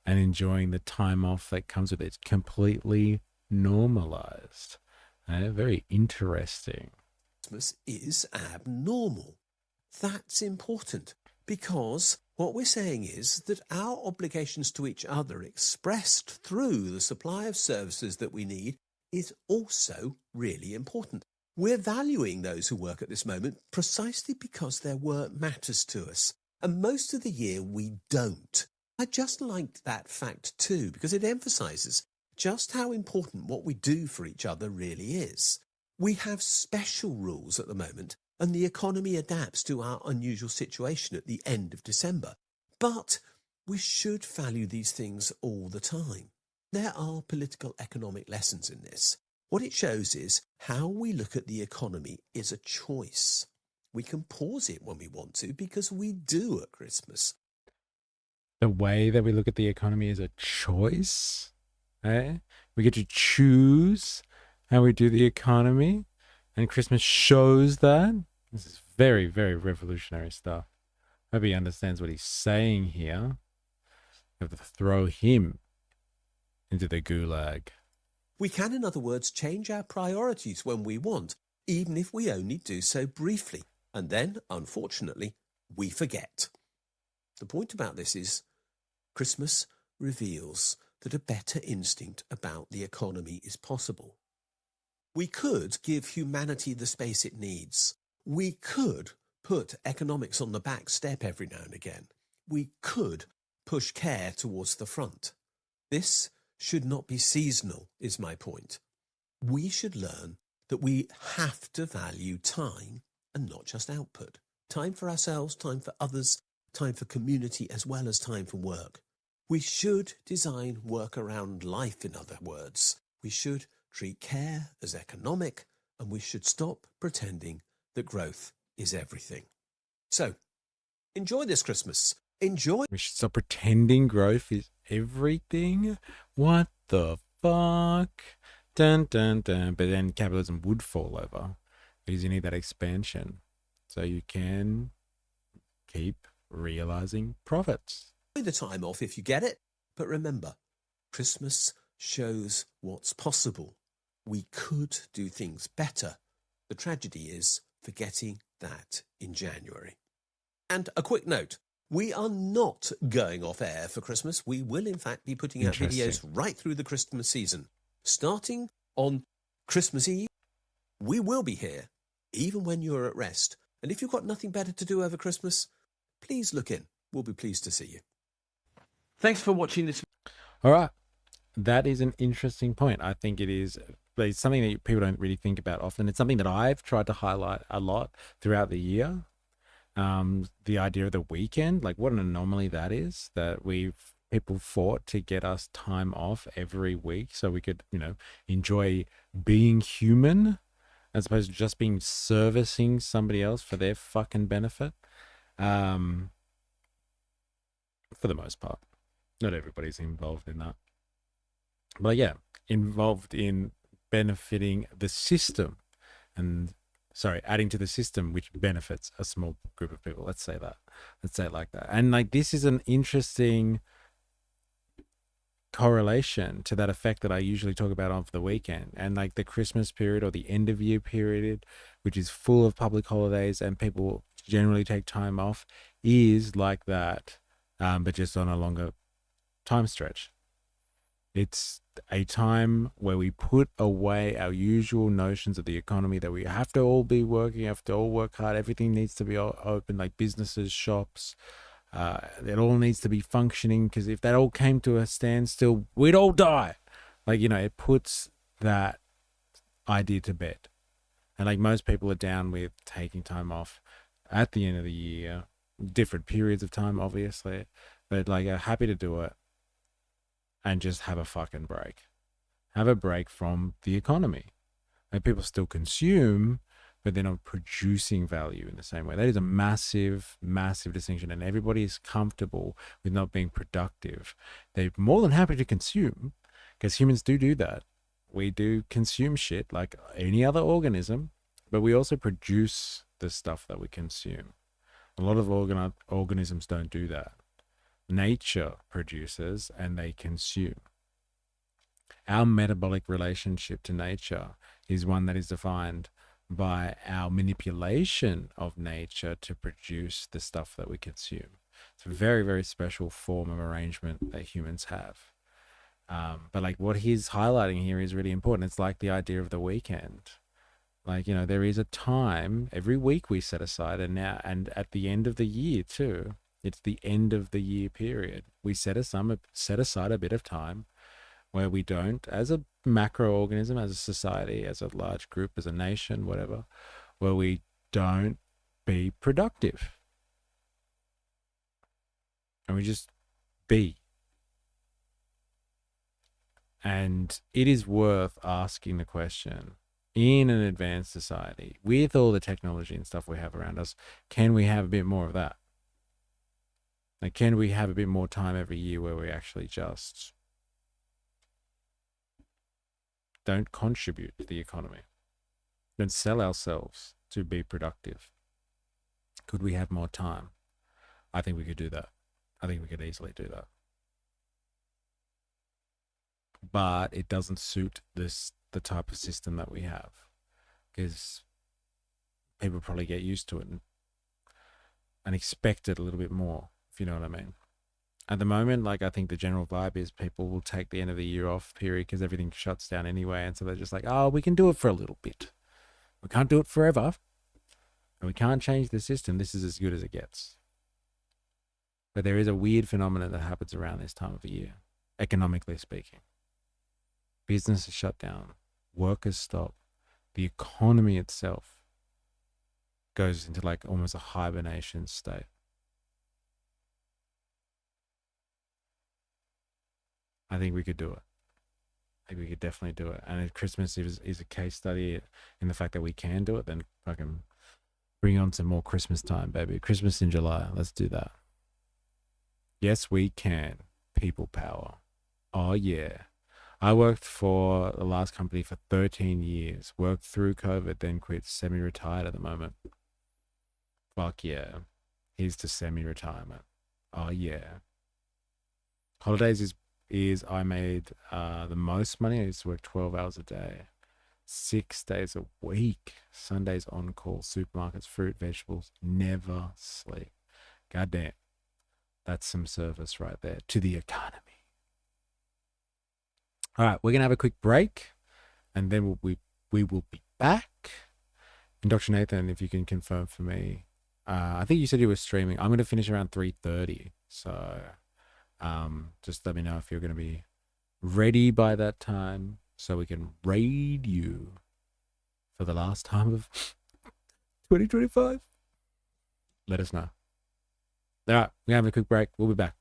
and enjoying the time off that comes with it. It's completely normalized. Very interesting. Christmas is abnormal. That's important because what we're saying is that our obligations to each other expressed through the supply of services that we need is also really important. We're valuing those who work at this moment precisely because their work matters to us. And most of the year we don't. I just liked that fact too, because it emphasizes just how important what we do for each other really is. We have special rules at the moment, and the economy adapts to our unusual situation at the end of December. But we should value these things all the time. There are political economic lessons in this. What it shows is how we look at the economy is a choice. We can pause it when we want to because we do at Christmas. The way that we look at the economy is a choice. Eh? We get to choose how we do the economy, and Christmas shows that. This is very, very revolutionary stuff. Hope he understands what he's saying here. You have to throw him into the gulag. We can, in other words, change our priorities when we want, even if we only do so briefly. And then, unfortunately, we forget. The point about this is Christmas reveals that a better instinct about the economy is possible. We could give humanity the space it needs. We could put economics on the back step every now and again. We could push care towards the front. This should not be seasonal, is my point. We should learn that we have to value time and not just output. Time for ourselves, time for others, time for community, as well as time for work. We should design work around life, in other words. We should treat care as economic, and we should stop pretending that growth is everything. So, enjoy this Christmas. Enjoy. We should stop pretending growth is everything. What the fuck? Dun, dun, dun. But then capitalism would fall over because you need that expansion so you can keep realizing profits. Enjoy the time off if you get it. But remember, Christmas shows what's possible. We could do things better. The tragedy is forgetting that in January. And a quick note. We are not going off air for Christmas. We will, in fact, be putting out videos right through the Christmas season. Starting on Christmas Eve, we will be here, even when you're at rest. And if you've got nothing better to do over Christmas, please look in. We'll be pleased to see you. Thanks for watching this. All right. That is an interesting point. I think it is. It's something that people don't really think about often. It's something that I've tried to highlight a lot throughout the year. The idea of the weekend, like what an anomaly that is, that people fought to get us time off every week so we could, enjoy being human as opposed to just being servicing somebody else for their fucking benefit. For the most part, not everybody's involved in that, but yeah, involved in benefiting the system and adding to the system, which benefits a small group of people. Let's say that. Let's say it like that. And like, this is an interesting correlation to that effect that I usually talk about on the weekend. And like the Christmas period or the end of year period, which is full of public holidays and people generally take time off, is like that, but just on a longer time stretch. It's a time where we put away our usual notions of the economy, that we have to all be working, have to all work hard, everything needs to be open, like businesses, shops, it all needs to be functioning, because if that all came to a standstill, we'd all die. Like, it puts that idea to bed. And like most people are down with taking time off at the end of the year, different periods of time, obviously, but like are happy to do it. And just have a fucking break. Have a break from the economy. Like, people still consume, but they're not producing value in the same way. That is a massive, massive distinction. And everybody is comfortable with not being productive. They're more than happy to consume, because humans do that. We do consume shit like any other organism, but we also produce the stuff that we consume. A lot of organisms don't do that. Nature produces and they consume. Our metabolic relationship to nature is one that is defined by our manipulation of nature to produce the stuff that we consume. It's a very, very special form of arrangement that humans have. But like what he's highlighting here is really important. It's like the idea of the weekend. Like, there is a time every week we set aside, and at the end of the year too. It's the end of the year period. We set aside a bit of time where we don't, as a macro organism, as a society, as a large group, as a nation, whatever, where we don't be productive. And we just be. And it is worth asking the question, in an advanced society, with all the technology and stuff we have around us, can we have a bit more of that? Like, can we have a bit more time every year where we actually just don't contribute to the economy? Don't sell ourselves to be productive. Could we have more time? I think we could do that. I think we could easily do that. But it doesn't suit the type of system that we have, because people probably get used to it and expect it a little bit more, if you know what I mean. At the moment, like, I think the general vibe is people will take the end of the year off period because everything shuts down anyway, and so they're just like, oh, we can do it for a little bit. We can't do it forever, and we can't change the system. This is as good as it gets. But there is a weird phenomenon that happens around this time of the year, economically speaking. Business is shut down, workers stop, the economy itself goes into like almost a hibernation state. I think we could do it. I think we could definitely do it. And if Christmas is a case study in the fact that we can do it, then fucking bring on some more Christmas time, baby. Christmas in July. Let's do that. Yes, we can. People power. Oh, yeah. I worked for the last company for 13 years. Worked through COVID, then quit. Semi-retired at the moment. Fuck yeah. Here's to semi-retirement. Oh, yeah. Holidays is I made the most money. I used to work 12 hours a day, 6 days a week, Sundays on call, supermarkets, fruit, vegetables, never sleep. Goddamn. That's some service right there to the economy. All right, we're going to have a quick break, and then we will be back. And Dr. Nathan, if you can confirm for me, I think you said you were streaming. I'm going to finish around 3:30, so just let me know if you're going to be ready by that time so we can raid you for the last time of 2025. Let us know. All right, we're having a quick break. We'll be back.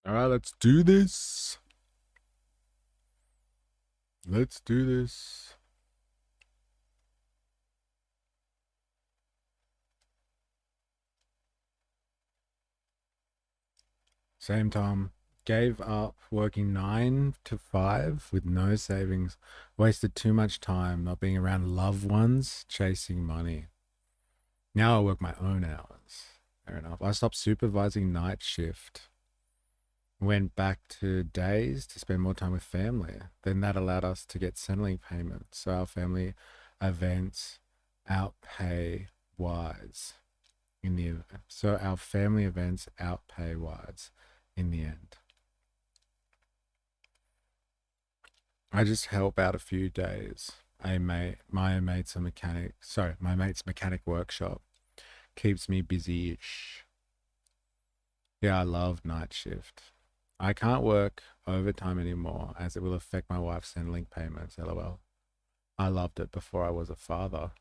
All right, let's do this. Let's do this. Same time. Gave up working 9 to 5 with no savings. Wasted too much time not being around loved ones, chasing money. Now I work my own hours. Fair enough. I stopped supervising night shift. Went back to days to spend more time with family. Then that allowed us to get Centrelink payments. So our family events outpay wise in the in the end. I just help out a few days. My mate's mechanic workshop keeps me busy-ish. Yeah, I love night shift. I can't work overtime anymore as it will affect my wife's Centrelink payments, lol. I loved it before I was a father.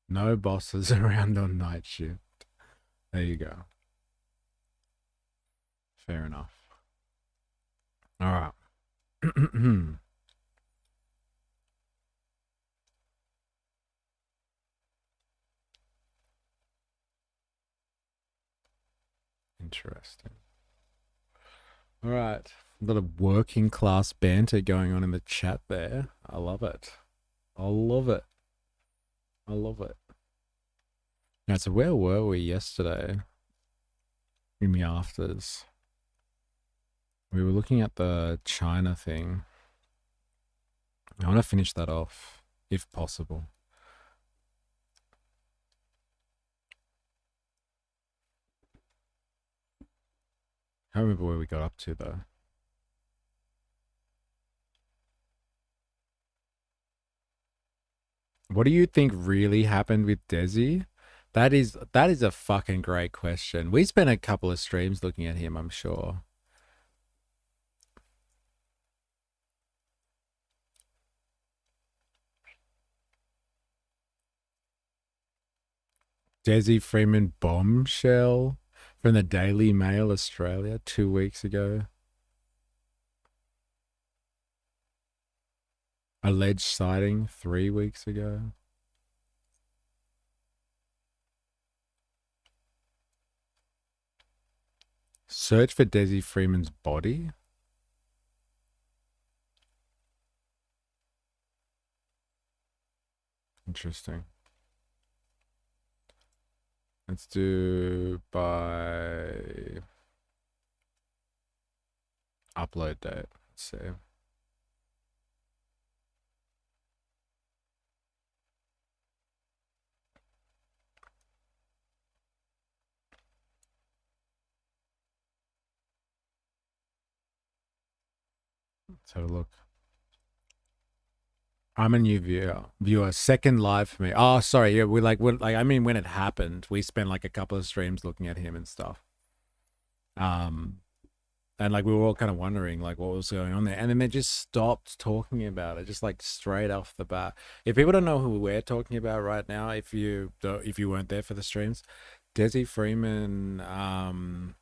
No bosses around on night shift. There you go. Fair enough. All right. Interesting. All right. A lot of working class banter going on in the chat there. I love it. I love it. I love it. Now, so where were we yesterday in the afters? We were looking at the China thing. I want to finish that off, if possible. I can't remember where we got up to, though. What do you think really happened with Desi? That is a fucking great question. We spent a couple of streams looking at him, I'm sure. Desi Freeman bombshell from the Daily Mail Australia 2 weeks ago. Alleged sighting 3 weeks ago. Search for Desi Freeman's body. Interesting. Let's do by upload date. Let's see. Let's have a look. I'm a new viewer. Second live for me. Oh, sorry. Yeah, I mean, when it happened, we spent like a couple of streams looking at him and stuff. And like we were all kind of wondering like what was going on there, and then they just stopped talking about it, just like straight off the bat. If people don't know who we're talking about right now, if you weren't there for the streams, Desi Freeman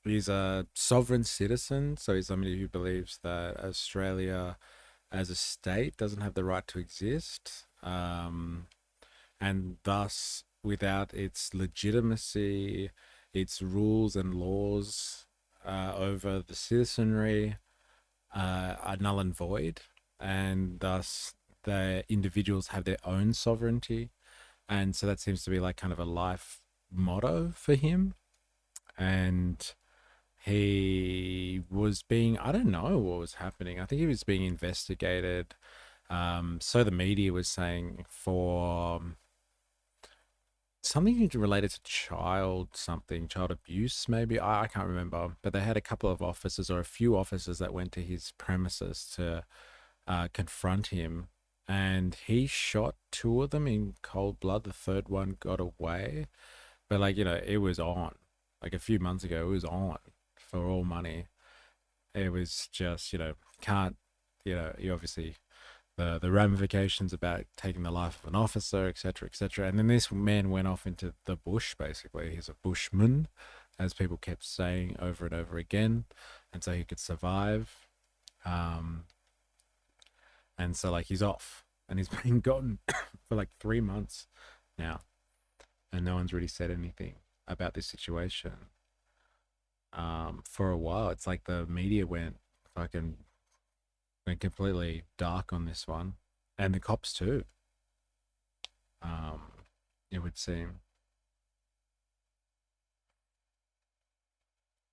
he's a sovereign citizen, so he's somebody who believes that Australia as a state doesn't have the right to exist, and thus without its legitimacy, its rules and laws over the citizenry are null and void, and thus the individuals have their own sovereignty. And so that seems to be like kind of a life motto for him. And he was being, I don't know what was happening. I think he was being investigated. So the media was saying for something related to child abuse, maybe. I can't remember. But they had a couple of officers or a few officers that went to his premises to confront him. And he shot 2 of them in cold blood. The third one got away. But like, it was on. Like a few months ago, it was on for all money. It was just, you obviously the ramifications about taking the life of an officer, etc., etc. And then this man went off into the bush, basically. He's a bushman. as people kept saying over and over again, and so he could survive. And so like he's off, and he's been gone for like 3 months now, and no one's really said anything about this situation. For a while, it's like the media went completely dark on this one, and the cops too. It would seem.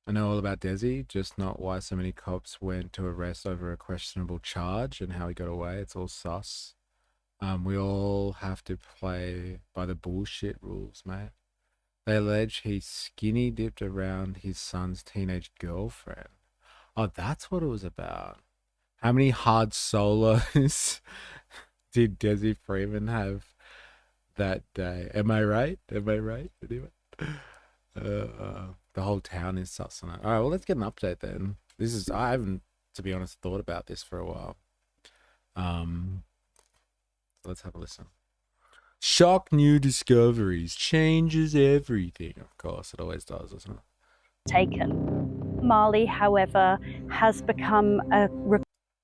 I know all about Desi, just not why so many cops went to arrest over a questionable charge and how he got away. It's all sus. We all have to play by the bullshit rules, mate. They allege he skinny dipped around his son's teenage girlfriend. Oh, that's what it was about. How many hard solos did Desi Freeman have that day? Am I right? Anyway. The whole town is sus on it. All right, well, let's get an update then. I haven't, to be honest, thought about this for a while. Let's have a listen. Shock new discoveries changes everything. Of course, it always does, doesn't it? Taken. Mali, however, has become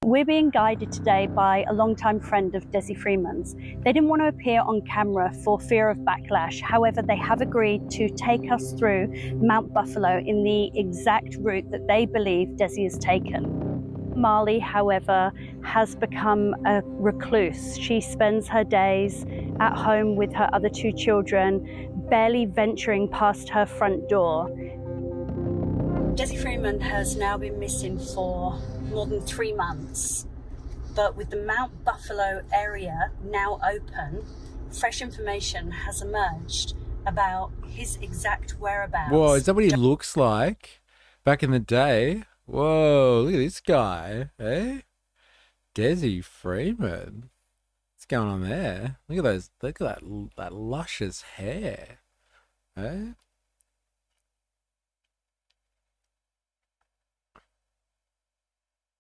We're being guided today by a longtime friend of Desi Freeman's. They didn't want to appear on camera for fear of backlash. However, they have agreed to take us through Mount Buffalo in the exact route that they believe Desi has taken. Mali, however, has become a recluse. She spends her days at home with her other 2 children, barely venturing past her front door. Desi Freeman has now been missing for more than 3 months, but with the Mount Buffalo area now open, fresh information has emerged about his exact whereabouts. Whoa, is that what he looks like back in the day? Whoa, look at this guy, eh? Desi Freeman. What's going on there? Look at that luscious hair, eh?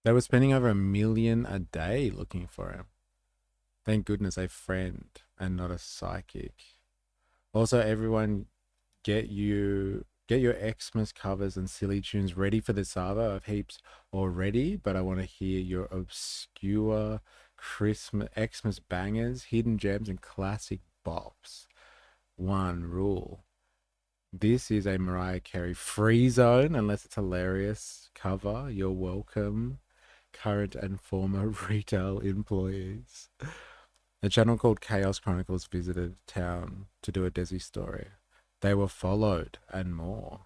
They were spending over $1 million a day looking for him. Thank goodness, a friend and not a psychic. Also, everyone, get your XMAS covers and silly tunes ready for the Sava. I have heaps already, but I want to hear your obscure Christmas XMAS bangers, hidden gems, and classic bops. One rule: this is a Mariah Carey free zone unless it's hilarious cover. You're welcome, current and former retail employees. A channel called Chaos Chronicles visited town to do a Desi story. They were followed and more.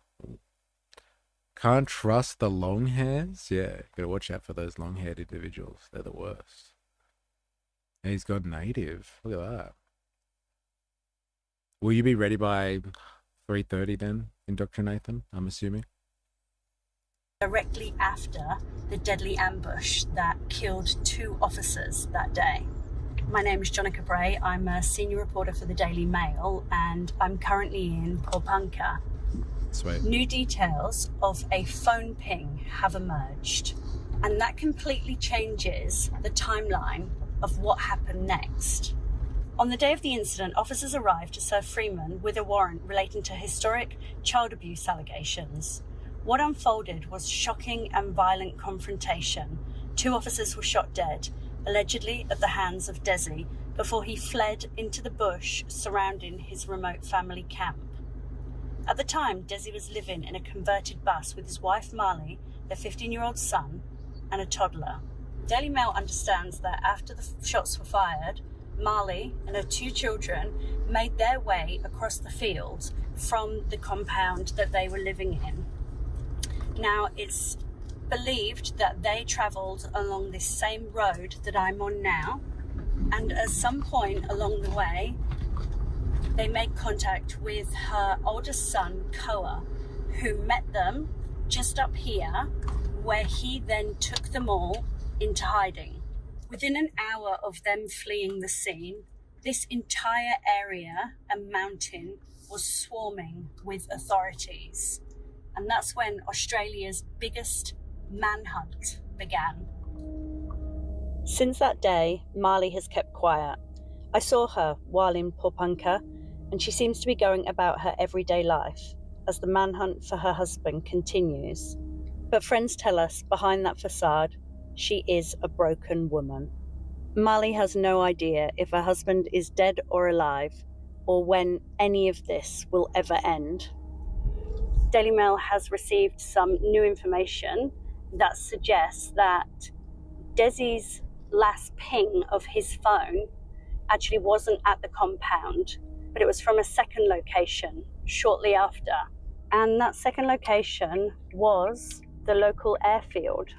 Can't trust the long hairs? Yeah, gotta watch out for those long-haired individuals. They're the worst. And he's got native. Look at that. Will you be ready by 3:30 then, Dr. Nathan, I'm assuming? Directly after the deadly ambush that killed 2 officers that day. My name is Jonica Bray. I'm a senior reporter for the Daily Mail, and I'm currently in Popanka. Sweet. New details of a phone ping have emerged, and that completely changes the timeline of what happened next. On the day of the incident, officers arrived to serve Freeman with a warrant relating to historic child abuse allegations. What unfolded was shocking and violent confrontation. 2 officers were shot dead, allegedly at the hands of Desi, before he fled into the bush surrounding his remote family camp. At the time, Desi was living in a converted bus with his wife Mali, their 15-year-old son, and a toddler. Daily Mail understands that after the shots were fired, Mali and her 2 children made their way across the fields from the compound that they were living in. Now, it's believed that they travelled along this same road that I'm on now, and at some point along the way, they made contact with her oldest son, Koa, who met them just up here, where he then took them all into hiding. Within an hour of them fleeing the scene, this entire area and mountain was swarming with authorities. And that's when Australia's biggest manhunt began. Since that day, Mali has kept quiet. I saw her while in Popanka, and she seems to be going about her everyday life. as the manhunt for her husband continues. But friends tell us behind that facade, she is a broken woman. Molly has no idea if her husband is dead or alive, or when any of this will ever end. Daily Mail has received some new information that suggests that Desi's last ping of his phone actually wasn't at the compound, but it was from a second location shortly after. And that second location was the local airfield.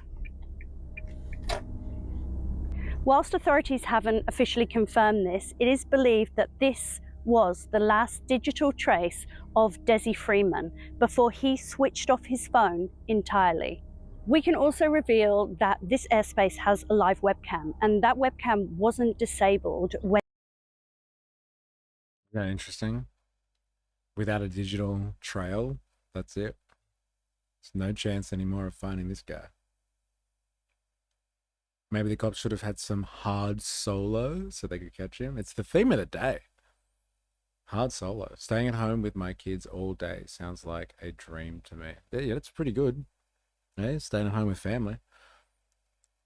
Whilst authorities haven't officially confirmed this, it is believed that this was the last digital trace of Desi Freeman before he switched off his phone entirely. We can also reveal that this airspace has a live webcam, and that webcam wasn't disabled when... Yeah, interesting. Without a digital trail, that's it. There's no chance anymore of finding this guy. Maybe the cops should have had some hard solo so they could catch him. It's the theme of the day. Hard solo. Staying at home with my kids all day sounds like a dream to me. Yeah, that's pretty good. Hey, staying at home with family.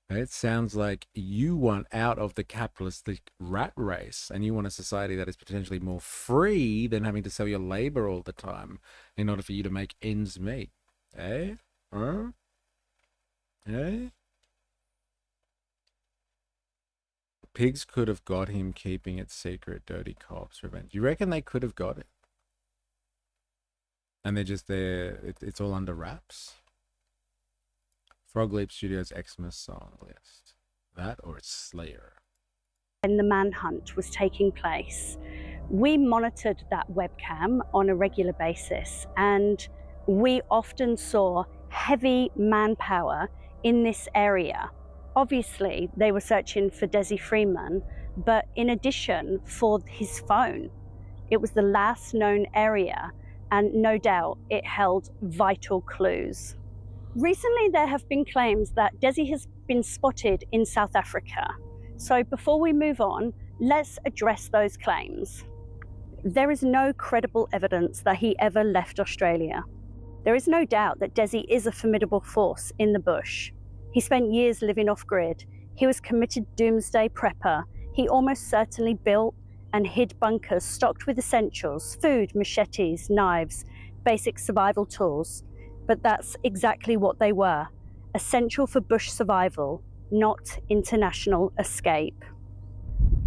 Hey, it sounds like you want out of the capitalistic rat race and you want a society that is potentially more free than having to sell your labor all the time in order for you to make ends meet. Eh? Huh? Eh? Pigs could have got him keeping it secret. Dirty cops revenge. You reckon they could have got it? And they're just there. It's all under wraps. Frog Leap Studios XMAS song list. That or it's Slayer. When the manhunt was taking place, we monitored that webcam on a regular basis, and we often saw heavy manpower in this area. Obviously, they were searching for Desi Freeman, but in addition, for his phone. It was the last known area, and no doubt it held vital clues. Recently, there have been claims that Desi has been spotted in South Africa. So before we move on, let's address those claims. There is no credible evidence that he ever left Australia. There is no doubt that Desi is a formidable force in the bush. He spent years living off-grid. He was committed doomsday prepper. He almost certainly built and hid bunkers stocked with essentials, food, machetes, knives, basic survival tools. But that's exactly what they were, essential for bush survival, not international escape.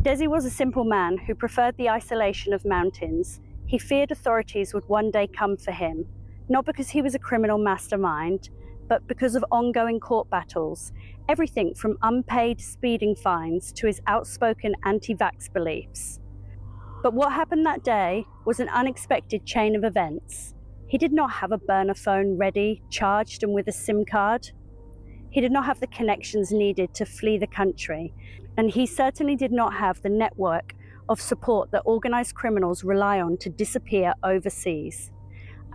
Desi was a simple man who preferred the isolation of mountains. He feared authorities would one day come for him, not because he was a criminal mastermind, but because of ongoing court battles, everything from unpaid speeding fines to his outspoken anti-vax beliefs. But what happened that day was an unexpected chain of events. He did not have a burner phone ready, charged and with a SIM card. He did not have the connections needed to flee the country, and he certainly did not have the network of support that organised criminals rely on to disappear overseas.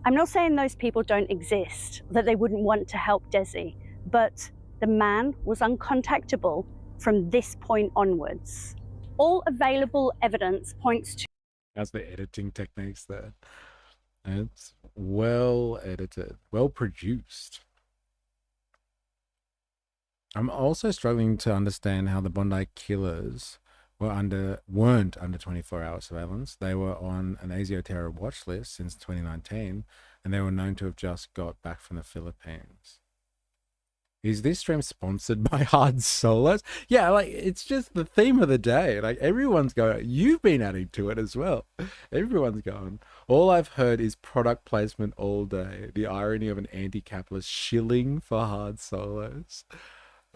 I'm not saying those people don't exist, that they wouldn't want to help Desi, but the man was uncontactable from this point onwards. All available evidence points to... That's the editing techniques there. It's well edited, well produced. I'm also struggling to understand how the Bondi killers weren't under 24-hour surveillance. They were on an ASIO terror watch list since 2019, and they were known to have just got back from the Philippines. Is this stream sponsored by Hard Solos? Yeah, like, it's just the theme of the day. Like, everyone's going, you've been adding to it as well. Everyone's going. All I've heard is product placement all day. The irony of an anti-capitalist shilling for Hard Solos.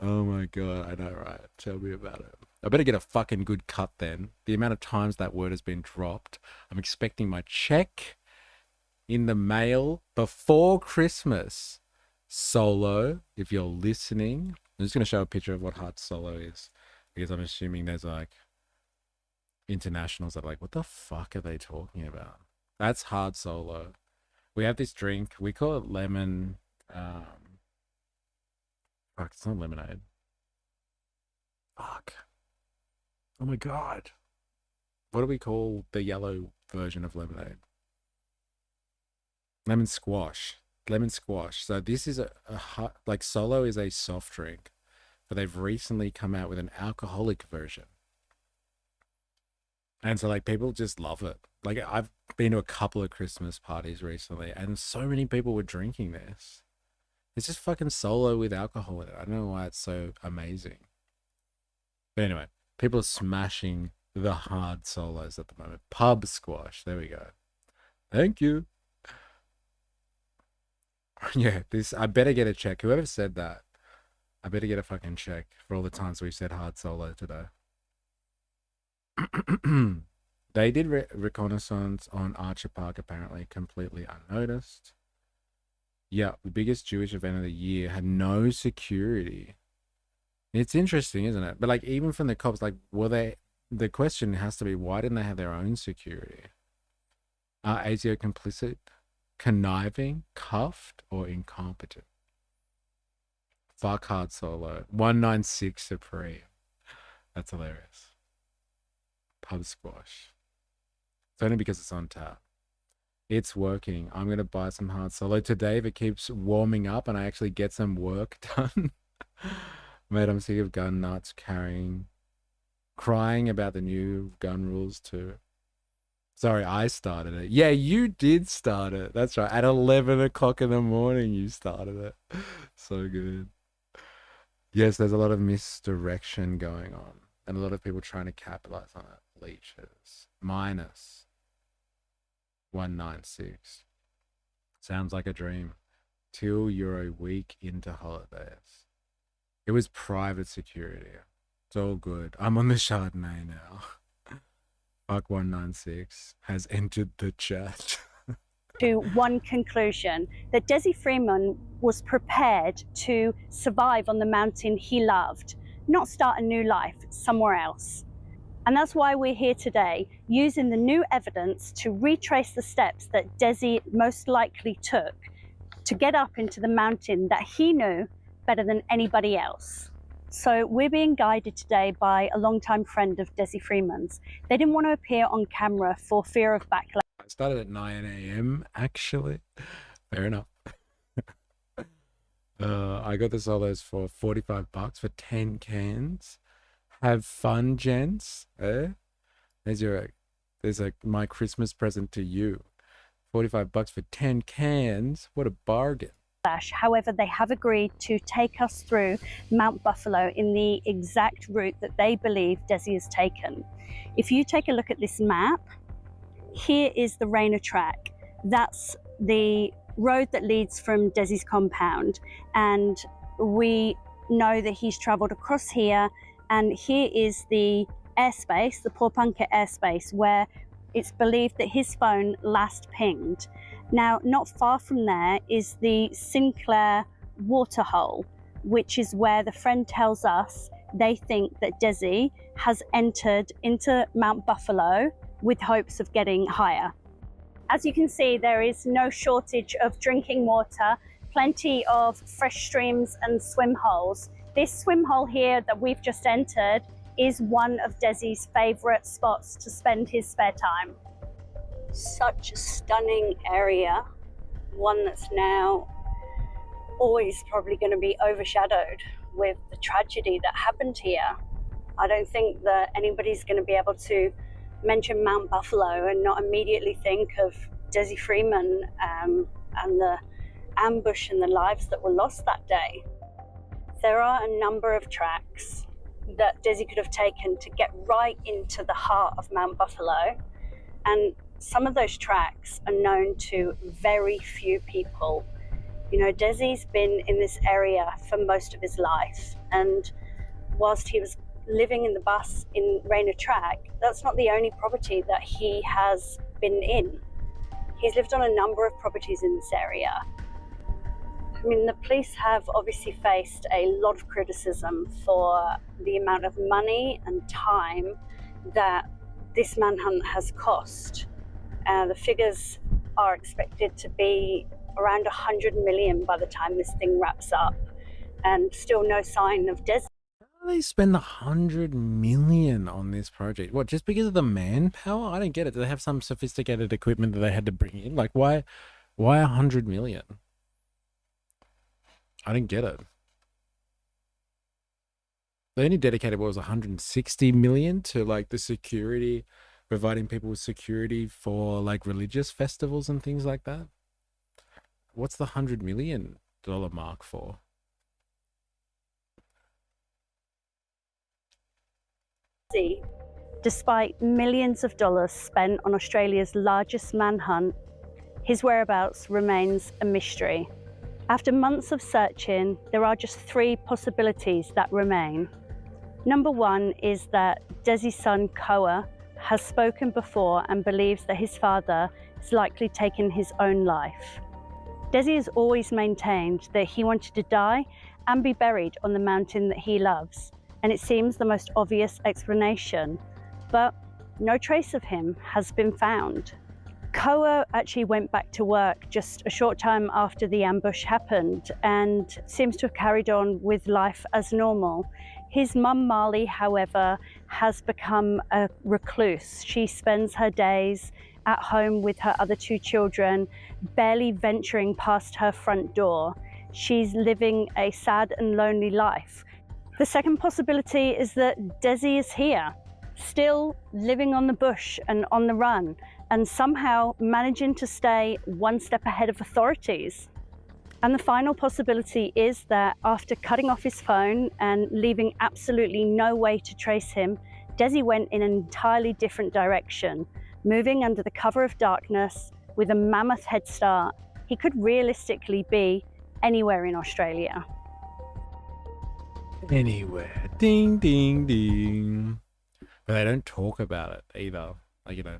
Oh my God, I know, right? Tell me about it. I better get a fucking good cut then. The amount of times that word has been dropped. I'm expecting my check in the mail before Christmas. Solo, if you're listening. I'm just going to show a picture of what Hard Solo is, because I'm assuming there's like internationals that are like, what the fuck are they talking about? That's Hard Solo. We have this drink. We call it lemon. Fuck, it's not lemonade. Fuck. Oh my God. What do we call the yellow version of lemonade? Lemon squash. Lemon squash. So this is like Solo is a soft drink, but they've recently come out with an alcoholic version. And so like people just love it. Like I've been to a couple of Christmas parties recently and so many people were drinking this. It's just fucking Solo with alcohol in it. I don't know why it's so amazing. But anyway, people are smashing the hard Solos at the moment. Pub squash. There we go. Thank you. Yeah, this I better get a check. Whoever said that, I better get a fucking check for all the times we said hard Solo today. They did reconnaissance on Archer Park, apparently completely unnoticed. Yeah, the biggest Jewish event of the year had no security. It's interesting, isn't it? But like even from the cops, like the question has to be, why didn't they have their own security? Are ASIO complicit, conniving, cuffed, or incompetent? Fuck hard Solo. 196 Supreme. That's hilarious. Pub squash. It's only because it's on tap. It's working. I'm going to buy some hard Solo today if it keeps warming up and I actually get some work done. Mate, I'm sick of gun nuts crying about the new gun rules too. Sorry, I started it. Yeah, you did start it. That's right. At 11 o'clock in the morning, you started it. So good. Yes, there's a lot of misdirection going on and a lot of people trying to capitalize on it. Leeches. Minus 196. Sounds like a dream. Till you're a week into holidays. It was private security. It's all good. I'm on the Chardonnay now. Fuck 196 has entered the chat. To one conclusion, that Desi Freeman was prepared to survive on the mountain he loved, not start a new life somewhere else. And that's why we're here today, using the new evidence to retrace the steps that Desi most likely took to get up into the mountain that he knew better than anybody else. So we're being guided today by a longtime friend of Desi Freeman's. They didn't want to appear on camera for fear of backlash. I started at 9 a.m. actually. Fair enough. I got the Solos for $45 for 10 cans. Have fun, gents. There's my Christmas present to you. $45 for 10 cans. What a bargain. However, they have agreed to take us through Mount Buffalo in the exact route that they believe Desi has taken. If you take a look at this map, here is the Rainer track. That's the road that leads from Desi's compound. And we know that he's traveled across here. And here is the airspace, the Porepunkah airspace, where it's believed that his phone last pinged. Now, not far from there is the Sinclair waterhole, which is where the friend tells us they think that Desi has entered into Mount Buffalo with hopes of getting higher. As you can see, there is no shortage of drinking water, plenty of fresh streams and swim holes. This swim hole here that we've just entered is one of Desi's favorite spots to spend his spare time. Such a stunning area, one that's now always probably going to be overshadowed with the tragedy that happened here. I don't think that anybody's going to be able to mention Mount Buffalo and not immediately think of Desi Freeman and the ambush and the lives that were lost that day. There are a number of tracks that Desi could have taken to get right into the heart of Mount Buffalo, and some of those tracks are known to very few people. You know, Desi's been in this area for most of his life, and whilst he was living in the bus in Rainer Track, that's not the only property that he has been in. He's lived on a number of properties in this area. I mean, the police have obviously faced a lot of criticism for the amount of money and time that this manhunt has cost. The figures are expected to be around 100 million by the time this thing wraps up, and still no sign of Desi. How do they spend 100 million on this project? What, just because of the manpower? I don't get it. Do they have some sophisticated equipment that they had to bring in? Like, why Why 100 million? I didn't get it. They only dedicated what was 160 million to like the security, providing people with security for like religious festivals and things like that. What's the $100 million mark for? Despite millions of dollars spent on Australia's largest manhunt, his whereabouts remains a mystery. After months of searching, there are just 3 possibilities that remain. Number 1 is that Desi's son Koa has spoken before and believes that his father is likely taking his own life. Desi has always maintained that he wanted to die and be buried on the mountain that he loves, and it seems the most obvious explanation, but no trace of him has been found. Koa actually went back to work just a short time after the ambush happened and seems to have carried on with life as normal. His mum Marley, however, has become a recluse. She spends her days at home with her other 2 children, barely venturing past her front door. She's living a sad and lonely life. The second possibility is that Desi is here, still living on the bush and on the run, and somehow managing to stay one step ahead of authorities. And the final possibility is that after cutting off his phone and leaving absolutely no way to trace him, Desi went in an entirely different direction, moving under the cover of darkness with a mammoth head start. He could realistically be anywhere in Australia. Anywhere. Ding, ding, ding. But they don't talk about it either. Like, you know,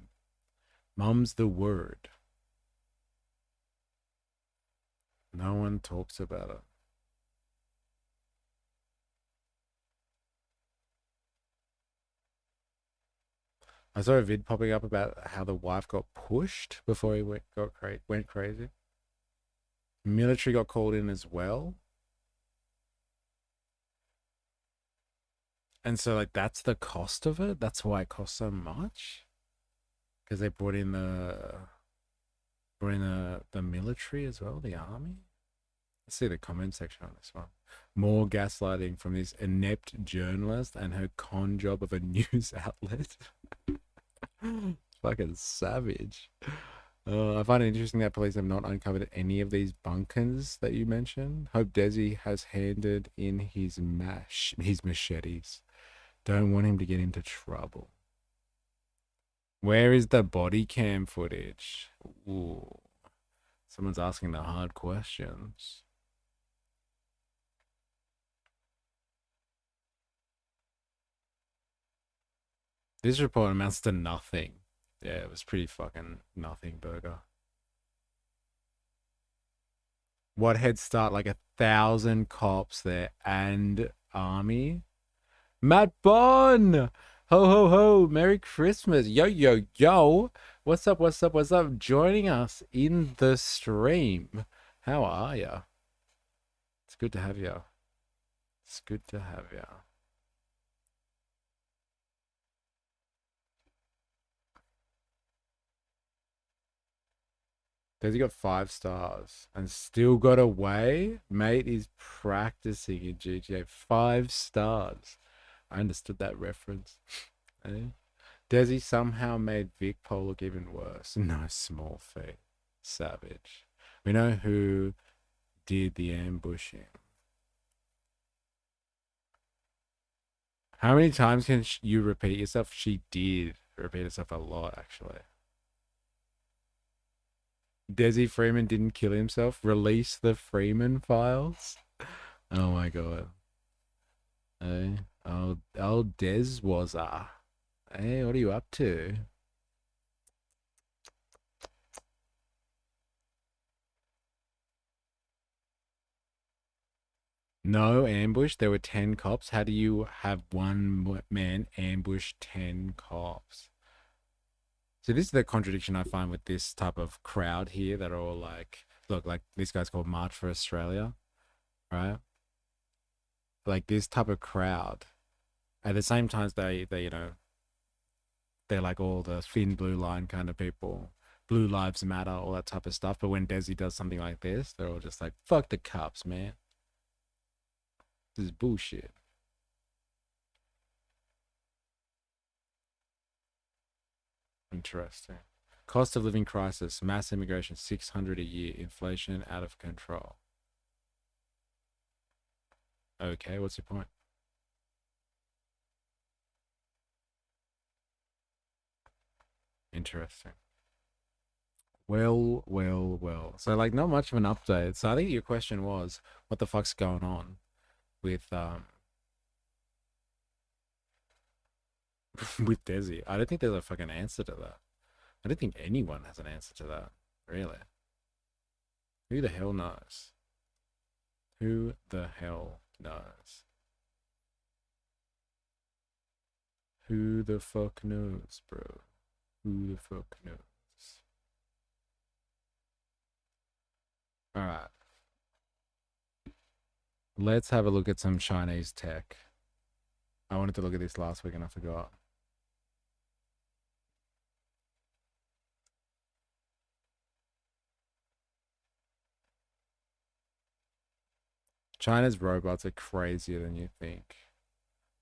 mum's the word. No one talks about it. I saw a vid popping up about how the wife got pushed before he went crazy. Military got called in as well. And so, like, that's the cost of it. That's why it costs so much. Because they brought in the military as well, the army. Let's see the comment section on this one. More gaslighting from this inept journalist and her con job of a news outlet. Fucking savage. I find it interesting that police have not uncovered any of these bunkers that you mentioned. Hope Desi has handed in his machetes. Don't want him to get into trouble. Where is the body cam footage? Ooh. Someone's asking the hard questions. This report amounts to nothing. Yeah, it was pretty fucking nothing burger. What head start? Like 1,000 cops there and army? Matt Bond! Ho, ho, ho. Merry Christmas. Yo, yo, yo. What's up, what's up, what's up? Joining us in the stream. How are ya? It's good to have ya. It's good to have ya. Does he got 5 stars and still got away? Mate is practicing in GTA. 5 stars. I understood that reference. Eh? Desi somehow made Vic Pol look even worse. No small feat. Savage. We know who did the ambushing. How many times can you repeat yourself? She did repeat herself a lot, actually. Desi Freeman didn't kill himself. Release the Freeman files. Oh my god. Hey, oh Des was Hey, what are you up to? No ambush. There were 10 cops. How do you have one man ambush 10 cops? So this is the contradiction I find with this type of crowd here that are all like, look, like this guy's called March for Australia, right? Like this type of crowd, at the same time they you know, they're like all the thin blue line kind of people. Blue Lives Matter, all that type of stuff. But when Desi does something like this, they're all just like, fuck the cops, man. This is bullshit. Interesting. Cost of living crisis, mass immigration, 600 a year, inflation out of control. Okay, what's your point? Interesting. Well. So like not much of an update. So I think your question was, what the fuck's going on with with Desi? I don't think there's a fucking answer to that. I don't think anyone has an answer to that, really. Who the hell knows? Who the hell knows? Who the fuck knows, bro? Who the fuck knows? Alright. Let's have a look at some Chinese tech. I wanted to look at this last week and I forgot. China's robots are crazier than you think.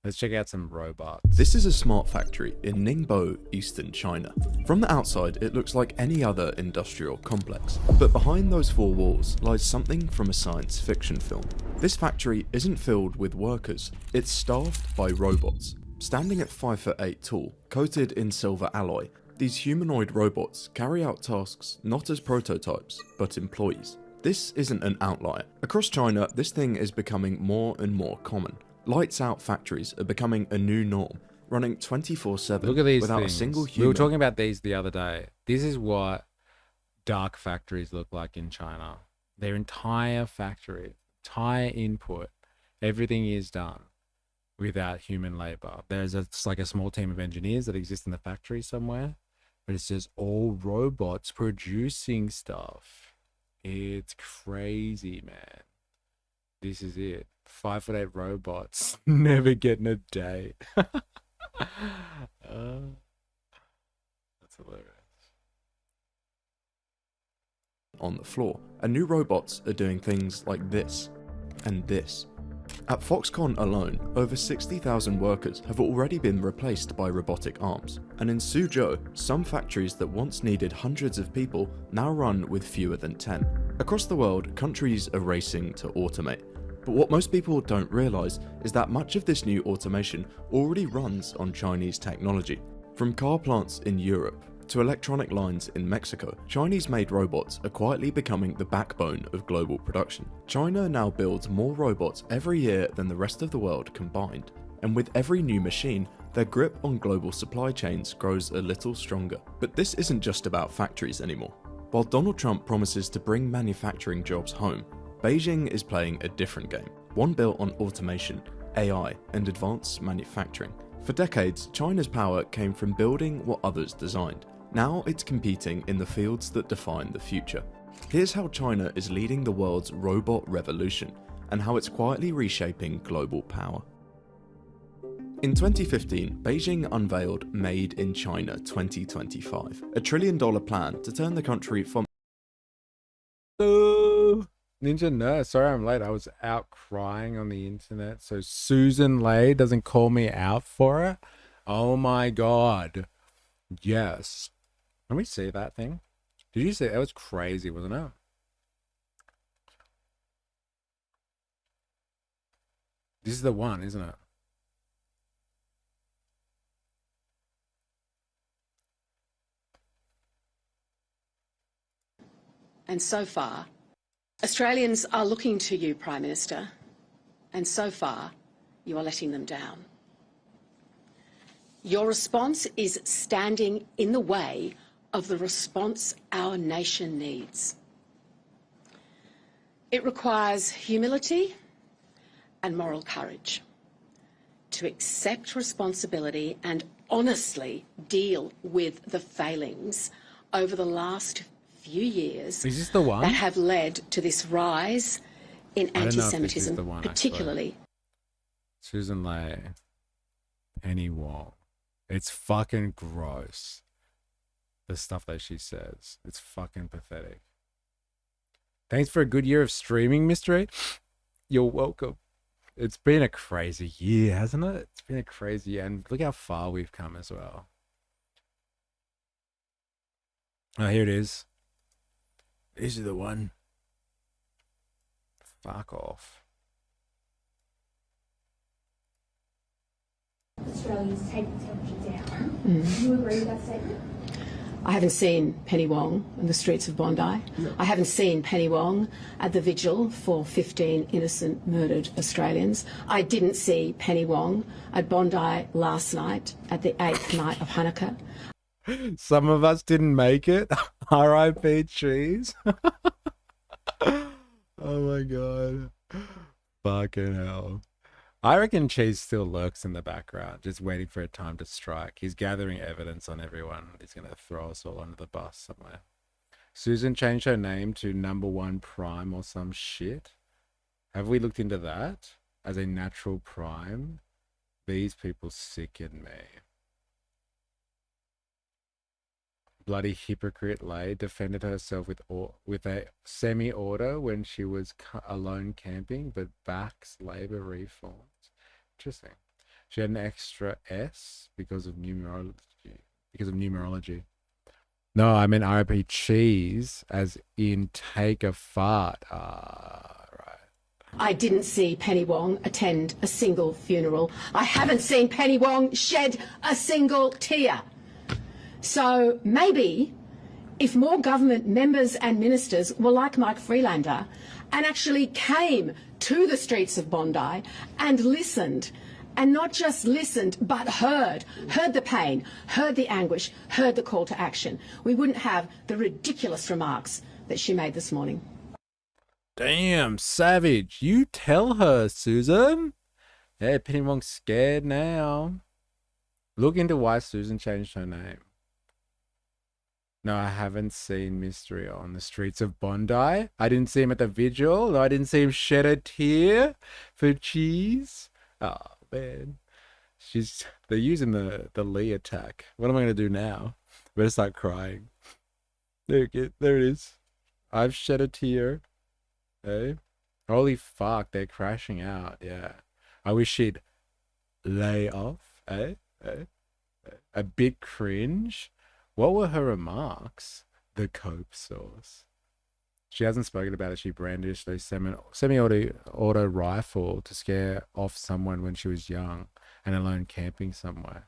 Let's check out some robots. This is a smart factory in Ningbo, eastern China. From the outside, it looks like any other industrial complex. But behind those four walls lies something from a science fiction film. This factory isn't filled with workers, it's staffed by robots. Standing at 5'8" tall, coated in silver alloy, these humanoid robots carry out tasks not as prototypes, but employees. This isn't an outlier. Across China, this thing is becoming more and more common. Lights out factories are becoming a new norm, running 24/7 Look at these without things. a single human. We were talking about these the other day. This is what dark factories look like in China. Their entire factory, entire input, everything is done without human labor. It's like a small team of engineers that exist in the factory somewhere, but it's just all robots producing stuff. It's crazy, man. This is it. 5'8" robots never getting a day. That's hilarious. On the floor, and new robots are doing things like this and this. At Foxconn alone, over 60,000 workers have already been replaced by robotic arms, and in Suzhou, some factories that once needed hundreds of people now run with fewer than 10. Across the world, countries are racing to automate. But what most people don't realise is that much of this new automation already runs on Chinese technology. From car plants in Europe to electronic lines in Mexico, Chinese-made robots are quietly becoming the backbone of global production. China now builds more robots every year than the rest of the world combined, and with every new machine, their grip on global supply chains grows a little stronger. But this isn't just about factories anymore. While Donald Trump promises to bring manufacturing jobs home, Beijing is playing a different game, one built on automation, AI, and advanced manufacturing. For decades, China's power came from building what others designed. Now it's competing in the fields that define the future. Here's how China is leading the world's robot revolution, and how it's quietly reshaping global power. In 2015, Beijing unveiled Made in China 2025, a $1 trillion plan to turn the country from Ninja Nurse, sorry I'm late. I was out crying on the internet, so Susan Lay doesn't call me out for it. Oh my god. Yes. Let me see that thing. Did you see it? That was crazy, wasn't it? This is the one, isn't it? And so far, Australians are looking to you, Prime Minister, and so far, you are letting them down. Your response is standing in the way of the response our nation needs. It requires humility and moral courage to accept responsibility and honestly deal with the failings over the last few years Is this the one? that have led to this rise in I don't know if this is anti-Semitism, the one, particularly. actually. Susan Lay, Penny Wong. It's fucking gross. The stuff that she says. It's fucking pathetic. Thanks for a good year of streaming, Mr. A. You're welcome. It's been a crazy year, hasn't it? It's been a crazy year, and look how far we've come as well. Oh, here it is. This is the one. Fuck off. Australia's taking temperature down. Do you agree with that statement? I haven't seen Penny Wong in the streets of Bondi. No. I haven't seen Penny Wong at the vigil for 15 innocent murdered Australians. I didn't see Penny Wong at Bondi last night at the 8th night of Hanukkah. Some of us didn't make it. R.I.P. Cheese. Oh my god. Fucking hell. I reckon Cheese still lurks in the background, just waiting for a time to strike. He's gathering evidence on everyone. He's going to throw us all under the bus somewhere. Susan changed her name to #1 Prime or some shit. Have we looked into that? As a natural prime? These people sicken me. Bloody hypocrite Lay defended herself with a semi-order when she was alone camping, but backs Labour reforms. Interesting. She had an extra S because of numerology. No, I meant RIP Cheese, as in take a fart. Right. I didn't see Penny Wong attend a single funeral. I haven't seen Penny Wong shed a single tear. So maybe if more government members and ministers were like Mike Freelander and actually came to the streets of Bondi and listened, and not just listened, but heard the pain, heard the anguish, heard the call to action, we wouldn't have the ridiculous remarks that she made this morning. Damn, savage. You tell her, Susan. Yeah, Penny Wong's scared now. Look into why Susan changed her name. No, I haven't seen Mystery on the streets of Bondi. I didn't see him at the vigil. No, I didn't see him shed a tear for Cheese. Oh, man. They're using the Lee attack. What am I going to do now? I better start crying. There it is. I've shed a tear. Hey? Holy fuck, they're crashing out. Yeah. I wish she'd lay off. Eh? A bit cringe. What were her remarks? The cope sauce. She hasn't spoken about it. She brandished a semi-auto rifle to scare off someone when she was young and alone camping somewhere.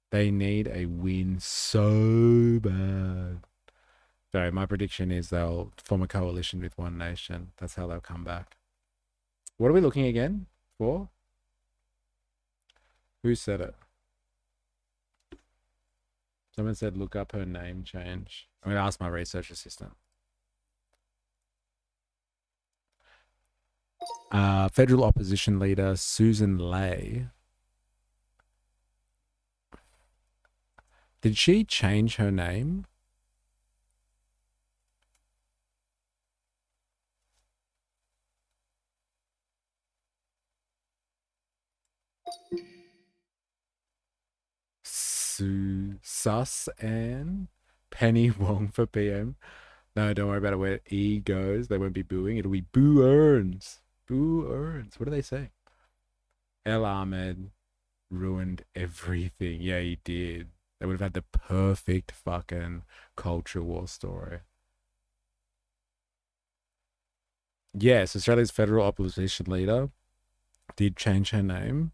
They need a win so bad. So my prediction is they'll form a coalition with One Nation. That's how they'll come back. What are we looking again for? Who said it? Someone said look up her name change. I'm going to ask my research assistant. Federal opposition leader Susan Lay. Did she change her name? Sus-Ann Penny Wong for PM. No, don't worry about it. Where E goes, they won't be booing. It'll be Boo Earns. Boo Earns. What do they say? El Ahmed ruined everything. Yeah, he did. They would have had the perfect fucking culture war story. Yes, Australia's federal opposition leader did change her name.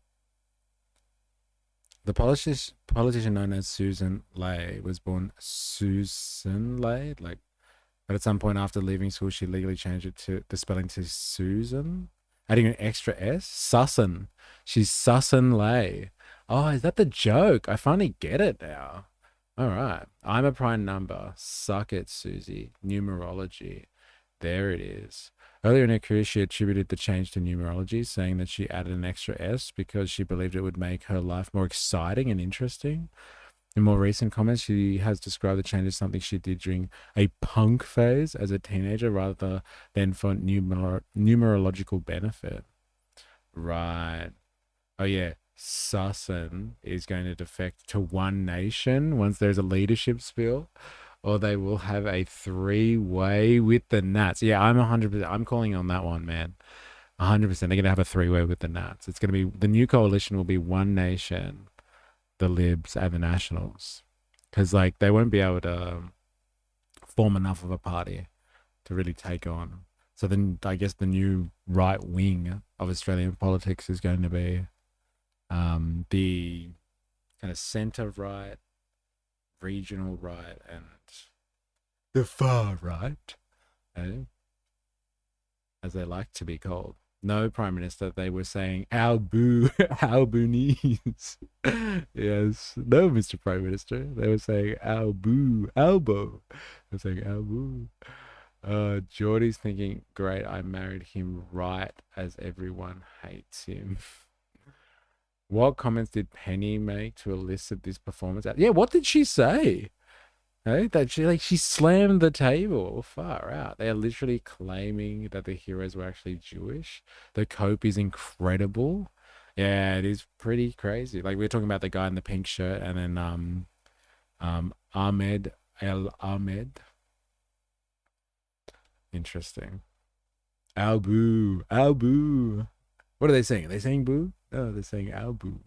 The politician known as Susan Lay was born Susan Lay, but at some point after leaving school, she legally changed it to the spelling to Susan, adding an extra S. Susan. She's Susan Lay. Oh, is that the joke? I finally get it now. All right. I'm a prime number. Suck it, Susie. Numerology. There it is. Earlier in her career, she attributed the change to numerology, saying that she added an extra S because she believed it would make her life more exciting and interesting. In more recent comments, she has described the change as something she did during a punk phase as a teenager rather than for numerological benefit. Right. Oh, yeah. Sussen is going to defect to One Nation once there's a leadership spill, or they will have a three-way with the Nats. Yeah, I'm 100%. I'm calling on that one, man. 100%. They're going to have a three-way with the Nats. It's going to be, the new coalition will be One Nation, the Libs, and the Nationals. Because, like, they won't be able to form enough of a party to really take on. So then I guess the new right wing of Australian politics is going to be the kind of centre right, regional right, and the far right, as they like to be called. No prime minister, they were saying Albanese. Yes, no, Mr. Prime Minister, they were saying Albo. They were saying Albo. Geordie's thinking, great, I married him right as everyone hates him. What comments did Penny make to elicit this performance? Yeah, what did she say? Hey, that she slammed the table. Far out. They're literally claiming that the heroes were actually Jewish. The cope is incredible. Yeah, it is pretty crazy. Like, we were talking about the guy in the pink shirt, and then Ahmed El Ahmed. Interesting. Albu. What are they saying? Are they saying boo? No, they're saying Albu.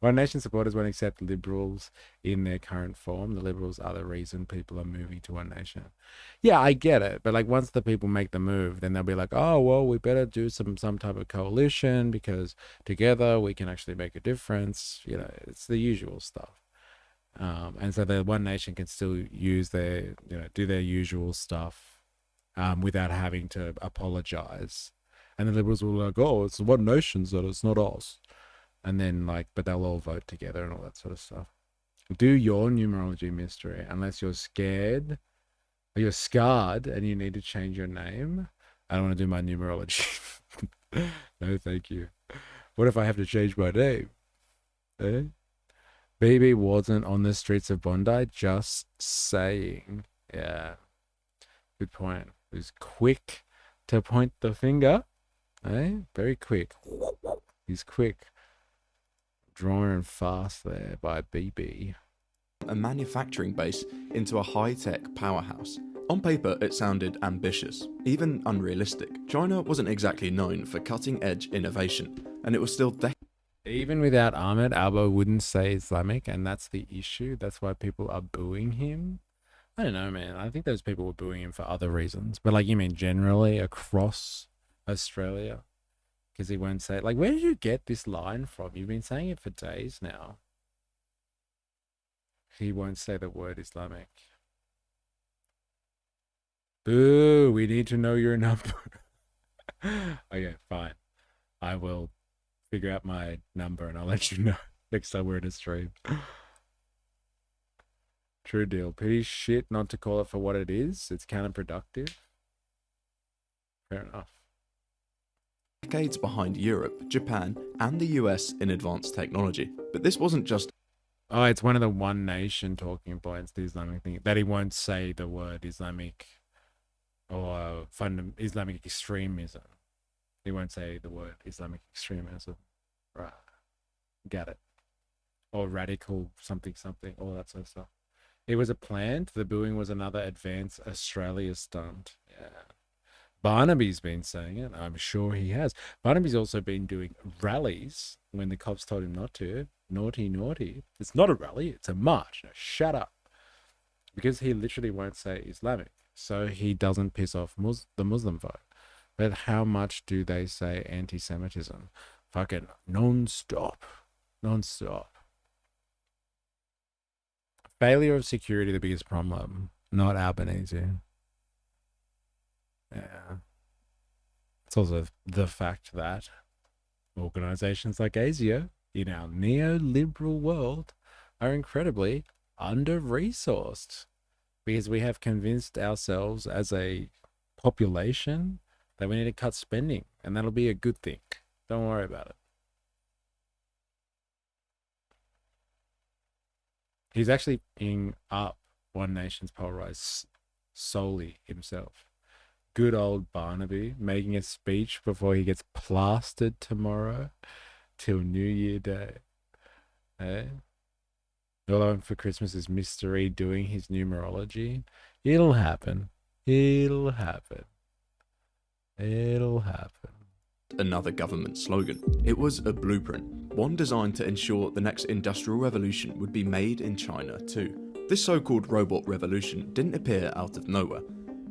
One Nation supporters won't accept Liberals in their current form. The Liberals are the reason people are moving to One Nation. Yeah, I get it. But like, once the people make the move, then they'll be like, oh, well, we better do some type of coalition because together we can actually make a difference. You know, it's the usual stuff. And so the One Nation can still use their, do their usual stuff without having to apologize. And the Liberals will be like, oh, it's One Nation's that it's not us. And then but they'll all vote together and all that sort of stuff. Do your numerology mystery unless you're scared or you're scarred and you need to change your name. I don't want to do my numerology. No, thank you. What if I have to change my name? BB wasn't on the streets of Bondi, just saying. Yeah. Good point. He was quick to point the finger. Very quick. He's quick. Drawing fast there by BB. A manufacturing base into a high-tech powerhouse. On paper, it sounded ambitious, even unrealistic. China wasn't exactly known for cutting-edge innovation, and it was still Even without Ahmed, Albo wouldn't say Islamic, and that's the issue. That's why people are booing him. I don't know, man. I think those people were booing him for other reasons. But like, you mean generally across Australia? Because he won't say it. Like, where did you get this line from? You've been saying it for days now. He won't say the word Islamic. Boo, we need to know your number. Okay, fine. I will figure out my number and I'll let you know next time we're in a stream. True deal. Pretty shit not to call it for what it is. It's counterproductive. Fair enough. decades behind Europe, Japan, and the US in advanced technology. But this wasn't just... Oh, it's one of the One Nation talking points, the Islamic thing, that he won't say the word Islamic or Islamic extremism. He won't say the word Islamic extremism. Right. Get it. Or radical something, all that sort of stuff. It was a plant. The booing was another advanced Australia stunt. Yeah. Barnaby's been saying it. I'm sure he has. Barnaby's also been doing rallies when the cops told him not to. Naughty, naughty. It's not a rally. It's a march. No, shut up. Because he literally won't say Islamic. So he doesn't piss off the Muslim vote. But how much do they say anti-Semitism? Fucking non-stop. Non-stop. Failure of security, the biggest problem. Not Albanese. Yeah. It's also the fact that organizations like ASIO in our neoliberal world are incredibly under-resourced because we have convinced ourselves as a population that we need to cut spending, and that'll be a good thing. Don't worry about it. He's actually picking up One Nation's poll rise solely himself. Good old Barnaby making a speech before he gets plastered tomorrow. till New Year Day. Eh? All I want for Christmas is Mystery doing his numerology. It'll happen. It'll happen. It'll happen. Another government slogan. It was a blueprint, one designed to ensure the next industrial revolution would be made in China too. This so-called robot revolution didn't appear out of nowhere.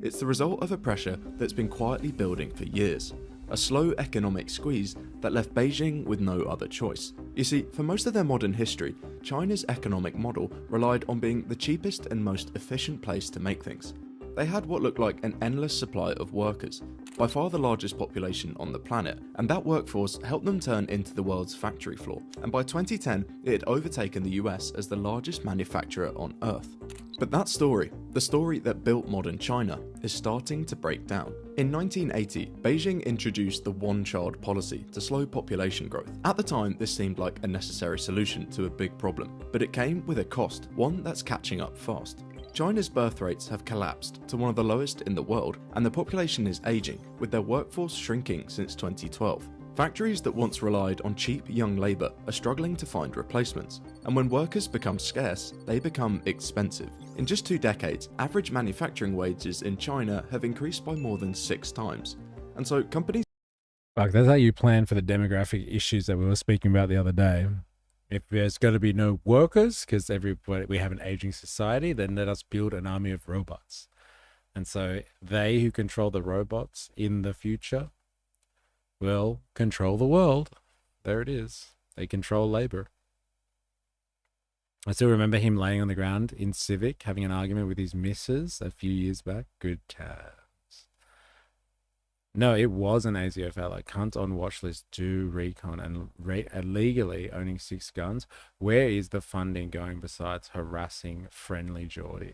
It's the result of a pressure that's been quietly building for years. A slow economic squeeze that left Beijing with no other choice. You see, for most of their modern history, China's economic model relied on being the cheapest and most efficient place to make things. They had what looked like an endless supply of workers, by far the largest population on the planet, and that workforce helped them turn into the world's factory floor, and by 2010 it had overtaken the US as the largest manufacturer on Earth. But that story, the story that built modern China, is starting to break down. In 1980, Beijing introduced the one-child policy to slow population growth. At the time, this seemed like a necessary solution to a big problem, but it came with a cost, one that's catching up fast. China's birth rates have collapsed to one of the lowest in the world, and the population is aging, with their workforce shrinking since 2012. Factories that once relied on cheap young labour are struggling to find replacements, and when workers become scarce, they become expensive. In just 2 decades, average manufacturing wages in China have increased by more than 6 times, and so companies... Fuck, that's how you plan for the demographic issues that we were speaking about the other day. If there's going to be no workers, because we have an aging society, then let us build an army of robots. And so they who control the robots in the future will control the world. There it is. They control labor. I still remember him laying on the ground in Civic, having an argument with his missus a few years back. Good times. No, it was an ASIO fella. Cunts on watch list do recon and illegally owning 6 guns. Where is the funding going besides harassing friendly Geordies?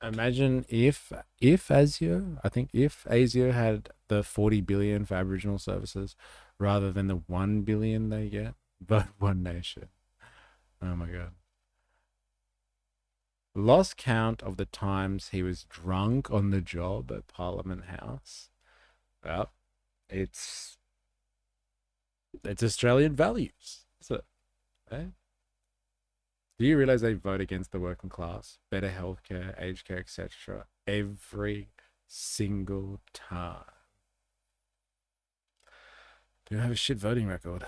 Imagine if ASIO, I think if ASIO had the 40 billion for Aboriginal services rather than the 1 billion they get, but One Nation. Oh my God. Lost count of the times he was drunk on the job at Parliament House. Well, it's Australian values. So, eh? Do you realize they vote against the working class, better healthcare, aged care, etc. every single time? Do have a shit voting record.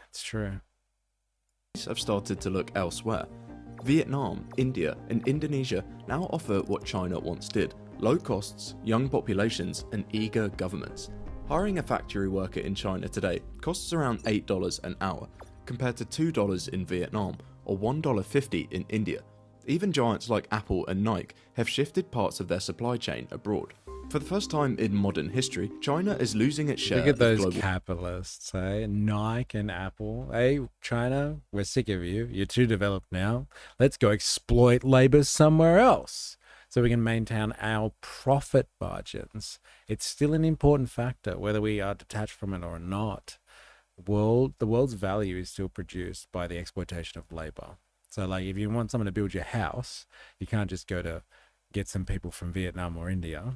It's true. have started to look elsewhere. Vietnam, India, and Indonesia now offer what China once did: low costs, young populations, and eager governments. Hiring a factory worker in China today costs around $8 an hour, compared to $2 in Vietnam or $1.50 in India. Even giants like Apple and Nike have shifted parts of their supply chain abroad. For the first time in modern history, China is losing its share. Look at those of global capitalists, eh? Nike and Apple. Hey, China, we're sick of you. You're too developed now. Let's go exploit labor somewhere else so we can maintain our profit margins. It's still an important factor, whether we are detached from it or not. The world's value is still produced by the exploitation of labor. So, like, if you want someone to build your house, you can't just go to get some people from Vietnam or India.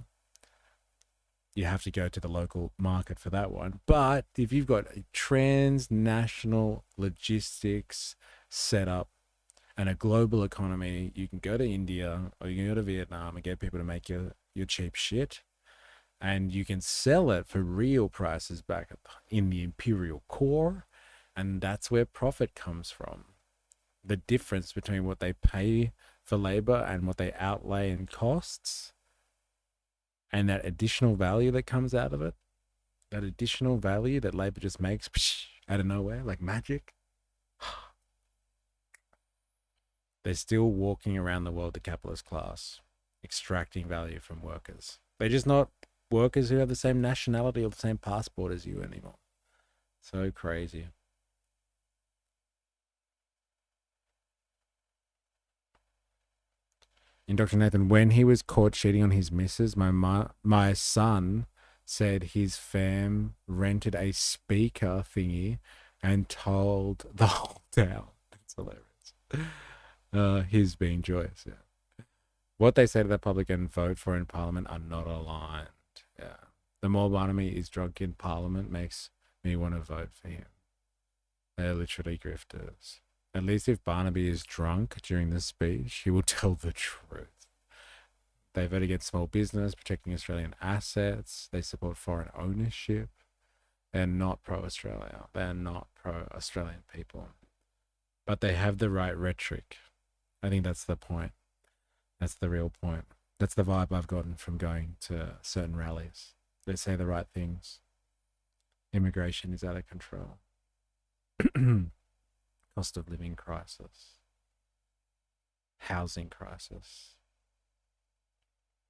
You have to go to the local market for that one. But if you've got a transnational logistics setup and a global economy, you can go to India or you can go to Vietnam and get people to make your cheap shit. And you can sell it for real prices back in the imperial core. And that's where profit comes from. The difference between what they pay for labor and what they outlay in costs, and that additional value that comes out of it, that additional value that labor just makes out of nowhere, like magic. They're still walking around the world, the capitalist class, extracting value from workers. They're just not workers who have the same nationality or the same passport as you anymore. So crazy. And Dr. Nathan, when he was caught cheating on his missus, my son said his fam rented a speaker thingy and told the whole town. That's hilarious. His being joyous, yeah. What they say to the public and vote for in Parliament are not aligned. Yeah. The mob army is drunk in Parliament makes me want to vote for him. They're literally grifters. At least if Barnaby is drunk during the speech, he will tell the truth. They vote against small business, protecting Australian assets. They support foreign ownership. They're not pro-Australia. They're not pro-Australian people. But they have the right rhetoric. I think that's the point. That's the real point. That's the vibe I've gotten from going to certain rallies. They say the right things. Immigration is out of control. Cost of living crisis. Housing crisis.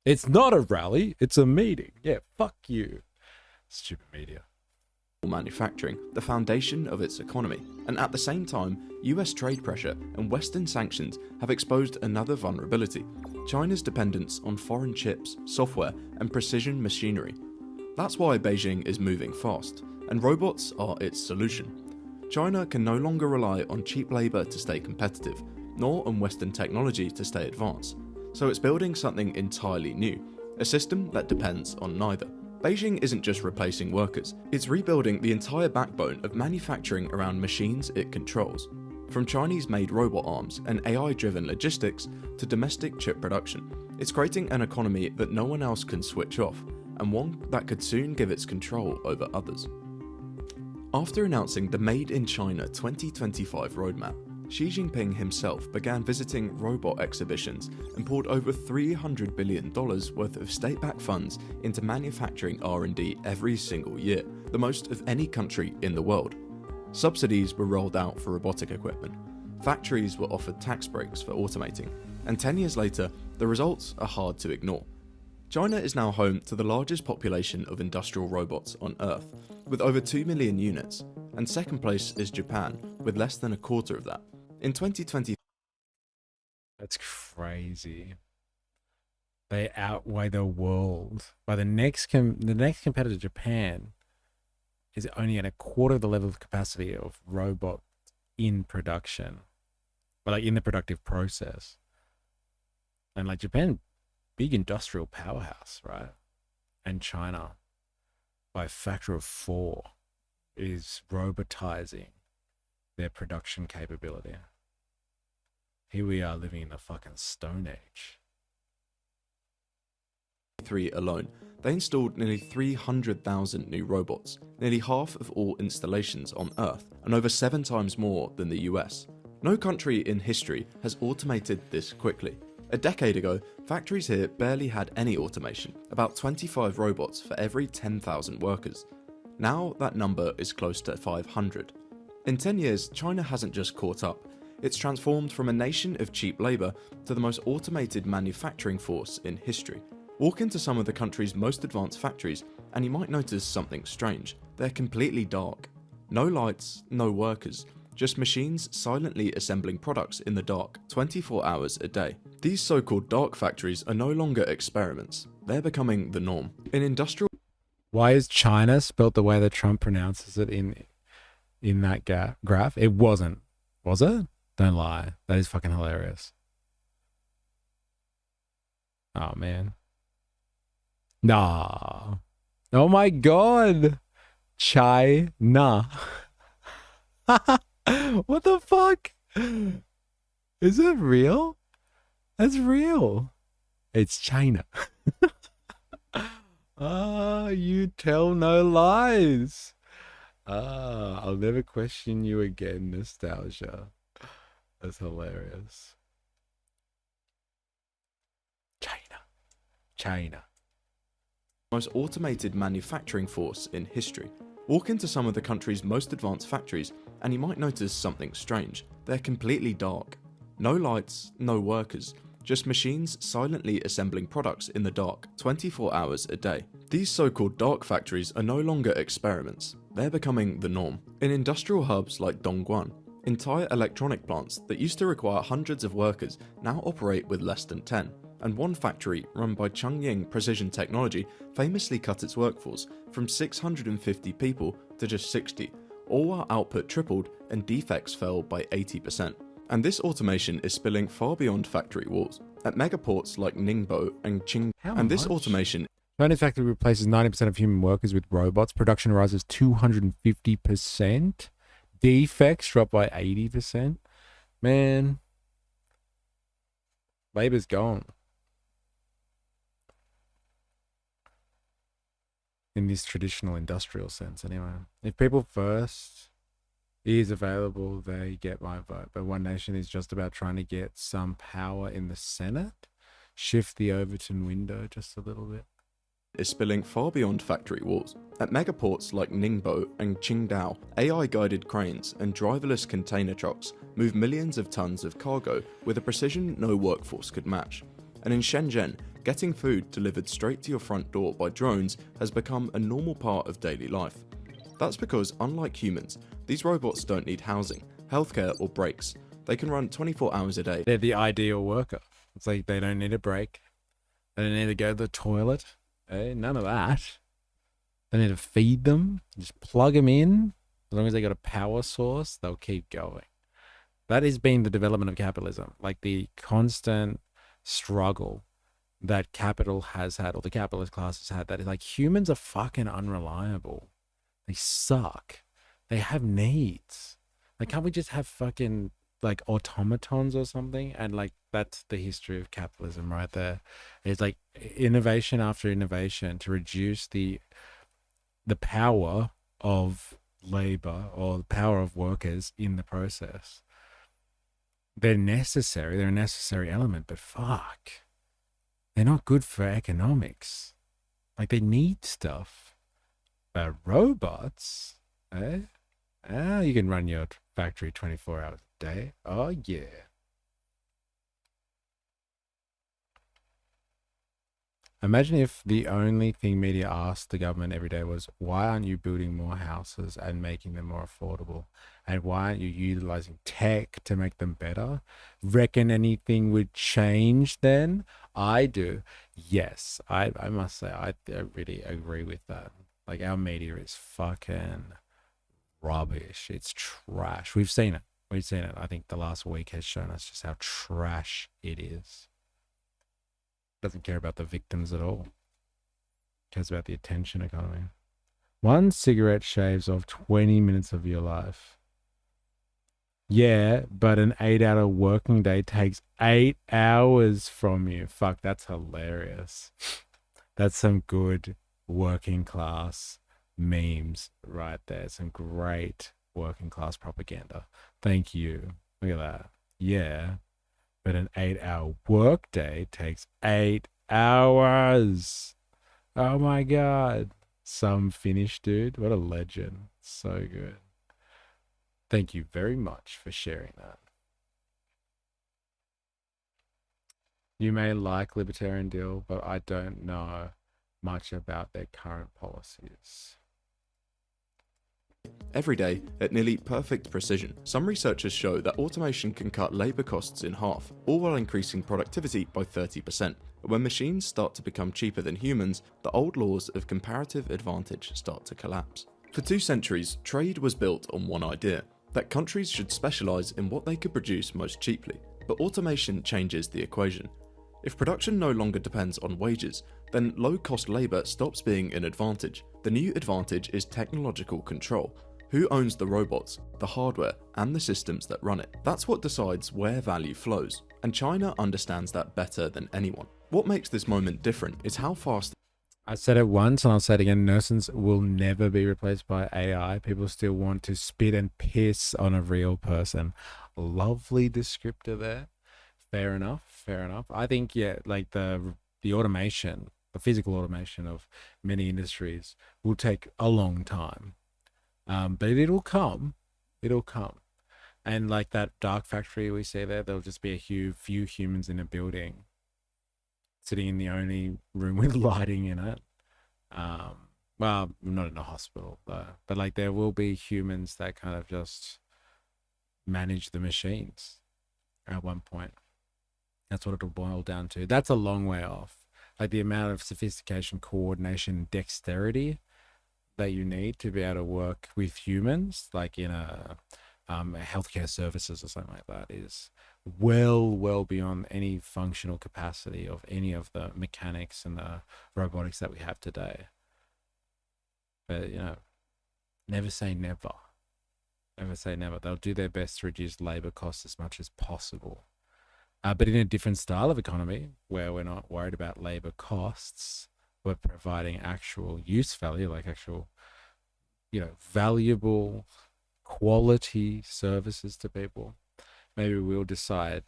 It's not a rally, it's a meeting. Yeah, fuck you. Stupid media. Manufacturing, the foundation of its economy, and at the same time, US trade pressure and Western sanctions have exposed another vulnerability: China's dependence on foreign chips, software, and precision machinery. That's why Beijing is moving fast, and robots are its solution. China can no longer rely on cheap labour to stay competitive, nor on Western technology to stay advanced. So it's building something entirely new, a system that depends on neither. Beijing isn't just replacing workers, it's rebuilding the entire backbone of manufacturing around machines it controls. From Chinese-made robot arms and AI-driven logistics to domestic chip production, it's creating an economy that no one else can switch off, and one that could soon give its control over others. After announcing the Made in China 2025 roadmap, Xi Jinping himself began visiting robot exhibitions and poured over $300 billion worth of state-backed funds into manufacturing R&D every single year, the most of any country in the world. Subsidies were rolled out for robotic equipment, factories were offered tax breaks for automating, and 10 years later, the results are hard to ignore. China is now home to the largest population of industrial robots on Earth, with over 2 million units, and second place is Japan, with less than a quarter of that. In 2020, that's crazy. They outweigh the world. By the next competitor, Japan, is only at a quarter of the level of capacity of robots in production, but like in the productive process. And like Japan, big industrial powerhouse, right? And China, by a factor of 4, is robotizing their production capability. Here we are living in the fucking Stone Age. Alone, they installed nearly 300,000 new robots, nearly half of all installations on Earth, and over 7 times more than the US. No country in history has automated this quickly. A decade ago, factories here barely had any automation, about 25 robots for every 10,000 workers. Now that number is close to 500. In 10 years, China hasn't just caught up, it's transformed from a nation of cheap labour to the most automated manufacturing force in history. Walk into some of the country's most advanced factories and you might notice something strange. They're completely dark. No lights, no workers, just machines silently assembling products in the dark 24 hours a day. These so-called dark factories are no longer experiments. They're becoming the norm. In industrial... Why is China spelled the way that Trump pronounces it in that graph? It wasn't. Was it? Don't lie. That is fucking hilarious. Oh, man. Nah. Oh, my God. China. What the fuck? Is it real? That's real. It's China. You tell no lies. I'll never question you again, nostalgia. That's hilarious. China. Most automated manufacturing force in history. Walk into some of the country's most advanced factories and you might notice something strange. They're completely dark. No lights, no workers, just machines silently assembling products in the dark 24 hours a day. These so-called dark factories are no longer experiments. They're becoming the norm. In industrial hubs like Dongguan, entire electronic plants that used to require hundreds of workers now operate with less than 10. And one factory run by Changying Precision Technology famously cut its workforce from 650 people to just 60, all while output tripled and defects fell by 80%. And this automation is spilling far beyond factory walls. At megaports like Ningbo and Qing, and this automation Phone factory replaces 90% of human workers with robots. Production rises 250%. Defects drop by 80%. Man, labor's gone. In this traditional industrial sense, anyway. If people first is available, they get my vote. But One Nation is just about trying to get some power in the Senate. Shift the Overton window just a little bit. Is spilling far beyond factory walls. At megaports like Ningbo and Qingdao, AI-guided cranes and driverless container trucks move millions of tons of cargo with a precision no workforce could match. And in Shenzhen, getting food delivered straight to your front door by drones has become a normal part of daily life. That's because, unlike humans, these robots don't need housing, healthcare, or breaks. They can run 24 hours a day. They're the ideal worker. It's like they don't need a break. They don't need to go to the toilet. None of that. They need to feed them. Just plug them in. As long as they got a power source, they'll keep going. That has been the development of capitalism. Like the constant struggle that capital has had, or the capitalist class has had, that is like humans are fucking unreliable. They suck. They have needs. Like, can't we just have fucking like automatons or something? And like, that's the history of capitalism right there. It's like innovation after innovation to reduce the power of labor or the power of workers in the process. They're necessary. They're a necessary element, but fuck, they're not good for economics. Like, they need stuff. But robots, you can run your factory 24 hours a day. Oh, yeah. Imagine if the only thing media asked the government every day was, why aren't you building more houses and making them more affordable? And why aren't you utilizing tech to make them better? Reckon anything would change then? I do. Yes, I must say, I really agree with that. Like, our media is fucking rubbish. It's trash. We've seen it. I think the last week has shown us just how trash it is. Doesn't care about the victims at all. Cares about the attention economy. One cigarette shaves off 20 minutes of your life. Yeah, but an 8-hour working day takes 8 hours from you. Fuck, that's hilarious. That's some good working class memes right there. Some great working class propaganda. Thank you. Look at that. Yeah. But an 8-hour workday takes 8 hours. Oh my God. Some Finnish dude. What a legend. So good. Thank you very much for sharing that. You may like Libertarian Deal, but I don't know much about their current policies. Every day, at nearly perfect precision, some researchers show that automation can cut labour costs in half, all while increasing productivity by 30%. When machines start to become cheaper than humans, the old laws of comparative advantage start to collapse. For 2 centuries, trade was built on one idea, that countries should specialise in what they could produce most cheaply. But automation changes the equation. If production no longer depends on wages, then low-cost labour stops being an advantage. The new advantage is technological control. Who owns the robots, the hardware, and the systems that run it? That's what decides where value flows, and China understands that better than anyone. What makes this moment different is how fast... I said it once and I'll say it again, nurses will never be replaced by AI. People still want to spit and piss on a real person. Lovely descriptor there. Fair enough. I think, yeah, like the automation, the physical automation of many industries will take a long time. But it'll come. And like that dark factory we see there, there'll just be a few humans in a building sitting in the only room with lighting in it. Well, not in a hospital though, but like there will be humans that kind of just manage the machines at one point. That's what it'll boil down to. That's a long way off. Like the amount of sophistication, coordination, dexterity that you need to be able to work with humans, like in a healthcare services or something like that, is well beyond any functional capacity of any of the mechanics and the robotics that we have today. But, never say never. Never say never. They'll do their best to reduce labor costs as much as possible. But in a different style of economy, where we're not worried about labor costs, we're providing actual use value, like actual, valuable quality services to people. Maybe we'll decide,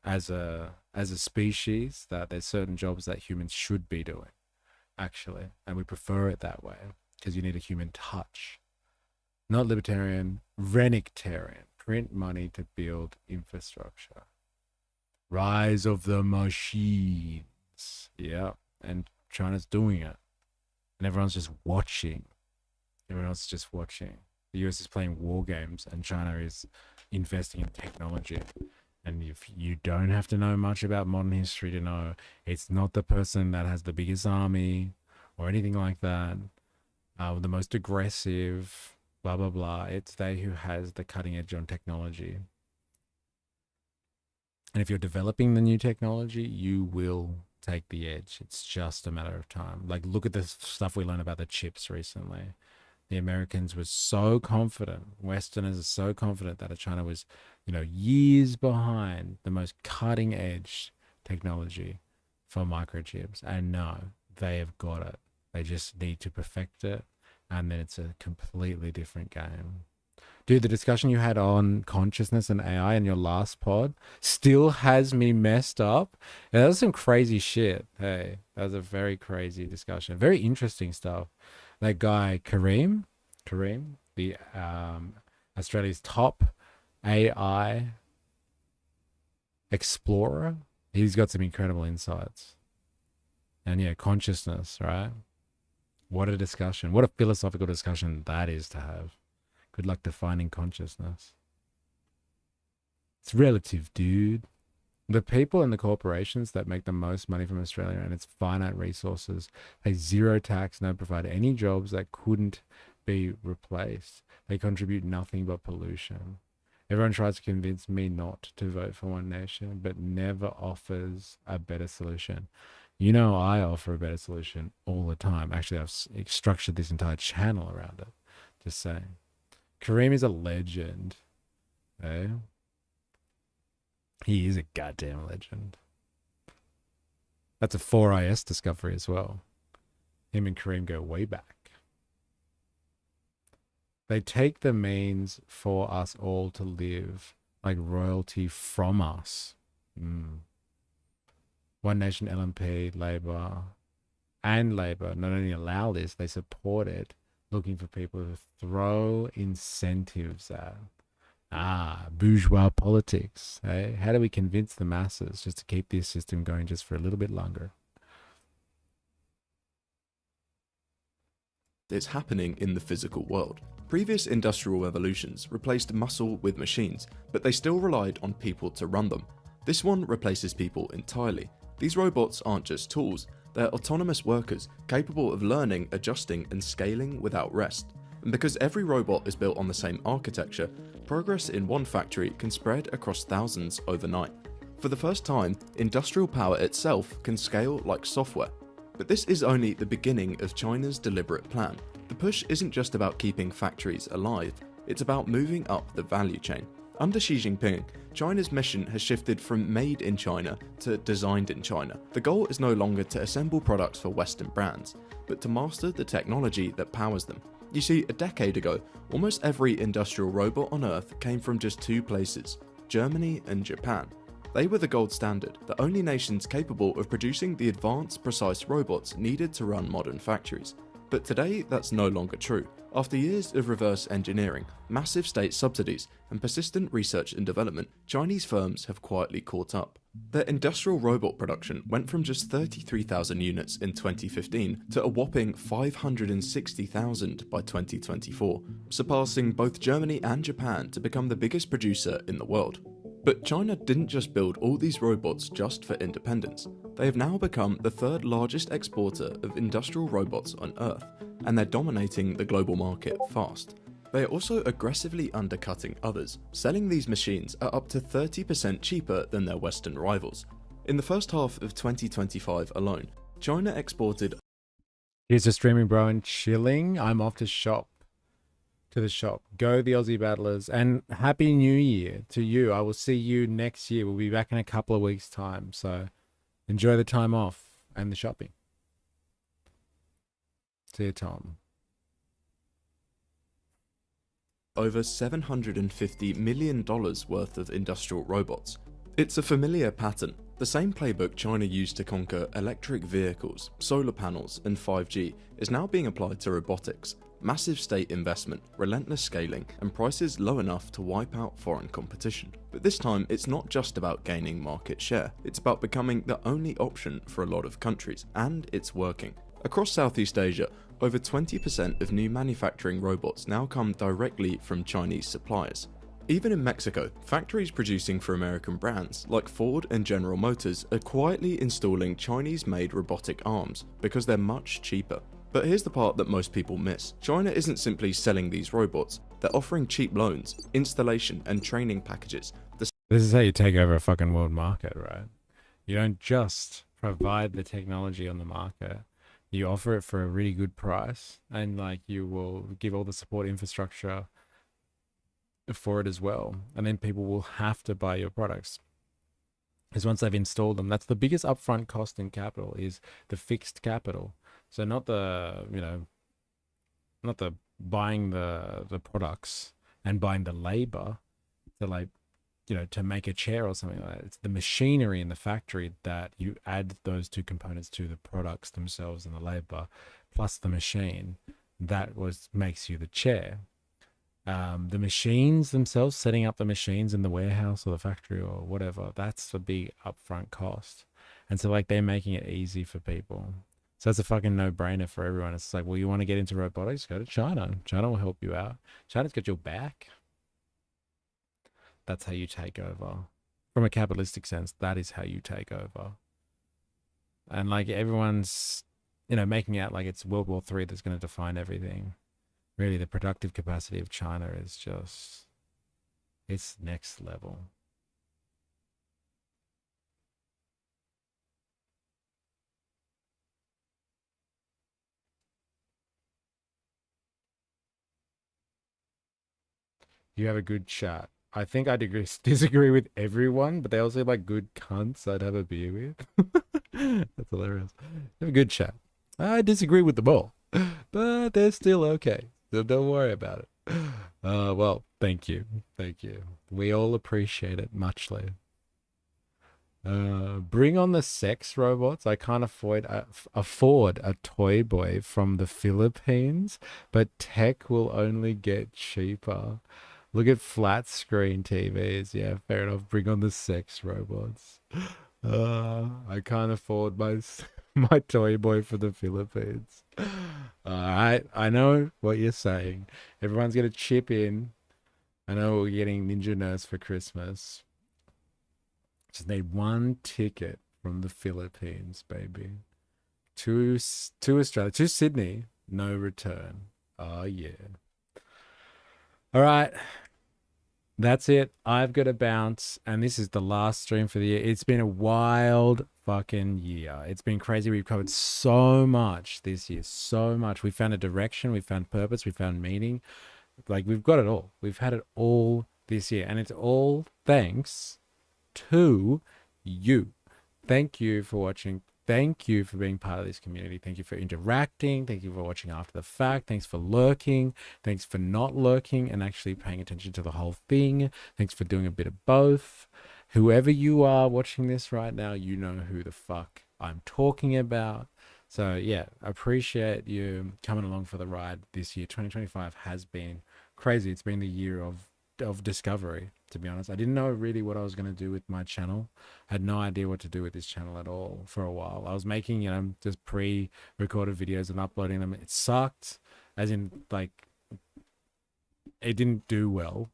as a species, that there's certain jobs that humans should be doing, actually, and we prefer it that way because you need a human touch. Not libertarian, renictarian. Print money to build infrastructure. Rise of the machines. Yeah, and China's doing it, and everyone's just watching. Everyone's just watching. The US is playing war games, and China is investing in technology. And if you don't have to know much about modern history to know, it's not the person that has the biggest army or anything like that, the most aggressive, blah, blah, blah. It's they who has the cutting edge on technology. And if you're developing the new technology, you will take the edge. It's just a matter of time. Like, look at the stuff we learned about the chips recently. The Americans were so confident, Westerners are so confident that China was, years behind the most cutting edge technology for microchips. And no, they have got it. They just need to perfect it. And then it's a completely different game. Dude, the discussion you had on consciousness and AI in your last pod still has me messed up. Yeah, that was some crazy shit. Hey, that was a very crazy discussion. Very interesting stuff. That guy, Kareem, the Australia's top AI explorer, he's got some incredible insights. And yeah, consciousness, right? What a discussion. What a philosophical discussion that is to have. Good luck defining consciousness. It's relative, dude. The people and the corporations that make the most money from Australia and its finite resources pay zero tax and don't provide any jobs that couldn't be replaced. They contribute nothing but pollution. Everyone tries to convince me not to vote for One Nation, but never offers a better solution. I offer a better solution all the time. Actually, I've structured this entire channel around it. Just saying. Kareem is a legend. Eh? He is a goddamn legend. That's a 4IS discovery as well. Him and Kareem go way back. They take the means for us all to live like royalty from us. One Nation, LNP, Labor, not only allow this, they support it, looking for people to throw incentives at. Bourgeois politics. Eh? How do we convince the masses just to keep this system going just for a little bit longer? It's happening in the physical world. Previous industrial revolutions replaced muscle with machines, but they still relied on people to run them. This one replaces people entirely. These robots aren't just tools, they're autonomous workers capable of learning, adjusting, and scaling without rest. And because every robot is built on the same architecture, progress in one factory can spread across thousands overnight. For the first time, industrial power itself can scale like software. But this is only the beginning of China's deliberate plan. The push isn't just about keeping factories alive, it's about moving up the value chain. Under Xi Jinping, China's mission has shifted from made in China to designed in China. The goal is no longer to assemble products for Western brands, but to master the technology that powers them. You see, a decade ago, almost every industrial robot on Earth came from just two places, Germany and Japan. They were the gold standard, the only nations capable of producing the advanced, precise robots needed to run modern factories. But today, that's no longer true. After years of reverse engineering, massive state subsidies, and persistent research and development, Chinese firms have quietly caught up. Their industrial robot production went from just 33,000 units in 2015 to a whopping 560,000 by 2024, surpassing both Germany and Japan to become the biggest producer in the world. But China didn't just build all these robots just for independence. They have now become the third largest exporter of industrial robots on Earth, and they're dominating the global market fast. They are also aggressively undercutting others, selling these machines at up to 30% cheaper than their Western rivals. In the first half of 2025 alone, China exported. Here's a streaming bro and chilling. I'm off to the shop. Go the Aussie Battlers, and Happy New Year to you. I will see you next year. We'll be back in a couple of weeks' time. So enjoy the time off and the shopping. See you, Tom. Over $750 million worth of industrial robots. It's a familiar pattern. The same playbook China used to conquer electric vehicles, solar panels, and 5G is now being applied to robotics. Massive state investment, relentless scaling, and prices low enough to wipe out foreign competition. But this time, it's not just about gaining market share, it's about becoming the only option for a lot of countries, and it's working. Across Southeast Asia, over 20% of new manufacturing robots now come directly from Chinese suppliers. Even in Mexico, factories producing for American brands like Ford and General Motors are quietly installing Chinese-made robotic arms because they're much cheaper. But here's the part that most people miss. China isn't simply selling these robots, they're offering cheap loans, installation and training packages. This is how you take over a fucking world market, right? You don't just provide the technology on the market. You offer it for a really good price, and like you will give all the support infrastructure for it as well. And then people will have to buy your products. Because once they've installed them, that's the biggest upfront cost in capital, is the fixed capital. So not the, not the buying the products and buying the labor to like, to make a chair or something like that. It's the machinery in the factory that you add those two components to, the products themselves and the labor, plus the machine. That makes you the chair. The machines themselves, setting up the machines in the warehouse or the factory or whatever, that's a big upfront cost. And so like they're making it easy for people. So it's a fucking no-brainer for everyone. It's like, well, you want to get into robotics? Go to China. China will help you out. China's got your back. That's how you take over. From a capitalistic sense, that is how you take over. And like everyone's, making out like it's World War III that's going to define everything. Really, the productive capacity of China is just, it's next level. You have a good chat. I think I disagree with everyone, but they also like good cunts I'd have a beer with. That's hilarious. You have a good chat. I disagree with them all, but they're still okay. So don't worry about it. Well, thank you. Thank you. We all appreciate it muchly. Bring on the sex robots. I can't afford a toy boy from the Philippines, but tech will only get cheaper. Look at flat screen TVs. Yeah, fair enough. Bring on the sex robots. I can't afford my toy boy for the Philippines. Alright, I know what you're saying. Everyone's gonna chip in. I know we're getting Ninja Nurse for Christmas. Just need one ticket from the Philippines, baby. To Australia, to Sydney, no return. Oh yeah. Alright. That's it. I've got to bounce, and this is the last stream for the year. It's been a wild fucking year. It's been crazy. We've covered so much this year, so much. We found a direction, we found purpose, we found meaning. Like, we've got it all. We've had it all this year, and it's all thanks to you. Thank you for watching. Thank you for being part of this community. Thank you for interacting. Thank you for watching after the fact. Thanks for lurking. Thanks for not lurking and actually paying attention to the whole thing. Thanks for doing a bit of both. Whoever you are watching this right now, you know who the fuck I'm talking about. So yeah, appreciate you coming along for the ride this year. 2025 has been crazy. It's been the year of discovery, to be honest. I didn't know really what I was going to do with my channel. I had no idea what to do with this channel at all for a while. I was making, just pre-recorded videos and uploading them. It sucked, as in, like, it didn't do well.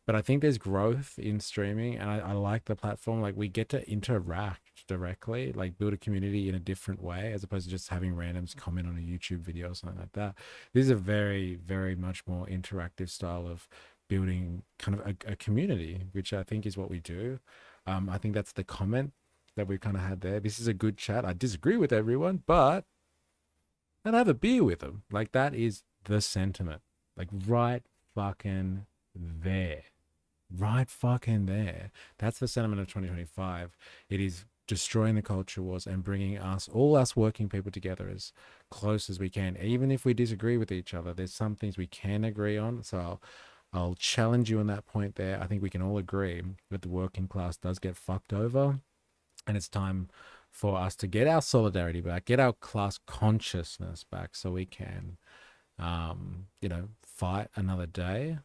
But I think there's growth in streaming, and I like the platform. Like, we get to interact directly, like build a community in a different way, as opposed to just having randoms comment on a YouTube video or something like that. This is a very, very much more interactive style of building kind of a community, which I think is what we do. I think that's the comment that we kind of had there. This is a good chat. I disagree with everyone, but I'd have a beer with them. Like, that is the sentiment. Like, right fucking there. Right fucking there. That's the sentiment of 2025. It is destroying the culture wars and bringing all us working people together as close as we can. Even if we disagree with each other, there's some things we can agree on. So I'll challenge you on that point there. I think we can all agree that the working class does get fucked over. And it's time for us to get our solidarity back, get our class consciousness back, so we can, fight another day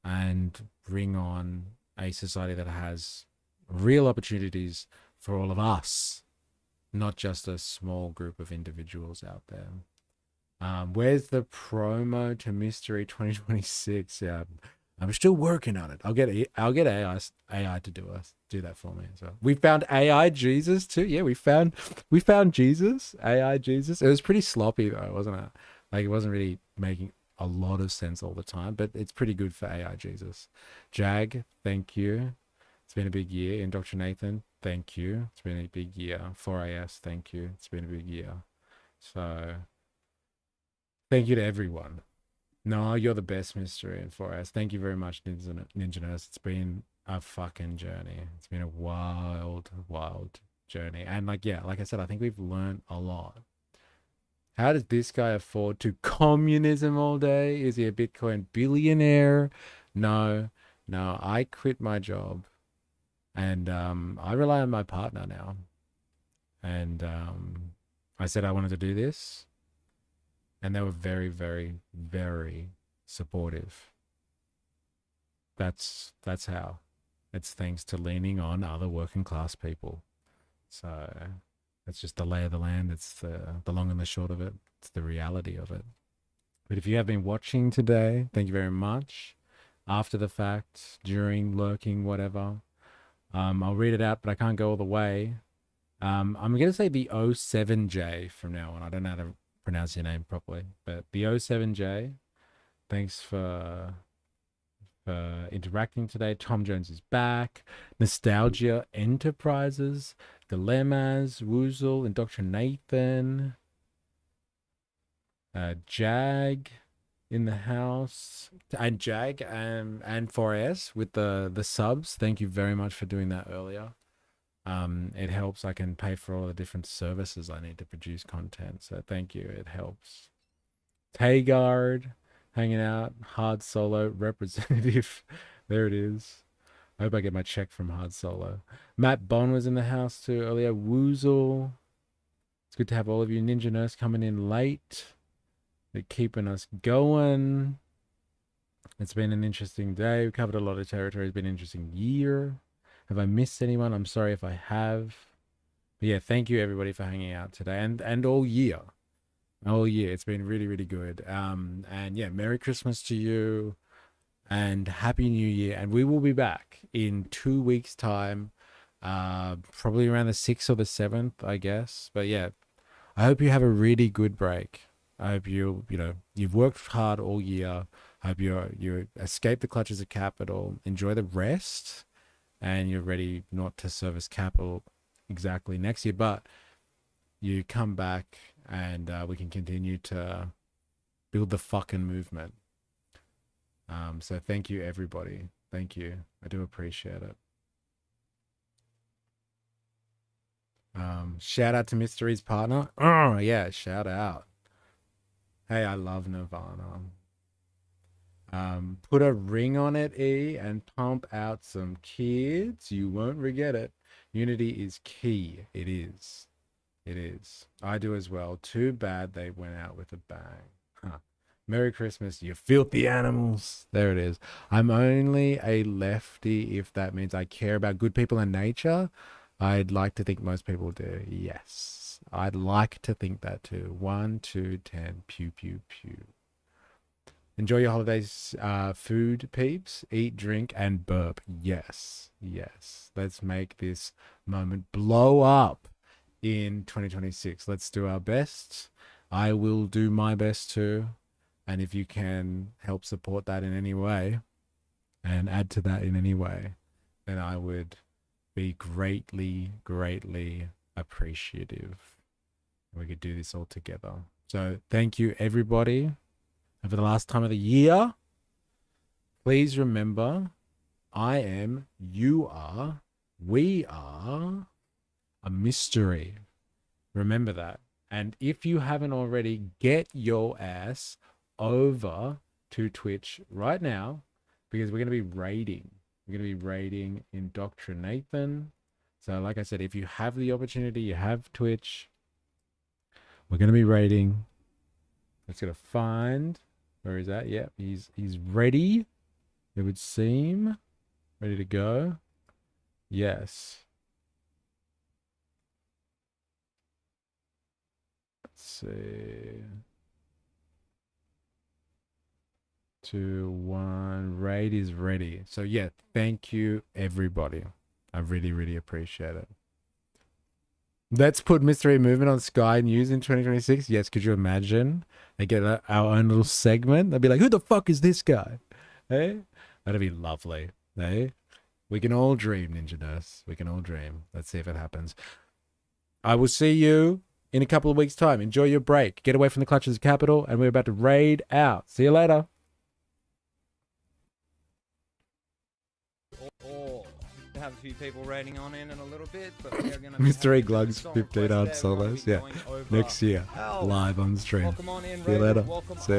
and bring on a society that has real opportunities for all of us, not just a small group of individuals out there. Where's the promo to Mystery 2026? Yeah, I'm still working on it. I'll get AI to do that for me. So we found AI Jesus too. Yeah, we found Jesus, AI Jesus. It was pretty sloppy though, wasn't it? Like, it wasn't really making a lot of sense all the time, but it's pretty good for AI Jesus. Jag, thank you. It's been a big year. And Dr. Nathan, thank you. It's been a big year. 4AS, thank you. It's been a big year. So thank you to everyone. No, you're the best, Mystery and 4AS. Thank you very much, Ninja Nurse. It's been a fucking journey. It's been a wild, wild journey. And like I said, I think we've learned a lot. How does this guy afford to communism all day? Is he a Bitcoin billionaire? No, I quit my job and I rely on my partner now. And I said I wanted to do this. And they were very, very, very supportive. That's how. It's thanks to leaning on other working class people. So that's just the lay of the land. It's the long and the short of it. It's the reality of it. But if you have been watching today, thank you very much. After the fact, during, lurking, whatever. I'll read it out, but I can't go all the way. I'm going to say the 07J from now on. I don't know how to pronounce your name properly, but the 07J, thanks for interacting today. Tom Jones is back. Nostalgia Enterprises, Dilemmas, Woozle, and Dr. Nathan. Jag in the house, and Jag and 4S with the subs. Thank you very much for doing that earlier. It helps. I can pay for all the different services I need to produce content. So thank you. It helps. Taygard hanging out. Hard Solo representative. There it is. I hope I get my check from Hard Solo. Matt Bond was in the house too earlier. Woozle. It's good to have all of you. Ninja Nurse coming in late. They're keeping us going. It's been an interesting day. We covered a lot of territory. It's been an interesting year. Have I missed anyone? I'm sorry if I have. But yeah, thank you everybody for hanging out today and all year. All year. It's been really, really good. And yeah, Merry Christmas to you and Happy New Year. And we will be back in 2 weeks' time. Probably around the 6th or the 7th, I guess. But yeah, I hope you have a really good break. I hope you've worked hard all year. I hope you escape the clutches of capital. Enjoy the rest. And you're ready not to service capital exactly next year, but you come back and we can continue to build the fucking movement. So thank you, everybody. Thank you. I do appreciate it. Shout out to Mystery's partner. Oh, yeah, shout out. Hey, I love Nirvana. Put a ring on it, E, and pump out some kids. You won't regret it. Unity is key. It is. It is. I do as well. Too bad they went out with a bang. Huh. Merry Christmas, you filthy animals. There it is. I'm only a lefty if that means I care about good people and nature. I'd like to think most people do. Yes. I'd like to think that too. 1, 2, 10. Pew, pew, pew. Enjoy your holidays, food, peeps. Eat, drink, and burp. Yes, yes. Let's make this moment blow up in 2026. Let's do our best. I will do my best too. And if you can help support that in any way and add to that in any way, then I would be greatly, greatly appreciative. We could do this all together. So thank you, everybody. And for the last time of the year, please remember, I am, you are, we are a mystery. Remember that. And if you haven't already, get your ass over to Twitch right now, because we're going to be raiding. We're going to be raiding Indoctrinathan. So like I said, if you have the opportunity, you have Twitch, we're going to be raiding. Let's go to find. Where is that? Yep, he's ready. It would seem. Ready to go. Yes. Let's see. 2, 1. Raid is ready. So yeah, thank you everybody. I really, really appreciate it. Let's put Mystery Movement on Sky News in 2026. Yes, could you imagine? They get our own little segment. They'll be like, who the fuck is this guy? Hey? That'd be lovely. Hey? We can all dream, Ninja Nurse. We can all dream. Let's see if it happens. I will see you in a couple of weeks' time. Enjoy your break. Get away from the clutches of capital, and we're about to raid out. See you later. Have a few people raiding on in a little bit, but we are going to Mystery Glugs 15 hard solos. Yeah. Next year. Live on stream. See you later. See ya.